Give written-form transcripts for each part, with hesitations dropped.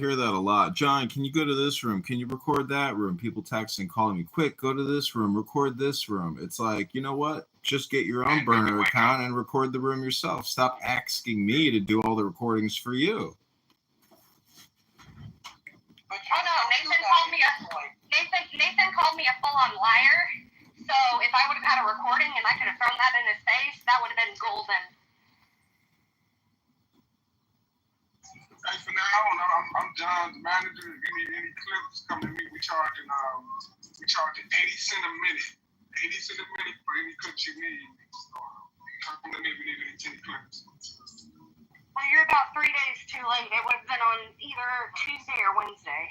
hear that a lot. John, can you go to this room? Can you record that room? People texting, calling me, quick, go to this room, record this room. It's like, you know what? Just get your own burner account and record the room yourself. Stop asking me to do all the recordings for you. Oh no, Nathan called me a full-on liar. So if I would have had a recording and I could have thrown that in his face, that would have been golden. Hey, for now, I'm John, the manager. If you need any clips, come to me. We charging 80 cents a minute. 80 cents a minute for any clips you need. So come to me if you need any clips. Well, you're about 3 days too late. It would have been on either Tuesday or Wednesday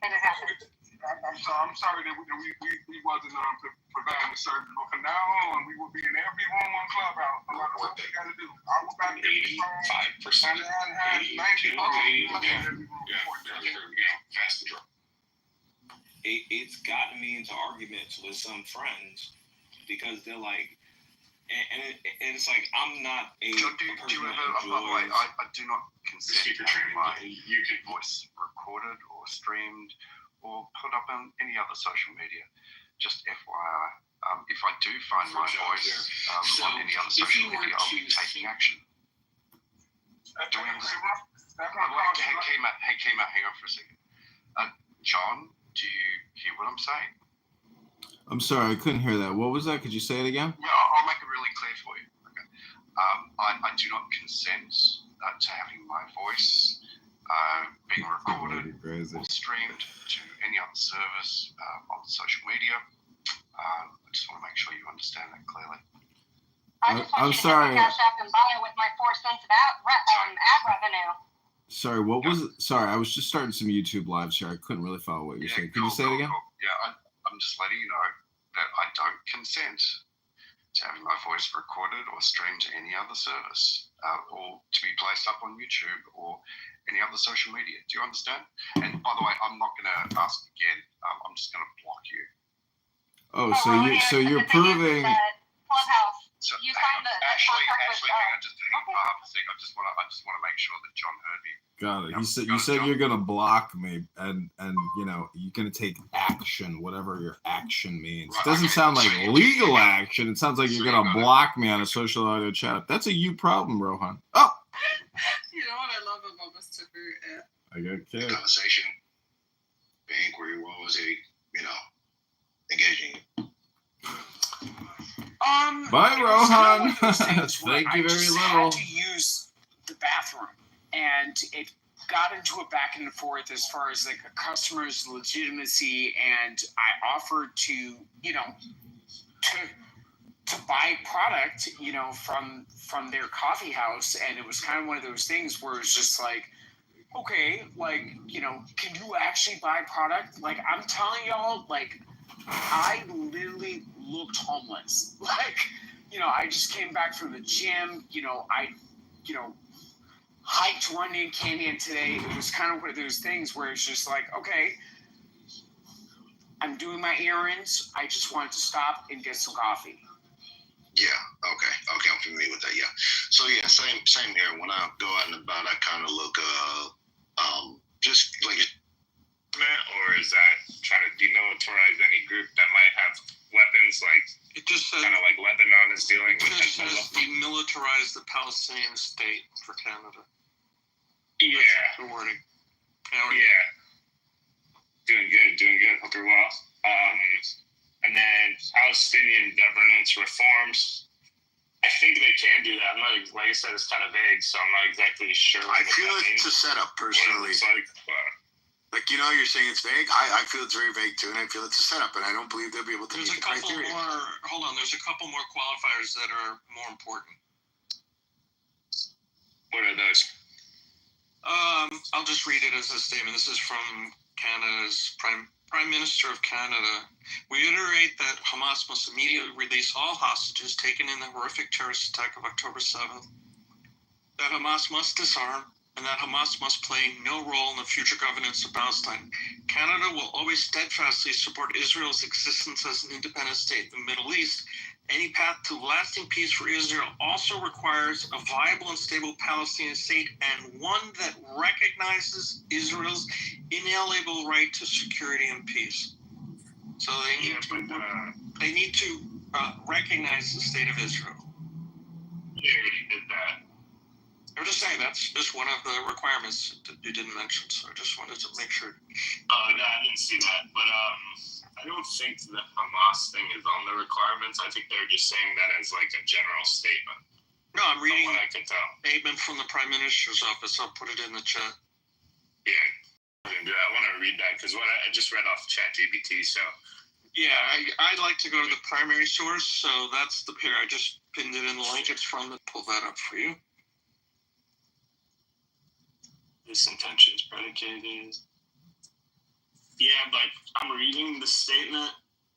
that it happened. I'm sorry that we wasn't providing the service, but from now on, we will be in every room on Clubhouse, no matter what they got to do. I was about to 85%. 90%. It's gotten me into arguments with some friends because they're like, and it's like, I'm not a person that enjoys... By the way, I do not consent to having my voice recorded or streamed or put up on any other social media. Just FYI, if I do find my voice on any other social media, I'll be taking action. Do we understand? Hey, Kima, hang on for a second. John, do you hear what I'm saying? I'm sorry, I couldn't hear that. What was that? Could you say it again? Yeah, I'll make it really clear for you. Okay. I do not consent to having my voice being recorded or streamed to any other service on social media. I just want to make sure you understand that clearly. I just want you to hit the Cash App and buy it with my 4 cents of ad revenue. Sorry, what was it? Sorry, I was just starting some YouTube lives here. I couldn't really follow what you're saying. Can you say it again? Yeah, I'm just letting you know that I don't consent to having my voice recorded or streamed to any other service or to be placed up on YouTube or any other social media. Do you understand? And by the way, I'm not going to ask again. I'm just going to block you. Oh, so you're proving... Clubhouse. So, you signed the actually, contract hang on just for half a second. I just want to make sure that John heard me. Got it. You said you're gonna block me, and you know you're gonna take action, whatever your action means. It doesn't sound like legal action. It sounds like you're gonna block me on a social audio chat. That's a you problem, Rohan. Oh. You know what I love about Mr. I got kids. Conversation, the inquiry, what was it? Engaging. Bye, Rohan. Thank you very little. I had to use the bathroom, and it got into a back and forth as far as like a customer's legitimacy, and I offered to buy product, from their coffee house, and it was kind of one of those things where it's just like, okay, like, can you actually buy product? Like, I'm telling y'all, like, I literally looked homeless. Like, I just came back from the gym. I hiked Runyon Canyon today. It was kind of one of those things where it's just like, okay, I'm doing my errands. I just wanted to stop and get some coffee. Yeah. Okay. I'm familiar with that. Yeah. So yeah, same here. When I go out and about, I kind of look, just like. Or is that trying to demilitarize any group that might have weapons, like it just says, kind of like Lebanon is dealing with? It just says demilitarize the Palestinian state for Canada. Yeah. That's the wording. Yeah. Doing good. Hope you're well. And then Palestinian governance reforms. I think they can do that. I'm not, like I said, it's kind of vague, so I'm not exactly sure. I feel it's a setup, personally. Like, you're saying it's vague. I feel it's very vague too, and I feel it's a setup, and I don't believe they'll be able to meet the criteria. There's a couple more qualifiers that are more important. What are those? I'll just read it as a statement. This is from Canada's Prime Minister of Canada. We reiterate that Hamas must immediately release all hostages taken in the horrific terrorist attack of October 7th, that Hamas must disarm, and that Hamas must play no role in the future governance of Palestine. Canada will always steadfastly support Israel's existence as an independent state in the Middle East Any path to lasting peace for Israel also requires a viable and stable Palestinian state and one that recognizes Israel's inalienable right to security and peace. So they need to recognize the state of Israel. They already did that. I'm just saying that's just one of the requirements that you didn't mention, so I just wanted to make sure. No, I didn't see that, but I don't think the Hamas thing is on the requirements. I think they're just saying that as like a general statement. No, I'm reading what I can tell. Statement from the Prime Minister's office. I'll put it in the chat. Yeah, I want to read that because what I just read off ChatGPT. So yeah, I'd like to go to the primary source. So that's the pair. I just pinned it in the link. It's from the. Pull that up for you. This intention is predicated. Yeah, like I'm reading the statement,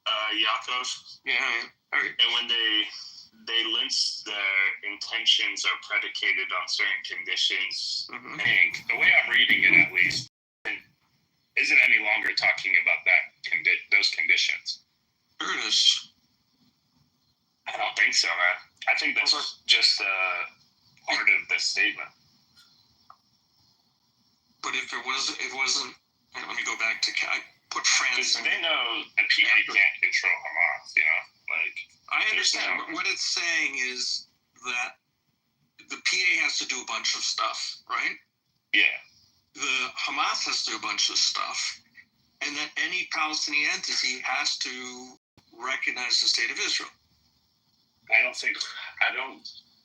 Yaakov. Yeah. All right. And when they list their intentions are predicated on certain conditions, I think the way I'm reading it at least isn't any longer talking about those conditions. There it is. I don't think so, man. I think that's just part of the statement. But if it wasn't. Let me go back to. I put France. Because they know the PA can't control Hamas, you know. Like I understand. But what it's saying is that the PA has to do a bunch of stuff, right? Yeah. The Hamas has to do a bunch of stuff, and that any Palestinian entity has to recognize the state of Israel.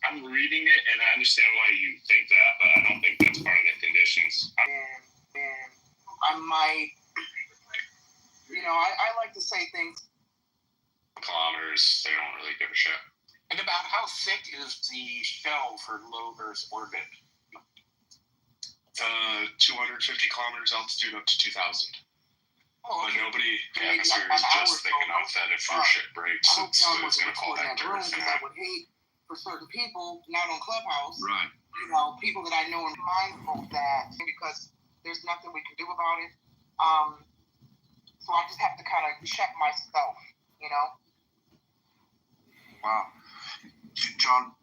I'm reading it, and I understand why you think that, but I don't think that's part of the conditions. I might, I like to say things. Kilometers, they don't really give a shit. And about how thick is the shell for low Earth orbit? 250 kilometers altitude up to 2,000. Oh, But nobody, the atmosphere is just thick enough that if your shit breaks, it's going to fall back to Earth. I would hate for certain people, not on Clubhouse, Right. People that I know are mindful of that because there's nothing we can do about it. So I just have to kind of check myself, Wow. John,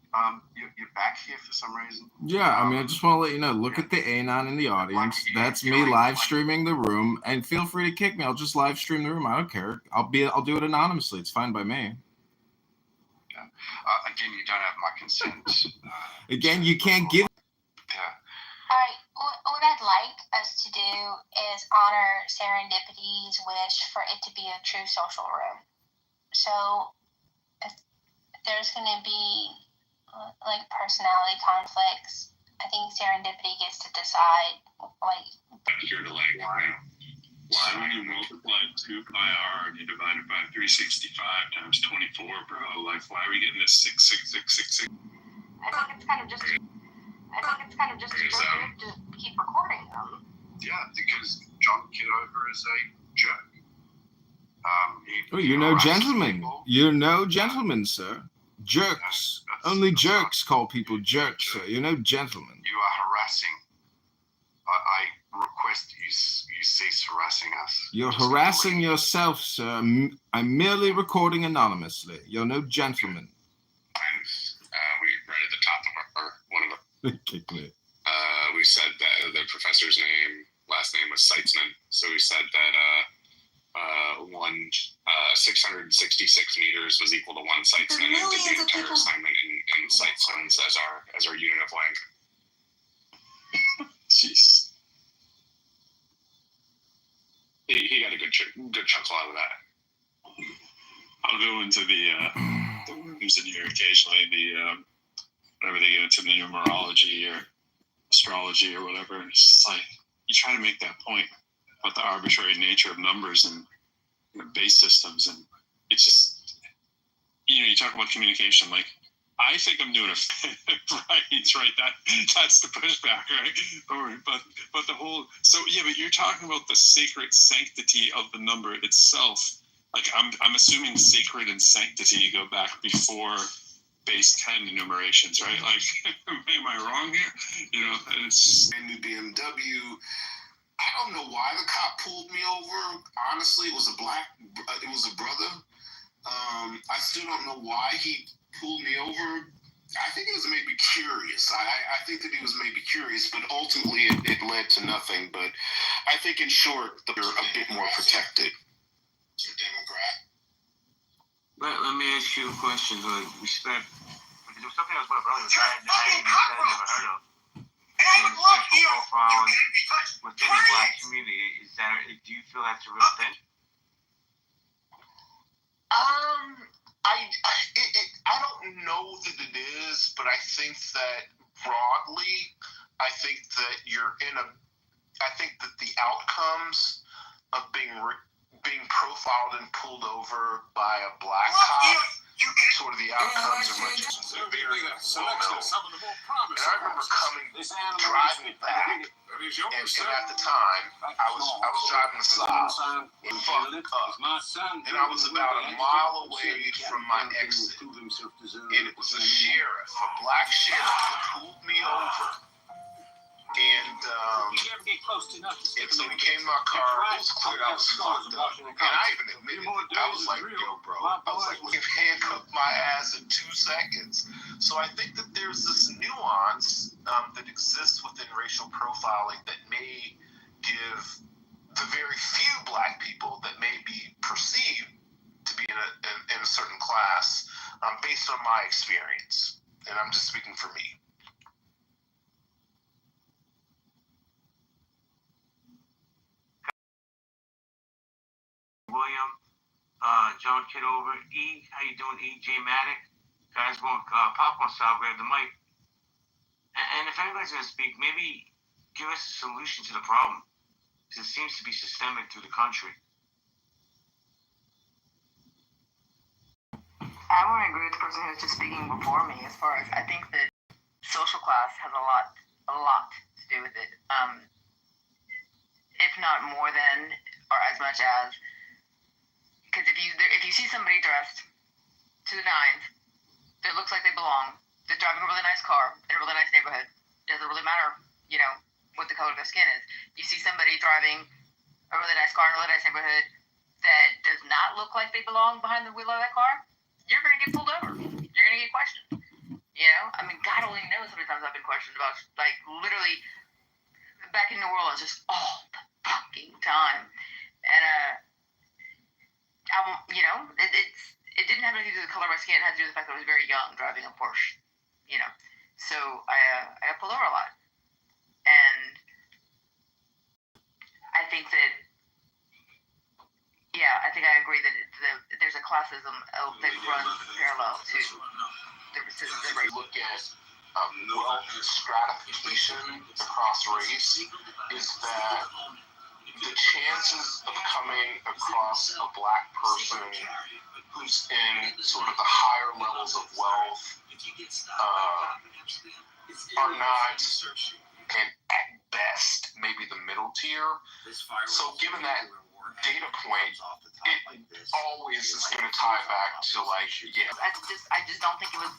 you're back here for some reason? Yeah, I mean, I just want to let you know, look at the Anon in the audience. That's me live streaming the room, and feel free to kick me. I'll just live stream the room. I don't care. I'll do it anonymously. It's fine by me. Yeah. Again, you don't have my consent. Again, you can't give. Yeah. All right. What I'd like us to do is honor Serendipity's wish for it to be a true social room. So if there's going to be like personality conflicts, I think Serendipity gets to decide. Here to why when you multiply 2 pi r and you divide it by 365 times 24, bro? Like, why are we getting this 66666? I think it's kind of just destructive to keep recording them. Yeah, because John Kitover is a jerk. You know, gentlemen. You know, gentlemen, sir. Jerks. Only jerks call people jerks, sir. You know, gentlemen. You are harassing. I request you cease harassing us. You're harassing yourself, sir. I'm merely recording anonymously. You're no gentleman. We right at the top of one of the. Kick me. We said that the professor's last name was Seitzman. So we said that 666 meters was equal to 1 Seitzman, and did the entire assignment in Seitzmans as our unit of length. Jeez. He got a good chunk out of that. I'll go into the rooms in here occasionally, whenever they get into the numerology or astrology or whatever. It's just like, you try to make that point about the arbitrary nature of numbers and base systems, and it's just, you talk about communication, like, I think I'm doing it right. That's the pushback, right? But the whole, so yeah, but you're talking about the sacred sanctity of the number itself. Like, I'm assuming sacred and sanctity go back before base 10 enumerations, right? Like, am I wrong here? It's a new BMW. I don't know why the cop pulled me over. Honestly, it was a brother. I still don't know why he pulled me over. I think it was maybe curious. I think that he was maybe curious, but ultimately it led to nothing. But I think, in short, they're a bit more protected. Democrat. Let me ask you a question. Respect. Because there was something I was about earlier that I never heard of. And I would love you. Profile within the Black community. Do you feel that's a real thing? I don't know that it is, but I think that broadly, I think that I think that the outcomes of being profiled and pulled over by a black cop, sort of the outcomes are much very well known. And I remember driving back, and at the time, I was driving a Saab, fucked up, and I was about a mile away from my exit, and it was a sheriff, a black sheriff, that pulled me over. And so we came to my car. It was clear I was fucked up. And I even admitted it. I was like, yo, bro. I was like, we've handcuffed my ass in 2 seconds. So I think that there's this nuance that exists within racial profiling that may give the very few black people that may be perceived to be in a certain class based on my experience. And I'm just speaking for me. William, John Kitover, E, how you doing? E, J Matic, guys want popcorn style, grab the mic. And if anybody's gonna speak, maybe give us a solution to the problem, because it seems to be systemic through the country. I want to agree with the person who was just speaking before me. As far as I think that social class has a lot to do with it. If not more than or as much as. Because if you see somebody dressed to the nines that looks like they belong, they're driving a really nice car in a really nice neighborhood, doesn't really matter, what the color of their skin is. You see somebody driving a really nice car in a really nice neighborhood that does not look like they belong behind the wheel of that car, you're going to get pulled over. You're going to get questioned. I mean, God only knows how many times I've been questioned about, like, literally back in New Orleans just all the fucking time. And, it didn't have anything to do with the color of my skin. It had to do with the fact that I was very young driving a Porsche, So I got pulled over a lot. And I think that, I think I agree that there's a classism that runs parallel to the racism. Look at wealth stratification across race is that the chances of coming across a black person who's in sort of the higher levels of wealth are not, and at best, maybe the middle tier. So given that data point, it always is going to tie back to I just don't think it was,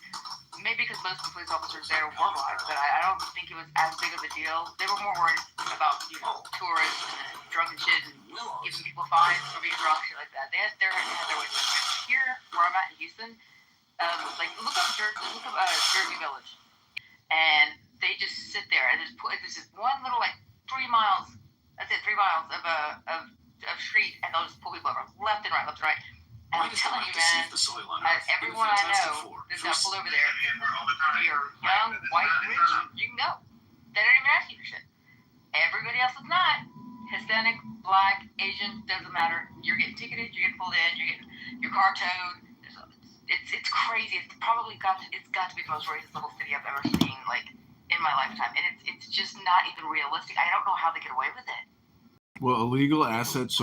maybe because most of the police officers there were black, but I don't think it was as big of a deal. They were more worried about, tourists and drunken shit and giving people fines for being drunk, shit like that. They had their ways. Here, where I'm at in Houston, look up Jersey Village, and they just sit there, and there's just one little 3 miles. That's it, 3 miles of street, and they'll just pull people over left and right. And I'm telling you, man, everyone I know that's got pulled over there, if you're young, white, rich, you can go. They don't even ask you for shit. Everybody else is not. Hispanic, black, Asian, doesn't matter. You're getting ticketed, you're getting pulled in, you're getting your car towed. It's crazy. It's got to be the most racist little city I've ever seen, in my lifetime. And it's just not even realistic. I don't know how they get away with it. Well, illegal assets,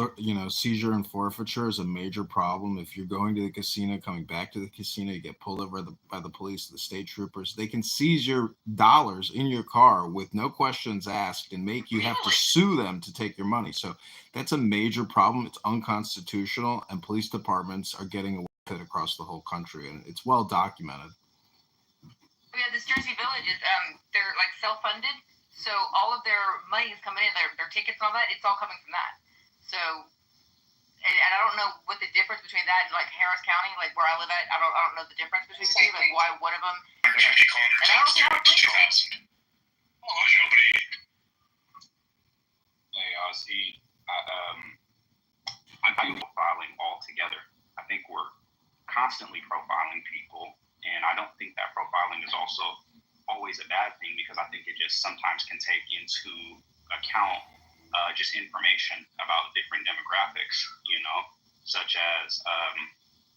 seizure and forfeiture is a major problem. If you're going to the casino, coming back to the casino, you get pulled over by the police, the state troopers. They can seize your dollars in your car with no questions asked and make you have to sue them to take your money. So that's a major problem. It's unconstitutional, and police departments are getting away with it across the whole country, and it's well documented. Yeah, this Jersey Village is they're self-funded. So all of their money is coming in, their tickets and all that, it's all coming from that. So and I don't know what the difference between that and like Harris County, like where I live at. I don't know the difference between the two. Like why one of them. And I don't see how it's legal. Nobody. Hey, Ozzy, I think profiling altogether. I think we're constantly profiling people, and I don't think that profiling is also always a bad thing, because I think it just sometimes can take into account just information about different demographics, such as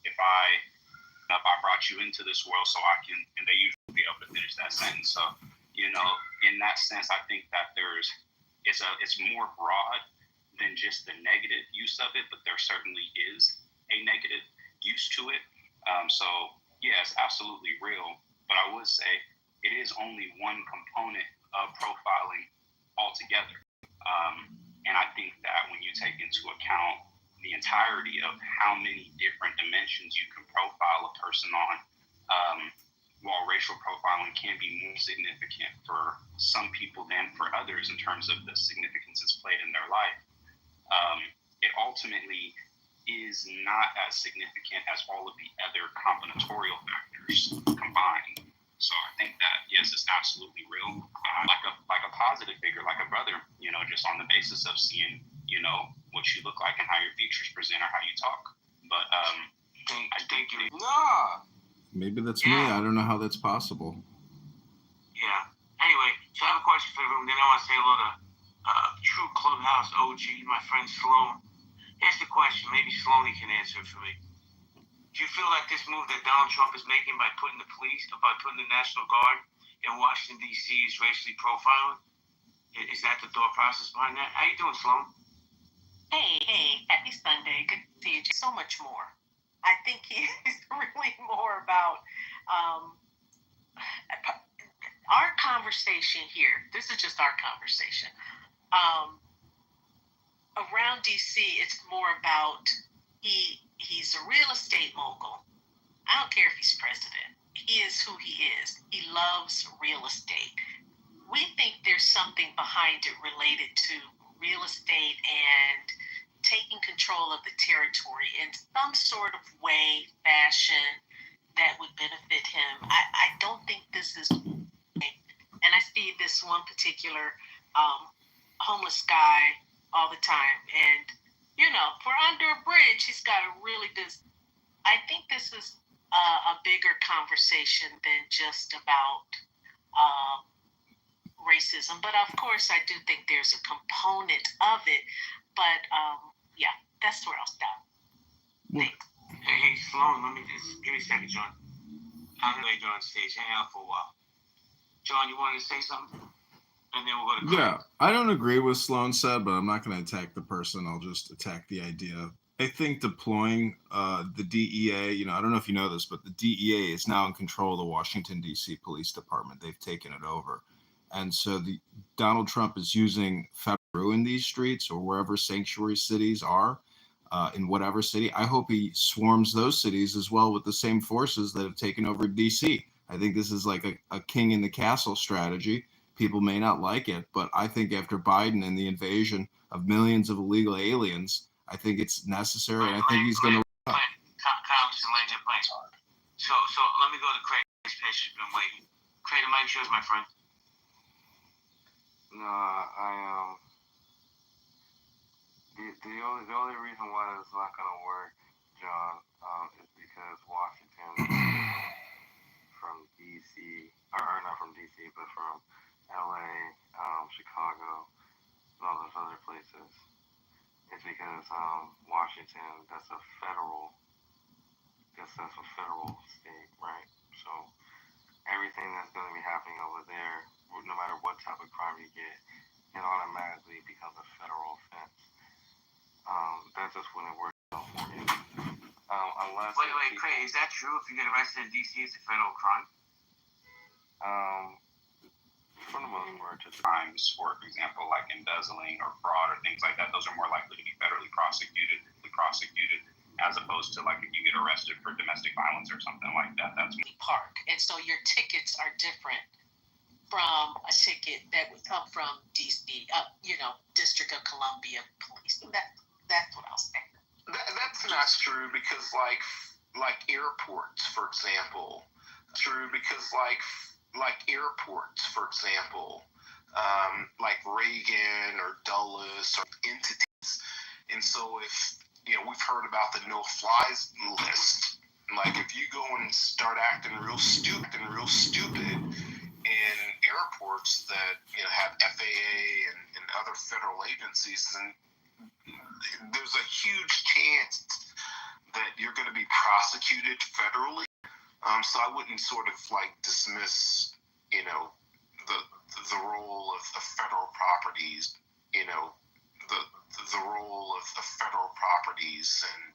if I brought you into this world so I can, and they usually be able to finish that sentence. So, in that sense, I think that it's more broad than just the negative use of it, but there certainly is a negative use to it. So yeah, it's absolutely real, but I would say it is only one component of profiling altogether. And I think that when you take into account the entirety of how many different dimensions you can profile a person on, while racial profiling can be more significant for some people than for others in terms of the significance it's played in their life, it ultimately is not as significant as all of the other combinatorial factors combined. So I think that, yes, it's absolutely real. Like a positive figure, like a brother, just on the basis of seeing, what you look like and how your features present or how you talk. But I think maybe that's me. I don't know how that's possible. Yeah. Anyway, so I have a question for the room. Then I want to say hello to true Clubhouse OG, my friend Sloan. Here's the question. Maybe Sloan can answer it for me. Do you feel like this move that Donald Trump is making by putting the police, by putting the National Guard in Washington, D.C. is racially profiling? Is that the thought process behind that? How you doing, Sloan? Hey, happy Sunday. Good to see you. So much more. I think he's really more about our conversation here. This is just our conversation. Around DC, it's more about he's a real estate mogul. I don't care if he's president. He is who he is. He loves real estate. We think there's something behind it related to real estate and taking control of the territory in some sort of way, fashion that would benefit him. I don't think this is, and I see this one particular homeless guy all the time, and for under a bridge, he's got a really good. I think this is a bigger conversation than just about racism, but of course, I do think there's a component of it. But yeah, that's where I'll stop. Thanks. Hey, Sloan, let me just give me a second, John. I'm gonna let you on stage. Hang out for a while. John, you wanted to say something? And then we'll go to Craig. Yeah, I don't agree with Sloan said, but I'm not going to attack the person. I'll just attack the idea. I think deploying the DEA, I don't know if you know this, but the DEA is now in control of the Washington, D.C. Police Department. They've taken it over. And so Donald Trump is using federal in these streets or wherever sanctuary cities are, in whatever city. I hope he swarms those cities as well with the same forces that have taken over D.C. I think this is like a king in the castle strategy. People may not like it, but I think after Biden and the invasion of millions of illegal aliens, I think it's necessary, and I think he's going to. So let me go to Craig. He's been waiting. Craig, the mic's yours, my friend. No, the only reason why it's not going to work, John, is because Washington from DC, or not from DC, but from LA, Chicago, and all those other places. It's because Washington, that's a federal state, right? So everything that's going to be happening over there, no matter what type of crime you get, it automatically becomes a federal offense. That just wouldn't work out for you. Unless wait, Craig, is that true? If you get arrested in DC, it's a federal crime? For the most part, just crimes, for example, like embezzling or fraud or things like that, those are more likely to be federally prosecuted as opposed to like if you get arrested for domestic violence or something like that. That's park, and so your tickets are different from a ticket that would come from DC, District of Columbia Police. That's what I'll say. That's true because like airports, for example. True because like airports, for example, like Reagan or Dulles or entities. And so if we've heard about the no-flies list. Like if you go and start acting real stupid in airports that have FAA and other federal agencies, then there's a huge chance that you're going to be prosecuted federally. So I wouldn't sort of like dismiss, the role of federal properties, the role of federal properties and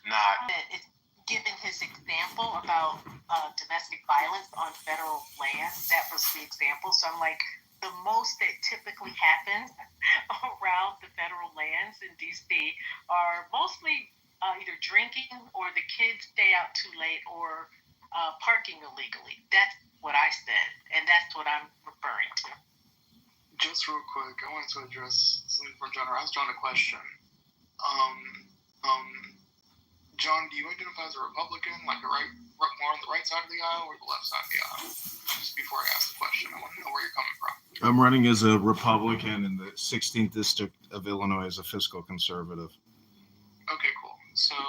not. Given his example about domestic violence on federal land, that was the example. So I'm like, the most that typically happens around the federal lands in DC are mostly either drinking or the kids stay out too late or parking illegally. That's what I said, and that's what I'm referring to. Just real quick, I wanted to address something from John. I asked John a question. John, do you identify as a Republican, like more on the right side of the aisle or the left side of the aisle? Just before I ask the question, I want to know where you're coming from. I'm running as a Republican in the 16th District of Illinois as a fiscal conservative. Okay, cool. So,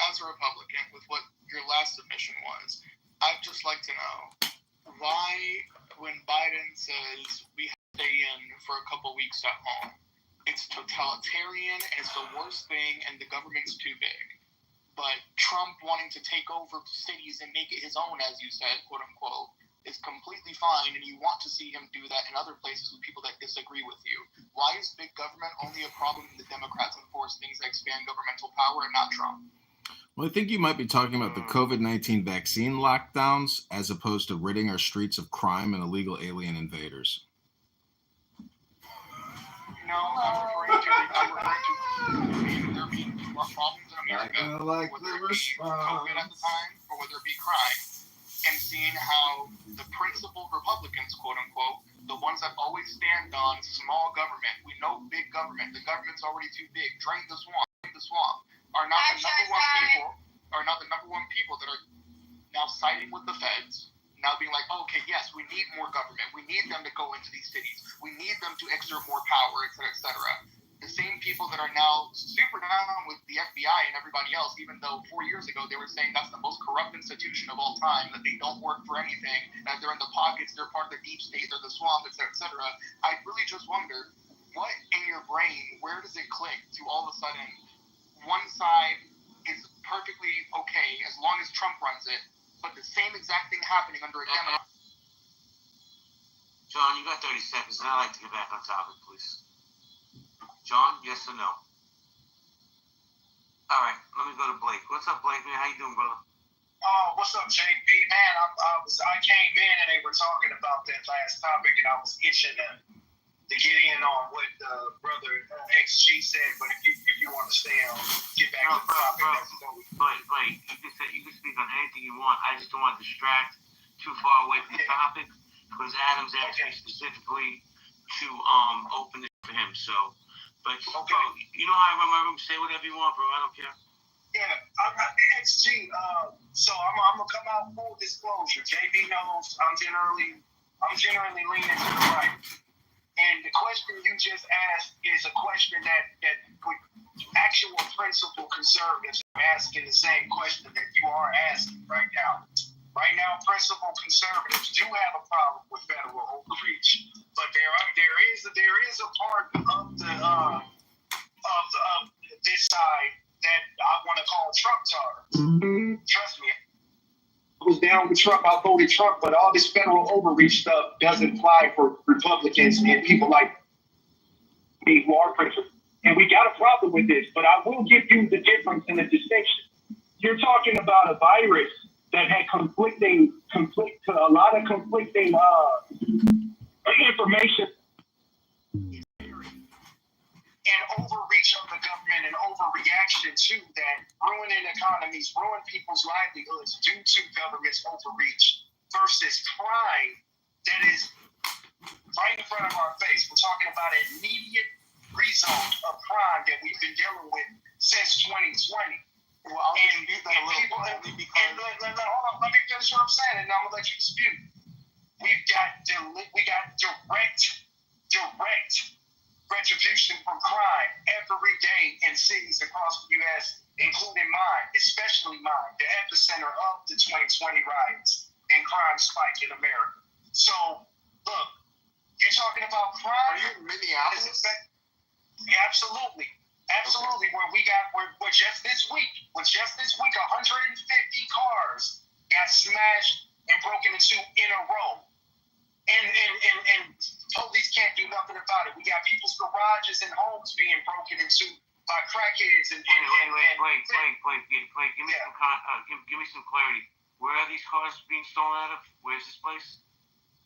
as a Republican, with what your last submission was, I'd just like to know why, when Biden says we have to stay in for a couple weeks at home, it's totalitarian and it's the worst thing and the government's too big. But Trump wanting to take over cities and make it his own, as you said, quote unquote, is completely fine, and you want to see him do that in other places with people that disagree with you. Why is big government only a problem when the Democrats enforce things that expand governmental power and not Trump? Well, I think you might be talking about the COVID-19 vaccine lockdowns as opposed to ridding our streets of crime and illegal alien invaders. No, I'm referring to there being more problems in America, like whether it be COVID at the time or whether it be crime, and seeing how the principled Republicans, quote unquote, the ones that always stand on small government, we know big government, the government's already too big, drain the swamp, are not the number one people that are now siding with the feds, now being like, okay, yes, we need more government, we need them to go into these cities, we need them to exert more power, et cetera, et cetera. The same people that are now super down with the FBI and everybody else, even though 4 years ago they were saying that's the most corrupt institution of all time, that they don't work for anything, that they're in the pockets, they're part of the deep state, they're the swamp, et cetera. I really just wonder, what in your brain, where does it click to all of a sudden one side is perfectly okay as long as Trump runs it, but the same exact thing happening under a Democrat? John, you got 30 seconds, and I'd like to get back on topic, please. John, yes or no? All right, let me go to Blake. What's up, Blake? Man, how you doing, brother? What's up, JB? Man, I came in and they were talking about that last topic, and I was itching to get in on what brother XG said. But if you want to stay on, get back to the topic. Blake, you can speak on anything you want. I just don't want to distract too far away from the topic because Adam's asked me specifically to open it for him. So. But bro, you know how I run my room. Say whatever you want, bro. I don't care. Yeah, I'm XG. So I'm gonna come out full disclosure. JB knows I'm generally leaning to the right. And the question you just asked is a question that with actual principled conservatives are asking the same question that you are asking right now. Right now, principled conservatives do have a problem with federal overreach, but there is a part of this side that I want to call Trump tard. Trust me, I was down with Trump. I voted Trump, but all this federal overreach stuff doesn't apply for Republicans and people like me who are principled. And we got a problem with this, but I will give you the difference and the distinction. You're talking about a virus that had a lot of conflicting information and overreach of the government and overreaction to that, ruining economies, ruin people's livelihoods due to government's overreach versus crime that is right in front of our face. We're talking about an immediate result of crime that we've been dealing with since 2020. Well, I'll dispute that a little bit only because. Hold on, let me finish what I'm saying, and I'm gonna let you dispute. We got direct retribution from crime every day in cities across the U.S., including mine, especially mine, the epicenter of the 2020 riots and crime spike in America. So, look, you're talking about crime. Are you in Minneapolis? Yeah, absolutely. Absolutely. Where just this week, 150 cars got smashed and broken into in a row. And police can't do nothing about it. We got people's garages and homes being broken into by crackheads and Wait. Give me some clarity. Where are these cars being stolen out of? Where's this place?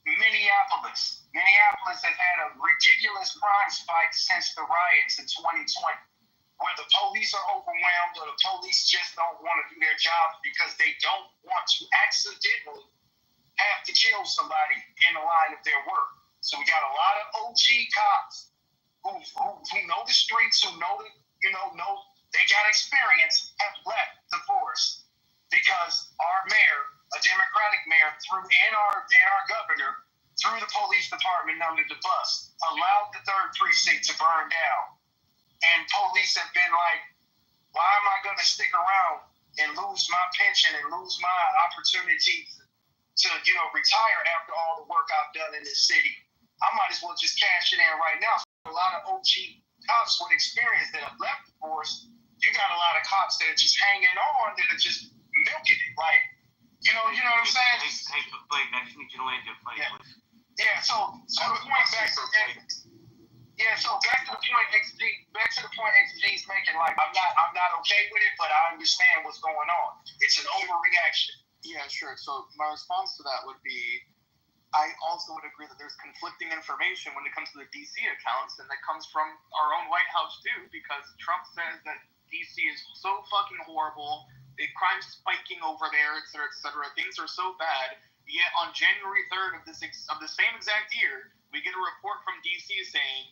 Minneapolis. Minneapolis has had a ridiculous crime spike since the riots in 2020, where the police are overwhelmed or the police just don't want to do their jobs because they don't want to accidentally have to kill somebody in the line of their work. So we got a lot of OG cops who know the streets, who know they got experience, have left the force because our mayor, a Democratic mayor, and our governor threw the police department under the bus, allowed the 3rd precinct to burn down, and police have been like, why am I going to stick around and lose my pension and lose my opportunity to retire after all the work I've done in this city? I might as well just cash it in right now. A lot of OG cops with experience that have left the force. You got a lot of cops that are just hanging on, that are just milking it. Like, you know what I'm saying? Hey, Blake, I just need you to land your plane, please. Yeah, so the point back to the point XG's making, like, I'm not okay with it, but I understand what's going on. It's an overreaction. Yeah, sure. So my response to that would be, I also would agree that there's conflicting information when it comes to the DC accounts, and that comes from our own White House too, because Trump says that DC is so fucking horrible, the crime's spiking over there, et cetera, things are so bad. Yet on January 3rd of the same exact year, we get a report from DC saying,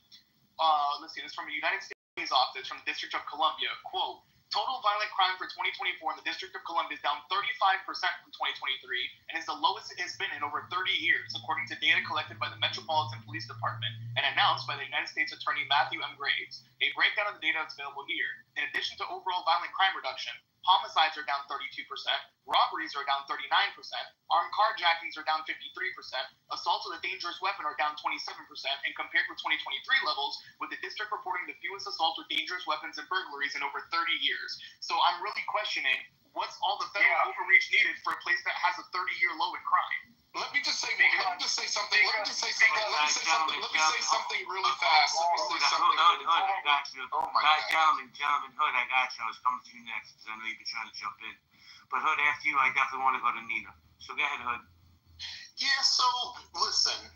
let's see, this is from the United States Office from the District of Columbia, quote, total violent crime for 2024 in the District of Columbia is down 35% from 2023 and is the lowest it has been in over 30 years, according to data collected by the Metropolitan Police Department and announced by the United States Attorney Matthew M. Graves. A breakdown of the data is available here. In addition to overall violent crime reduction, homicides are down 32%, robberies are down 39%, armed carjackings are down 53%, assaults with a dangerous weapon are down 27%, and compared with 2023 levels, with the district reporting the fewest assaults with dangerous weapons and burglaries in over 30 years. So I'm really questioning, what's all the federal overreach needed for a place that has a 30-year low in crime? Let me just say something really fast. Hold on, I got you. Gentlemen, Hood, I got you. I was coming to you next because I know you've been trying to jump in. But Hood, after you, I definitely want to go to Nina. So go ahead, Hood. Yeah, so listen,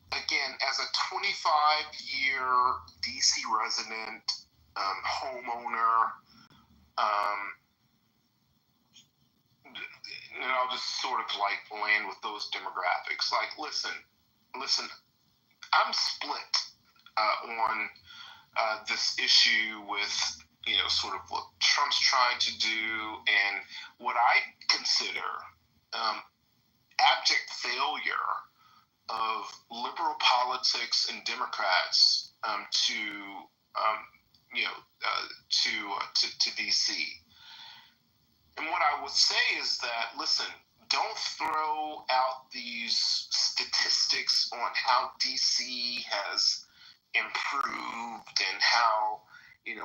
again, as a 25-year DC resident, homeowner, and I'll just sort of like land with those demographics. Like, listen, I'm split on this issue with, sort of what Trump's trying to do and what I consider abject failure of liberal politics and Democrats to DC. And what I would say is that, listen, don't throw out these statistics on how DC has improved and how,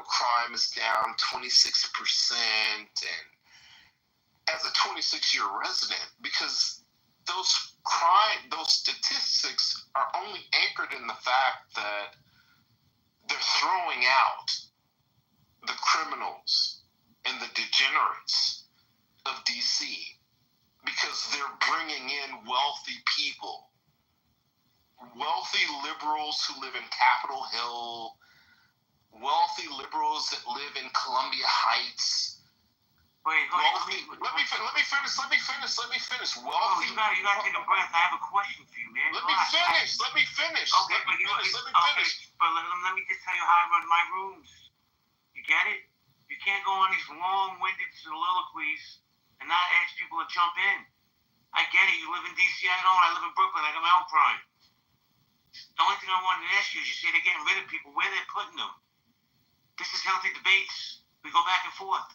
crime is down 26%. And as a 26-year resident, because those statistics are only anchored in the fact that they're throwing out the criminals and the degenerates of DC because they're bringing in wealthy people, wealthy liberals who live in Capitol Hill, wealthy liberals that live in Columbia Heights. Wait, wealthy. Let me finish. Wealthy. You gotta take a breath. I have a question for you, man. Let me finish. Okay, but let me just tell you how I run my rooms. You get it? You can't go on these long-winded soliloquies and not ask people to jump in. I get it. You live in D.C. I don't. I live in Brooklyn. I got my own crime. The only thing I wanted to ask you is, you say they're getting rid of people. Where they're putting them? This is healthy debates. We go back and forth.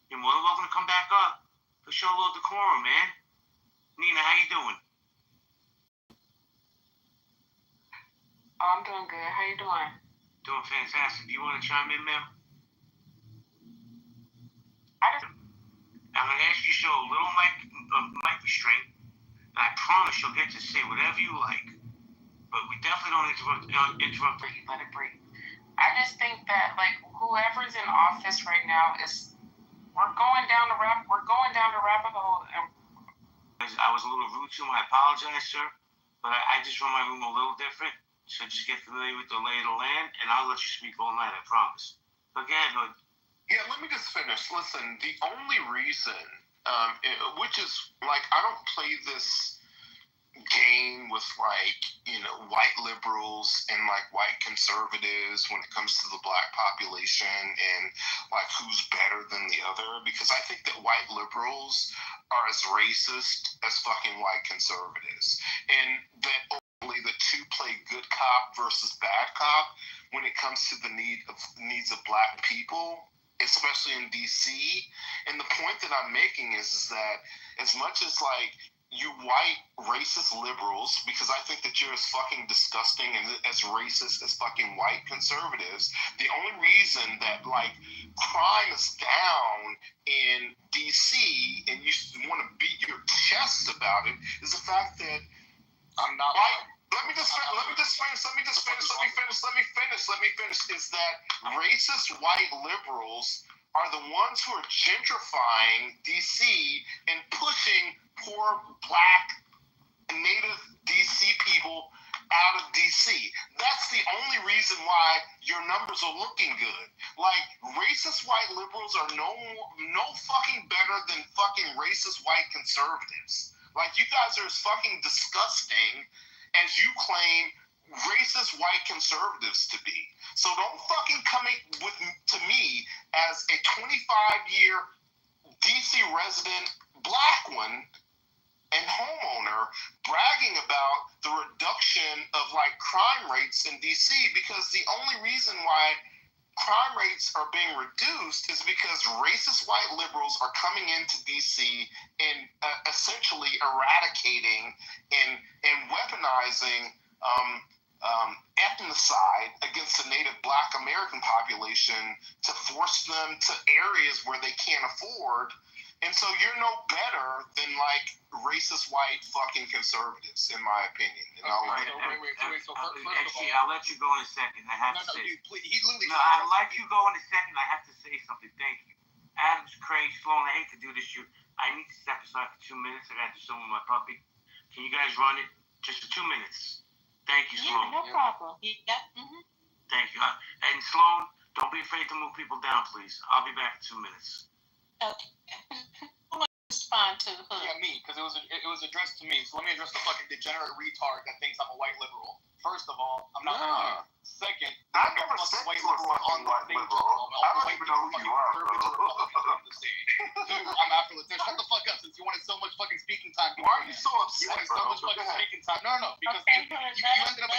You're more than welcome to come back up. To show a little decorum, man. Nina, how you doing? Oh, I'm doing good. How you doing? Doing fantastic. Do you want to chime in, ma'am? I'm going to ask you to show a little mic restraint, and I promise you'll get to say whatever you like. But we definitely don't interrupt. Let it breathe. I just think that, like, whoever's in office right now we're going down the rabbit hole. And I was a little rude to him. I apologize, sir. But I just run my room a little different. So just get familiar with the lay of the land, and I'll let you speak all night, I promise. But go ahead, Hood. Yeah, let me just finish. Listen, the only reason, which is, like, I don't play this game with, like, you know, white liberals and, like, white conservatives when it comes to the black population and, like, who's better than the other, because I think that white liberals are as racist as fucking white conservatives, and that only the two play good cop versus bad cop when it comes to the needs of black people, especially in DC. And the point that I'm making is that as much as, like, you white racist liberals, because I think that you're as fucking disgusting and as racist as fucking white conservatives, the only reason that, like, crime is down in DC and you want to beat your chest about it is the fact that I'm not white. Let me finish. Is that racist white liberals are the ones who are gentrifying DC and pushing poor black native DC people out of DC. That's the only reason why your numbers are looking good. Like, racist white liberals are no fucking better than fucking racist white conservatives. Like, you guys are as fucking disgusting as you claim racist white conservatives to be. So don't fucking come to me as a 25-year DC resident black one and homeowner bragging about the reduction of, like, crime rates in DC, because the only reason why crime rates are being reduced is because racist white liberals are coming into DC and essentially eradicating and weaponizing ethnocide against the native black American population to force them to areas where they can't afford. And so you're no better than, like, racist white fucking conservatives, in my opinion. And I'll let Actually, I'll let you go in a second. I have to say. I'll let you go in a second. I have to say something. Thank you. Adams, Craig, Sloan, I hate to do this. I need to step aside for 2 minutes. I got to do something with my puppy. Can you guys run it just for 2 minutes? Thank you, Sloan. Yeah, no problem. Yep. Mm-hmm. Thank you. And Sloan, don't be afraid to move people down, please. I'll be back in 2 minutes. Okay. Who wants to respond to Hood? Yeah, me, because it was addressed to me. So let me address the fucking degenerate retard that thinks I'm a white liberal. First of all, I'm not. Yeah. Second, I've never said white you were liberal on the white stage. liberal. I don't even know who you are, bro. On the stage. Dude, I'm after Latin. Shut the fuck up, since you wanted so much fucking speaking time. Why are you so You upset, wanted so bro? much fucking speaking time. No, because you ended up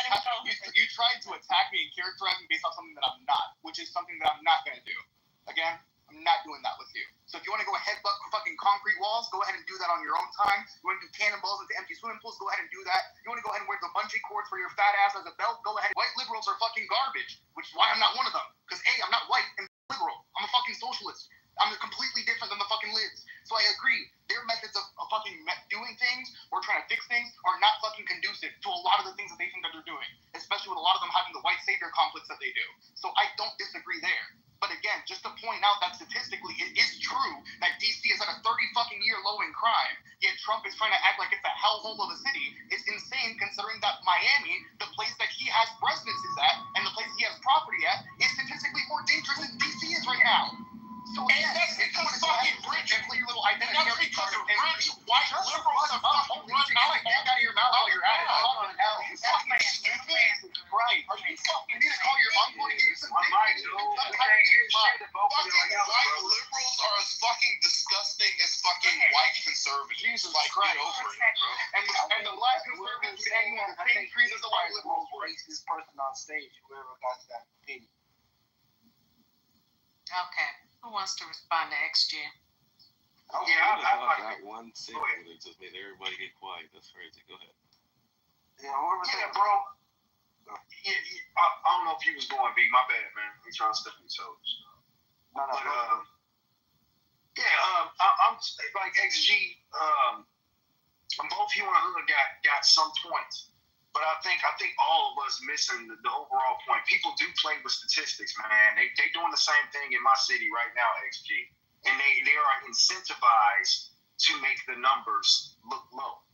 you tried to attack me and characterize me based on something that I'm not, which is something that I'm not gonna do. Again, I'm not doing that with you. So if you want to go headbutt fucking concrete walls, go ahead and do that on your own time. You want to do cannonballs into empty swimming pools, go ahead and do that. You want to go ahead and wear the bungee cords for your fat ass as a belt, go ahead. White liberals are fucking garbage, which is why I'm not one of them. Because A, I'm not white and liberal. I'm a fucking socialist. I'm completely different than the fucking lids. So I agree. Their methods of fucking doing things or trying to fix things are not fucking conducive to a lot of the things that they think that they're doing. Especially with a lot of them having the white savior complex that they do. So I don't disagree there. But again, just to point out that statistically, it is true that DC is at a 30-fucking-year low in crime, yet Trump is trying to act like it's a hellhole of a city. It's insane considering that Miami, the place that he has residences at, and the place he has property at, is statistically more dangerous than DC is right now. So and that's because fucking rich and your little identity because of rich white liberals have fucking run out of your mouth while you're at it. You fucking stupid. Right. Are you fucking need to call your uncle to give you some white liberals are as fucking disgusting as fucking white conservatives. Jesus like, Christ. get over it, bro. And the black conservatives hanging on the same trees as the white liberals. Racist person on stage, whoever got that opinion. Okay. Who wants to respond to XG? Oh, yeah, I one segment that just made everybody get quiet. That's crazy. Go ahead. Yeah, bro. I don't know if you was going B. My bad, man. I'm trying to step on your toes. But I'm like XG. Both you and Hood got some points, but I think all of us missing the overall point. People do play with statistics, man. They doing the same thing in my city right now, XG, and they are incentivized to make the numbers look low.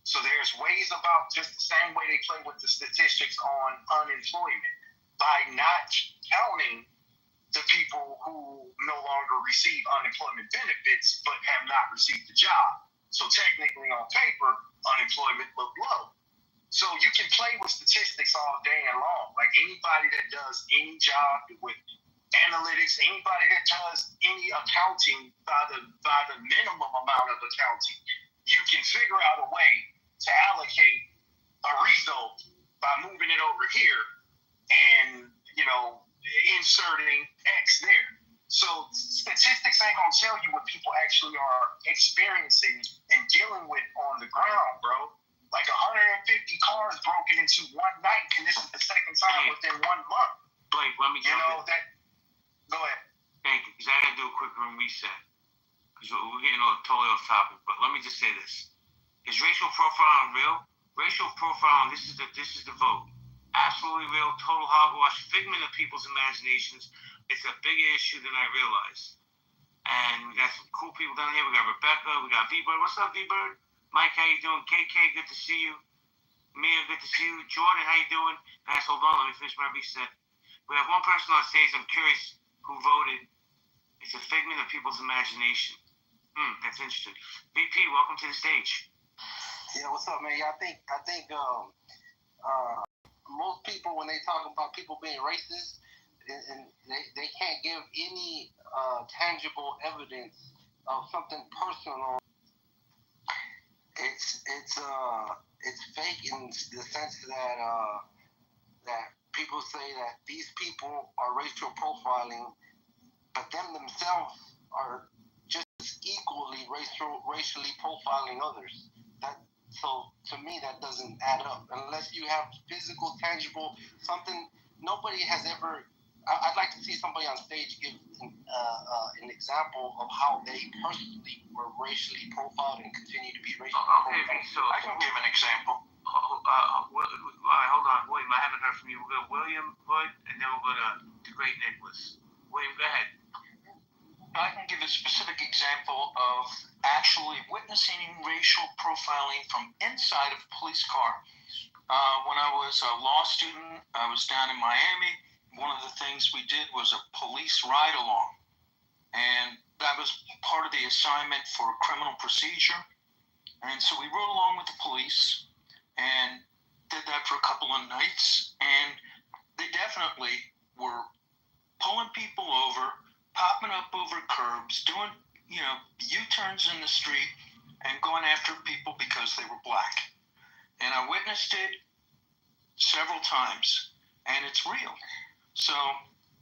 So there's ways about just the same way they play with the statistics on unemployment by not counting the people who no longer receive unemployment benefits but have not received a job. So technically on paper, unemployment look low. So you can play with statistics all day and long. Like anybody that does any job with analytics, anybody that does any accounting by the minimum amount of accounting, you can figure out a way to allocate a result by moving it over here and, inserting X there. So statistics ain't gonna tell you what people actually are experiencing and dealing with on the ground, bro. Like 150 cars broken into one night, and this is the second time within 1 month. Blake, let me jump in. Go ahead. Thank you, because I gotta do a quick room reset. Because we're getting totally off topic, but let me just say this. Is racial profiling real? Racial profiling, this is the vote. Absolutely real, total hogwash, figment of people's imaginations. It's a bigger issue than I realized. And we got some cool people down here. We got Rebecca, we got B-Bird. What's up, B-Bird? Mike, how you doing? KK, good to see you. Mia, good to see you. Jordan, how you doing? Guys, hold on, let me finish my reset. We have one person on stage, I'm curious who voted. It's a figment of people's imagination. That's interesting. VP, welcome to the stage. Yeah, what's up, man? Yeah, I think most people, when they talk about people being racist, and they can't give any tangible evidence of something personal. It's fake in the sense that people say that these people are racial profiling, but them themselves are just equally racially profiling others. So to me, that doesn't add up unless you have physical, tangible something. Nobody has ever. I'd like to see somebody on stage give an example of how they personally were racially profiled and continue to be racially profiled. Okay, so I can give an example. All right, hold on, William. I haven't heard from you. We'll go to William Hood, and then we'll go to the great Nicholas. William, go ahead. I can give a specific example of actually witnessing racial profiling from inside of a police car. When I was a law student, I was down in Miami. One of the things we did was a police ride-along. And that was part of the assignment for criminal procedure. And so we rode along with the police and did that for a couple of nights. And they definitely were pulling people over, popping up over curbs, doing, U-turns in the street and going after people because they were black. And I witnessed it several times, and it's real. So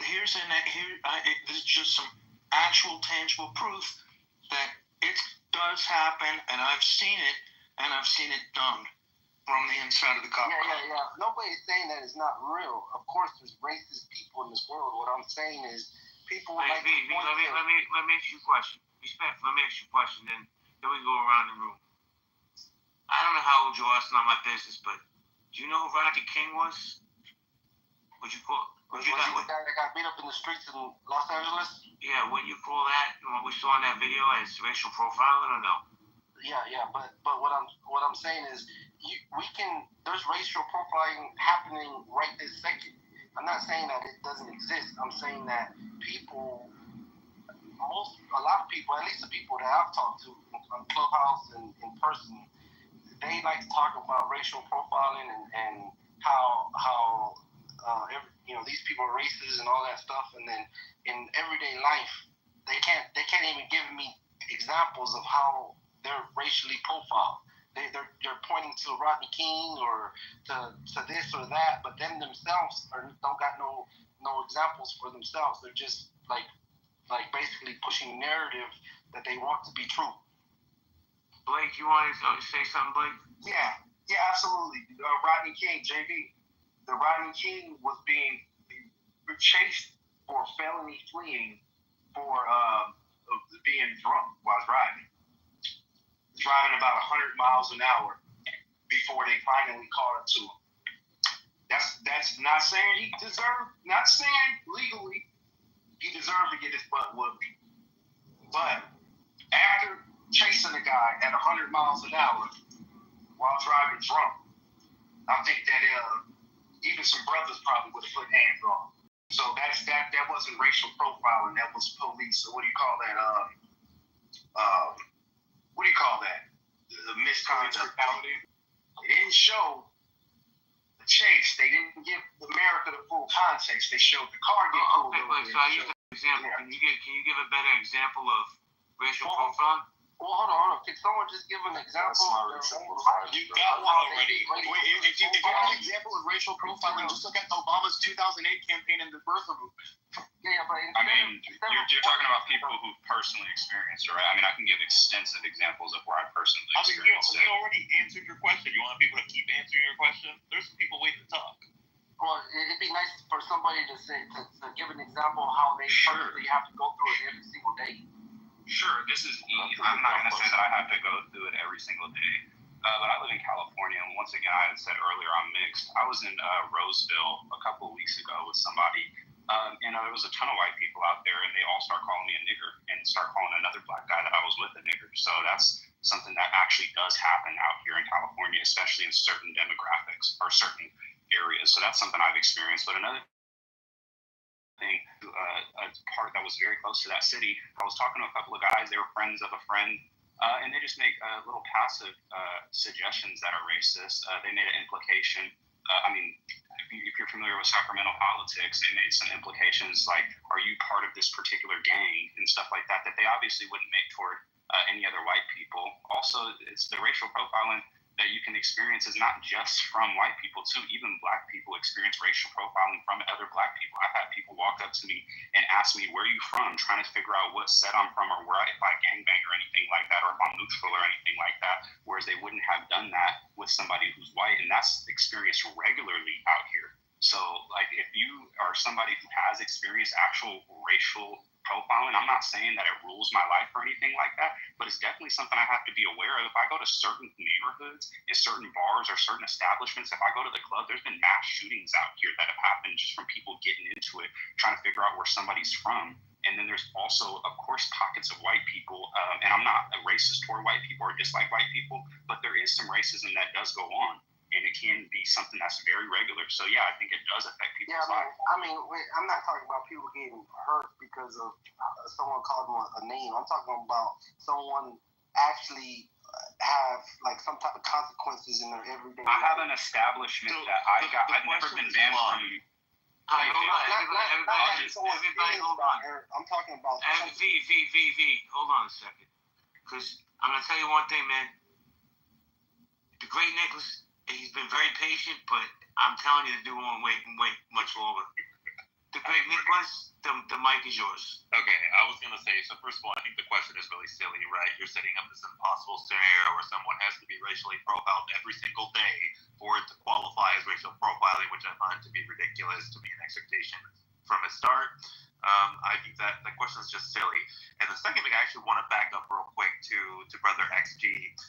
this is just some actual tangible proof that it does happen, and I've seen it, and I've seen it done from the inside of the cop car. Yeah. Nobody's saying that it's not real. Of course, there's racist people in this world. What I'm saying is people let me ask you a question. Respect. Let me ask you a question, then we go around the room. I don't know how old you are. It's not my business, but do you know who Rodney King was? Would you call? Was he the guy that got beat up in the streets in Los Angeles? Yeah. Would you call that what we saw in that video as racial profiling or no? Yeah. But what I'm saying is there's racial profiling happening right this second. I'm not saying that it doesn't exist. I'm saying that a lot of people, at least the people that I've talked to on Clubhouse and in person, they like to talk about racial profiling and how these people are racist and all that stuff, and then in everyday life, they can't even give me examples of how they're racially profiled. They're pointing to Rodney King or to this or that, but them themselves don't got no examples for themselves. They're just like basically pushing narrative that they want to be true. Blake, you want to say something, Blake? Yeah, absolutely. Rodney King, JB. The Rodney King was being chased for felony fleeing for being drunk while driving about 100 miles an hour before they finally caught up to him. That's not saying he deserved, not saying legally he deserved to get his butt whooped. But after chasing a guy at 100 miles an hour while driving drunk, I think that even some brothers probably would have put hands on him. So that wasn't racial profiling. That was police. So what do you call that? What do you call that? The misconduct. They didn't show the chase. They didn't give America the full context. They showed the car get pulled over. Okay, so I use that example. Yeah. Can you give a better example of racial profiling? Well, hold on. Can someone just give an example? You got one already. If you want an example of racial profiling, just look at Obama's 2008 campaign and the birther movement. Yeah, but I mean, you're talking about people who personally experienced it, right? I mean, I can give extensive examples of where I personally experienced it. You already answered your question. You want people to keep answering your question? There's some people waiting to talk. Well, it'd be nice for somebody to give an example of how they personally have to go through it every single day. Sure, this is I'm not going to say that I have to go through it every single day, but I live in California, and once again, I had said earlier I'm mixed. I was in Roseville a couple of weeks ago with somebody, and there was a ton of white people out there, and they all start calling me a nigger and start calling another black guy that I was with a nigger. So that's something that actually does happen out here in California, especially in certain demographics or certain areas. So that's something I've experienced. But another thing, a part that was very close to that city, I was talking to a couple of guys. They were friends of a friend, and they just make little passive suggestions that are racist. They made an implication. If you're familiar with Sacramento politics, they made some implications like, are you part of this particular gang and stuff like that, that they obviously wouldn't make toward any other white people. Also, it's the racial profiling that you can experience is not just from white people too. Even black people experience racial profiling from other black people. I've had people walk up to me and ask me, where are you from? Trying to figure out what set I'm from or if I gangbang or anything like that, or if I'm neutral or anything like that. Whereas they wouldn't have done that with somebody who's white, and that's experienced regularly out here. So like if you are somebody who has experienced actual racial profiling, I'm not saying that it rules my life or anything like that, but it's definitely something I have to be aware of. If I go to certain neighborhoods and certain bars or certain establishments, if I go to the club, there's been mass shootings out here that have happened just from people getting into it, trying to figure out where somebody's from. And then there's also, of course, pockets of white people, and I'm not a racist toward white people or dislike white people, but there is some racism that does go on. And it can be something that's very regular. So, yeah, I think it does affect people's lives. I'm not talking about people getting hurt because of someone called them a name. I'm talking about someone actually have like some type of consequences in their everyday life. I have an establishment that I've never been banned from. Everybody hold on. I'm talking about V. Hold on a second. Because I'm going to tell you one thing, man. The great Nicholas, he's been very patient, but I'm telling you, the dude won't wait much longer. The great Nicholas, the mic is yours. Okay, I was going to say, so first of all, I think the question is really silly, right? You're setting up this impossible scenario where someone has to be racially profiled every single day for it to qualify as racial profiling, which I find to be ridiculous, to be an expectation from the start. I think that the question is just silly. And the second thing, I actually want to back up real quick to Brother XG.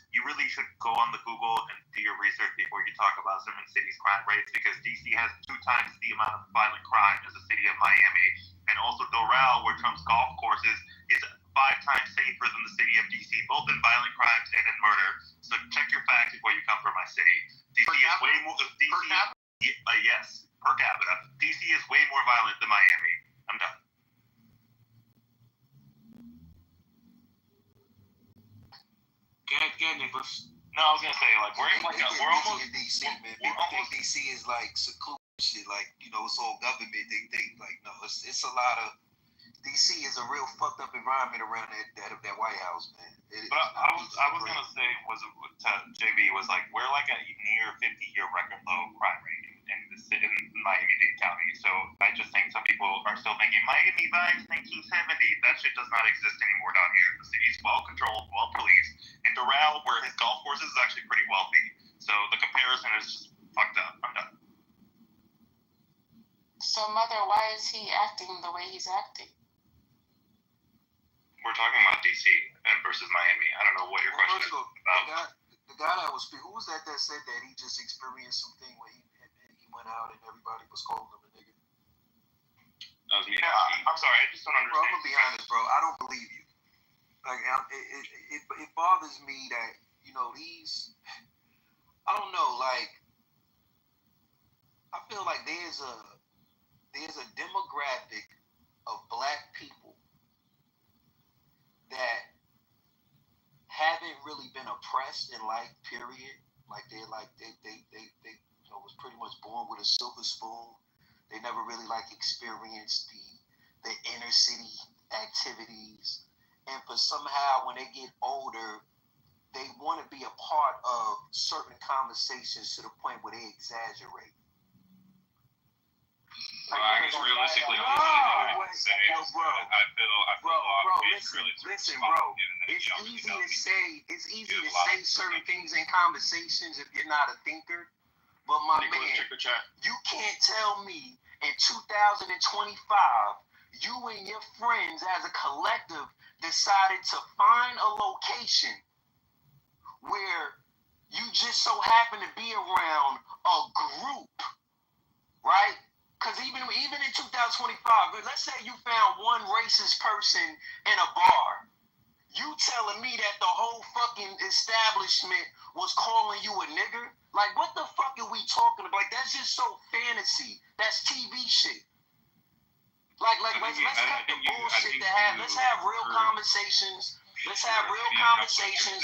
You really should go on the Google and do your research before you talk about certain cities' crime rates, because DC has 2 times the amount of violent crime as the city of Miami. And also Doral, where Trump's golf course is 5 times safer than the city of DC, both in violent crimes and in murder. So check your facts before you come from my city. DC is way more... yes, per capita. DC is way more violent than Miami. I'm done. Go ahead, Nicholas. No, I was gonna say, like, we're almost DC, man. People think DC is like secluded. shit. Like, it's all government. They think like, no, it's a lot of. DC is a real fucked up environment around that White House, man. I was gonna say JB was like, we're like a near 50-year record low crime rate in Miami-Dade County. So I just think some people are still thinking Miami vibes 1970. That shit does not exist anymore down here. The city's well controlled, well policed, and Doral, where his golf course is actually pretty wealthy. So the comparison is just fucked up. I'm done. So, Mother, why is he acting the way he's acting? We're talking about DC versus Miami. I don't know what your question is about. The guy that was, who was that said that he just experienced something where he went out and everybody was calling him a nigga? That was me. I'm sorry, I just don't understand. Bro, I'm gonna be honest, bro. I don't believe you. Like, it bothers me that these. I don't know. Like, I feel like there's a demographic of black people that haven't really been oppressed in life, period. Like they was pretty much born with a silver spoon. They never really experienced the inner city activities. And for somehow when they get older, they want to be a part of certain conversations to the point where they exaggerate. Well, I guess realistically, I listen, bro. It's easy to say certain things in conversations if you're not a thinker. But my man, you can't tell me in 2025 you and your friends as a collective decided to find a location where you just so happen to be around a group, right? Because even in 2025, let's say you found one racist person in a bar. You telling me that the whole fucking establishment was calling you a nigger? Like, what the fuck are we talking about? Like, that's just so fantasy. That's TV shit. Let's cut the bullshit to have. Let's have real conversations. Let's have real conversations.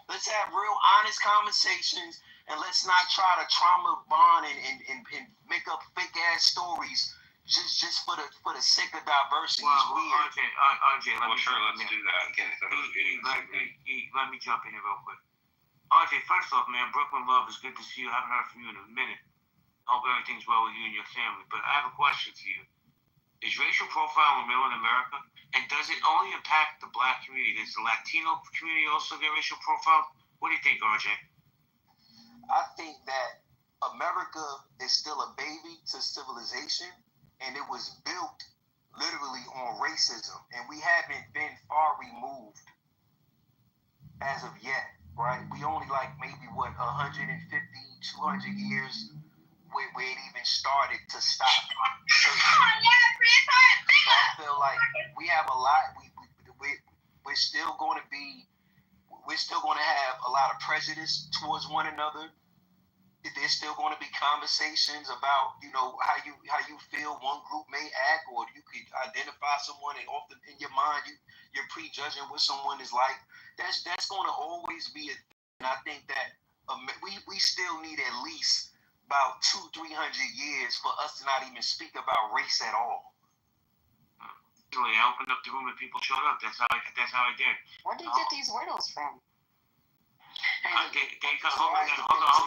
Let's have real honest conversations. And let's not try to trauma bond and make up fake ass stories just for the sake of diversity. Well, RJ, let's do that. Let me jump in here real quick. RJ, first off, man, Brooklyn Love, it's good to see you. I haven't heard from you in a minute. Hope everything's well with you and your family. But I have a question for you. Is racial profiling real in America? And does it only impact the black community? Does the Latino community also get racial profiled? What do you think, RJ? I think that America is still a baby to civilization, and it was built literally on racism, and we haven't been far removed as of yet, right? We only maybe 150, 200 years where it even started to stop. So I feel like we have a lot. We're still going to be. We're still going to have a lot of prejudice towards one another. There's still going to be conversations about, how you feel one group may act, or you could identify someone, and often in your mind you're prejudging what someone is like. That's going to always be a thing. And I think that we still need at least about 200-300 years for us to not even speak about race at all. I opened up the room and people showed up. That's how I did. Where do you get these riddles from? Hold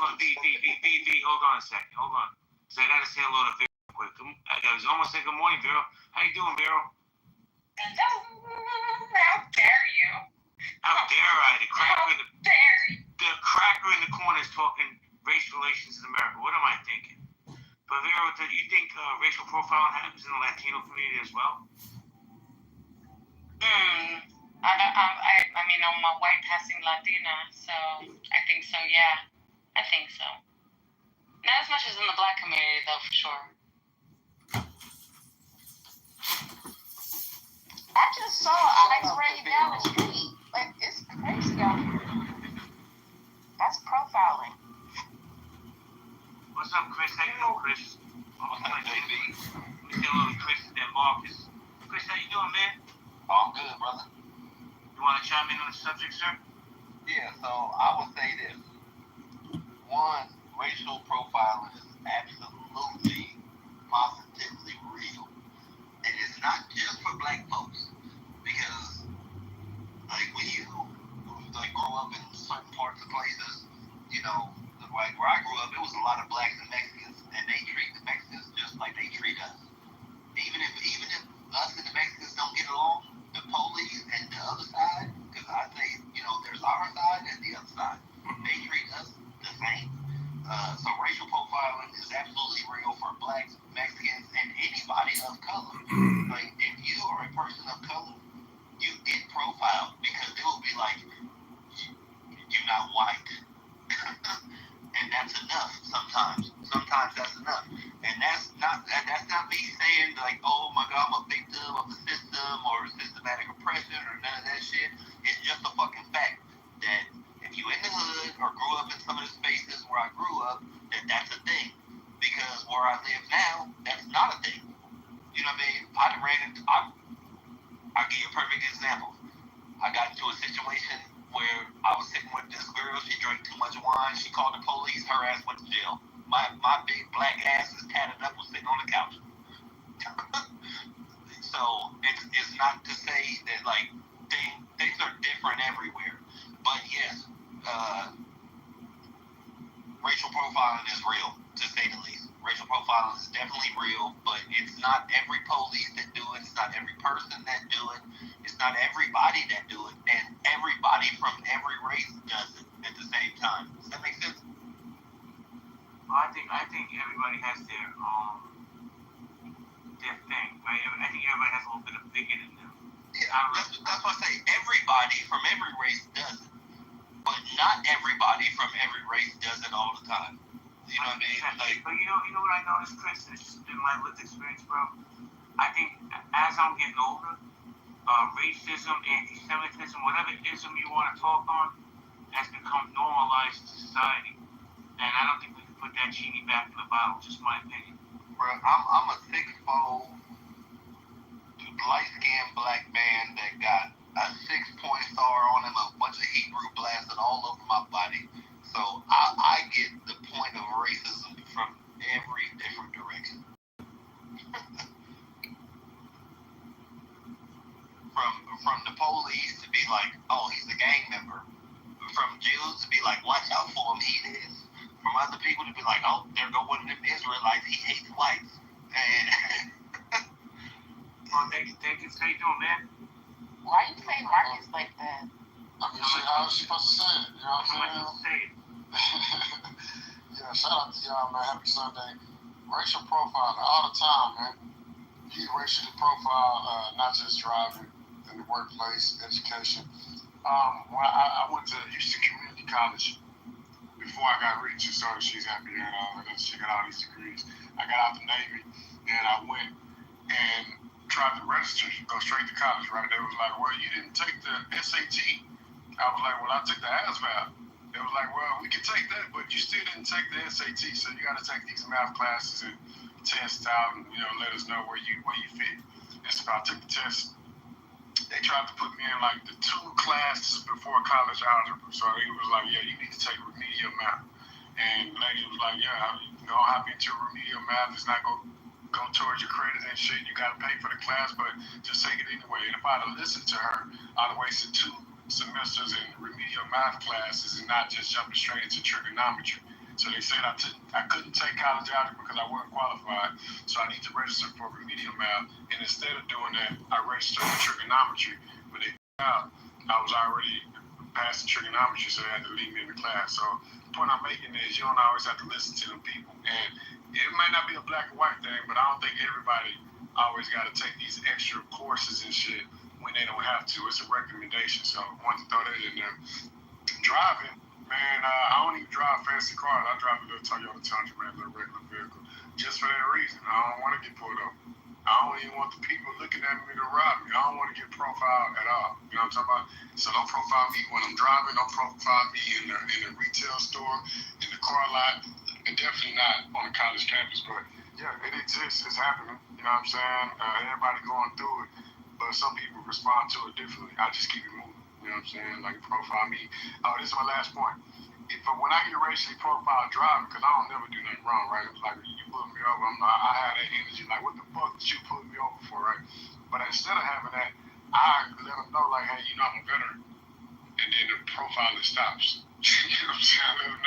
on, B, hold on a second. Hold on. So I gotta say hello to Vero real quick. I was almost saying good morning, Vero. How you doing, Vero? Hello. How dare you? How dare I? The cracker in the corner is talking race relations in America. What am I thinking? But Vero, do you think racial profiling happens in the Latino community as well? I mean, I'm a white passing Latina, so I think so, yeah. I think so. Not as much as in the black community, though, for sure. I just saw ice rain down the street. It's crazy out here. That's profiling. What's up, Chris? How you doing, Chris? What's up, JB? We still on Chris and Marcus. Chris, how you doing, man? I'm good, brother. You want to chime in on the subject, sir? Yeah, so I would say this. One, racial profiling is absolutely, positively real. And it's not just for black folks, because like when you like grow up in certain parts of places, you know, like where I grew up, it was a lot of blacks and Mexicans, and they treat the Mexicans just like they treat us. Even if us and the Mexicans don't get along, the police and the other side, because I say, you know, there's our side and the other side, they treat us the same. So racial profiling is absolutely real for blacks, Mexicans, and anybody of color. Like if you are a person of color, you get profiled because it will be like, you're not white. And that's enough sometimes. Sometimes that's enough. And that's not me saying like, oh my God, I'm a victim of the system or systematic oppression or none of that shit. It's just a fucking fact that if you in the hood or grew up in some of the spaces where I grew up, that's a thing. Because where I live now, that's not a thing. You know what I mean? I'll give you a perfect example. I got into a situation where I was sitting with this girl. She drank too much wine. She called the police. Her ass went to jail. My big black ass is tatted up, was sitting on the couch. So it's not to say that like things are different everywhere, but yes, racial profiling is real, to say the least. Racial profiling is definitely real, but it's not every police that do it. It's not every person that do it. It's not everybody that do it, and everybody from every race does it at the same time. Does that make sense? Well, I think everybody has their thing, right? I think everybody has a little bit of bigot in them. Yeah, that's what I say. Everybody from every race does it, but not everybody from every race does it all the time. You know what I mean? Like, but you know what I noticed, Chris? It's just been my lived experience, bro. I think as I'm getting older, racism, anti-Semitism, whatever ism you want to talk on, has become normalized in society. And I don't think we can put that genie back in the bottle, just my opinion. Bro, I'm a 6'4", light-skinned black man that got a 6-point star on him, a bunch of Hebrew blasted all over my body. So I get the point of racism from every different direction. From the police to be like, oh, he's a gang member. From Jews to be like, watch out for him, he is. From other people to be like, oh, there go one of them Israelites, he hates whites. And well, thank you. How you doing, man? Why you say Marcus like that? I mean, shit, how was she supposed to say it? You know what I'm saying? Yeah, shout out to y'all, man. Happy Sunday. Racial profiling all the time, man. You racially profile, not just driving, in the workplace, education. When I went to Houston Community College before I got rich, so she's happy and she got all these degrees. I got out the Navy, and I went and tried to register, go straight to college, right? They was like, well, you didn't take the SAT. I was like, well, I took the ASVAB. They was like, well, we can take that, but you still didn't take the SAT, so you got to take these math classes and test out and, you know, let us know where you fit. And so I took the test. They tried to put me in like the 2 classes before college algebra. So he was like, yeah, you need to take remedial math. And the lady was like, yeah, you know, hop into remedial math. It's not going to go towards your credit and shit. You got to pay for the class, but just take it anyway. And if I'd have listened to her, I'd have wasted 2 semesters in remedial math classes and not just jumping straight into trigonometry. So they said I couldn't take college algebra because I wasn't qualified, so I need to register for remedial math. And instead of doing that, I registered for trigonometry. But they found out I was already passing trigonometry, so they had to leave me in the class. So the point I'm making is you don't always have to listen to them people. And it might not be a black or white thing, but I don't think everybody always got to take these extra courses and shit when they don't have to. It's a recommendation, so I wanted to throw that in there. Driving, man, I don't even drive fancy cars. I drive a little Toyota Tundra, man, a little regular vehicle, just for that reason. I don't want to get pulled over. I don't even want the people looking at me to rob me. I don't want to get profiled at all. You know what I'm talking about? So don't profile me when I'm driving. Don't profile me in the retail store, in the car lot, and definitely not on the college campus. But yeah, it exists. It's happening. You know what I'm saying? Everybody going through it, but some people respond to it differently. I just keep it moving. You know what I'm saying? Like profile me. Oh, this is my last point. when I get racially profiled driving, because I don't never do nothing wrong, right? It's like you put me over, I have that energy, like what the fuck did you put me over for, right? But instead of having that, I let them know, like, hey, you know, I'm a veteran, and then the profiling stops. You know what I'm saying?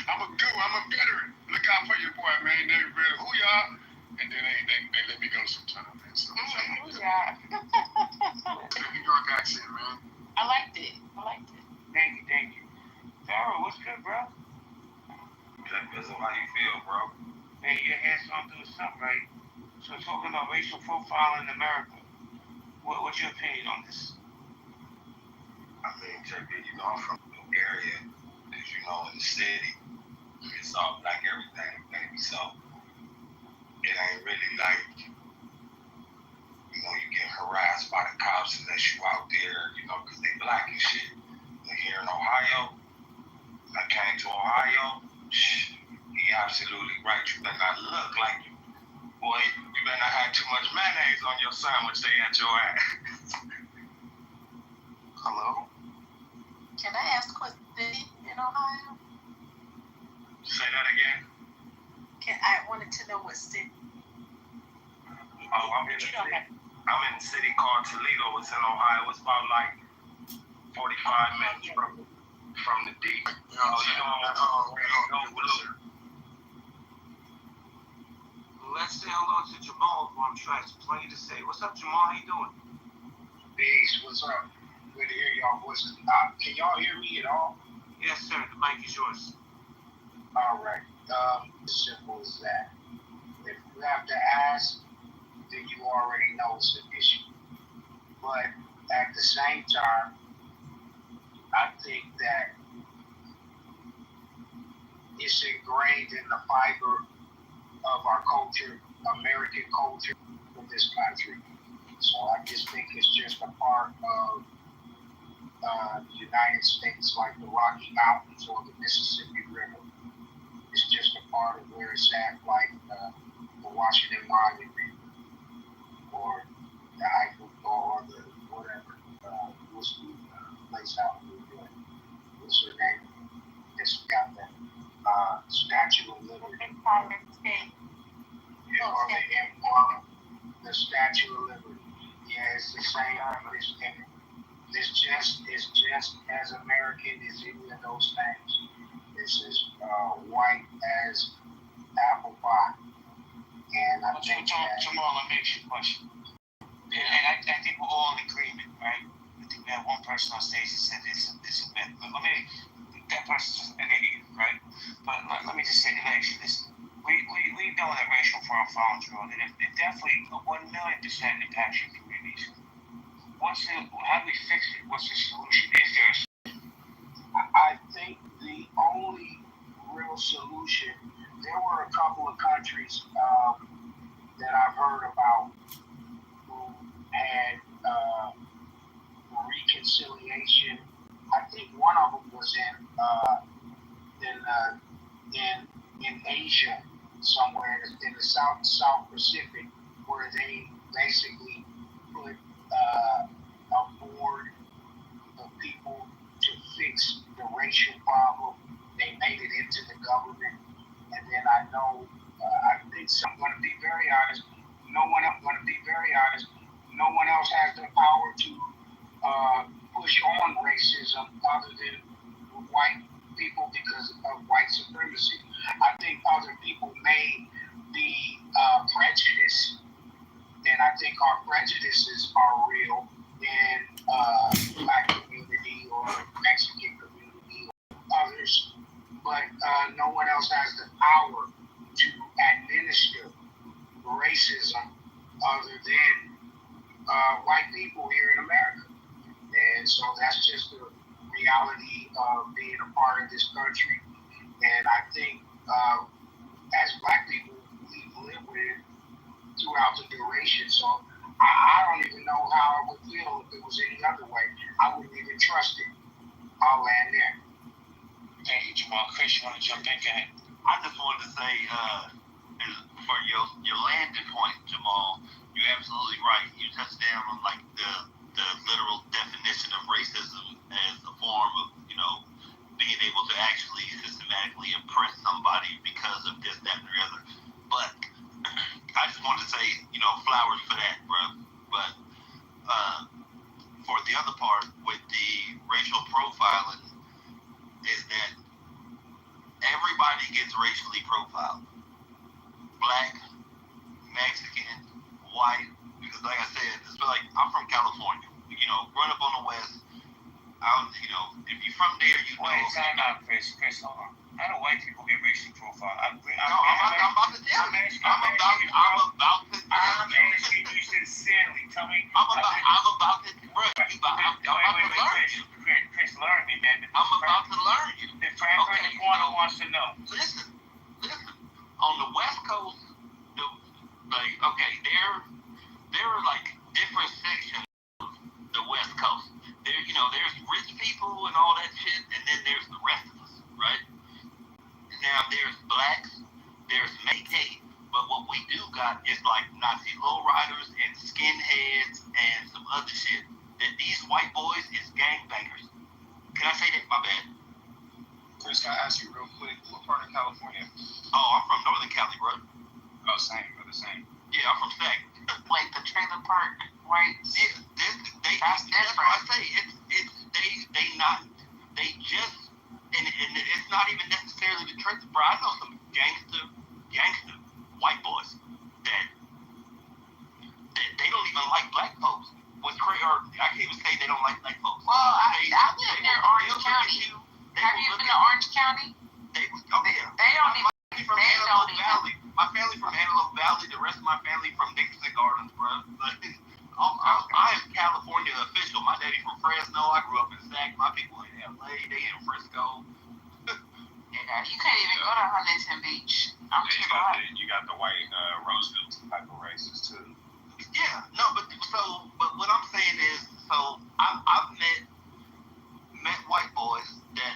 I let them know I'm a veteran. Look out for your boy, man. They ready. Who y'all? And then they let me go sometimes, man. So, Yeah. the New York accent, man. I liked it. Thank you. Pharaoh, what's good, bro? That's how you feel, bro. Hey, your hair's gonna do something, right? So talking about racial profiling in America, what's your opinion on this? I mean, JP, you know, I'm from the area, as you know, in the city. It's all black everything, baby. So it ain't really like, you know, you get harassed by the cops unless you out there, you know, because they black and shit. But here in Ohio, I came to Ohio, he absolutely right. You better not look like you. Boy, you better not have too much mayonnaise on your sandwich they at your ass. Hello? Can I ask what city in Ohio? Say that again? I wanted to know what city. Oh, I'm in a city called Toledo. It's in Ohio. It's about like 45 minutes from the D. Let's say hello to Jamal, who I'm trying to play to say. What's up, Jamal? How you doing? Peace. What's up? Good to hear y'all voices. Can y'all hear me at all? Yes, sir. The mic is yours. All right. Simple as that. If you have to ask, then you already know it's an issue. But at the same time, I think that it's ingrained in the fiber of our culture, American culture in this country. So I just think it's just a part of the United States, like the Rocky Mountains or the Mississippi River. It's just a part of where it's at, like the Washington Monument or the Eiffel or the whatever. What's the place out in New York? What's her name? It's got that Statue of Liberty. Empire State. The Statue of Liberty. Yeah, it's the same. It's just as American as any of those things. It's as white as apple pie. And I think Jamal, let me ask you a question. And I think we're all in agreement, right? I think we have one person on stage that said it's a myth. But that person's an idiot, right? But let me just say, let me ask you this. We know that racial profiling is real, and it definitely 1,000,000% impacts your communities. How do we fix it? What's the solution? Is there a solution? I think the only real solution, there were a couple of countries that I've heard about who had reconciliation. I think one of them was in Asia, somewhere in the South Pacific, where they basically put a board of people to fix the racial problem. They made it into the government, and then I know, I think, so I'm going to be very honest. No one else has the power to push on racism other than white people because of white supremacy. I think other people may be prejudiced, and I think our prejudices are real in black community or Mexican community or others, but no one else has the power to administer racism other than white people here in America. And so that's just the reality of being a part of this country. And I think as black people, we've lived with it throughout the duration. So I don't even know how I would feel if it was any other way. I wouldn't even trust it. I'll land there. Thank you, Jamal. Chris, you want to jump in? Go ahead. I just wanted to say, for your landing point, Jamal, you're absolutely right. You touched down on like the literal definition of racism as a form of, you know, being able to actually the other part with the racial profiling is that everybody gets racially profiled. Black, Mexican, white, because like I said, it's like I'm from California. You know, growing up on the West, you know, if you're from there, you know. Wait, time out, Chris, hold on. How do white people get racially profiled? I'm about to tell you. I'm about to sincerely. Tell me. I'm about to learn you. Chris, learn me, man. I'm about to learn you. The Frank in the corner wants to know. Listen. On the West Coast, there are like different sections of the West Coast. There's rich people and all that shit, and then there's the rest of us, right? Now there's blacks, there's Métis, but what we do got is like Nazi lowriders and skinheads and some other shit. That these white boys is gangbangers. Can I say that? My bad. Chris, can I ask you real quick, what part of California? Oh, I'm from Northern Cali, bro. Oh, same, brother, same. Yeah, I'm from Stack. Like the trailer park, right? Yeah, that's different. I say they just, and it's not even necessarily the trailer park. I know some gangster white boys that they don't even like black folks. What's crazy, or I can't even say they don't like black folks. Well, I live near Orange County. Have you been to Orange County? They don't even. From Antelope Valley. My family from Antelope Valley. The rest of my family from Dixon Gardens, bro. I am California official. My daddy from Fresno. I grew up in Sac. My people in LA. They in Frisco. Yeah, you can't even go to Huntington Beach. You got the white Roseville type of races too. Yeah, no, but what I'm saying is, I've met white boys that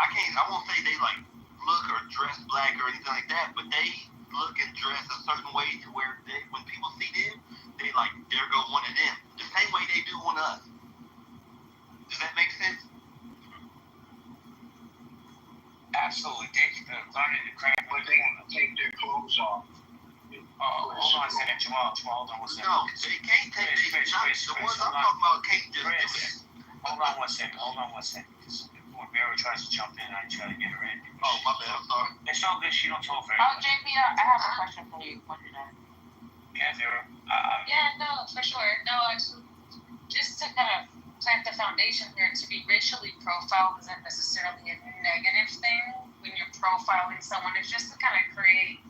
I won't say they like look or dress black or anything like that, but they look and dress a certain way to where when people see them, they like, there go one of them. The same way they do one of us. Does that make sense? Absolutely. Thank you for learning the craft. But they take their clothes off. Hold on a second, Jamal, hold on one second. No, they can't take the ones I'm talking about can't just do it. Hold on one second. When Vera tries to jump in, I try to get her in. Oh, my bad, I'm sorry. It's all good, she don't talk very much. much. JP, I have a question for you when you're done. Yeah, Vera. Yeah, no, for sure. No, just to kind of plant the foundation here, to be racially profiled isn't necessarily a negative thing. When you're profiling someone, it's just to kind of create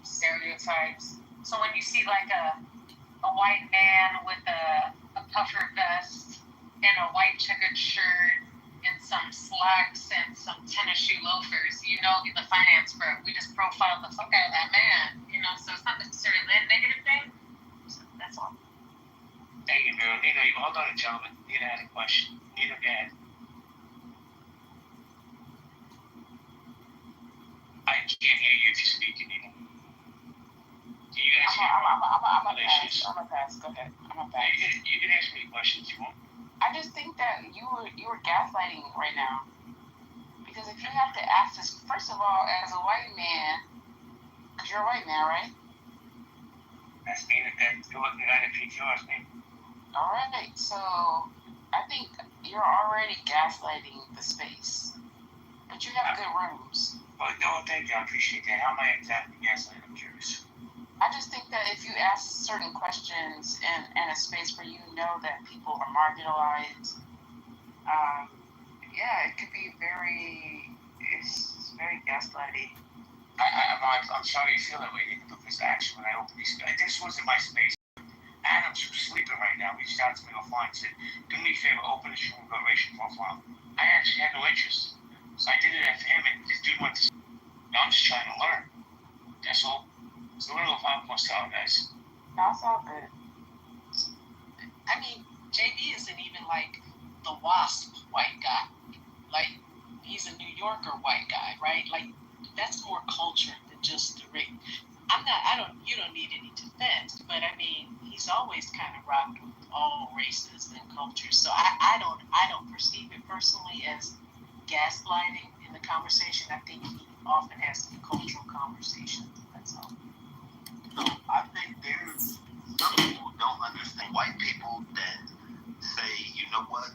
stereotypes. So when you see like a white man with a puffer vest and a white checkered shirt and some slacks and some tennis shoe loafers, you know, the finance firm, we just profiled the fuck out of that man, you know, so it's not necessarily a negative thing. So that's all. Thank you, Vera. Nina, hold on, gentlemen. Nina had a question. Nina, go ahead. I can't hear you if you're speaking, Nina. Can you guys hear me? I'm a pass. Go ahead. You can ask me questions you want. I just think that you were gaslighting right now. Because if you have to ask this, first of all, as a white man, because you're a white man, right? That's me, that good-looking guy in the PQ, that's me. All right, so I think you're already gaslighting the space. But you have good rooms. Well, no, thank you, I appreciate that. How am I exactly gaslighting? I'm curious. I just think that if you ask certain questions in a space where you know that people are marginalized, it could be it's very gaslighting. I'm sorry you feel that way, Nina, because actually when I opened this wasn't my space. Adam's sleeping right now. He reached out to me offline and said, do me a favor, open this room and go racial profile. I actually had no interest. So I did it after him, and this dude went to I'm just trying to learn. That's all. So I don't know if I'm supposed to tell guys. That's all good. I mean, JB isn't even like the WASP white guy. Like, he's a New Yorker white guy, right? Like, that's more culture than just the race. You don't need any defense, but I mean, he's always kind of rocked with all races and cultures. So I don't perceive it personally as gaslighting in the conversation. I think he often has a cultural conversation. That's all. So I think there's some people don't understand white people that say, you know what,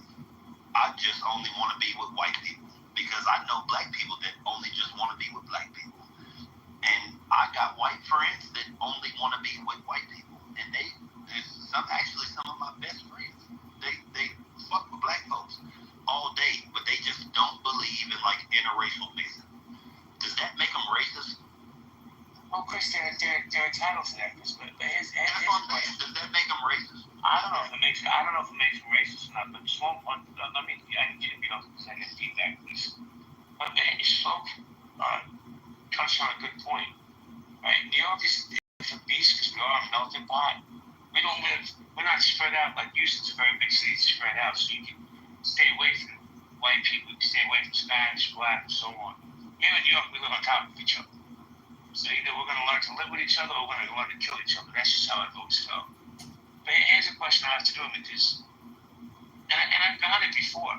I just only want to be with white people, because I know black people that only just want to be with black people, and I got white friends that only want to be with white people, and some of my best friends, they fuck with black folks all day, but they just don't believe in like interracial mixing. Does that make them racist? Oh, Chris, they're entitled to that, Chris. But that's what I'm saying. Does that make them racist? I don't know if it makes them racist or not. But just one point. I can get it off second feedback, please. But man, you spoke touched on a good point. Right? New York is a beast because we are a melting pot. We're not spread out like Houston's a very big city, spread out, so you can stay away from white people, you can stay away from Spanish, black, and so on. Here in New York, we live on top of each other. So either we're going to learn to live with each other or we're going to learn to kill each other. That's just how I've always felt. But here's a question I have to do with this. And I've found it before.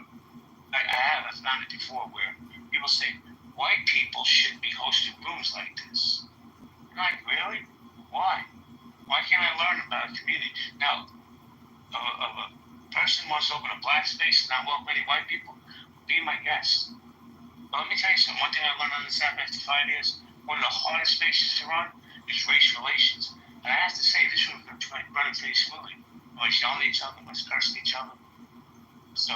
I've found it before where people say, white people shouldn't be hosting rooms like this. I'm like, really? Why? Why can't I learn about a community? Now, a person wants to open a black space and not welcome any white people, be my guest. But let me tell you something. One thing I learned on this app after 5 years, one of the hardest spaces to run is race relations. And I have to say, this room is running pretty smoothly. Nobody's yelling at each other, nobody's cursing each other. So,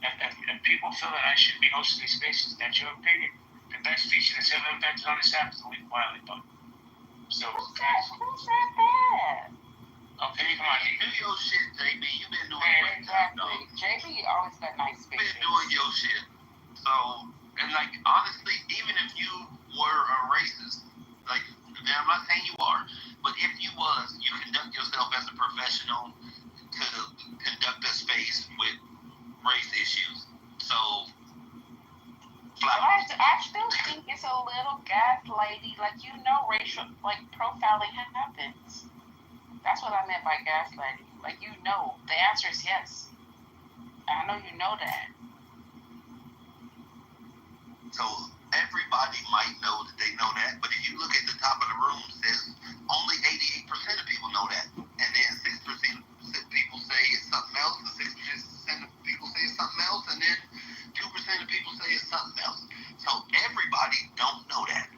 if people feel that I should be hosting these spaces, that's your opinion. The best feature that's ever invented on this app is the leave quietly button. So, who said that? Okay, come on. Do your shit, JB. You've been doing exactly. JB always got nice spaces. You've been doing your shit. So, and like, honestly, even if you were a racist, like, I'm not saying you are, but if you was, you conduct yourself as a professional to conduct a space with race issues. So, I still think it's a little gaslighty. Like, racial, profiling happens. That's what I meant by gaslighting. Like, the answer is yes. I know you know that. So, everybody might know that they know that, but if you look at the top of the room, it says only 88% of people know that. And then 6% of people say it's something else, and 6% of people say it's something else, and then 2% of people say it's something else. So everybody don't know that.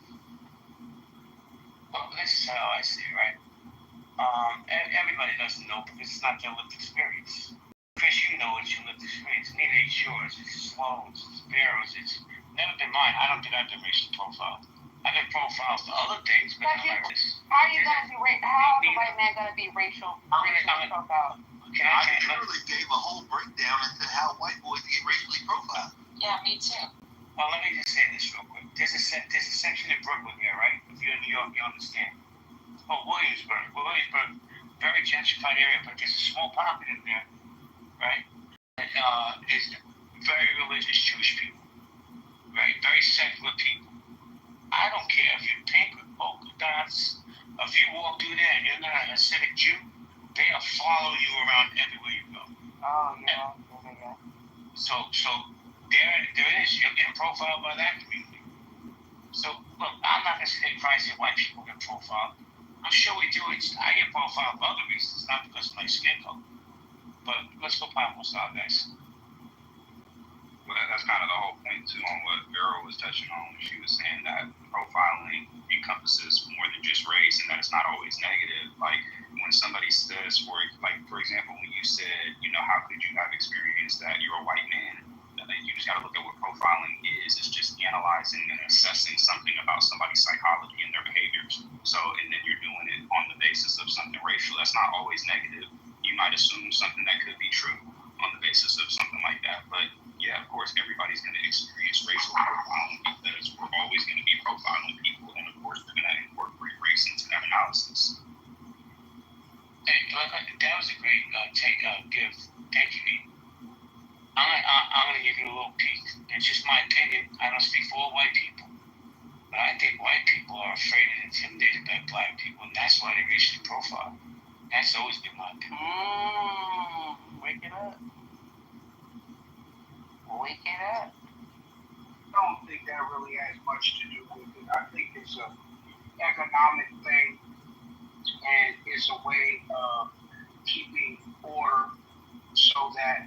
Well, this is how I see it, right? Everybody doesn't know because it's not their lived experience. Chris, you know it's your lived experience. Neither is yours. It's Sloan's, it's Barrow's, it's never been mine. I don't think I've been racially profiled. I've been profiled for other things, but not like this. How is the white man going to be racially profiled? I literally gave a whole breakdown into how white boys get racially profiled. Yeah, me too. Well, let me just say this real quick. There's a section in Brooklyn here, right? If you're in New York, you understand. Oh, Williamsburg, very gentrified area, but there's a small pocket in there, right? That is very religious Jewish people, right? Very secular people. I don't care if you're pink with polka dots. If you walk through there and you're not a Hasidic Jew, they'll follow you around everywhere you go. Oh, yeah. So there it is. You're getting profiled by that community. So, look, I'm not going to say that white people get profiled. I'm sure we do. I get profiled for other reasons, not because of my skin color. But let's go Pablo style, guys. Well, that's kind of the whole point, too, on what Vero was touching on. She was saying that profiling encompasses more than just race and that it's not always negative. Like, when somebody says, for example, when you said, how could you have experienced that you're a white man? You just got to look at what profiling is. It's just analyzing and assessing something about somebody's psychology and their behaviors. So, and then you're doing it on the basis of something racial. That's not always negative. You might assume something that could be true on the basis of something like that. But yeah, of course, everybody's going to experience racial profiling because we're always going to be profiling people. And of course, we're going to incorporate race into that analysis. Hey, that was a great gift. Thank you. I'm going to give you a little peek. It's just my opinion. I don't speak for all white people. But I think white people are afraid and intimidated by black people, and that's why they racially profile. That's always been my opinion. Wake it up. Wake it up. I don't think that really has much to do with it. I think it's an economic thing, and it's a way of keeping order so that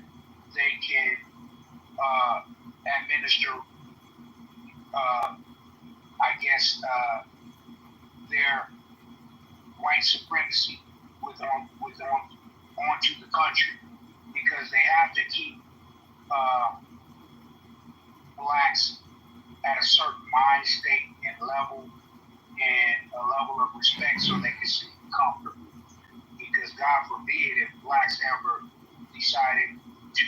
country because they have to keep blacks at a certain mind state and level of respect so they can sleep comfortably. Because God forbid if blacks ever decided to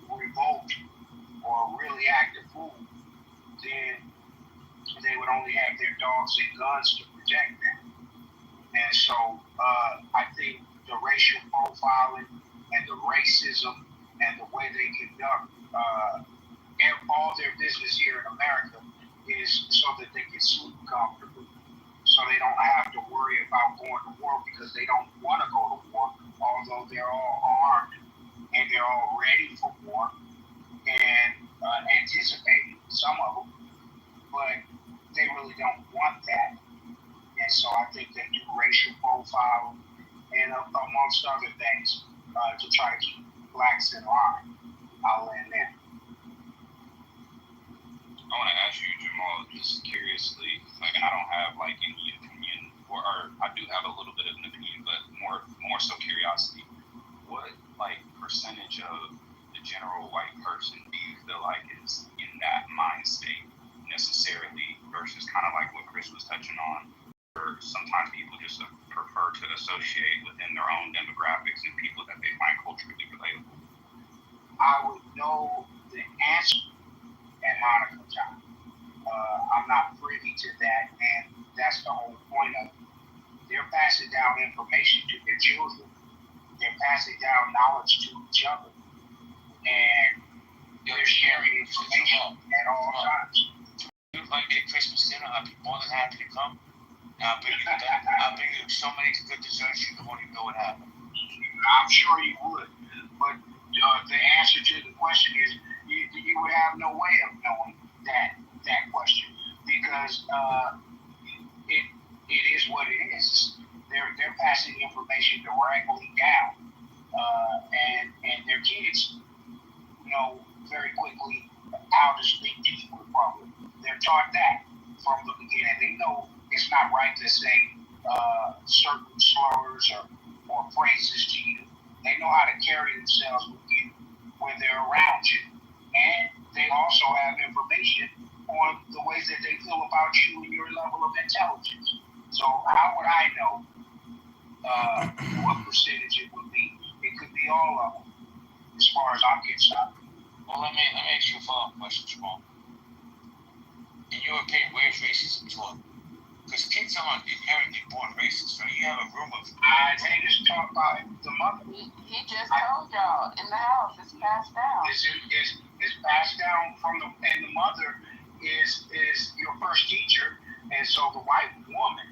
revolt or really act a fool, then they would only have their dogs and guns to protect them. And so I think the racial profiling and the racism and the way they conduct all their business here in America is so that they can sleep comfortably. So they don't have to worry about going to war because they don't want to go to war, although they're all armed and they're all ready for war and anticipating, some of them, but they really don't want that. And so I think they do racial profiling and amongst other things to try to keep blacks in line. I'll end there. I want to ask you, Jamal, just curiously, like I don't have like any opinion, or I do have a little bit of an opinion, but more so curiosity. What like percentage of the general white person do you feel like is in that mind state necessarily versus kind of like what Chris was touching on? Or sometimes people just prefer to associate within their own demographics and people that they find culturally relatable. I would know the answer at Monica time. I'm not privy to that, and that's the whole point of it. They're passing down information to their children. They're passing down knowledge to each other, and they're sharing information at all times. If I get Christmas dinner, I'd be more than happy to come. I'll bring you so many good desserts you won't even know what happened. I'm sure you would, but the answer to the question is you would have no way of knowing that question because it is what it is. They're passing information directly down, and their kids know very quickly how to speak to you in public. They're taught that from the beginning. They know it's not right to say certain slurs or phrases to you. They know how to carry themselves with you when they're around you. And they also have information on the ways that they feel about you and your level of intelligence. So how would I know what percentage it would be? It could be all of them, as far as I'm concerned. Well, let me ask you a follow-up question, Jamal. In your opinion, where's racism taught? Because kids aren't inherently born racist, right? You have a room of... I just talk about the mother. He just told y'all in the house, it's passed down. It's passed down from and the mother is your first teacher, and so the white woman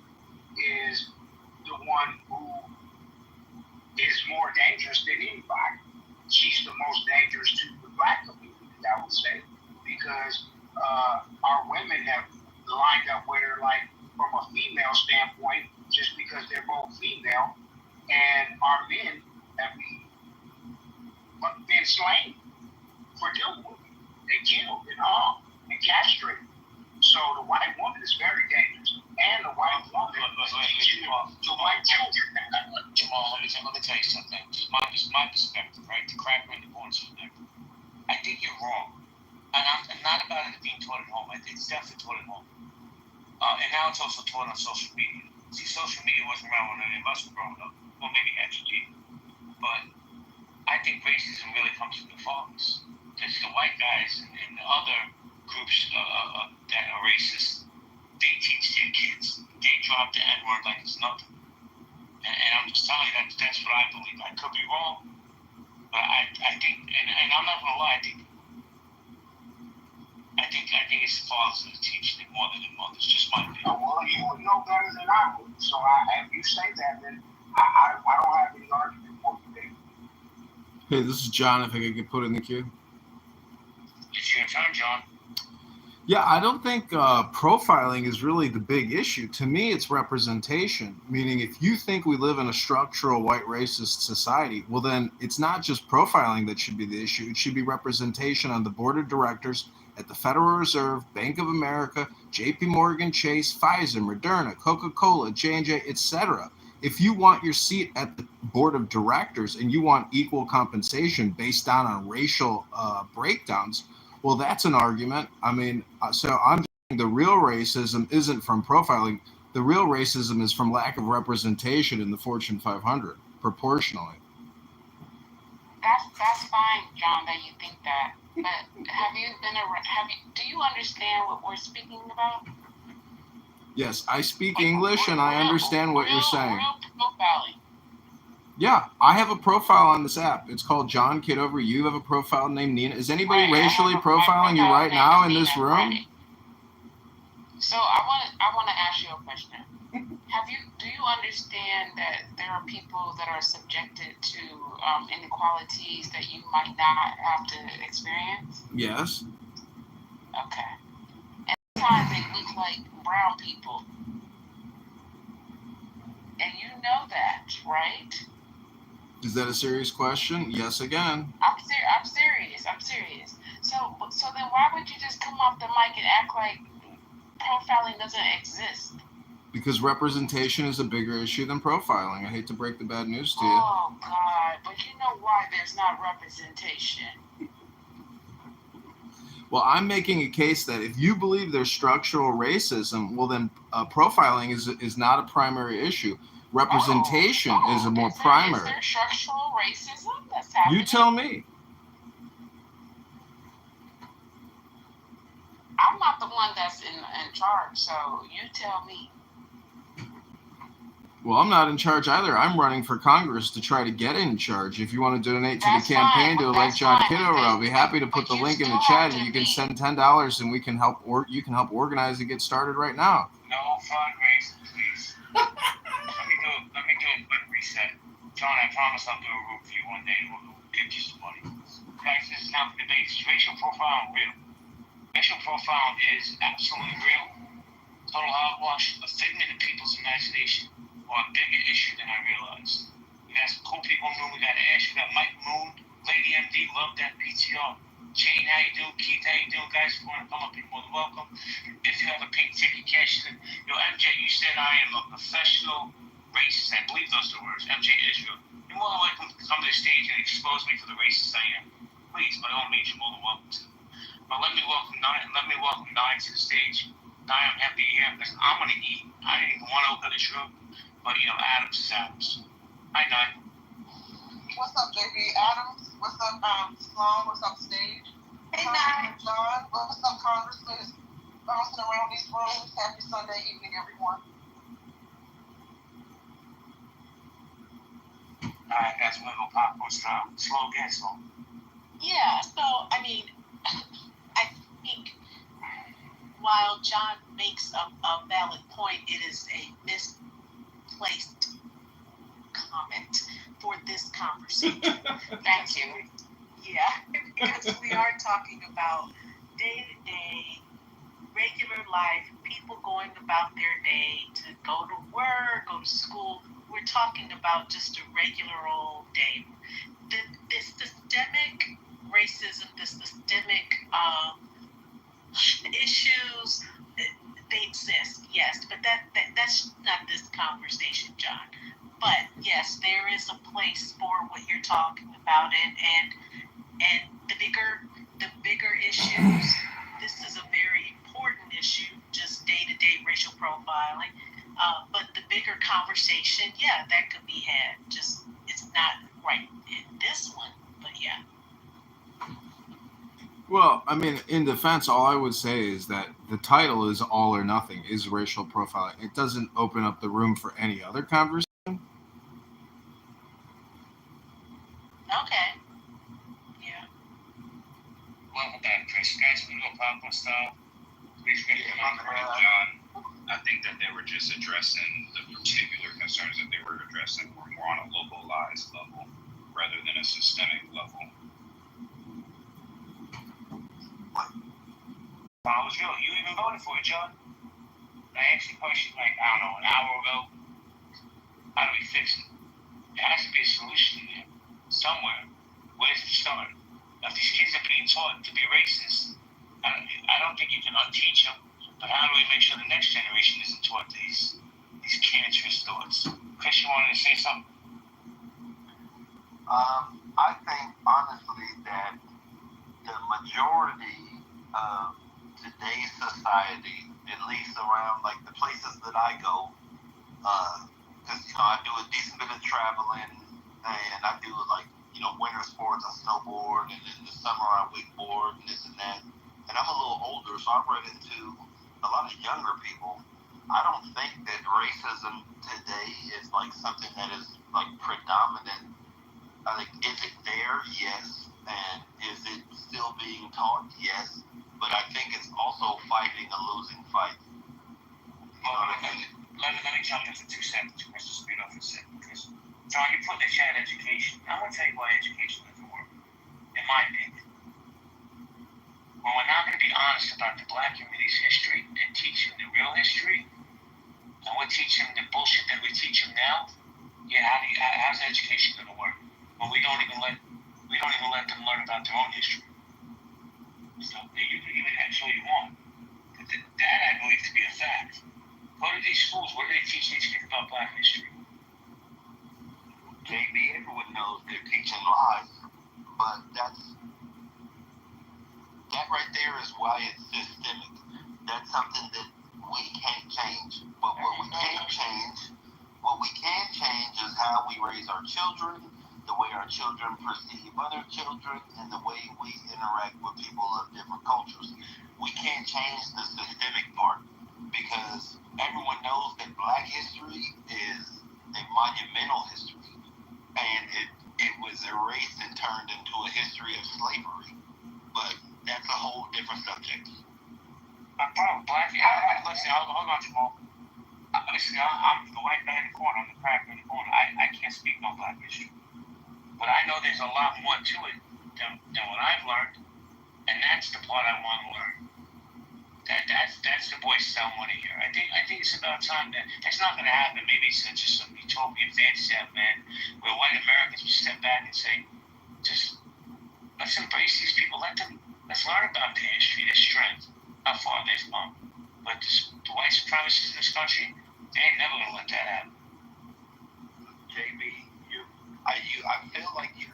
is the one who is more dangerous than anybody. She's the most dangerous to the black community, I would say, because our women have lined up with her like from a female standpoint, just because they're both female, and our men have been slain for dealing with them. They killed and harmed and castrated. So the white woman is very dangerous, and the white woman teaches the white children. Jamal, let me tell you something. Just my perspective, right? The cracker in the corner perspective. I think you're wrong, and I'm not about it being taught at home. I think it's definitely taught at home. And now it's also taught on social media. See, social media wasn't around when any of us were growing up. Well, maybe educated. But I think racism really comes from the fathers. Because the white guys and the other groups that are racist, they teach their kids. They drop the N-word like it's nothing. And I'm just telling you, that's what I believe. I could be wrong. But I think, and I'm not going to lie, I think it's the fathers that teach them more than the mothers. Just my opinion. Well, you would know better than I would. So if you say that, then I don't have any argument for you, Dave. Hey, this is John. If I could get put in the queue. It's your turn, John. Yeah, I don't think profiling is really the big issue. To me, it's representation, meaning if you think we live in a structural white racist society, well, then it's not just profiling that should be the issue. It should be representation on the board of directors at the Federal Reserve, Bank of America, JP Morgan Chase, Pfizer, Moderna, Coca-Cola, J&J, etc. If you want your seat at the board of directors and you want equal compensation based on racial breakdowns, well, that's an argument. I mean, so I'm saying the real racism isn't from profiling. The real racism is from lack of representation in the Fortune 500, proportionally. That's fine, John, that you think that. But do you understand what we're speaking about? Yes, I speak English and I understand what you're saying. Real profiling. Yeah, I have a profile on this app. It's called John Kitover. You have a profile named Nina. Is anybody racially profiling you right now in this room? Right. So I want to ask you a question. Do you understand that there are people that are subjected to inequalities that you might not have to experience? Yes. Okay. And sometimes they look like brown people. And you know that, right? Is that a serious question? Yes, again. I'm serious. So then why would you just come off the mic and act like profiling doesn't exist? Because representation is a bigger issue than profiling. I hate to break the bad news to you. Oh, God. But you know why there's not representation? Well, I'm making a case that if you believe there's structural racism, well, then profiling is not a primary issue. Representation is a more primary. Is there structural racism that's happening? You tell me. I'm not the one that's in charge, so you tell me. Well, I'm not in charge either. I'm running for Congress to try to get in charge. If you want to donate to the campaign to elect John Kitover, I'll be happy to put the link in the chat, and you can send $10, and we can help. Or you can help organize and get started right now. No fundraising, please. Let me do a quick reset. John, I promise I'll do a group for you one day. We'll give you some money. Guys, this is not the debate. Is racial profiling real? Racial profiling is absolutely real. Total hogwash, a figment of people's imagination, or a bigger issue than I realized. We got some cool people in the room. We got Ash, we got Mike Moon, Lady MD, love that PTR. Jane, how you doing? Keith, how you doing? Guys, if you want to come up, you're more than welcome. If you have a pink ticket, cash it in. Yo, MJ, you said I am a professional racist. I believe those are the words. MJ Israel. You're more than welcome to come to the stage and expose me for the racist I am. Please, by all means, you're more than welcome to. But let me welcome Nye to the stage. Nye, I'm happy you're here because I'm going to eat. I didn't even want to open this room. But, Adams is Adams. Hi, Nye. What's up, JB? Adams? What's up, Sloan? What's up, Stage? Hey, Nye. John? What's up, Congressman? Bouncing around these rooms. Happy Sunday evening, everyone. All right, guys, we're going to go popcorn style. Slow, get slow. Yeah, so, I mean, I think while John makes a valid point, it is a misplaced comment for this conversation. Thank you. Yeah, because we are talking about day-to-day, regular life, people going about their day to go to work, go to school. We're talking about just a regular old day. The systemic racism, the systemic issues, they exist, yes, but that's not this conversation, John. But yes, there is a place for what you're talking about, and the bigger issues. This is a very important issue, just day-to-day racial profiling. But the bigger conversation, yeah, that could be had. Just it's not right in this one, but yeah. Well, I mean, in defense, all I would say is that the title is all or nothing, is racial profiling. It doesn't open up the room for any other conversation. Okay. Yeah. Welcome back, Chris. Guys, we go popcorn style. Please get him on the road. John, I think that they were just addressing the particular concerns that they were addressing were more on a localized level rather than a systemic level. I was real. You even voted for it, John. I asked the question like, I don't know, an hour ago. How do we fix it? There has to be a solution there. Somewhere. Where's it start? If these kids are being taught to be racist, I don't think you can unteach them. But how do we make sure the next generation isn't taught these cancerous thoughts? Chris, you wanted to say something? I think honestly that the majority of today's society, at least around like the places that I go, because I do a decent bit of traveling, and I do like winter sports. I snowboard, and in the summer I wakeboard and this and that. And I'm a little older, so I've run into a lot of younger people. I don't think that racism today is like something that is like predominant. Like, is it there? Yes. And is it still being taught? Yes. But I think it's also fighting a losing fight. Let me jump into 2 seconds, Mr. Speed off a second, because John, you put in the chat education. I want to tell you why education doesn't work, in my opinion. When we're not going to be honest about the black community's history and teach them the real history, and we're teaching the bullshit that we teach them now, how's education going to work? When we don't even let them learn about their own history. So you can even show you want. That I believe to be a fact. Go to these schools. What do they teach these kids about black history? JB, everyone knows they're teaching lies, but that right there is why it's systemic. That's something that we can't change. But what we can change is how we raise our children, the way our children perceive other children, and the way we interact with people of different cultures. We can't change the systemic part because everyone knows that black history is a monumental history, and it was erased and turned into a history of slavery. But that's a whole different subject. Listen, hold on, Jamal. Listen, I'm the white man in the corner. I'm the crack in the corner. I can't speak on black history. But I know there's a lot more to it than what I've learned. And that's the part I want to learn. That's the voices I want to hear. I think it's about time that it's not going to happen. Maybe it's just some utopian fantasy out, man, where white Americans will step back and say, just let's embrace these people. Let's learn about their history, their strength, how far they've come. But the white supremacists in this country, they ain't never going to let that happen. JB, I feel like you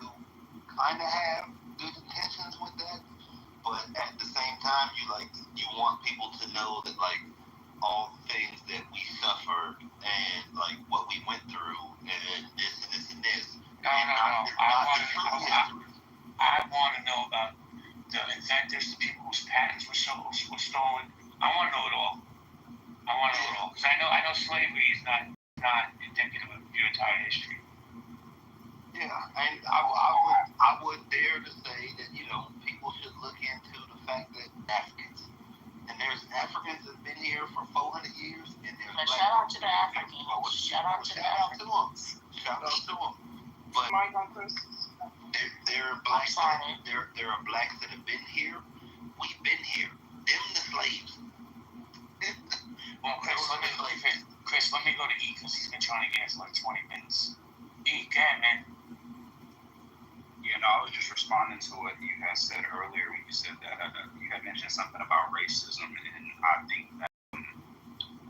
kind of have good intentions with that, but at the same time, you want people to know that like all the things that we suffered and like what we went through and this and this and this. I want to know about the inventors, the people whose patents were stolen. I want to know it all. Because I know slavery is not indicative of your entire history. Yeah, and I would dare to say that people should look into the fact that Africans, and there's Africans that've been here for 400 years, and there's shout out to the Africans. Shout out to them. Shout out to them. But there are blacks that have been here. We've been here. Them the slaves. Well, Chris, let me go to E because he's been trying to get us like 20 minutes. E, go ahead, man. I was just responding to what you guys said earlier when you said that you had mentioned something about racism, and I think that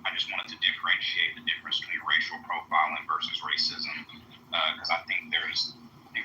I just wanted to differentiate the difference between racial profiling versus racism, because I think the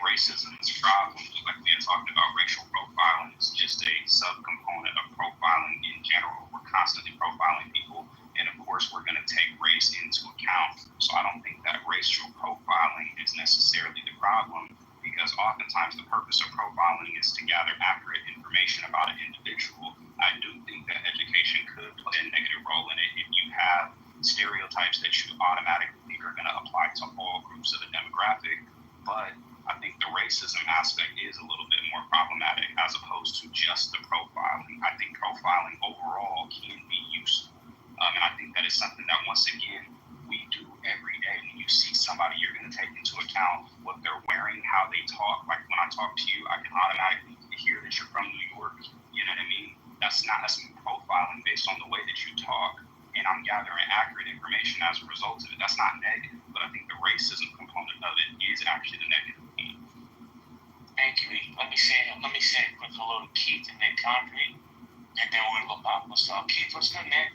racism is a problem. Like we had talked about, racial profiling is just a subcomponent of profiling in general. We're constantly profiling people, and of course we're going to take race into account. So I don't think that racial profiling is necessarily the problem, because oftentimes the purpose of profiling is to gather accurate information about an individual. I do think that education could play a negative role in it if you have stereotypes that you automatically are going to apply to all groups of the demographic. But I think the racism aspect is a little bit more problematic as opposed to just the profiling. I think profiling overall can be useful. And I think that is something that, once again, we do every day. When you see somebody, you're going to take into account what they're wearing, how they talk. Like when I talk to you, I can automatically hear that you're from New York. You know what I mean? That's profiling based on the way that you talk, and I'm gathering accurate information as a result of it. That's not negative, but I think the racism component of it is actually the negative thing. Thank you. Let me say a quick hello to Keith and Nick Concrete, and then we're going to go pop. What's up, Keith? What's good, man?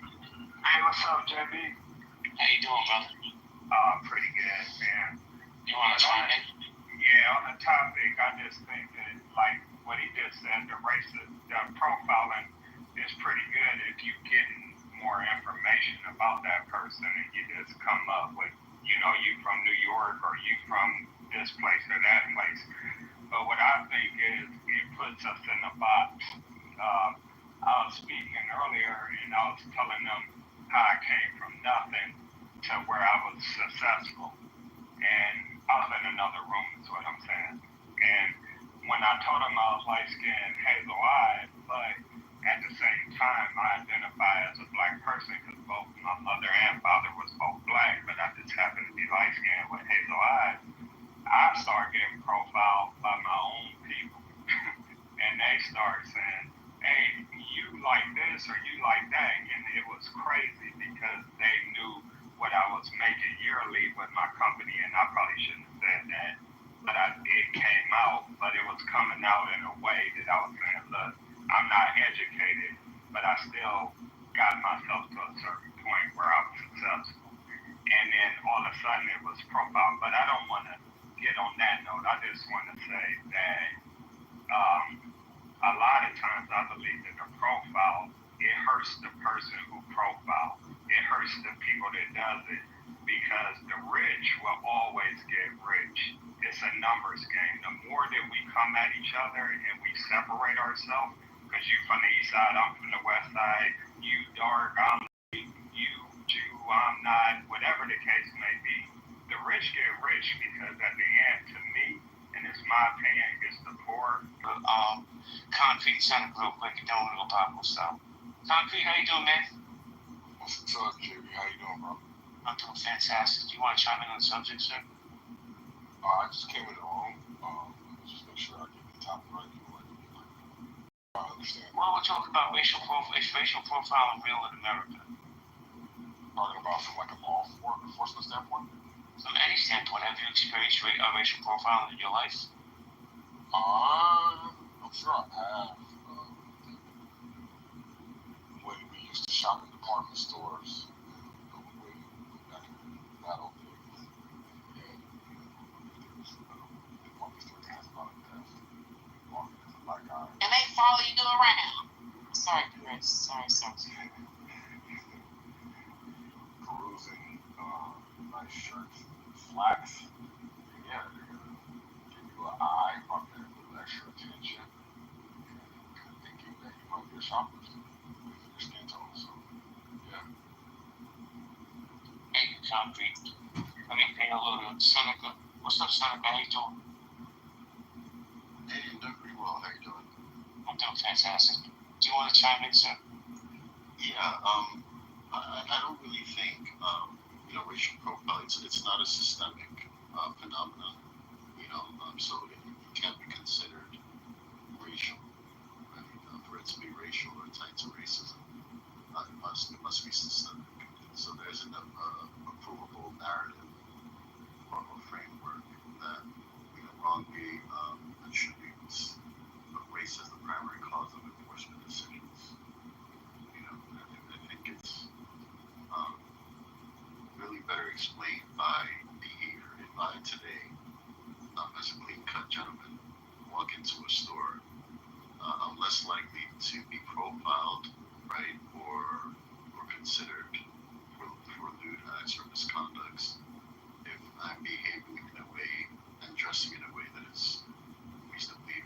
Hey, what's up, JB? How you doing, brother? Pretty good, man. You want to chime in? Yeah, on the topic, I just think that, like what he just said, the profiling is pretty good if you getting more information about that person and you just come up with, you from New York or you from this place or that place. But what I think is it puts us in a box. I was speaking earlier and I was telling them how I came from nothing to where I was successful. And I was in another room, is what I'm saying. And when I told them I was light-skinned, hazel-eyed, but at the same time, I identify as a black person because both my mother and father was both black, but I just happened to be light-skinned with hazel eyes. I started getting profiled by my own people. And they started saying, hey, you like this or you like that. And it was crazy because they knew what I was making yearly with my company, and I probably shouldn't have said that. But it came out, but it was coming out in a way that I was saying, look, I'm not educated, but I still got myself to a certain point where I was successful. And then all of a sudden it was profile. But I don't want to get on that note. I just want to say that a lot of times I believe that the profile, it hurts the person who profile. It hurts the people that does it because the rich will always get rich. It's a numbers game. The more that we come at each other and we separate ourselves, because you from the east side, I'm from the west side, you dark, I'm light, you Jew, I'm not, whatever the case may be, the rich get rich because at the end, to me, and it's my opinion, it's the poor. Concrete sounded real quick and then we'll go pop style. Concrete, how you doing, man? What's up, JB? How you doing, bro? I'm doing fantastic. Do you want to chime in on the subject, sir? I just came in the room. Just make sure I get the topic right. I understand. Well, we're talking about racial profiling real in America. Talking about from like a law enforcement standpoint? From any standpoint, have you experienced racial profiling in your life? I'm sure I have. When we used to shop in department stores, way back in that old days, there's a department store that has a lot of theft. Walking as a black guy. And they follow you around. Sorry, Chris. Sorry. Perusing nice shirts, slacks. Yeah, they're gonna give you an eye, probably a little extra attention, and thinking that you might be a shoplifter with your skin tone. So, yeah. Hey, Concrete. Let me pay a little Seneca. What's up, Seneca? How you doing? Hey, I'm doing pretty well. How you doing? I'm doing fantastic. Do you want to chime in, sir? Yeah, I don't really think, racial profiling, it's not a systemic phenomenon, so it can't be considered racial. I mean, for it to be racial or tied to racism, it must be systemic. So there's an provable narrative or framework that wrongly attributes race as the primary cause of enforcement decisions. I think it's really better explained by behavior. If I today, as a clean-cut gentleman, walk into a store, I'm less likely to be profiled, right, or considered for lewd acts or misconducts if I'm behaving in a way and dressing in a way that is reasonably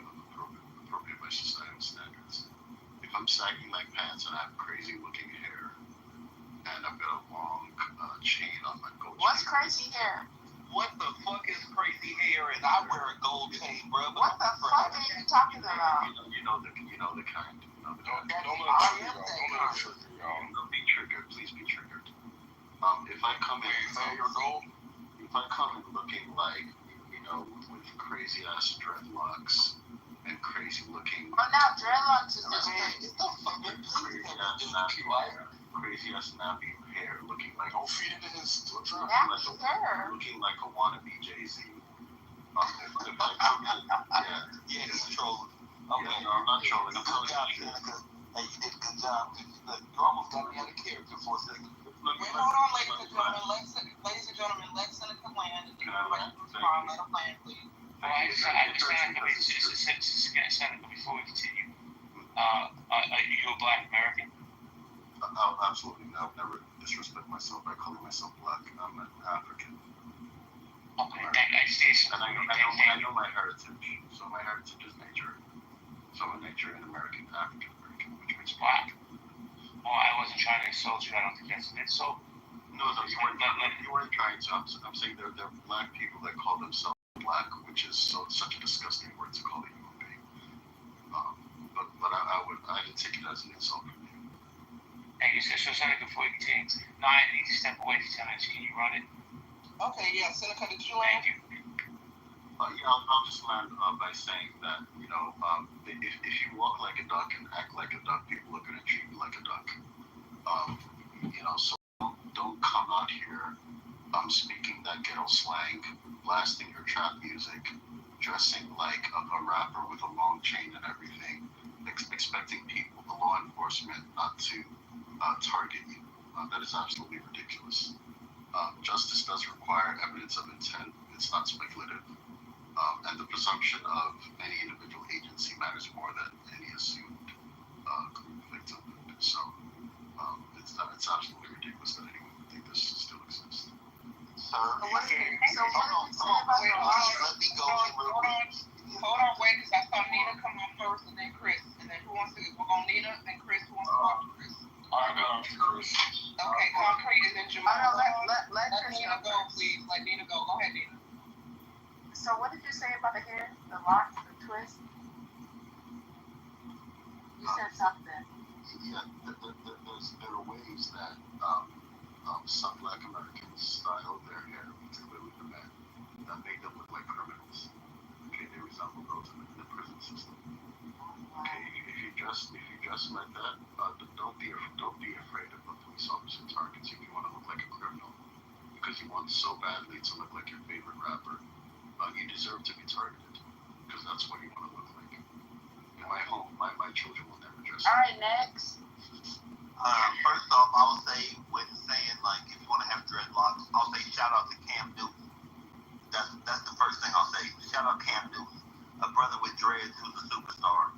appropriate by societal standards. If I'm sagging my pants and I have crazy-looking hair, and I've got a long chain on my gold chain. What's crazy hair? What the fuck is crazy hair? And I wear a gold chain, bro. What the fuck are you talking about? You know the kind. Don't let it trigger y'all. Don't be triggered. Please be triggered. If I come in, your gold. If I come in looking like, with crazy ass dreadlocks and crazy looking. Oh, now dreadlocks is just crazy ass nappy hair, looking like don't feed it in his looking like a wannabe Jay-Z. If I come in, yeah, it's trolling. Okay, yeah, no, I'm not trolling. I'm telling you. Hey, you did a good job. You almost got me out of character for a second. hold on, ladies and gentlemen. Let Seneca land and then respond. Let him land, please. I understand, but it's Seneca, before we continue. Are you a black American? Absolutely. I would never disrespect myself by calling myself black. I'm an African. Okay, I see. And I know my heritage. So my heritage is nature. So I'm a Nigerian American, African American, which means black. Well, I wasn't trying to insult you. I don't think that's an insult. No, you weren't trying to. I'm saying there are black people that call themselves black, which is such a disgusting word to call a human being. But I didn't take it as an insult. Thank you, sir. So Seneca, before you continue, now I need to step away for 10 minutes. Can you run it? Okay, yeah, Seneca, did you land? Thank you. I'll just land by saying that, if you walk like a duck and act like a duck, people are going to treat you like a duck. So don't come out here speaking that ghetto slang, blasting your trap music, dressing like a rapper with a long chain and everything, expecting people, the law enforcement, not to target you. That is absolutely ridiculous. Justice does require evidence of intent. It's not speculative. And the presumption of any individual agency matters more than any assumed group victim. So it's absolutely ridiculous that anyone would think this still exists. Sir, hold on, wait, because I saw Nina come on first and then Chris. And then who wants to, we're going to Nina and Chris, who wants to talk to Chris? Alright, go on to Chris. Okay, Concrete and then Jamal. Let Nina go, please. Let Nina go. Go ahead, Nina. So what did you say about the hair, the locks, the twist? You said something. Yeah, there are ways that some Black Americans style their hair, particularly the men, that make them look like criminals. Okay, they resemble those in the prison system. Okay, if you dress like that, don't be afraid of a police officer targets you if you want to look like a criminal, because you want so badly to look like your favorite rapper. You deserve to be targeted, because that's what you want to look like. In my home, my children will never dress. All right, next. First off, I would say, when saying, like, if you want to have dreadlocks, I'll say shout out to Cam Newton. That's the first thing I'll say. Shout out Cam Newton, a brother with dreads who's a superstar,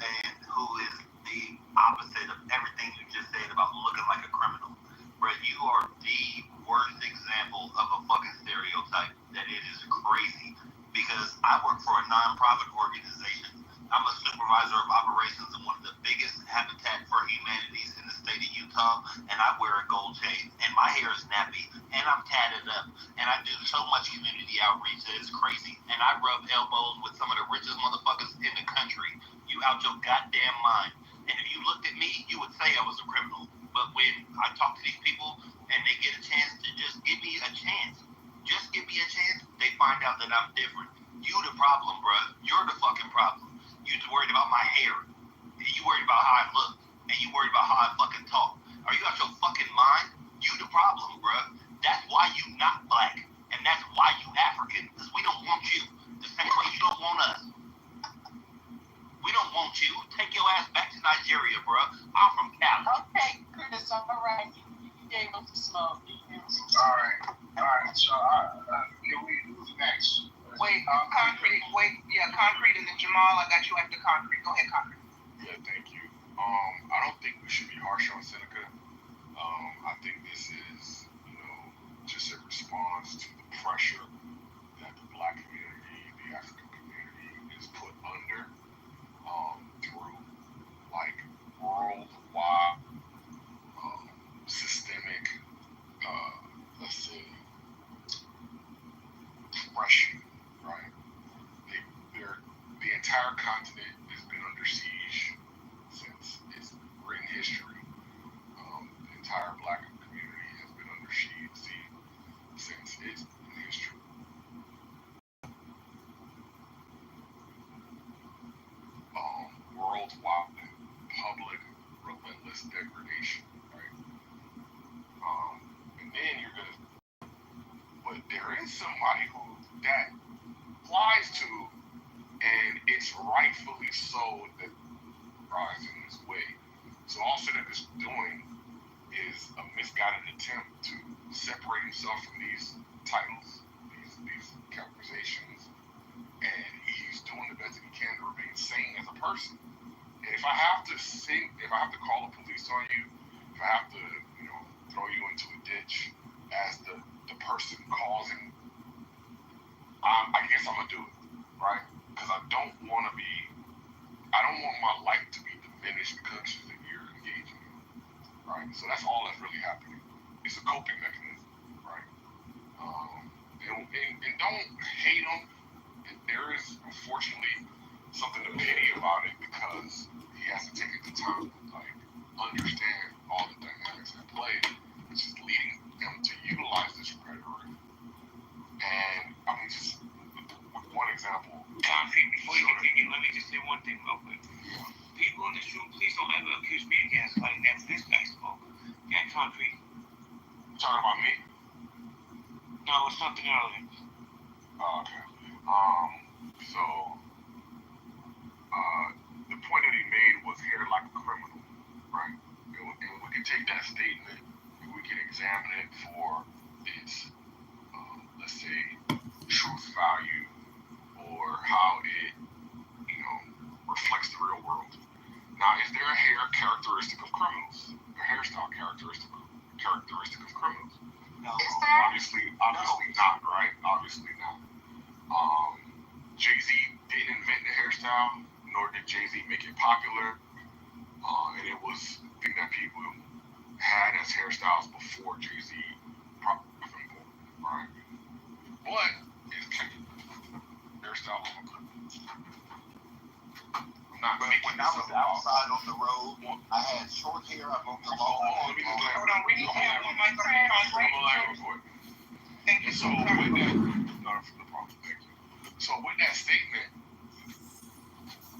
and who is the opposite of everything you just said about looking like a criminal. Brett, you are the worst example of a fucking stereotype. That it is crazy, because I work for a non-profit organization. I'm a supervisor of operations in one of the biggest Habitat for Humanities in the state of Utah, and I wear a gold chain, and my hair is nappy, and I'm tatted up, and I do so much community outreach that it's crazy, and I rub elbows with some of the richest motherfuckers in the country. You out your goddamn mind. And if you looked at me, you would say I was a criminal. But when I talk to these people and they get a chance to just give me a chance, they find out that I'm different. You the problem, bruh. You're the fucking problem. You just worried about my hair. You worried about how I look. And you worried about how I fucking talk. Are you out your fucking mind? You the problem, bruh. That's why you not black. And that's why you African. Because we don't want you. The same way you don't want us. We don't want you. Take your ass back to Nigeria, bruh. I'm from Cali. Okay, Chris, all right. You gave us the smoke. Alright. So, who's next? Concrete, and then Jamal. I got you after Concrete. Go ahead, Concrete. Yeah, thank you. I don't think we should be harsh on Seneca. I think this is, just a response to the pressure that the Black community, the African community is put under through, like, worldwide systemic, let's say, pressure, right? The entire continent has been under siege since its written history. The entire Black community has been under siege since its written history. Worldwide, public, relentless degradation, right? And then but there is somebody who that applies to, and it's rightfully so that rise in this way. So all Seneca's doing is a misguided attempt to separate himself from these titles, these characterizations, and he's doing the best that he can to remain sane as a person. And if I have to call the police on you, if I have to, throw you into a ditch as the person causing, I guess I'm gonna do it, right? Because I don't want my life to be diminished because that you're engaging in, right? So that's all that's really happening. It's a coping mechanism, right? And don't hate him. There is unfortunately something to pity about it because he has to take the time to understand all the dynamics at play, which is leading him to utilize this rhetoric. And I mean, just with one example. Before you continue, let me just say one thing real quick. Yeah. People in this room, please don't ever accuse me of gaslighting after this guy spoke. Get concrete. You talking about me? No, it's something earlier. Oh, okay. So, the point that he made was hair like a criminal, right? And we can take that statement and we can examine it for its, let's say, truth value or how it, reflects the real world. Now, is there a hair characteristic of criminals? A hairstyle characteristic of criminals? No. Obviously not, right? Obviously not. Jay-Z didn't invent the hairstyle, nor did Jay-Z make it popular. And it was a thing that people had as hairstyles before Jay-Z probably informed, right? But it's hairstyle on the when I was outside on the road, I had short hair. I'm on the long. Hold on, we need to have one mic real quick. Thank you. So with that, no problem. Thank you. So with that statement,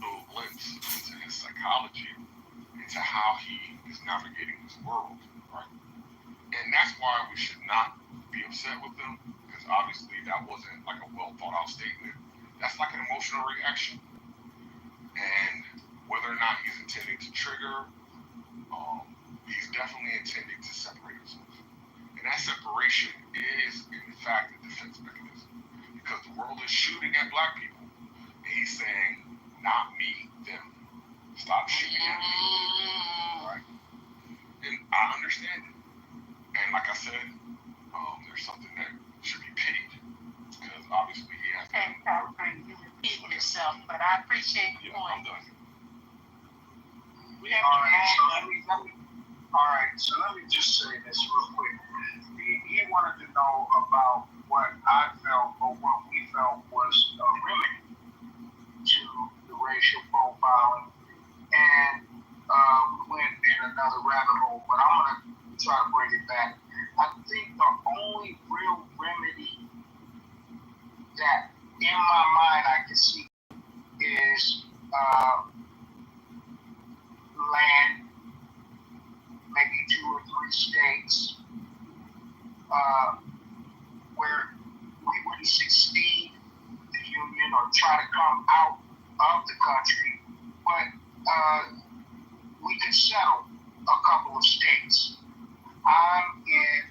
the glimpse into his psychology, into how he is navigating this world, right? And that's why we should not be upset with him, because obviously that wasn't like a well thought out statement. That's like an emotional reaction. And whether or not he's intending to trigger, he's definitely intending to separate himself. And that separation is, in fact, a defense mechanism. Because the world is shooting at black people. And he's saying, not me, them. Stop shooting at me. Right? And I understand it. And like I said, there's something that should be pitied. Because obviously he has to. You repeat yourself, but I appreciate your point. I'm done. All right, so let me just say this real quick. He wanted to know about what I felt or what we felt was a remedy to the racial profiling, and we went in another rabbit hole, but I'm going to try to bring it back. I think the only real remedy that in my mind I can see is land, maybe 2 or 3 states where we wouldn't succeed the union or try to come out of the country, but we could settle a couple of states. I'm in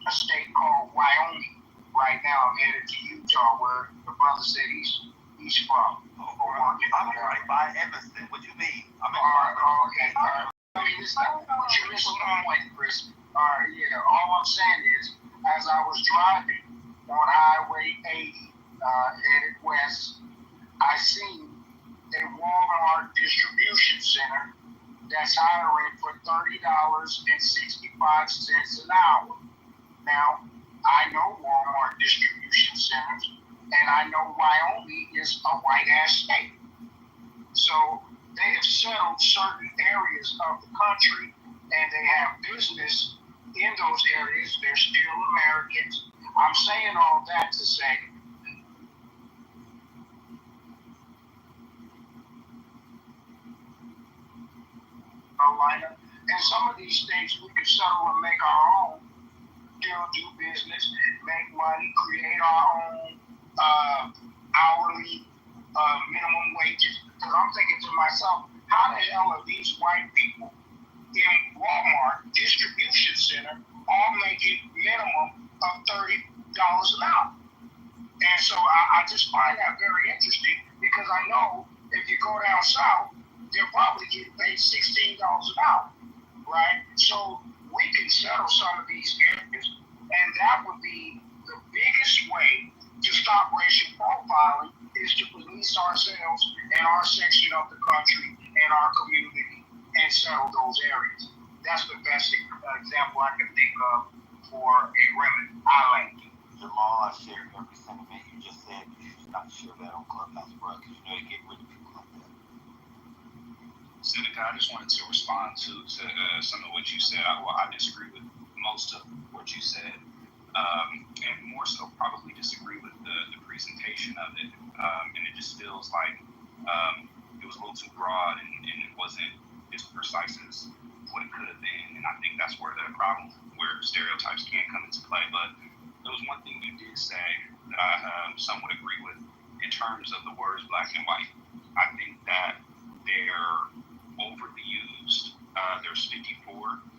a state called Wyoming right now. I'm headed to Utah, where the brother said he's from. I'm right by Evanston. What do you mean? I'm in okay. I mean, this is point, Chris. All I'm saying is, as I was driving on Highway 80, headed west, I seen a Walmart distribution center that's hiring for $30.65 an hour. Now, I know Walmart distribution centers, and I know Wyoming is a white-ass state. So they have settled certain areas of the country, and they have business in those areas. They're still Americans. I'm saying all that to say, Carolina, and some of these states we can settle and make our own, still do business, make money, create our own hourly minimum wages. Because I'm thinking to myself, how the hell are these white people in Walmart distribution center all making minimum of $30 an hour. And so I just find that very interesting because I know if you go down south, they're probably getting paid $16 an hour, right? So we can settle some of these areas, and that would be the biggest way to stop racial profiling is to police ourselves and our section of the country and our community and settle those areas. That's the best example I can think of for a remedy. I like it. Jamal, I share every sentiment you just said. You should not share that on Clubhouse, bro, because you know you get rid of people like that. Seneca, I just wanted to respond to some of what you said. I disagree with most of what you said, and more so probably disagree with the presentation of it. And it just feels like it was a little too broad and it wasn't as precise as what it could have been. And I think that's where the problem, where stereotypes can come into play. But there was one thing you did say that I somewhat agree with in terms of the words black and white. I think that they're overly used. There's 54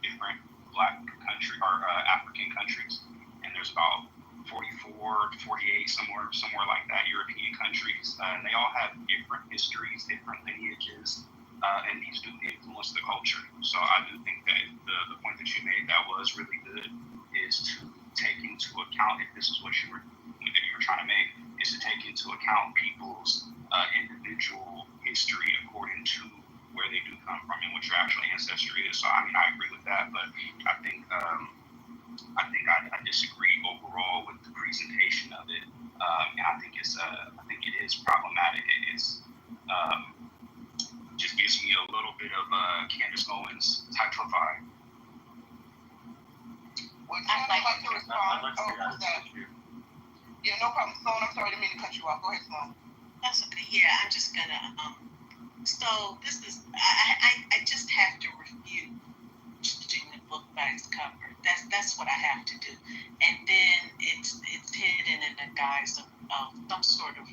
different black country or African countries, and there's about 44 to 48 somewhere like that European countries, and they all have different histories, different lineages, and these do influence the culture. So I do think that the point that you made that was really good is to take into account, if this is what you were trying to make, is to take into account people's individual history according to where they do come from and what your actual ancestry is. So I mean, I agree with that, but I think I disagree overall with the presentation of it, and I think it is problematic. It's just gives me a little bit of Candace Owens type of vibe. Would you like to respond? Yeah, no problem. Sloan, I'm sorry, I didn't mean to cut you off. Go ahead, Sloan. That's okay. Yeah, I'm just gonna. So this is. I just have to refute judging the book by its cover. That's what I have to do, and then it's hidden in the guise of some sort of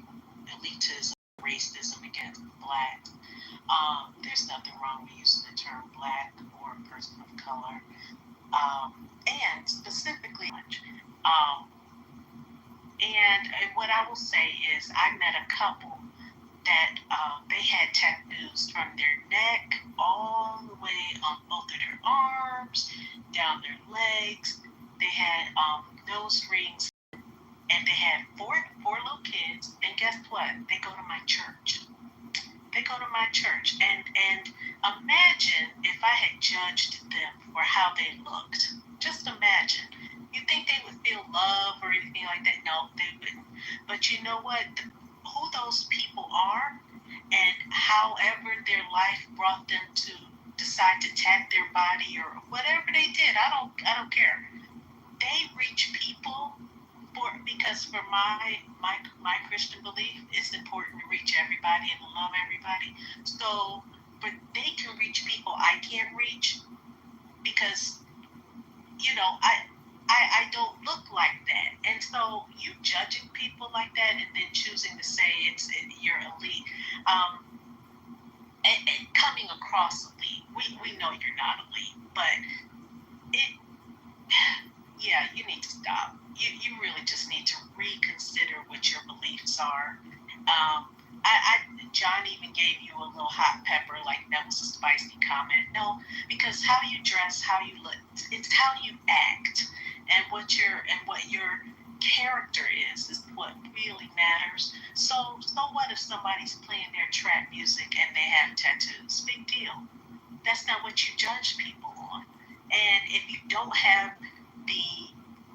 elitism, racism against blacks. There's nothing wrong with using the term black or person of color, and specifically. And what I will say is I met a couple that they had tattoos from their neck all the way on both of their arms, down their legs. They had nose rings, and they had four little kids. And guess what? They go to my church. And imagine if I had judged them for how they looked. Just imagine. You think they would feel love or anything like that? No, they wouldn't. But you know what? Who those people are, and however their life brought them to decide to tag their body or whatever they did, I don't care. They reach people because for my Christian belief, it's important to reach everybody and to love everybody. So, but they can reach people I can't reach because, you know, I don't look like that. And so you judging people like that and then choosing to say you're elite, and coming across elite. We know you're not elite, but you need to stop. You really just need to reconsider what your beliefs are. John even gave you a little hot pepper, like that was a spicy comment. No, because how you dress, how you look, it's how you act, and what your character is what really matters. So what if somebody's playing their trap music and they have tattoos? Big deal. That's not what you judge people on. And if you don't have the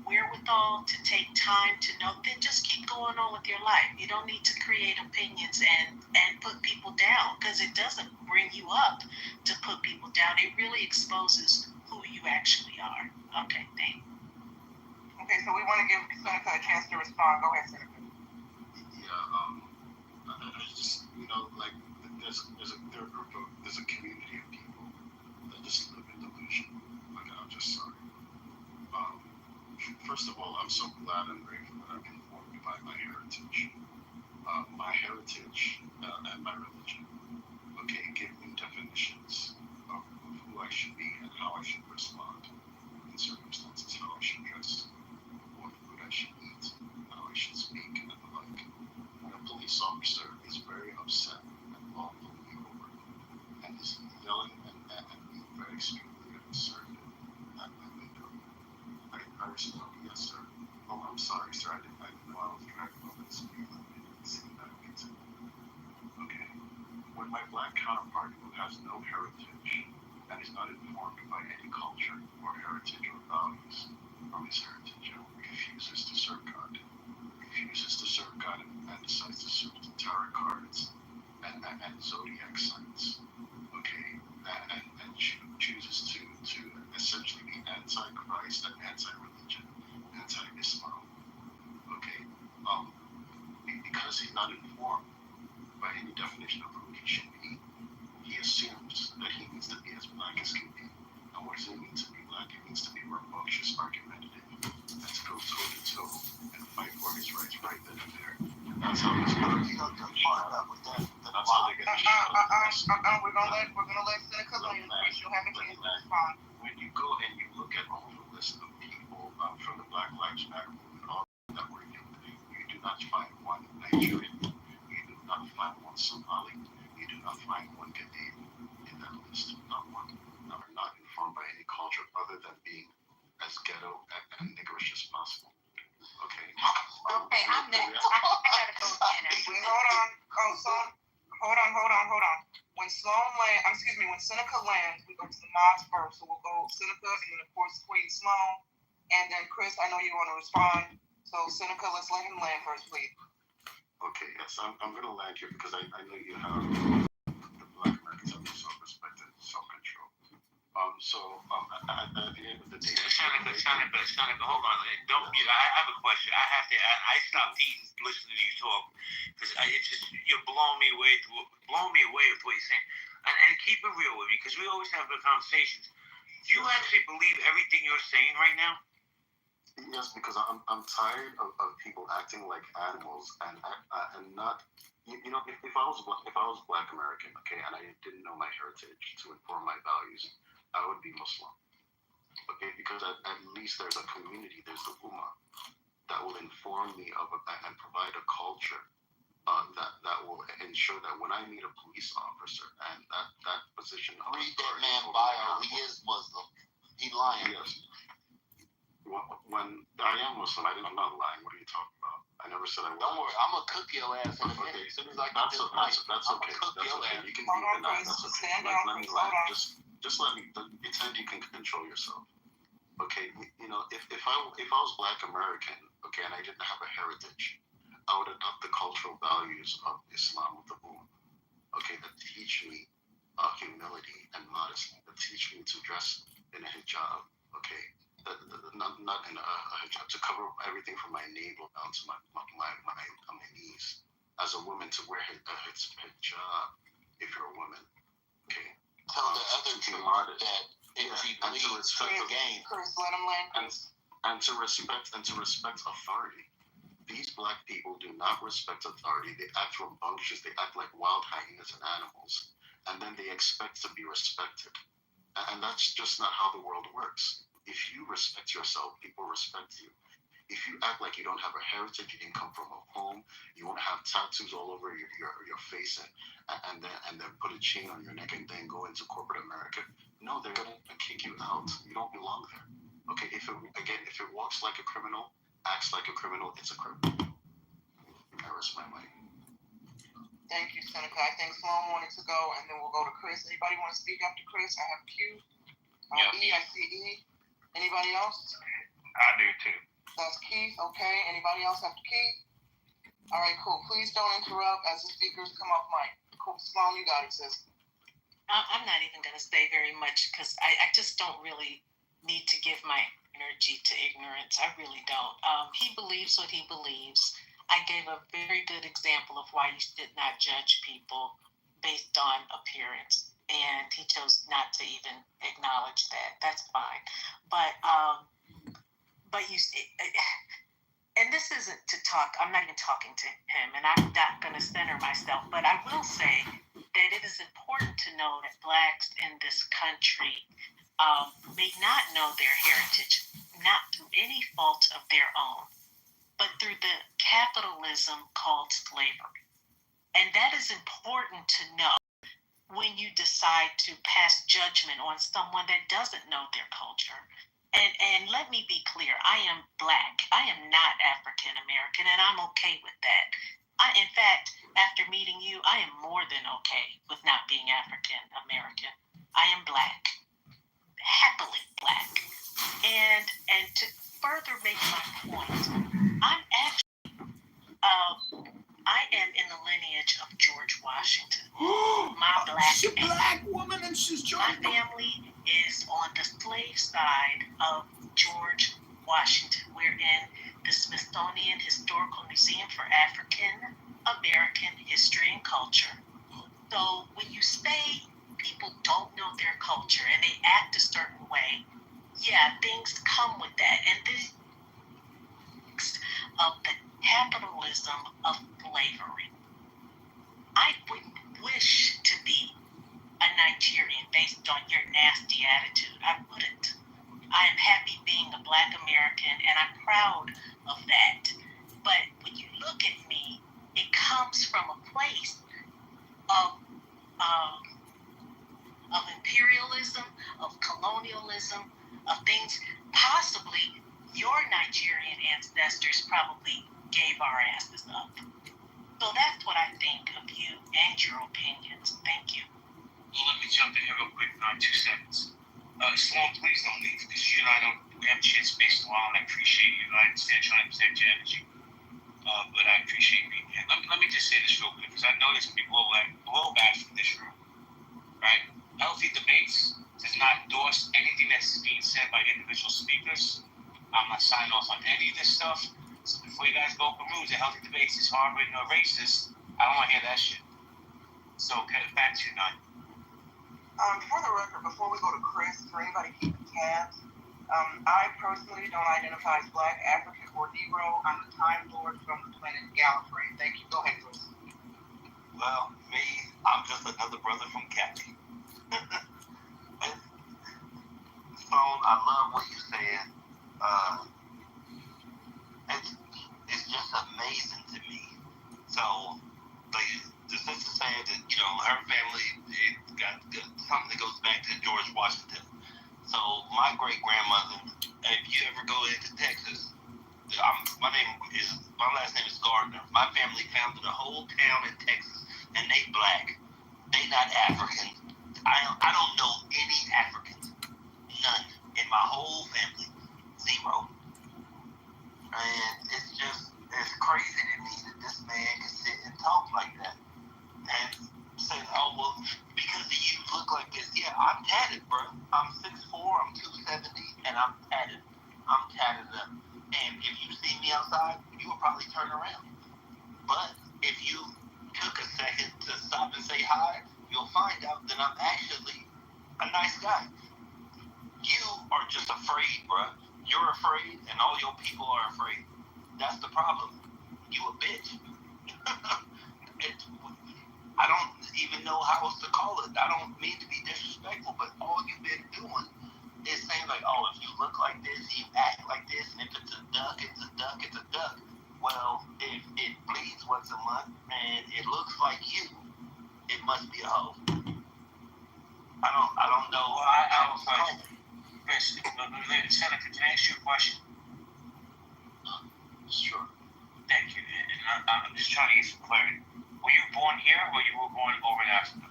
wherewithal to take time to know, then just keep going on with your life. You don't need to create opinions and put people down, because it doesn't bring you up to put people down. It really exposes who you actually are. Okay, thanks. Okay, so we want to give Seneca a chance to respond. Go ahead, Seneca. Yeah, I just, like there's a community of people that just live in delusion. Like, I'm just sorry. First of all, I'm so glad and grateful that I'm informed by my heritage. My heritage and my religion, okay, give me definitions of who who I should be and how I should respond in circumstances, how I should dress, what food I should eat, how I should speak, and the like. And a police officer is very upset and will pull me over and is yelling and being very extremely assertive at my window. I respond, yes, sir. Oh, I'm sorry, sir. I didn't know I was driving over the speed limit. Okay. When my black counterpart, who has no heritage and is not informed by any culture or heritage or values from his heritage, refuses to serve God, and decides to serve the tarot cards and zodiac signs, okay, and chooses to essentially be anti-Christ and anti-religion, anti-Islam, okay, because he's not informed by any definition of who he should be, he assumes that he needs to be as black as can be. And what does it mean to be black? It means to be rambunctious, argumentative, and to go toe-to-toe and fight for his rights right then and there. And that's how he's going to with that. That's how they get we're gonna let Seneca land. She'll have a chance to respond. When you go and you look at all the list of people from the Black Lives Matter movement, all that were you do not find one Nigerian. You do not find one Somali. You do not find one Ghanaian in that list. Not one. Now, are not informed by any culture other than being as ghetto and niggerish as possible. Okay. Okay, I'm next. I gotta go again. Hold on. When Seneca lands, we go to the mods first. So we'll go Seneca, and then of course Queen Sloan, and then Chris. I know you want to respond. So Seneca, let's let him land first, please. Okay, yes, I'm going to land here because I know you have the Black Americans have self-respect and self-control. At the end of the day, Seneca, hold on. Don't mute. I have a question. I stopped eating listening to you talk because it's just you're blowing me away with what you're saying. And keep it real with me because we always have the conversations. Do you actually believe everything you're saying right now? Yes, because I'm tired of people acting like animals and not. You know, if I was Black American, okay, and I didn't know my heritage to inform my values, I would be Muslim, okay, because at least there's a community, there's the Ummah that will inform me and provide a culture that will ensure that when I meet a police officer and that position. Read that man bio. He is Muslim. He lying. Yes. When I am Muslim, I'm not lying. What are you talking about? I never said I was. Don't worry, I'm gonna cook your ass in a minute. As soon as I get this mic, that's okay. You can be denied. That's okay. Let me land. Just let me pretend you can control yourself. Okay, you know, if I was Black American, okay, and I didn't have a heritage, I would adopt the cultural values of Islam with the Ummah. Okay, that teach me humility and modesty, that teach me to dress in a hijab. Okay. Not in a hijab, to cover everything from my navel down to my knees. As a woman, to wear a hijab if you're a woman. Okay. Tell the other truth that if he believes fair game. And to respect authority. These Black people do not respect authority. They act rambunctious. They act like wild hyenas and animals, and then they expect to be respected. And that's just not how the world works. If you respect yourself, people respect you. If you act like you don't have a heritage, you didn't come from a home, you want to have tattoos all over your face and then put a chain on your neck and then go into corporate America, no, they're going to kick you out. You don't belong there. Okay, if it walks like a criminal, acts like a criminal, it's a criminal. I rest my mic. Thank you, Seneca. I think Sloan wanted to go, and then we'll go to Chris. Anybody want to speak after Chris? I have Q. I see E. Anybody else? I do too. That's Keith. Okay. Anybody else after Keith? All right, cool. Please don't interrupt as the speakers come off mic. Cool. Sloan, you got it, sis. I'm not even going to say very much because I just don't really need to give my energy to ignorance. I really don't. He believes what he believes. I gave a very good example of why you should not judge people based on appearance. And he chose not to even acknowledge that. That's fine. But you, and this isn't to talk, I'm not even talking to him, and I'm not going to center myself, but I will say that it is important to know that Blacks in this country may not know their heritage, not through any fault of their own, but through the capitalism called slavery. And that is important to know when you decide to pass judgment on someone that doesn't know their culture. And let me be clear, I am Black. I am not African American, and I'm okay with that. In fact, after meeting you, I am more than okay with not being African American. I am Black, happily Black. And to further make my point, I'm actually, I am in the lineage of George Washington. My She's a Black woman and she's George. My family is on the slave side of George Washington. We're in the Smithsonian Historical Museum for African American History and Culture. So when you say people don't know their culture and they act a certain way, yeah, things come with that. And this of the capitalism of slavery. I wouldn't wish to be a Nigerian based on your nasty attitude. I wouldn't. I am happy being a Black American, and I'm proud of that. But when you look at me, it comes from a place of imperialism, of colonialism, of things possibly your Nigerian ancestors probably gave our asses up. So that's what I think of you and your opinions. Thank you. Let me jump in here real quick, 2 seconds. Sloan, please don't leave, because you and I we haven't shared space in a while, and I appreciate you. I understand trying to protect your energy, but I appreciate you being here. Let me just say this real quick, because I know there's going to be blowback from this room, right? Healthy Debates does not endorse anything that's being said by individual speakers. I'm not signing off on any of this stuff. So before you guys go open rooms, that Healthy Debates is harboring or racist, I don't want to hear that shit. So, back to you, Nine. For the record, before we go to Chris, for anybody keeping tabs, I personally don't identify as Black, African, or Negro. I'm the Time Lord from the planet Gallifrey. Thank you. Go ahead, Chris. Well, me, I'm just another brother from Cali. Sloan, I love what you said. It's just amazing to me. So, like, the sister said that, her family, it got something that goes back to George Washington. So, my great-grandmother, if you ever go into Texas, my last name is Gardner. My family founded a whole town in Texas, and they Black. They not African. I don't know any Africans. None. In my whole family. Zero. And it's crazy to me that this man can sit and talk like that. And say, oh, well, because you look like this. Yeah, I'm tatted, bro. I'm 6'4", I'm 270, and I'm tatted. I'm tatted up. And if you see me outside, you will probably turn around. But if you took a second to stop and say hi, you'll find out that I'm actually a nice guy. You are just afraid, bro. You're afraid, and all your people are afraid. That's the problem. You a bitch. I don't even know how else to call it. I don't mean to be disrespectful, but all you've been doing is saying like, oh, if you look like this, you act like this, and if it's a duck, it's a duck, it's a duck. Well, if it bleeds once a month and it looks like you, it must be a hoe. I don't know. Well, I have a question. Chris, Senator, can I ask you a question? Sure. Thank you. And I'm just trying to get some clarity. Were you born here or you were born over in Africa?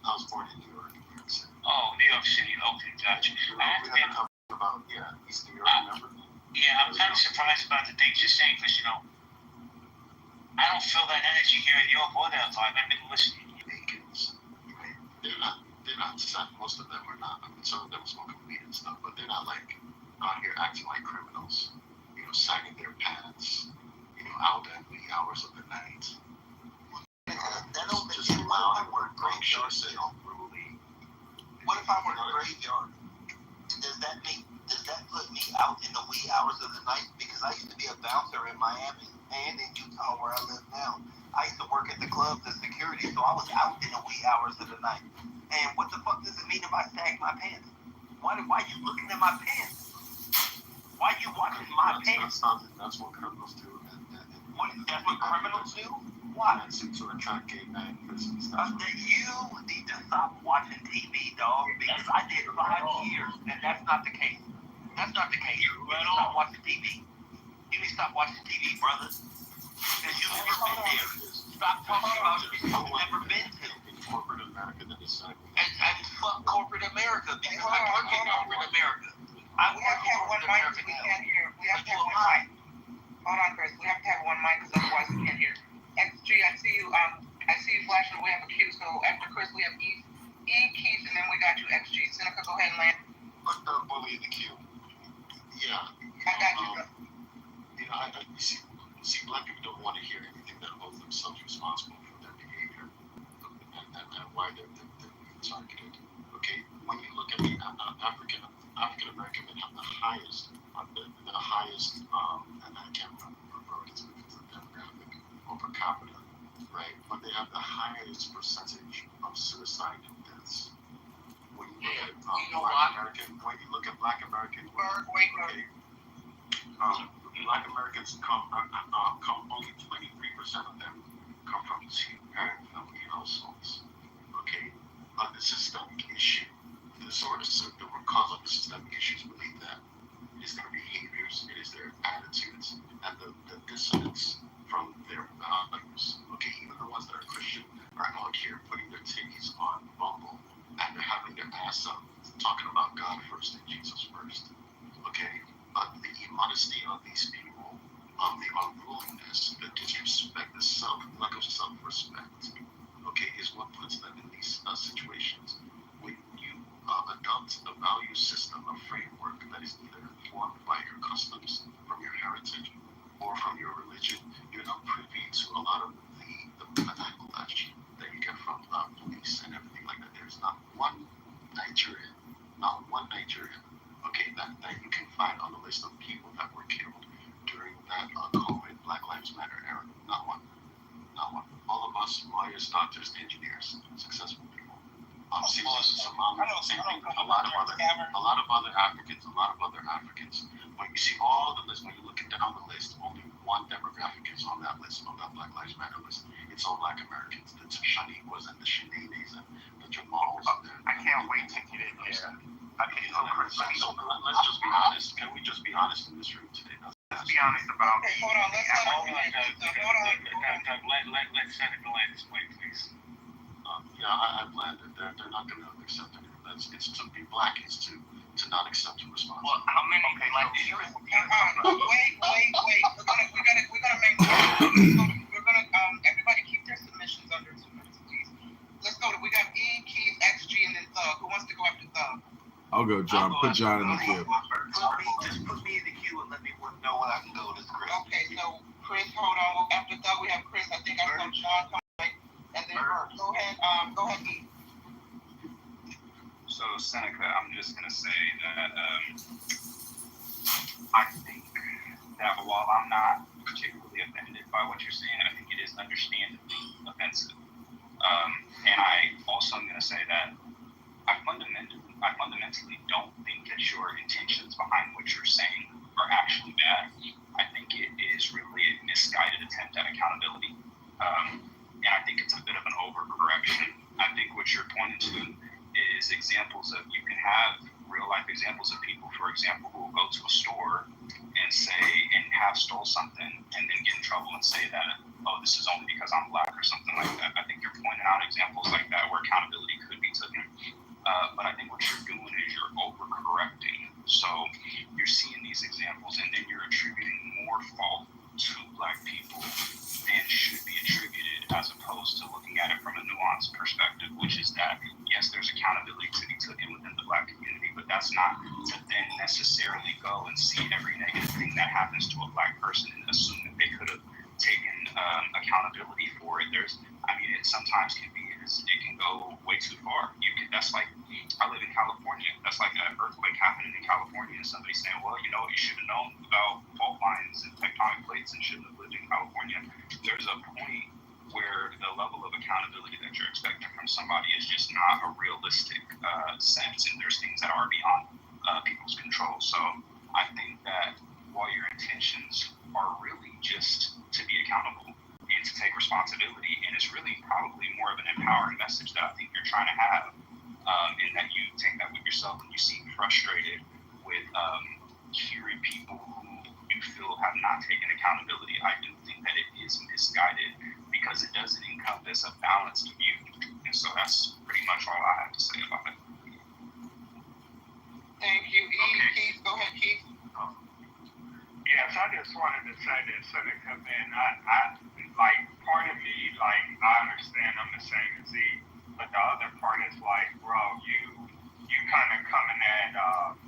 I was born in New York City. Oh, New York City. Okay, gotcha. East New York, remember? Yeah, I'm kind of surprised about the things you're saying because, I don't feel that energy here in New York or that vibe. I've been listening. They're not, most of them are not. I mean, some of them smoke weed and stuff, but they're not like out here acting like criminals, sagging their pants, out at wee hours of the night. That don't make you loud and work graveyard sale. What if I work graveyard? Does that put me out in the wee hours of the night? Because I used to be a bouncer in Miami and in Utah where I live now. I used to work at the clubs as security, so I was out in the wee hours of the night. And what the fuck does it mean if I sag my pants? Why are you looking at my pants? Why are you watching my pants? That's what criminals do. That's what criminals do? Why? To attract gay men. You need to stop watching TV, dog, because I did 5 years, and that's not the case. That's not the case. You need to stop watching TV. You need to stop watching TV, brother. Because you've never been there. Stop talking about it because you've never been to. Corporate America that is and fuck corporate America because I work in corporate America. We have to have one mic because we can't hear. We have to have one mic. Hold on, Chris. We have to have one mic because otherwise we can't hear. XG, I see you. I see you flashing. We have a queue. So after Chris, we have E, Keith, and then we got you, XG. Seneca, go ahead and land. Put the bully in the queue. Yeah. I got you. You see, black people don't want to hear anything that holds themselves responsible for their behavior and why they're targeted. Okay, when you look at the African American men have the highest, and I can't remember it's because of demographic or per capita, right? But they have the highest percentage of suicide and deaths. When you look at Black American, Black Americans come only 23% of them come from two-parent family households. Okay, the systemic issue, the cause of the systemic issues believe that it is their behaviors, it is their attitudes, and the dissonance from their values. Okay, even the ones that are Christian are out here putting their titties on Bumble and they're having their ass up talking about God first and Jesus first. Okay, the immodesty of these people, the unruliness, the disrespect, the lack of self-respect, okay, is what puts them in these situations. When you adopt a value system, a framework that is either informed by your customs, from your heritage, or from your religion, you're not privy to a lot of the backlash that you get from police and everything like that. There's not one Nigerian, okay, that you can find on the list of people that were killed during that COVID Black Lives Matter era. Not one. All of us, lawyers, doctors, engineers, successful people. Same thing. A lot of other Africans. When you see all the list, when you look down the list, only one demographic is on that list, on that Black Lives Matter list. It's all Black Americans. The Shaniquas and the Shanays and the Jamals. I can't wait to get in there. So let's just be honest. Can we just be honest in this room today? Let's be honest about it. Hold on. Let Seneca land this way, please. I've landed. They're not going to accept it. It's to be black is to not accept the response. Well, how many black people? Wait. We're gonna make everybody keep their submissions under 2 minutes, please. Let's go. We got E, Keith, XG, and then Thug. Who wants to go after Thug? I'll go, John. Put John in the queue. Just put me in the queue and let me know when I can go. This Chris. Okay, so Chris, hold on. After Thug, we have Chris. I think I saw John coming. And then go ahead, E. So Seneca, I'm just gonna say that I think that while I'm not particularly offended by what you're saying, I think it is understandably offensive. And I also am gonna say that I fundamentally don't think that your intentions behind what you're saying are actually bad. I think it is really a misguided attempt at accountability. And I think it's a bit of an overcorrection. I think what you're pointing to is examples of, you can have real life examples of people, for example, who will go to a store and have stole something and then get in trouble and say that, oh, this is only because I'm black or something like that. I think you're pointing out examples like that where accountability could be taken. But I think what you're doing is you're overcorrecting. So you're seeing these examples and then you're attributing more fault to black people than should be attributed, as opposed to looking at it from a nuanced perspective, which is that, yes, there's accountability to be taken within the black community, but that's not to then necessarily go and see every negative thing that happens to a black person and assume that they could have taken accountability for it. It sometimes can be, it can go way too far. That's like, I live in California. That's like an earthquake happening in California and somebody saying, well, you should have known about fault lines and tectonic plates and shouldn't have lived in California. There's a point where the level of accountability that you're expecting from somebody is just not a realistic sense, and there's things that are beyond people's control. So I think that while your intentions are really just to be accountable and to take responsibility, and it's really probably more of an empowering message that I think you're trying to have, and that you take that with yourself and you seem frustrated with hearing people who you feel have not taken accountability. I do think that it is misguided because it doesn't encompass a balanced view. And so that's pretty much all I have to say about it. Thank you. Keith, go ahead, Keith. Yes, I just wanted to say that Seneca, man, I like, part of me, like, I understand I'm the same as he, but the other part is like, bro, you kind of coming at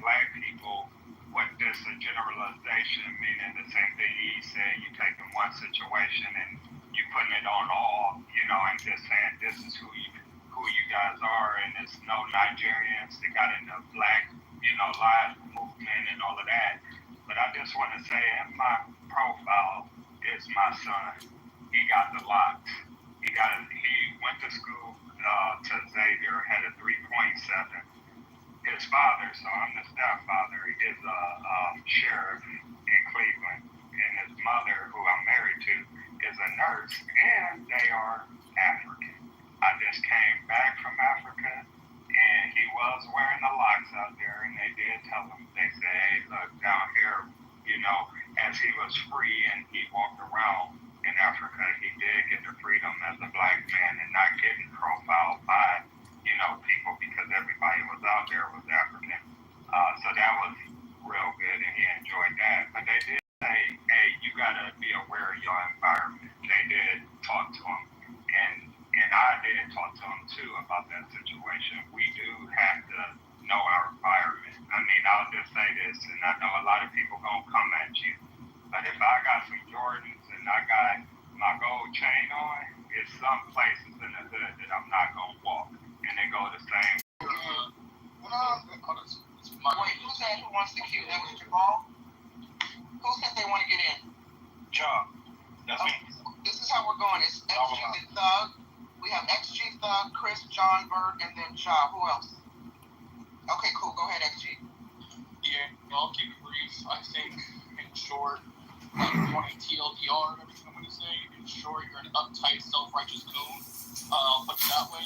black people with this a generalization, meaning the same thing he said, you taking one situation and you putting it on all, you know, and just saying this is who you guys are, and there's no Nigerians that got in the black, you know, lives movement and all of that. But I just want to say, in my profile is my son. He got the locks. He went to school to Xavier, had a 3.7. His father, so I'm the stepfather, is a sheriff in Cleveland, and his mother, who I'm married to, is a nurse, and they are African. I just came back from Africa, and he was wearing the locks out there, and they did tell him, they said, hey, look, down here, you know, as he was free and he walked around in Africa, he did get the freedom as a black man and not getting profiled by, you know, people because everybody was out there was African. So that was real good, and he enjoyed that. But they did say, hey, you got to be aware of your environment. They did talk to him, and I did talk to him too about that situation. We do have to know our environment. I mean, I'll just say this, and I know a lot of people gonna come at you, but if I got some Jordans and I got my gold chain on, it's some places in the hood that I'm not gonna walk, and they go the same. Wait, who said who wants to cue? That was Jamal. Who said they want to get in? Job. That's me. This is how we're going. It's XG the Thug. We have XG Thug, Chris, John Bird, and then Ja. Who else? Okay, cool. Go ahead, XG. Yeah, I'll keep it brief. I think, in short, like, if you want to TLDR and everything I'm going to say, in short, you're an uptight, self-righteous goon. But that way,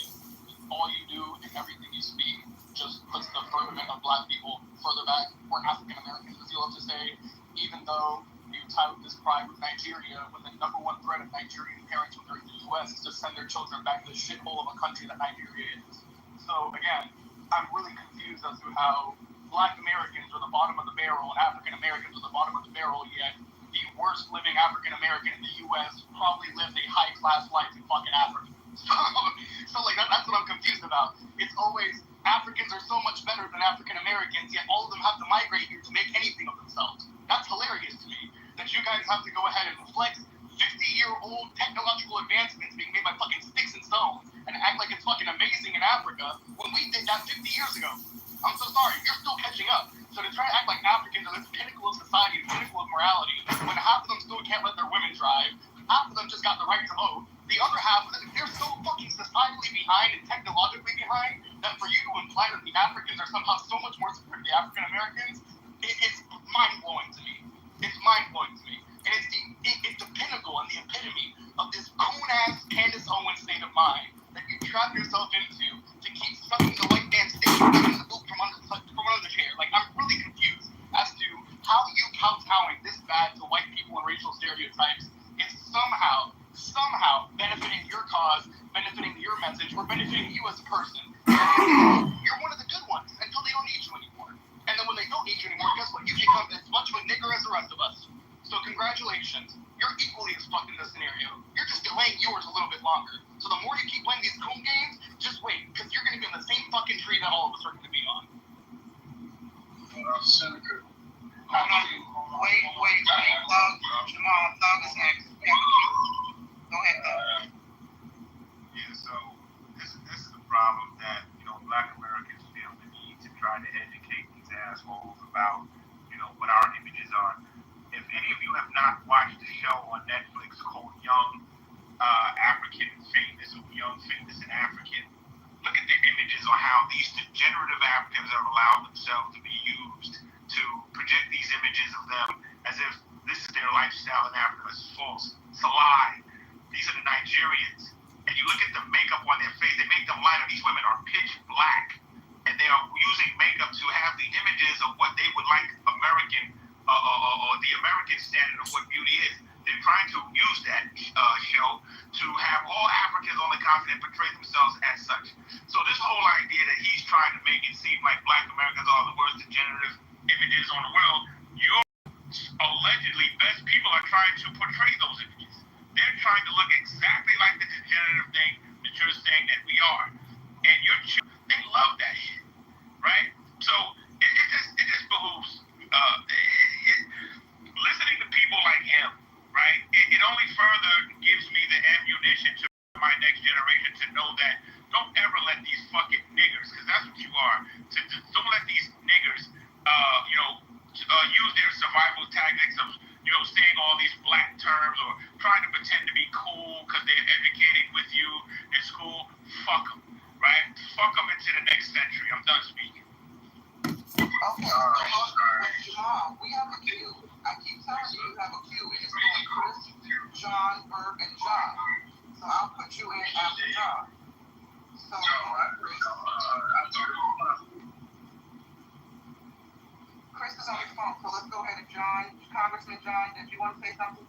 all you do and everything you speak just puts the firmament of black people further back, or African Americans, as you love to say, even though you tout this pride with Nigeria, when the number one threat of Nigerian parents when they're in the U.S. is to send their children back to the shithole of a country that Nigeria is. So, again, I'm really confused as to how black Americans are the bottom of the barrel and African Americans are the bottom of the barrel, yet the worst living African American in the U.S. probably lives a high-class life in fucking Africa. So like, that's what I'm confused about. It's always Africans are so much better than African Americans, yet all of them have to migrate here to make anything of themselves. That's hilarious to me, that you guys have to go ahead and flex 50-year-old technological advancements being made by fucking sticks and stones and act like it's fucking amazing in Africa when we did that 50 years ago. I'm so sorry, you're still catching up. So to try to act like Africans are this pinnacle of society, the pinnacle of morality, when half of them still can't let their women drive, half of them just got the right to vote, the other half, they're so fucking societally behind and technologically behind that for you to imply that the Africans are somehow so much more superior to the African Americans, it's mind-blowing to me. It's mind-blowing to me. And it's the pinnacle and the epitome of this coon-ass Candace Owens state of mind that you trap yourself into to keep sucking the white man's dick and the boot from under the chair. Like, I'm really confused as to how you kowtowing this bad to white people and racial stereotypes is somehow benefiting your cause, benefiting your message, or benefiting you as a person. You're one of the good ones until they don't need you anymore. And then when they don't need you anymore, guess what? You become as much of a nigger as the rest of us. So congratulations. You're equally as fucked in this scenario. You're just delaying yours a little bit longer. So the more you keep playing these coon games, just wait, because you're going to be on the same fucking tree that all of us are going to be on. Senator. Wait. Jamal, Thug is next. Go ahead, Thug. Yeah, so this is the problem that, you know, black Americans feel the need to try to educate these assholes about, you know, what our images are. If any of you have not watched the show on Netflix called Young African Famous or Young Famous and African, executives have allowed themselves to be used to project these images of them as if this is their lifestyle in Africa. It's false. It's a lie. These are the Nigerians. And you look at the makeup on their face, they make them lighter. These women are pitch black. And they are using makeup to have the images of what they would like American, or the American standard of what beauty is. They're trying to use that show to have all Africans on the continent portray themselves as such. So this whole idea that he's trying to make it seem like black Americans are the worst degenerative images on the world, your allegedly best people are trying to portray those images. They're trying to look exactly like the degenerative thing that you're saying that we are. And they love that shit, right? So it just behooves listening to people like him, right? It only further gives me the ammunition to my next generation to know that don't ever let these fucking niggers, because that's what you are, don't let these niggers, use their survival tactics of, saying all these black terms or trying to pretend to be cool because they're educated with you in school. Fuck them, right? Fuck them into the next century. I'm done speaking. Okay, Jamal, we have a queue. I keep telling you, you have a queue. It's going Chris, John, Berg, and John. So I'll put you in after John. So, Chris is on his phone, so let's go ahead and John. Congressman John, did you want to say something?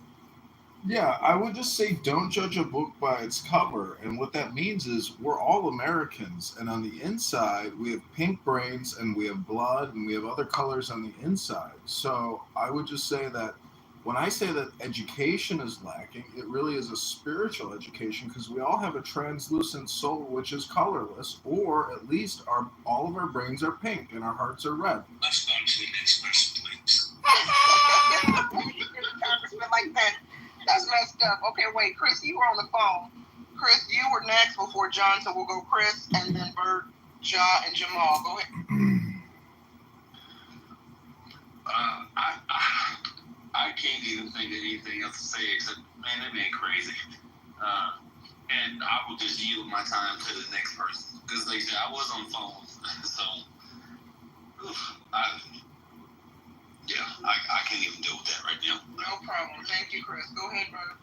Yeah, I would just say don't judge a book by its cover. And what that means is we're all Americans. And on the inside, we have pink brains and we have blood and we have other colors on the inside. So I would just say that when I say that education is lacking, it really is a spiritual education because we all have a translucent soul which is colorless, or at least all of our brains are pink and our hearts are red. Let's go to the next person, please. Congressman like that. That's messed up. Okay, wait, Chris, you were on the phone. Chris, you were next before John, so we'll go Chris and then Bert, John, and Jamal. Go ahead. I can't even think of anything else to say except, man, that man crazy. And I will just yield my time to the next person. Because, like I said, I was on the phone. So, I can't even deal with that right now. No problem. Thank you, Chris. Go ahead, Bert.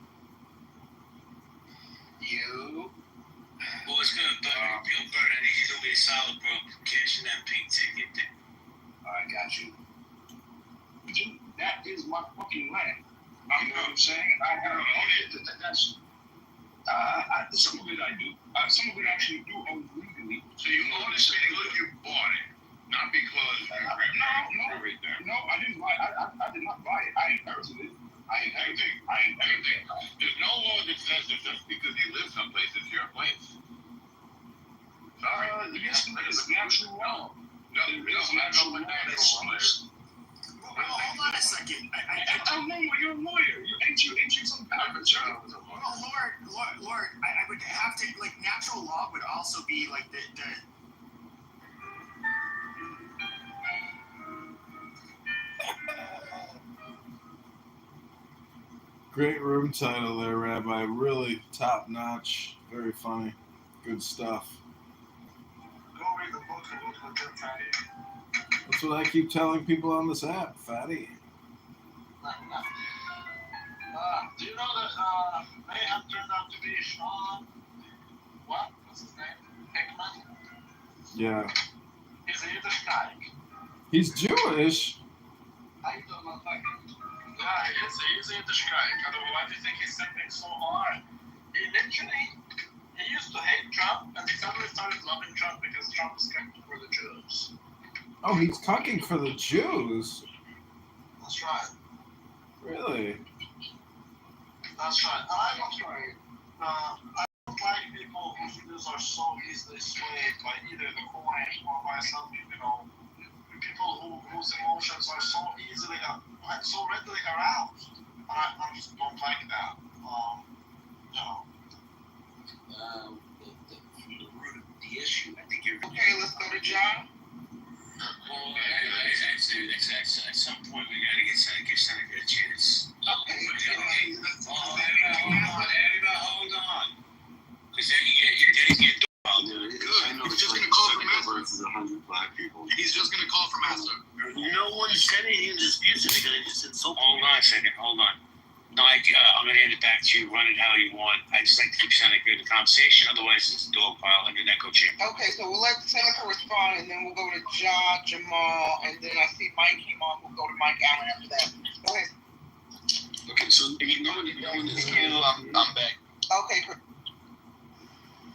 You. Well, it's good, Bert. I need you to be solid, bro. Cashing that pink ticket. I got you. That is my fucking land. You know what I'm saying? I have that's some of it I do. Some of it actually do own legally. So you own it because you bought it, not because no, I didn't buy it. I did not buy it. I inherited it. I inherited. There's no law that says that just because you live someplace it's your place. Sorry. Yes, it's natural law. No, it's natural law. Hold on a second. I don't know. You're a lawyer. Ain't you some kind of attorney? Well, Lord, I would have to, like, natural law would also be like the Great room title there, Rabbi. Really top notch. Very funny. Good stuff. Go read the book and look at your fatty. That's what I keep telling people on this app, fatty. Do you know that Mayhem turned out to be Sean? What's his name? Hickman? Yeah. He's a Yiddish guy. He's Jewish. How you doing, motherfucker? Yeah, he's a Yiddish guy. Why do you think he's something so hard? He used to hate Trump, and he suddenly started loving Trump because Trump is connected for the Jews. Oh, he's talking for the Jews. That's right. Really? That's right. I'm not right. I don't like people whose views are so easily swayed by either the coin or by some, people whose emotions are so easily, so readily aroused. I just don't like that. From the root of the issue, I think you're. Okay, let's go to John. Well, at some point we gotta give Seneca a chance. Okay. Hold on. Because then you get I know it's just gonna call Seneca versus 100 black people. Yeah, excuse it because they just insult me. Hold on a second. Hold on. No, I'm going to hand it back to you. Run it how you want. I just like to keep sounding good in the conversation. Otherwise, it's a dog pile and an echo chamber. Okay, so we'll let Seneca respond, and then we'll go to John, Jamal, and then I see Mike came on. We'll go to Mike Allen after that. Go ahead. Okay, so no one is. I'm back. Okay.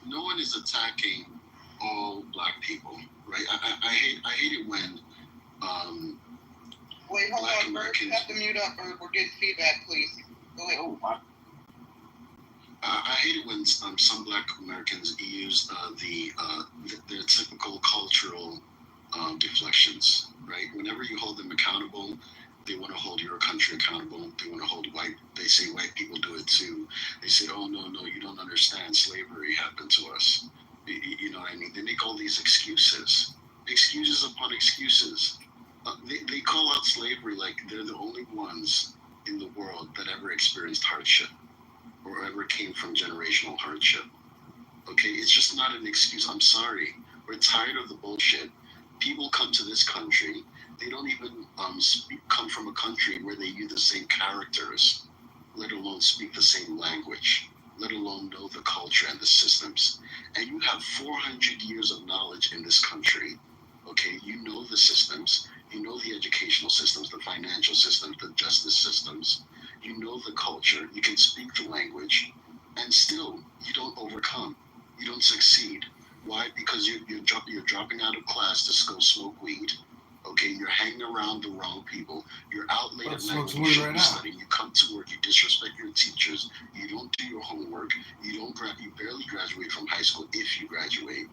No one is attacking all black people, right? I hate it when. Wait, hold on, Bert. You have to mute up, or we're getting feedback, please. Go ahead. Oh, my. I hate it when some black Americans use their typical cultural deflections, right? Whenever you hold them accountable, they want to hold your country accountable. They want to hold they say white people do it too. They say, oh, no, you don't understand. Slavery happened to us. You know what I mean? They make all these excuses upon excuses. They call out slavery like they're the only ones in the world that ever experienced hardship or ever came from generational hardship. Okay, it's just not an excuse. I'm sorry. We're tired of the bullshit. People come to this country. They don't even come from a country where they use the same characters, let alone speak the same language, let alone know the culture and the systems. And you have 400 years of knowledge in this country. Okay, you know the systems. You know the educational systems, the financial systems, the justice systems. You know the culture. You can speak the language, and still you don't overcome. You don't succeed. Why? Because you're dropping out of class to go smoke weed. Okay, you're hanging around the wrong people. You're out late at night when you should be studying. You come to work. You disrespect your teachers. You don't do your homework. You barely graduate from high school if you graduate.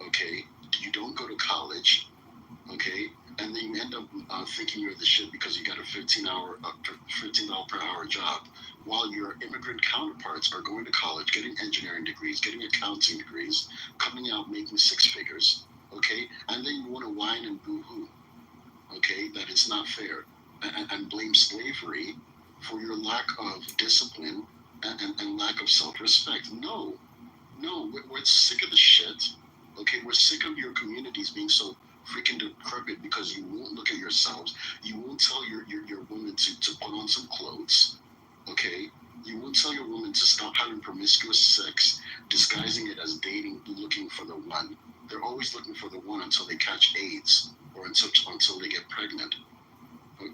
Okay, you don't go to college. Okay, and then you end up thinking you're the shit because you got a $15 per hour job, while your immigrant counterparts are going to college, getting engineering degrees, getting accounting degrees, coming out making six figures. Okay, and then you want to whine and boo-hoo. Okay, that it's not fair, and blame slavery for your lack of discipline and lack of self-respect. No, we're sick of the shit. Okay, we're sick of your communities being so freaking decrepit because you won't look at yourselves. You won't tell your woman to put on some clothes. Okay, you won't tell your woman to stop having promiscuous sex, disguising it as dating, looking for the one. They're always looking for the one until they catch AIDS or until they get pregnant.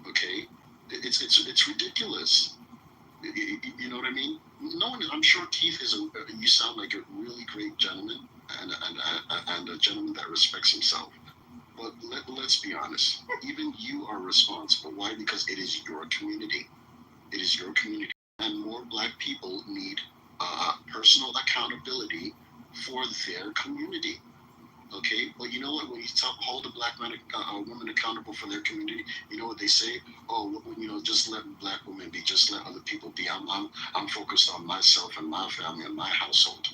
Okay, it's ridiculous. You know what I mean? No one. I'm sure Keith you sound like a really great gentleman and a gentleman that respects himself. But let's be honest. Even you are responsible. Why? Because it is your community. It is your community, and more black people need personal accountability for their community. Okay, but you know what? When you hold a black man, woman accountable for their community, you know what they say? Oh, just let black women be. Just let other people be. I'm focused on myself and my family and my household.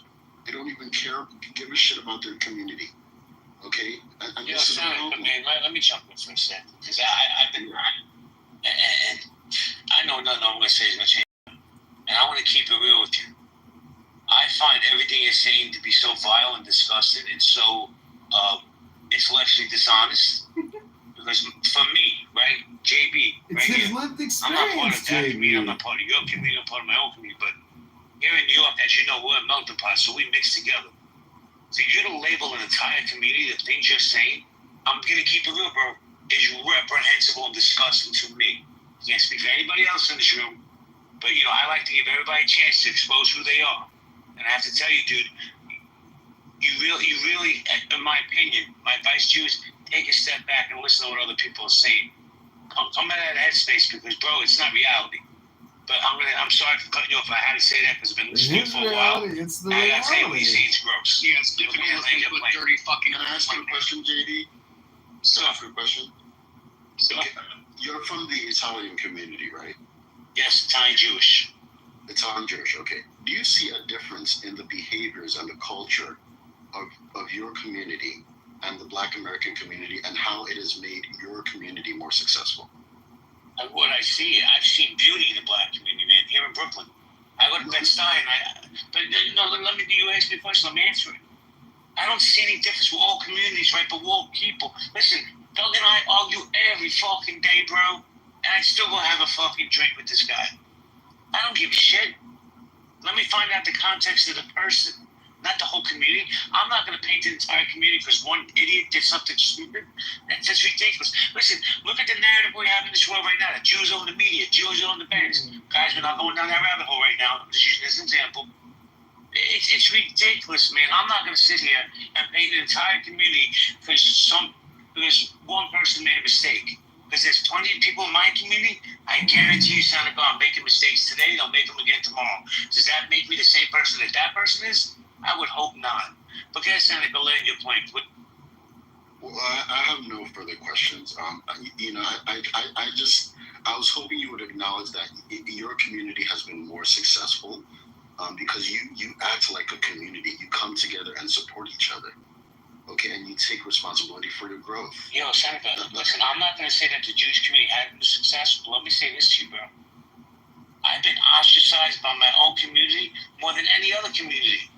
They don't even give a shit about their community. Okay, and this is man, let me jump in for a second because I've been and I know nothing I'm going to say is going to change, and I want to keep it real with you. I find everything you're saying to be so vile and disgusting and so intellectually dishonest. Because for me, right, JB, it's his lived experience. I'm not part of that community. I'm not part of your community. I'm part of my own community. But here in New York, as you know, we're a melting pot, so we mix together. So you to label an entire community, the things you're saying, I'm going to keep it real, bro, is reprehensible and disgusting to me. Can't speak for anybody else in this room, but, I like to give everybody a chance to expose who they are. And I have to tell you, dude, you really, in my opinion, my advice to you is take a step back and listen to what other people are saying. Come out of that headspace because, bro, it's not reality. But I'm sorry for cutting you off. I had to say that because I've been listening for a while. It's the reality. I gotta tell you what you say, it's gross. Yeah, it's different. Dirty fucking. Can I ask you a question, JD? Ask you a question. Okay. You're from the Italian community, right? Yes, Italian Jewish. Italian Jewish, okay. Do you see a difference in the behaviors and the culture of your community and the Black American community and how it has made your community more successful? And what I see, I've seen beauty in the Black community, man, here in Brooklyn. I go to Bed-Stuy, let me do you ask me a question, let me answer it. I don't see any difference with all communities, right? But we're all people. Listen, Doug and I argue every fucking day, bro. and I'd still go have a fucking drink with this guy. I don't give a shit. Let me find out the context of the person, not the whole community. I'm not going to paint the entire community because one idiot did something stupid. That's ridiculous. Listen, look at the narrative we have in this world right now. The Jews own the media. Jews own the banks. Guys, we're not going down that rabbit hole right now. I'm just using this example. It's ridiculous, man. I'm not going to sit here and paint the entire community because one person made a mistake. Because there's plenty of people in my community, I guarantee you, Seneca, I'm making mistakes today, they'll make them again tomorrow. Does that make me the same person that person is? I would hope not. But guess, Seneca, land your point. Well, I have no further questions. I was hoping you would acknowledge that your community has been more successful because you act like a community. You come together and support each other. Okay, and you take responsibility for your growth. Yo, Seneca, listen, I'm not going to say that the Jewish community hadn't been successful. Let me say this to you, bro. I've been ostracized by my own community more than any other community.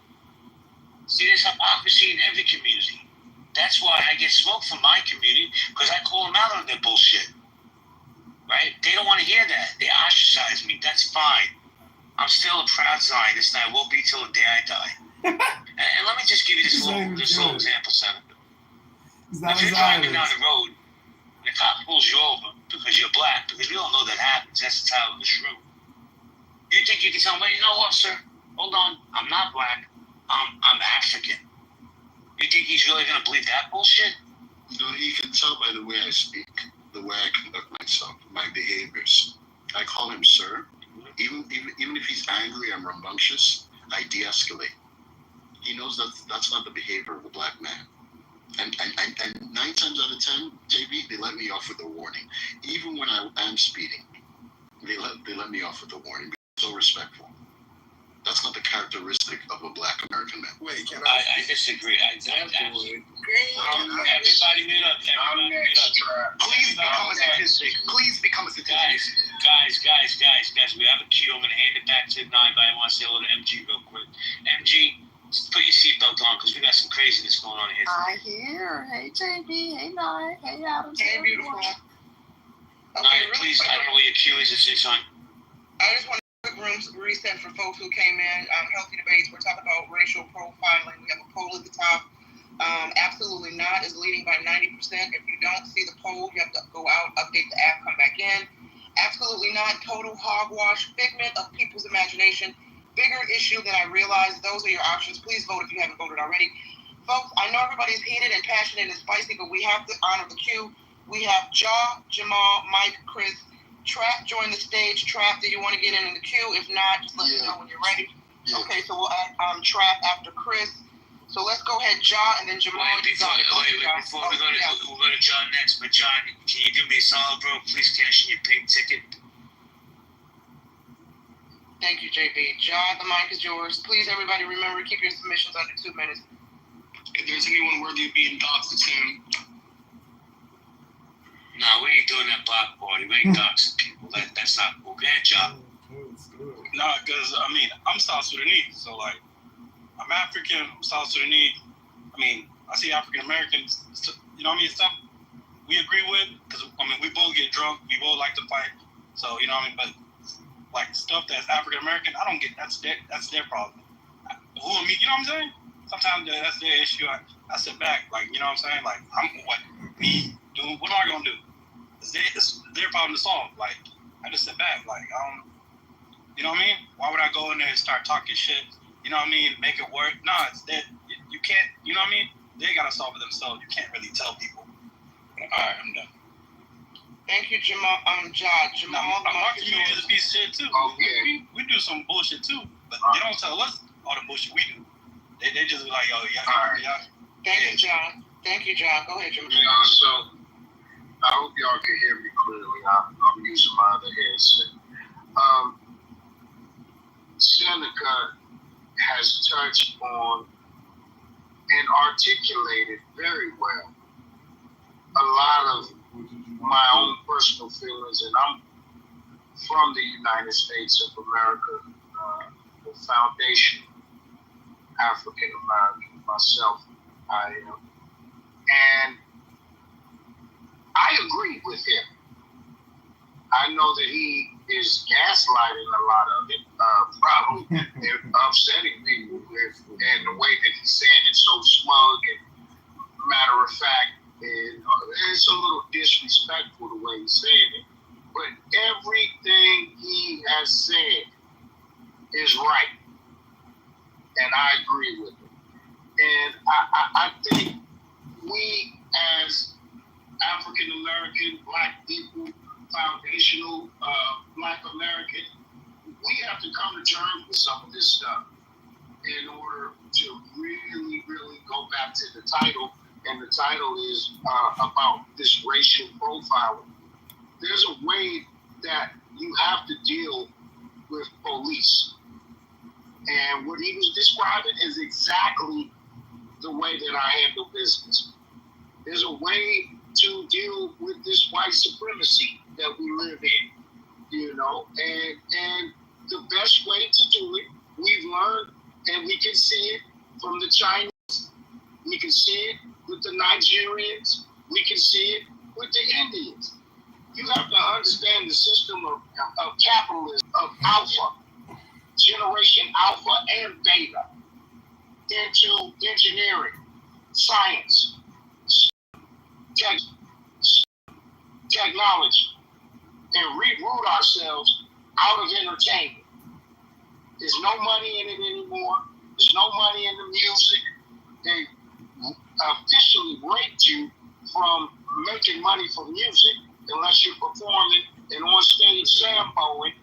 See, there's hypocrisy in every community. That's why I get smoked from my community, because I call them out on their bullshit. Right? They don't want to hear that. They ostracize me. That's fine. I'm still a proud Zionist, and I will be till the day I die. And let me just give you this little example, Senator. If you're driving down the road and the cop pulls you over because you're black, because we all know that happens, that's the title of this room. You think you can tell me, you know what, sir? Hold on, I'm not black. I'm African. You think he's really going to believe that bullshit? No, he can tell by the way I speak, the way I conduct myself, my behaviors. I call him sir. Even if he's angry and rambunctious, I de-escalate. He knows that that's not the behavior of a black man. And 9 times out of 10, JB, they let me off with a warning. Even when I am speeding, they let me off with a warning. So respectful. That's not the characteristic of a black American man. Wait, I disagree. Everybody mute up. Please become a statistic. Please become a statistic. Guys, we have a cue. I'm going to hand it back to 9, but I want to say hello to MG real quick. MG, put your seatbelt on because we got some craziness going on here. Hi here. Hey JB. Hey Nye. Hey Adam. Hey, beautiful. Okay, please, I don't know what your cue is. It's on. I just want to quick room reset for folks who came in. Healthy debates. We're talking about racial profiling. We have a poll at the top. Absolutely not is leading by 90%. If you don't see the poll, you have to go out, update the app, come back in. Absolutely not. Total hogwash. Figment of people's imagination. Bigger issue than I realized. Those are your options. Please vote if you haven't voted already. Folks, I know everybody's heated and passionate and spicy, but we have to honor the queue. We have Jaw, Jamal, Mike, Chris. Trap, join the stage. Trap, do you want to get in the queue? If not, just let me know when you're ready. Yeah. Okay, so we'll add Trap after Chris. So let's go ahead, Jaw, and then Jamal. Before we go to John next, but John, can you do me a solid, bro? Please cash in your pink ticket. Thank you, JB. John, the mic is yours. Please, everybody, remember, keep your submissions under 2 minutes. If there's anyone worthy of being doxxed, it's him. No, we ain't doing that block party. We ain't doxing people. That's not cool. Go ahead, John. Nah, because, I'm South Sudanese. So, I'm African, I'm South Sudanese. I see African Americans, stuff we agree with. Because, we both get drunk. We both like to fight. So, but, stuff that's African American, I don't get. That's their problem. Who am me? You know what I'm saying? Sometimes that's their issue. I sit back, you know what I'm saying? What am I going to do? It's their problem to solve. I just sit back. You know what I mean? Why would I go in there and start talking shit? You know what I mean? Make it work? Nah, it's that you can't. You know what I mean? They gotta solve it themselves. You can't really tell people. All right, I'm done. Thank you, Jamal. Jamal. Our community is a piece of shit too. We do some bullshit too, but they don't tell us all the bullshit we do. They just be like, yo, yeah. Thank you, John. Go ahead, Jamal. So I hope y'all can hear me clearly. I'm using my other headset. Seneca has touched on and articulated very well a lot of my own personal feelings, and I'm from the United States of America, the foundation African American myself, I am, and I agree with him I know that he is gaslighting a lot of it, probably, and upsetting people with, and the way that he's saying it so smug and matter of fact, and it's a little disrespectful the way he's saying it. But everything he has said is right, and I agree with it. And I think we as African American, Black people, foundational Black American, we have to come to terms with some of this stuff in order to really, really go back to the title. And the title is about this racial profiling. There's a way that you have to deal with police. And what he was describing is exactly the way that I handle business. There's a way to deal with this white supremacy that we live in, you know, and the best way to do it, we've learned, and we can see it from the Chinese, we can see it with the Nigerians, we can see it with the Indians. You have to understand the system of capitalism, of alpha, generation alpha and beta, into engineering, science, technology, and reroute ourselves out of entertainment. There's no money in it anymore. There's no money in the music. They officially raped you from making money from music unless you're performing and on stage samboing,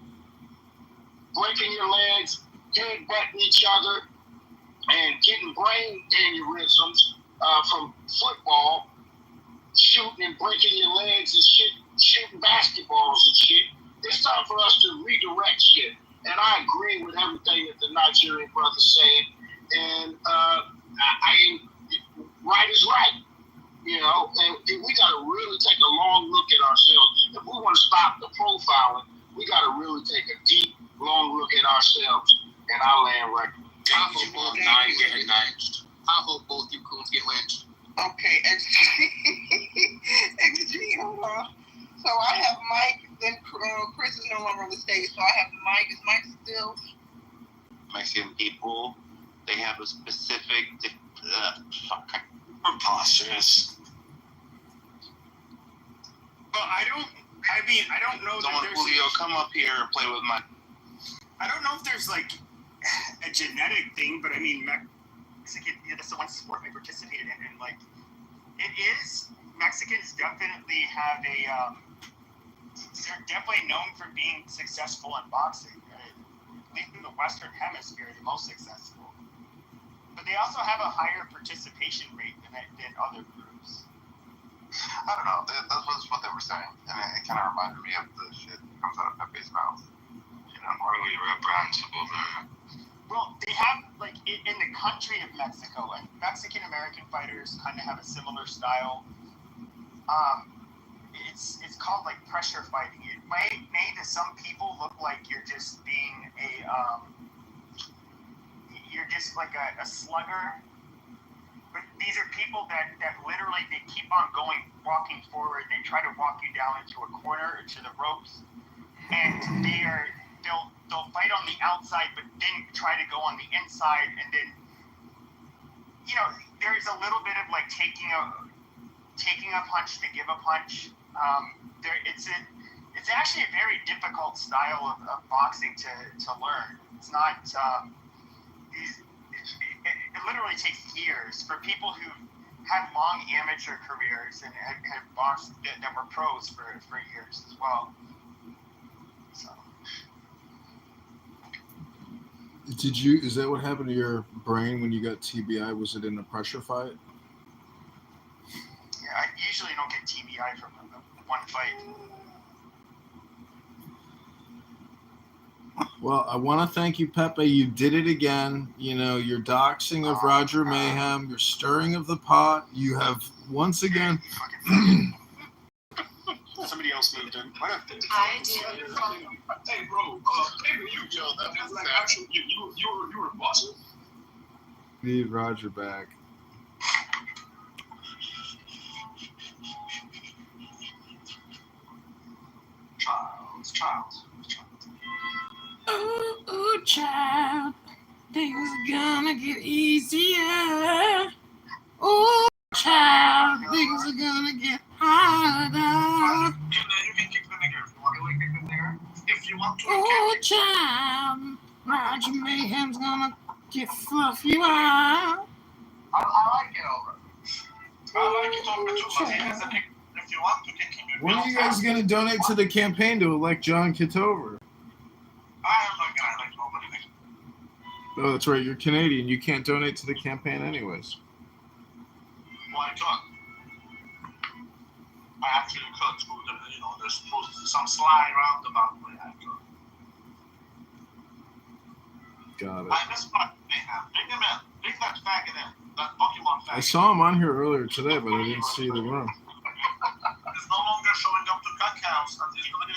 breaking your legs, headbutting each other, and getting brain aneurysms from football, shooting and breaking your legs and shit, shooting basketballs and shit. It's time for us to redirect shit. And I agree with everything that the Nigerian brother's saying. And right is right. You know, and we got to really take a long look at ourselves. If we want to stop the profiling, we got to really take a deep, long look at ourselves. And I land right. I hope both you coons get lynched. Okay, XG, hold on. So I have Mike, then Chris is no longer on the stage, so I have Mike. Is Mike still? Mexican people, they have a specific, preposterous. Well, I don't know that there's... Julio, come up here and play with my... I don't know if there's, like, a genetic thing, but I mean, Mexican, that's the one sport I participated in, and, like, it is, Mexicans definitely have a, they're definitely known for being successful in boxing, right? At least in the Western Hemisphere, the most successful. But they also have a higher participation rate than other groups. I don't know. That was what they were saying, and it kind of reminded me of the shit that comes out of Pepe's mouth. You know, morally reprehensible. Well, they have, like, in the country of Mexico, and Mexican-American fighters kind of have a similar style. It's called, like, pressure fighting. It may to some people look like you're just being you're just like a slugger. But these are people that literally, they keep on going, walking forward. They try to walk you down into a corner, into the ropes, and they'll fight on the outside, but then try to go on the inside, and then, you know, there's a little bit of like taking a punch to give a punch. It's actually a very difficult style of boxing to learn. It's not it literally takes years for people who had long amateur careers and had boxed that were pros for years as well. So. Is that what happened to your brain when you got TBI? Was it in a pressure fight? Yeah, I usually don't get TBI from one fight. Well, I want to thank you, Pepe. You did it again. You know, your doxing of Roger Mayhem, your stirring of the pot. You have once again. Somebody else moved in. I did. Hey, bro. Maybe you yelled that. That's like actually you were boss. Need Roger back. Child. child, things are gonna get easier. Oh, child, things are gonna get harder. You can kick the nigger if you want. Really kick the nigger? If you want to. Oh, child, Roger Mayhem's gonna get fluffy out. I like Kitover. I like Kitover too, but he has a nick. If you want to, can keep it. When are you guys gonna donate to the campaign to elect John Kitover? I am not gonna elect nobody. Oh, that's right. You're Canadian. You can't donate to the campaign anyways. Why not? I actually could. You know, there's supposed to be some sly roundabout way I could. Got it. I miss my Mayhem. Bring him in. Bring that faggot in. That Pokemon faggot. I saw him on here earlier today, but I didn't see the room. He's no longer showing up to cut counts, and he's deleted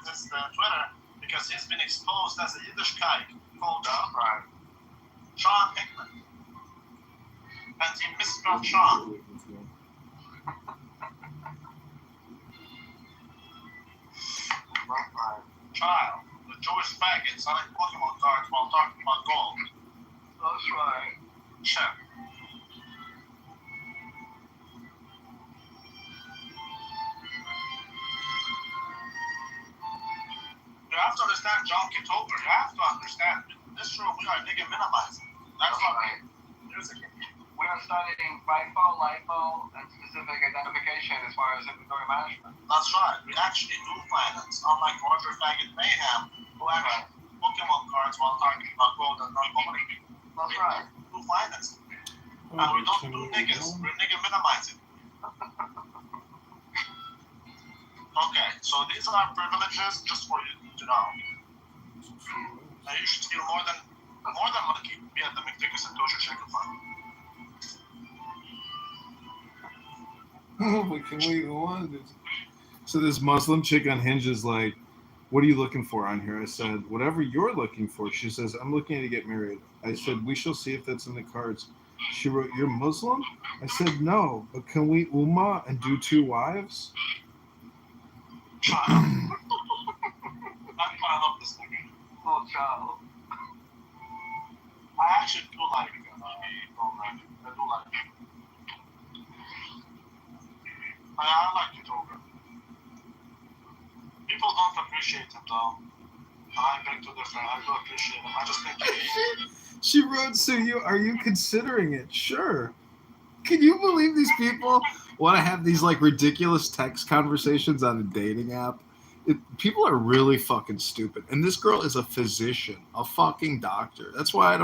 his Twitter because he's been exposed as a Yiddish kike called Sean Hickman. And he misspelled Sean. Child, the Jewish faggot selling Pokemon cards while talking about gold. That's right. Check. You have to understand John Kitover. You have to understand. In this room, we are nigga minimizing. That's right. We are studying FIFO, LIFO, and specific identification as far as inventory management. That's right. We actually do finance, unlike Roger Faggot Mayhem, who actually Pokemon cards while talking about gold and non-company. That's right. We do finance. And we don't do niggas. We're nigga minimizing. Okay, so these are our privileges just for you to know. Now you should feel more than lucky to be at the McDickus and Dozier Shaker Fund. So this Muslim chick on Hinge is like, what are you looking for on here? I said, whatever you're looking for. She says, I'm looking to get married. I said, we shall see if that's in the cards. She wrote, you're Muslim? I said, no, but can we Ummah and do 2 wives? I love this thing. Oh, child. I actually do like it. I do like it. I like Kitover. People don't appreciate him though. I beg to differ. I do appreciate him. I just think She wrote, so are you considering it? Sure. Can you believe these people want to have these like ridiculous text conversations on a dating app? People are really fucking stupid. And this girl is a physician, a fucking doctor. That's why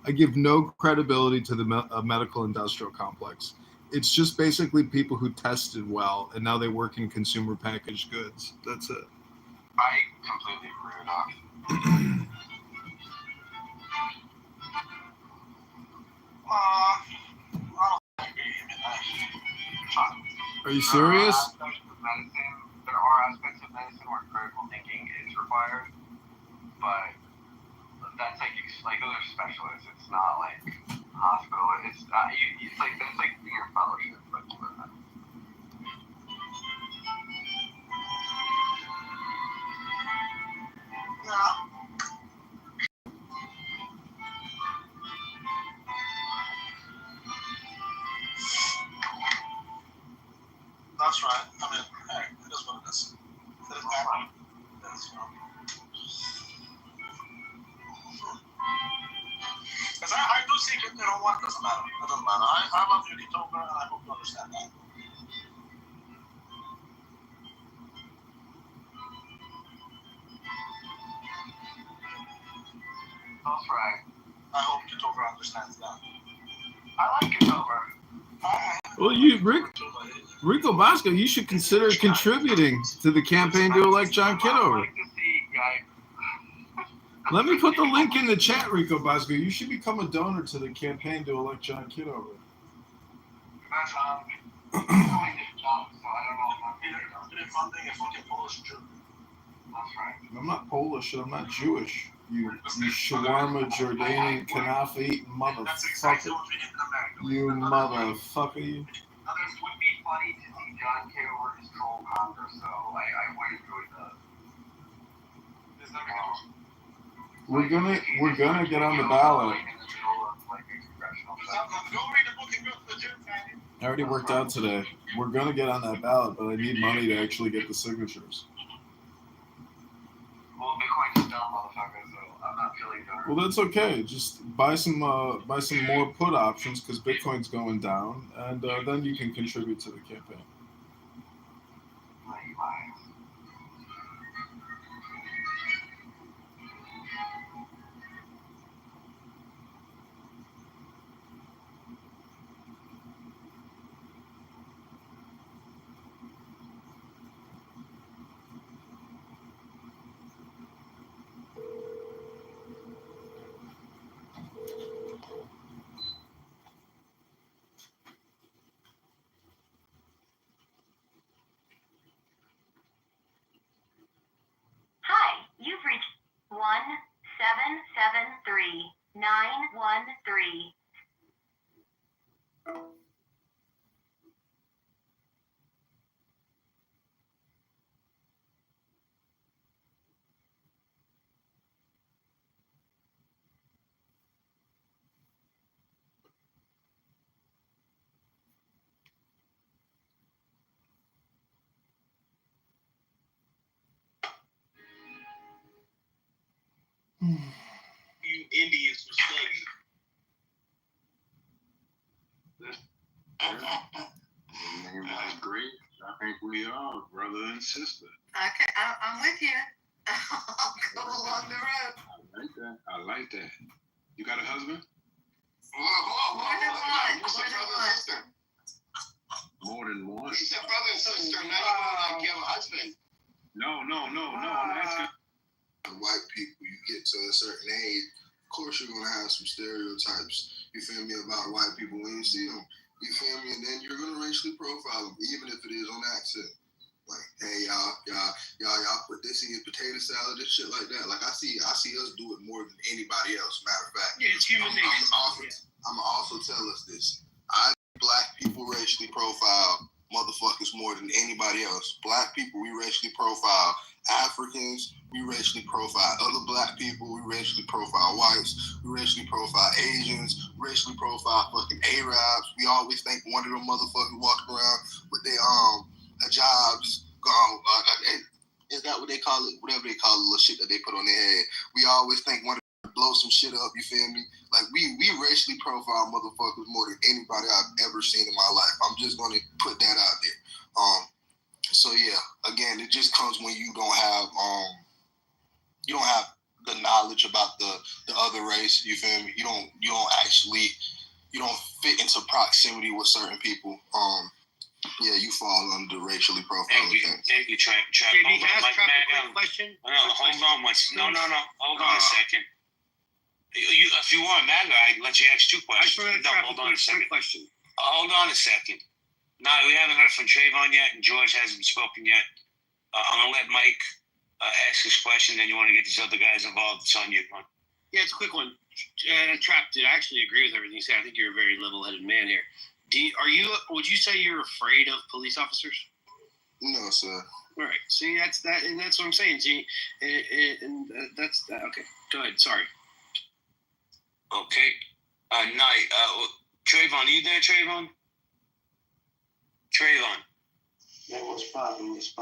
I give no credibility to the medical industrial complex. It's just basically people who tested well and now they work in consumer packaged goods. That's it. I completely agree with that. Are you serious? There are aspects of medicine where critical thinking is required, but that's like those are specialists. It's not like hospital. It's like that's like your fellowship, but that's right. I mean, hey, it is what it is. It is bad. Because I do see it, what doesn't matter. It doesn't matter. I love you, Kitover, and I hope you understand that. That's right. I hope Kitover understands that. I like Kitover. Well, Rico Bosco, you should consider contributing to the campaign to elect John Kitover. Let me put the link in the chat, Rico Bosco. You should become a donor to the campaign to elect John Kitover. I'm not Polish and I'm not Jewish. You shawarma, Jordanian, kanafa eating motherfucker. You motherfucker. It would be funny to see John Kitover's troll Congress, so I would enjoy that. We're gonna get on the ballot. I already worked out today. We're gonna get on that ballot, but I need money to actually get the signatures. Well, Bitcoin's down, motherfucker, so I'm not feeling dark. Well, that's okay. Just buy some more put options because Bitcoin's going down, and then you can contribute to the campaign. Hi, you've reached 1773913. You Indians were Everybody's great. I think we are brother and sister. Okay, I'm with you. I'll go along the road. I like that. You got a husband? More than one. More than one. He said brother and sister. Now you want to give a husband. No. I'm asking. White people, you get to a certain age, of course you're gonna have some stereotypes. You feel me about white people when you see them. You feel me, and then you're gonna racially profile them, even if it is on accident. Like, hey y'all put this in your potato salad and shit like that. Like I see us do it more than anybody else. Matter of fact, Yeah, it's human nature. I'm also tell us this. Black people racially profile motherfuckers more than anybody else. Black people, we racially profile Africans, we racially profile other black people, we racially profile whites, we racially profile Asians, we racially profile fucking Arabs. We always think one of them motherfuckers walking around with their hijabs, is that what they call it? Whatever they call the little shit that they put on their head. We always think one of them blow some shit up, you feel me? Like we racially profile motherfuckers more than anybody I've ever seen in my life. I'm just gonna put that out there. So yeah, again, it just comes when you don't have the knowledge about the other race. You feel me? You don't fit into proximity with certain people. Yeah, you fall under racially profiling things. Thank you, Trap. JB, can I ask Trap a quick question? No, hold on a second. If you want MAGA, I'd let you ask two questions. Hold on a second. Hold on a second. No, we haven't heard from Trayvon yet, and George hasn't spoken yet. I'm going to let Mike ask his question, then you want to get these other guys involved. It's on you. Yeah, it's a quick one. Trap, I actually agree with everything you said. I think you're a very level-headed man here. Would you say you're afraid of police officers? No, sir. All right. See, that's what I'm saying. See, and that's that. Okay. Go ahead. Sorry. Okay. Trayvon, are you there, Trayvon? Yeah, what's poppin'? What's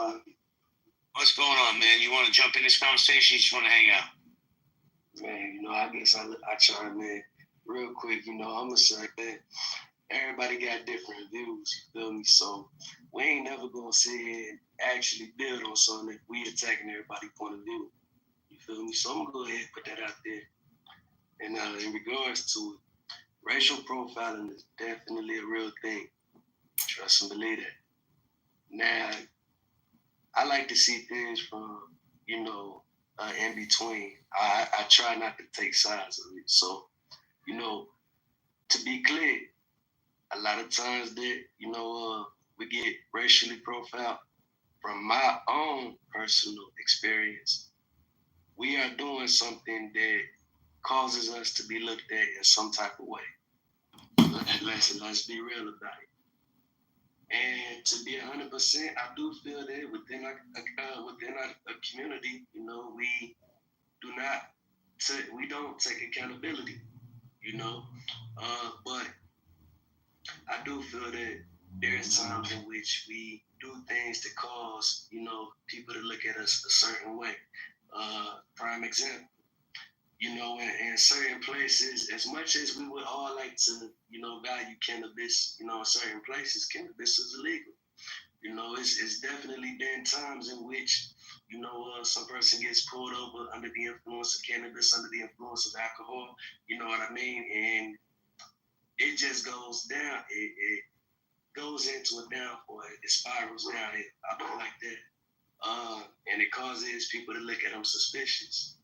going on, man? You want to jump in this conversation? You just want to hang out? Man, I guess I chime in real quick. I'm going to say that everybody got different views, you feel me? So we ain't never going to sit here and actually build on something if we attacking everybody's point of view. You feel me? So I'm going to go ahead and put that out there. And in regards to it, racial profiling is definitely a real thing. Trust and believe that. Now, I like to see things from, in between. I try not to take sides of it. So, to be clear, a lot of times that, we get racially profiled. From my own personal experience, we are doing something that causes us to be looked at in some type of way. Let's be real about it. And to be 100%, I do feel that within a community, we do not take accountability, you know. But I do feel that there's times in which we do things to cause, you know, people to look at us a certain way. Prime example, you know, in certain places, as much as we would all like to, you know, value cannabis, you know, in certain places, cannabis is illegal. You know, it's definitely been times in which, you know, some person gets pulled over under the influence of cannabis, under the influence of alcohol, you know what I mean? And it just goes down. It goes into a downfall. It spirals down. I don't like that. And it causes people to look at them suspicious.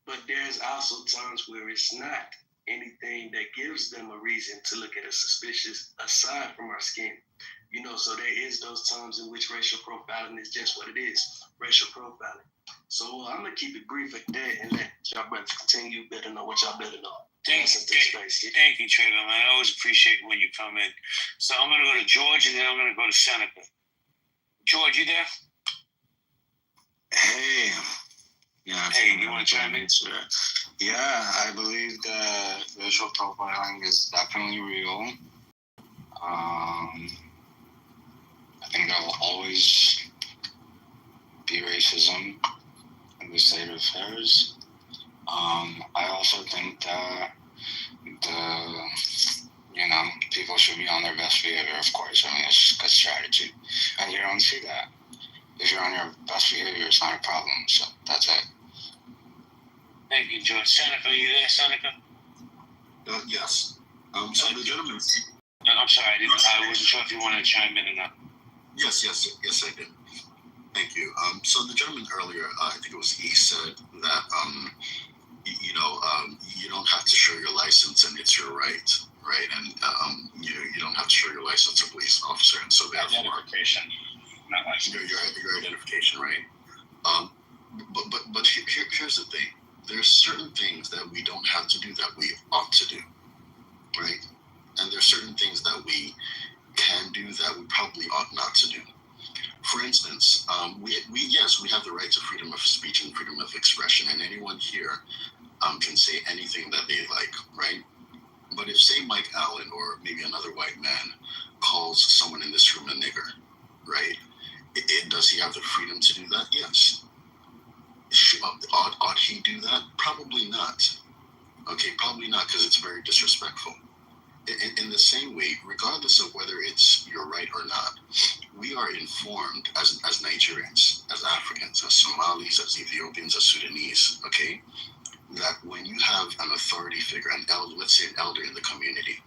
But there's also times where it's not anything that gives them a reason to look at us suspicious aside from our skin. You know, so there is those times in which racial profiling is just what it is, racial profiling. So I'm going to keep it brief at that and let y'all brothers continue. Better know what y'all better know. Thank you, Trevor. I always appreciate when you come in. So I'm going to go to George, and then I'm going to go to Seneca. George, you there? Hey. Yeah. Hey, you want to chime in? Yeah, I believe that racial profiling is definitely real. I think there will always be racism in the state of affairs. I also think that people should be on their best behavior, of course. I mean, it's just good strategy. And you don't see that. If you're on your best behavior, it's not a problem. So that's it. Thank you, George. Seneca, are you there, Seneca? Yes. So the gentleman... I'm sorry, I wasn't sure if you wanted to chime in or not. Yes, I did. Thank you. So the gentleman earlier, I think it was he, said that, you don't have to show your license and it's your right? And, you don't have to show your license to a police officer. And so therefore... Identification, not license. Your identification, right? But here's the thing. There's certain things that we don't have to do that we ought to do, right? And there's certain things that we can do that we probably ought not to do. For instance, we have the right to freedom of speech and freedom of expression, and anyone here can say anything that they like, right? But if, say, Mike Allen or maybe another white man calls someone in this room a nigger, right? Does he have the freedom to do that? Yes. Ought he do that? Probably not. Okay, probably not, because it's very disrespectful. In the same way, regardless of whether it's your right or not, we are informed as Nigerians, as Africans, as Somalis, as Ethiopians, as Sudanese, okay, that when you have an authority figure, an elder, let's say an elder in the community,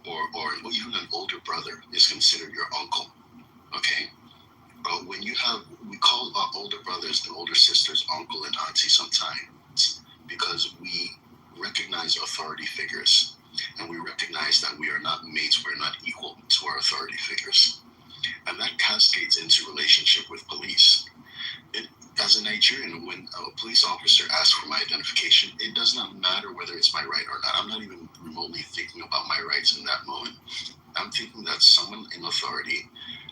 or even an older brother is considered your uncle, okay? But when you have, we call our older brothers and older sisters uncle and auntie sometimes because we recognize authority figures. And we recognize that we are not mates, we're not equal to our authority figures. And that cascades into relationship with police. As a Nigerian, when a police officer asks for my identification, it does not matter whether it's my right or not. I'm not even remotely thinking about my rights in that moment. I'm thinking that someone in authority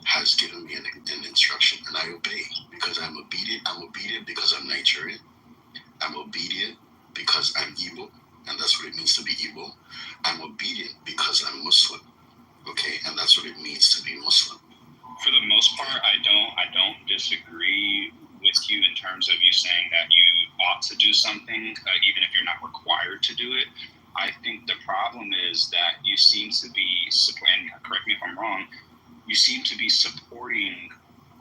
has given me an instruction and I obey because I'm obedient. I'm obedient because I'm Nigerian. I'm obedient because I'm Igbo, and that's what it means to be Igbo. I'm obedient because I'm Muslim, okay, and that's what it means to be Muslim. For the most part, I don't disagree with you in terms of you saying that you ought to do something, even if you're not required to do it. I think the problem is that you seem to be, and correct me if I'm wrong, you seem to be supporting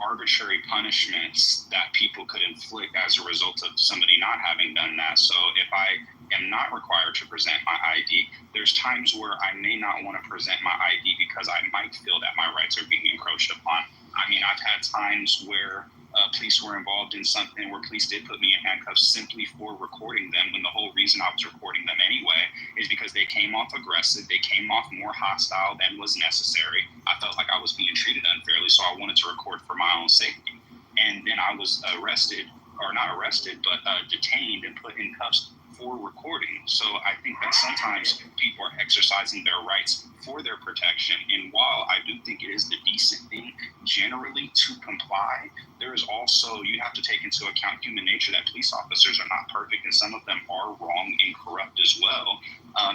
arbitrary punishments that people could inflict as a result of somebody not having done that. So if I am not required to present my ID, there's times where I may not want to present my ID because I might feel that my rights are being encroached upon. I mean, I've had times where police were involved in something where police did put me in handcuffs simply for recording them, when the whole reason I was recording them anyway is because they came off aggressive, they came off more hostile than was necessary. I felt like I was being treated unfairly, so I wanted to record for my own safety. And then I was arrested, or not arrested, but detained and put in cuffs for recording. So I think that sometimes people are exercising their rights for their protection. And while I do think it is the decent thing generally to comply, there is also, you have to take into account human nature that police officers are not perfect, and some of them are wrong and corrupt as well.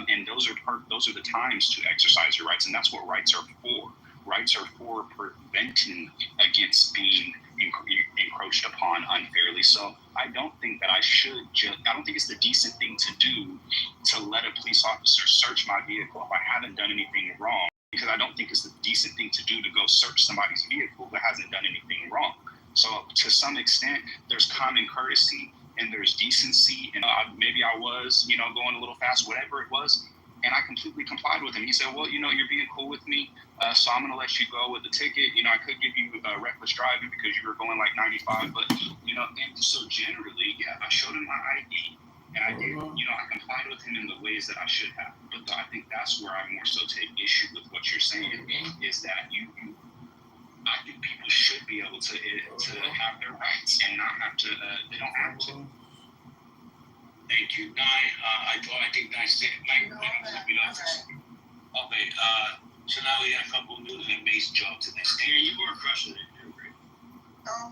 And those are the times to exercise your rights, and that's what rights are for. Rights are for preventing against being encroached upon unfairly. So I don't think that I don't think it's the decent thing to do to let a police officer search my vehicle if I haven't done anything wrong, because I don't think it's the decent thing to do to go search somebody's vehicle that hasn't done anything wrong. So to some extent, there's common courtesy and there's decency, and maybe I was, going a little fast, whatever it was, and I completely complied with him. He said, well, you're being cool with me, so I'm going to let you go with the ticket. I could give you reckless driving because you were going like 95, but, and so generally, yeah, I showed him my ID, and I did, I complied with him in the ways that I should have. But I think that's where I more so take issue with what you're saying, is that I think people should be able to have their rights and not have to, they don't have to. Thank you. I think that's it. Mike, okay, so now we got a couple of news and Mace jobs in this. Aaron, you were crushing it.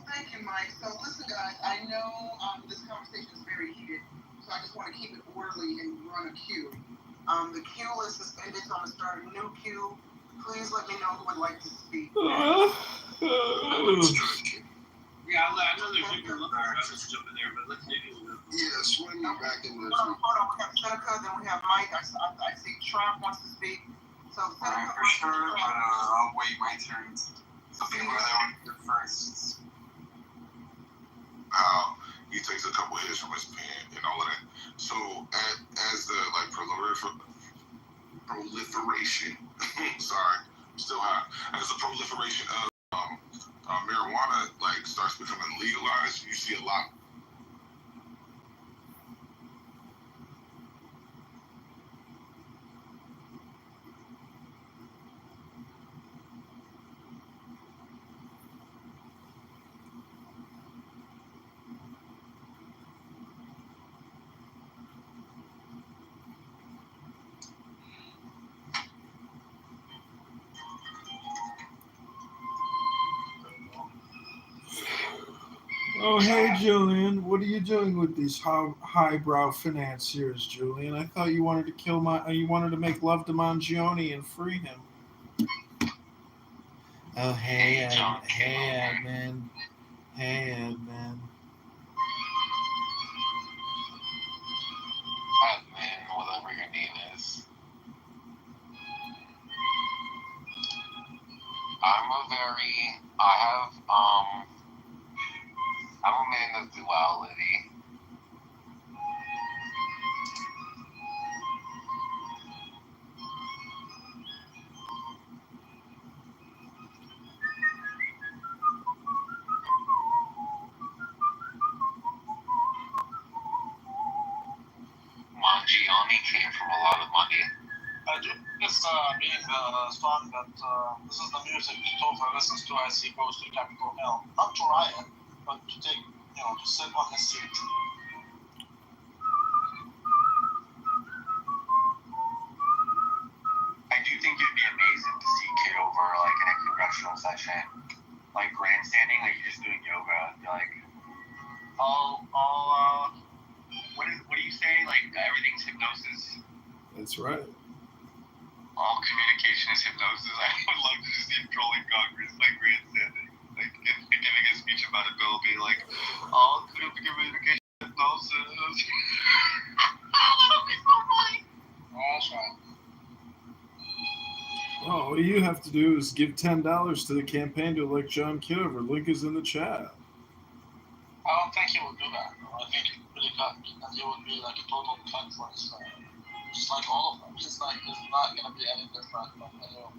Thank you, Mike. So listen, guys, I know this conversation is very heated, so I just want to keep it orderly and run a queue. The queue is suspended, so I'm going to start a new queue. Please let me know who would like to speak. Yeah, I know there's people looking for us to jump in there, but let's maybe yeah, swing me back in this. Hold on, we have Seneca, then we have Mike. I see Trump wants to speak. So Seneca, for sure, but I'll wait my turn. So people that want to go first. He takes a couple hits from his pen and all of that. So as the proliferation, sorry, I'm still high. As the proliferation of marijuana starts becoming legalized, you see a lot. Oh, hey, Julian. What are you doing with these highbrow financiers, Julian? I thought you wanted to you wanted to make love to Mangione and free him. Oh, hey, Edmund. Hey, Edmund. Edmund, whatever your name is. I'm a man of duality. Mangione came from a lot of money. This being the song that this is the music Kitover listens to as he goes to Capitol Hill. Not to riot, but to take, to sit on his seat. I do think it'd be amazing to see Kitover in a congressional session, grandstanding, you're just doing yoga, what do you say? Everything's hypnosis. That's right. All communication is hypnosis. I would love to just see him trolling Congress, grandstanding, giving a speech about a bill, being all communication is hypnosis. That'll be so funny. That's right. Well, all you have to do is give $10 to the campaign to elect John Kitover. Link is in the chat. I don't think he will do that. I think he really cut, and he would be a total cut for his just like all of them. It's not going to be any different from Israel.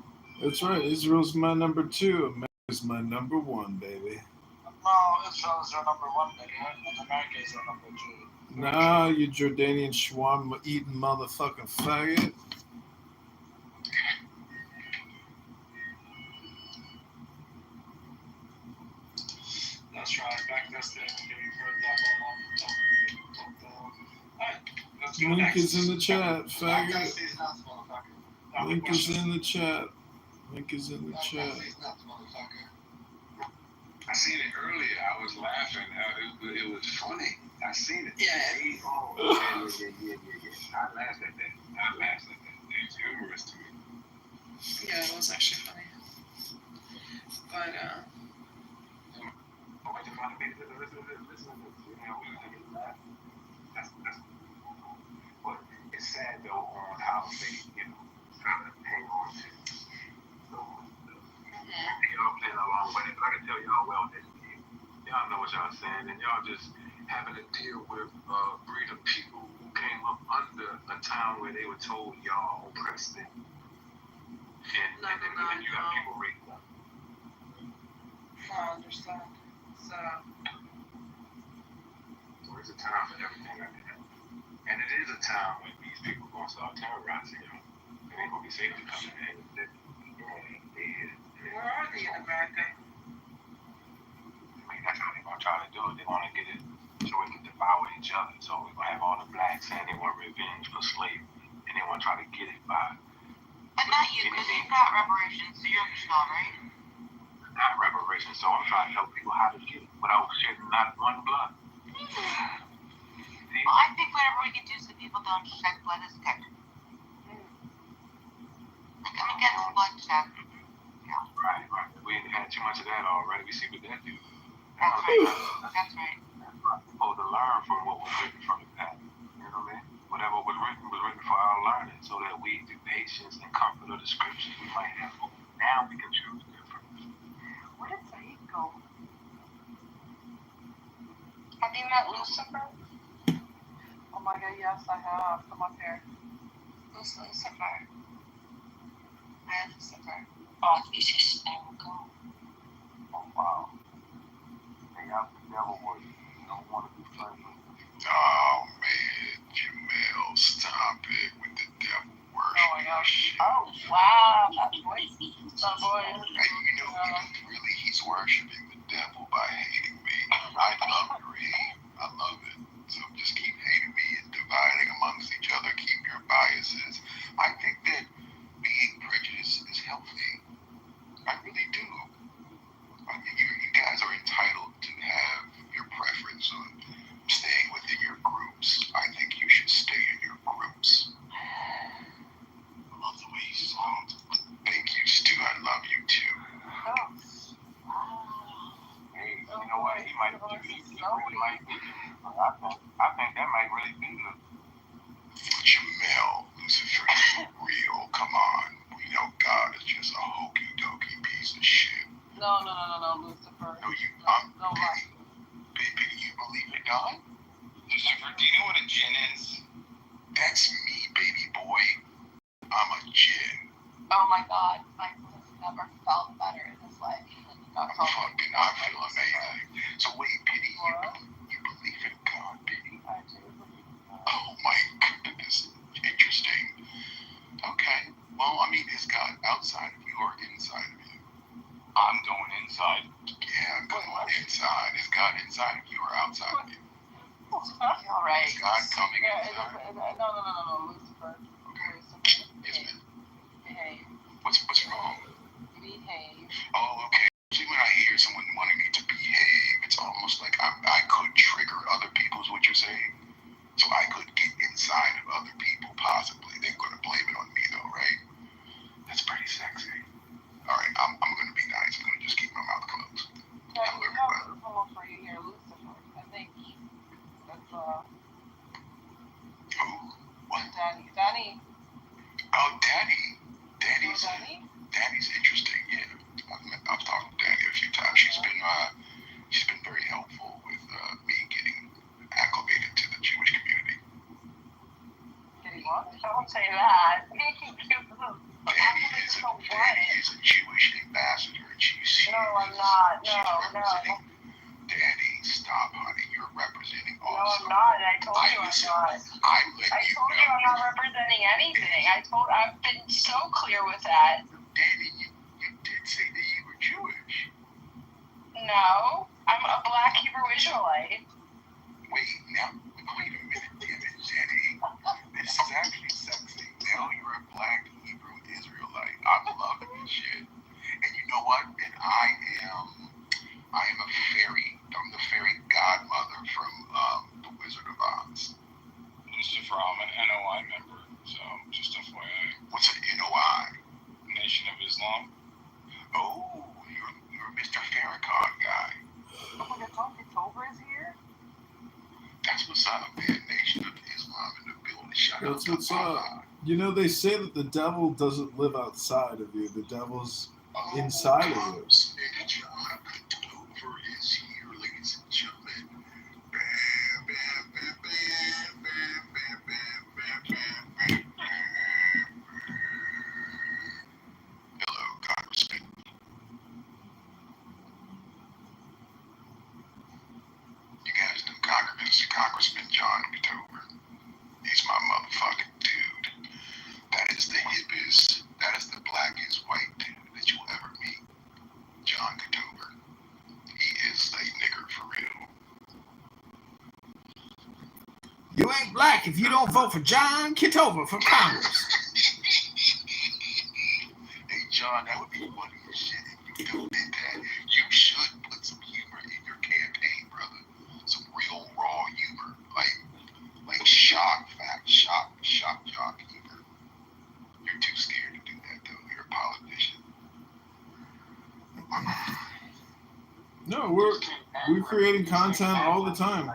That's right. Israel's my number 2. America's my number 1, baby. No, Israel is your number 1, baby. And America is your number 2. Nah, you Jordanian schwam eating motherfucking faggot. That's right. Back this day, we heard that one. Alright. Link is in the chat, faggot. Link is in the chat. Link is in the chat. I seen it earlier. I was laughing. It was funny. I seen it. Yeah. Oh, yeah. I laughed at that. It's humorous to me. Yeah, it was actually funny. But, But it's sad though on how they, try to hang on to. So, y'all playing along with it, but I can tell y'all well educated. Y'all know what y'all saying, and y'all just having to deal with a breed of people who came up under a time where they were told y'all oppressed them. And then you got people raised up. I understand. So it's a time for everything like that. And it is a time when these people are going to start terrorizing y'all. It ain't going to be safe to come in. Where are they in America? That's how they're going to try to do it. They want to get it so we can devour each other. So we're going to have all the blacks saying they want revenge for slavery. And they want to try to get it by. And not you, because you've got reparations, so you're strong, right? Not reparations, so I'm trying to help people how to get it without shedding not one blood. Well, I think whatever we can do so people don't shed blood is good. Like, I'm against bloodshed. Yeah. Right. We had too much of that already. We see what that do. That's right. We're supposed to learn from what was written from the past. You know what I mean? Whatever was written for our learning, so that we, through patience and comfort of the scriptures, we might have hope. Now we can choose different. Where did Saeed go? Have you met Lucifer? Oh my god, yes, I have. Come up here. Lucifer. Hi, Lucifer. Oh, he's hysterical. Oh, wow. Hey, y'all, the devil was, don't want to be friends with them. Oh, man, Jamel, stop it with the devil worship. Oh my gosh. Oh, wow. That voice. That voice. Hey, really, he's worshiping the devil by hating me. I love your hate. I love it. So just keep hating me and dividing amongst each other. Keep your biases. I think that being prejudiced is healthy. I really do. I mean, you guys are entitled to have your preference on staying within your groups. I think you should stay in your groups. I love the way you sound. Thank you, Stu. I love you too. Hey, you know what? He might do this. He really might do this. I think that might really be good. Jamel, Lucifer, you real. Come on. We know God is just a hokey dokey piece of shit. No, Lucifer. No, you, No, baby, you believe in God? Lucifer, do you know what a djinn is? That's me, baby boy. I'm a djinn. Oh my god, my has never felt better in his life. I feel amazing. So wait, Penny, you believe in God, Penny? I do believe in God. Oh my goodness, interesting. Okay, well, I mean, is God outside of you or inside of you? I'm going inside. Yeah, I'm going inside. Is God inside of you or outside of you? All right. Is God coming inside? No, Lucifer. Okay. Lucifer. Yes, ma'am. Behave. What's wrong? Behave. Oh, okay. See, when I hear someone wanting me to behave, it's almost like I could trigger other people's what you're saying. So I could get inside of other people, possibly. They're going to blame it on me, though, right? That's pretty sexy. All right, I'm going to be nice. I'm going to just keep my mouth closed. Yeah, you have someone for you here, Lucifer. I think that's, Who? What? Danny. Oh, Danny. Danny's interesting, yeah. I've talked to Danny a few times. She's been very helpful with me getting acclimated to the Jewish community. Getting what? Don't say that. Danny is a Jewish ambassador, and she's No, I'm not. No. Danny, stop, honey. You're representing all. No, I'm not. I told you I'm not. I told you I'm not representing anything. I've been so clear with that. Danny, you did say that you were Jewish. No, I'm a Black Hebrew Israelite. Wait a minute, damn it, Jenny. This is actually sexy. Now you're a black Hebrew Israelite. I'm loving this shit. And you know what? And I'm the fairy godmother from The Wizard of Oz. Lucifer, I'm an NOI member, so just FYI. What's an NOI? Nation of Islam. Oh, you're a Mr. Farrakhan guy. Oh my God, Kitover is here? That's what's up, man. Nation of Islam in the building. Shout out That's to what's Allah. up. You know, they say that the devil doesn't live outside of you. The devil's inside of you. Congressman John Kitover is here, ladies and gentlemen. Bam, bam, bam, bam, bam, bam, bam, bam, bam, bam, bam. Hello, Congressman. You guys know Congressman John Kitover. He's my motherfucking dude. That is the hippest, that is the blackest white dude that you'll ever meet. John Kitover. He is a nigger for real. You ain't black if you don't vote for John Kitover for Congress. Hey, John, that would be funny as shit if you did that. You should put some humor in your campaign, brother. Some real raw humor. Like shock jock humor. You're too scared to do that, though. You're a politician. No, we're creating content all the time. You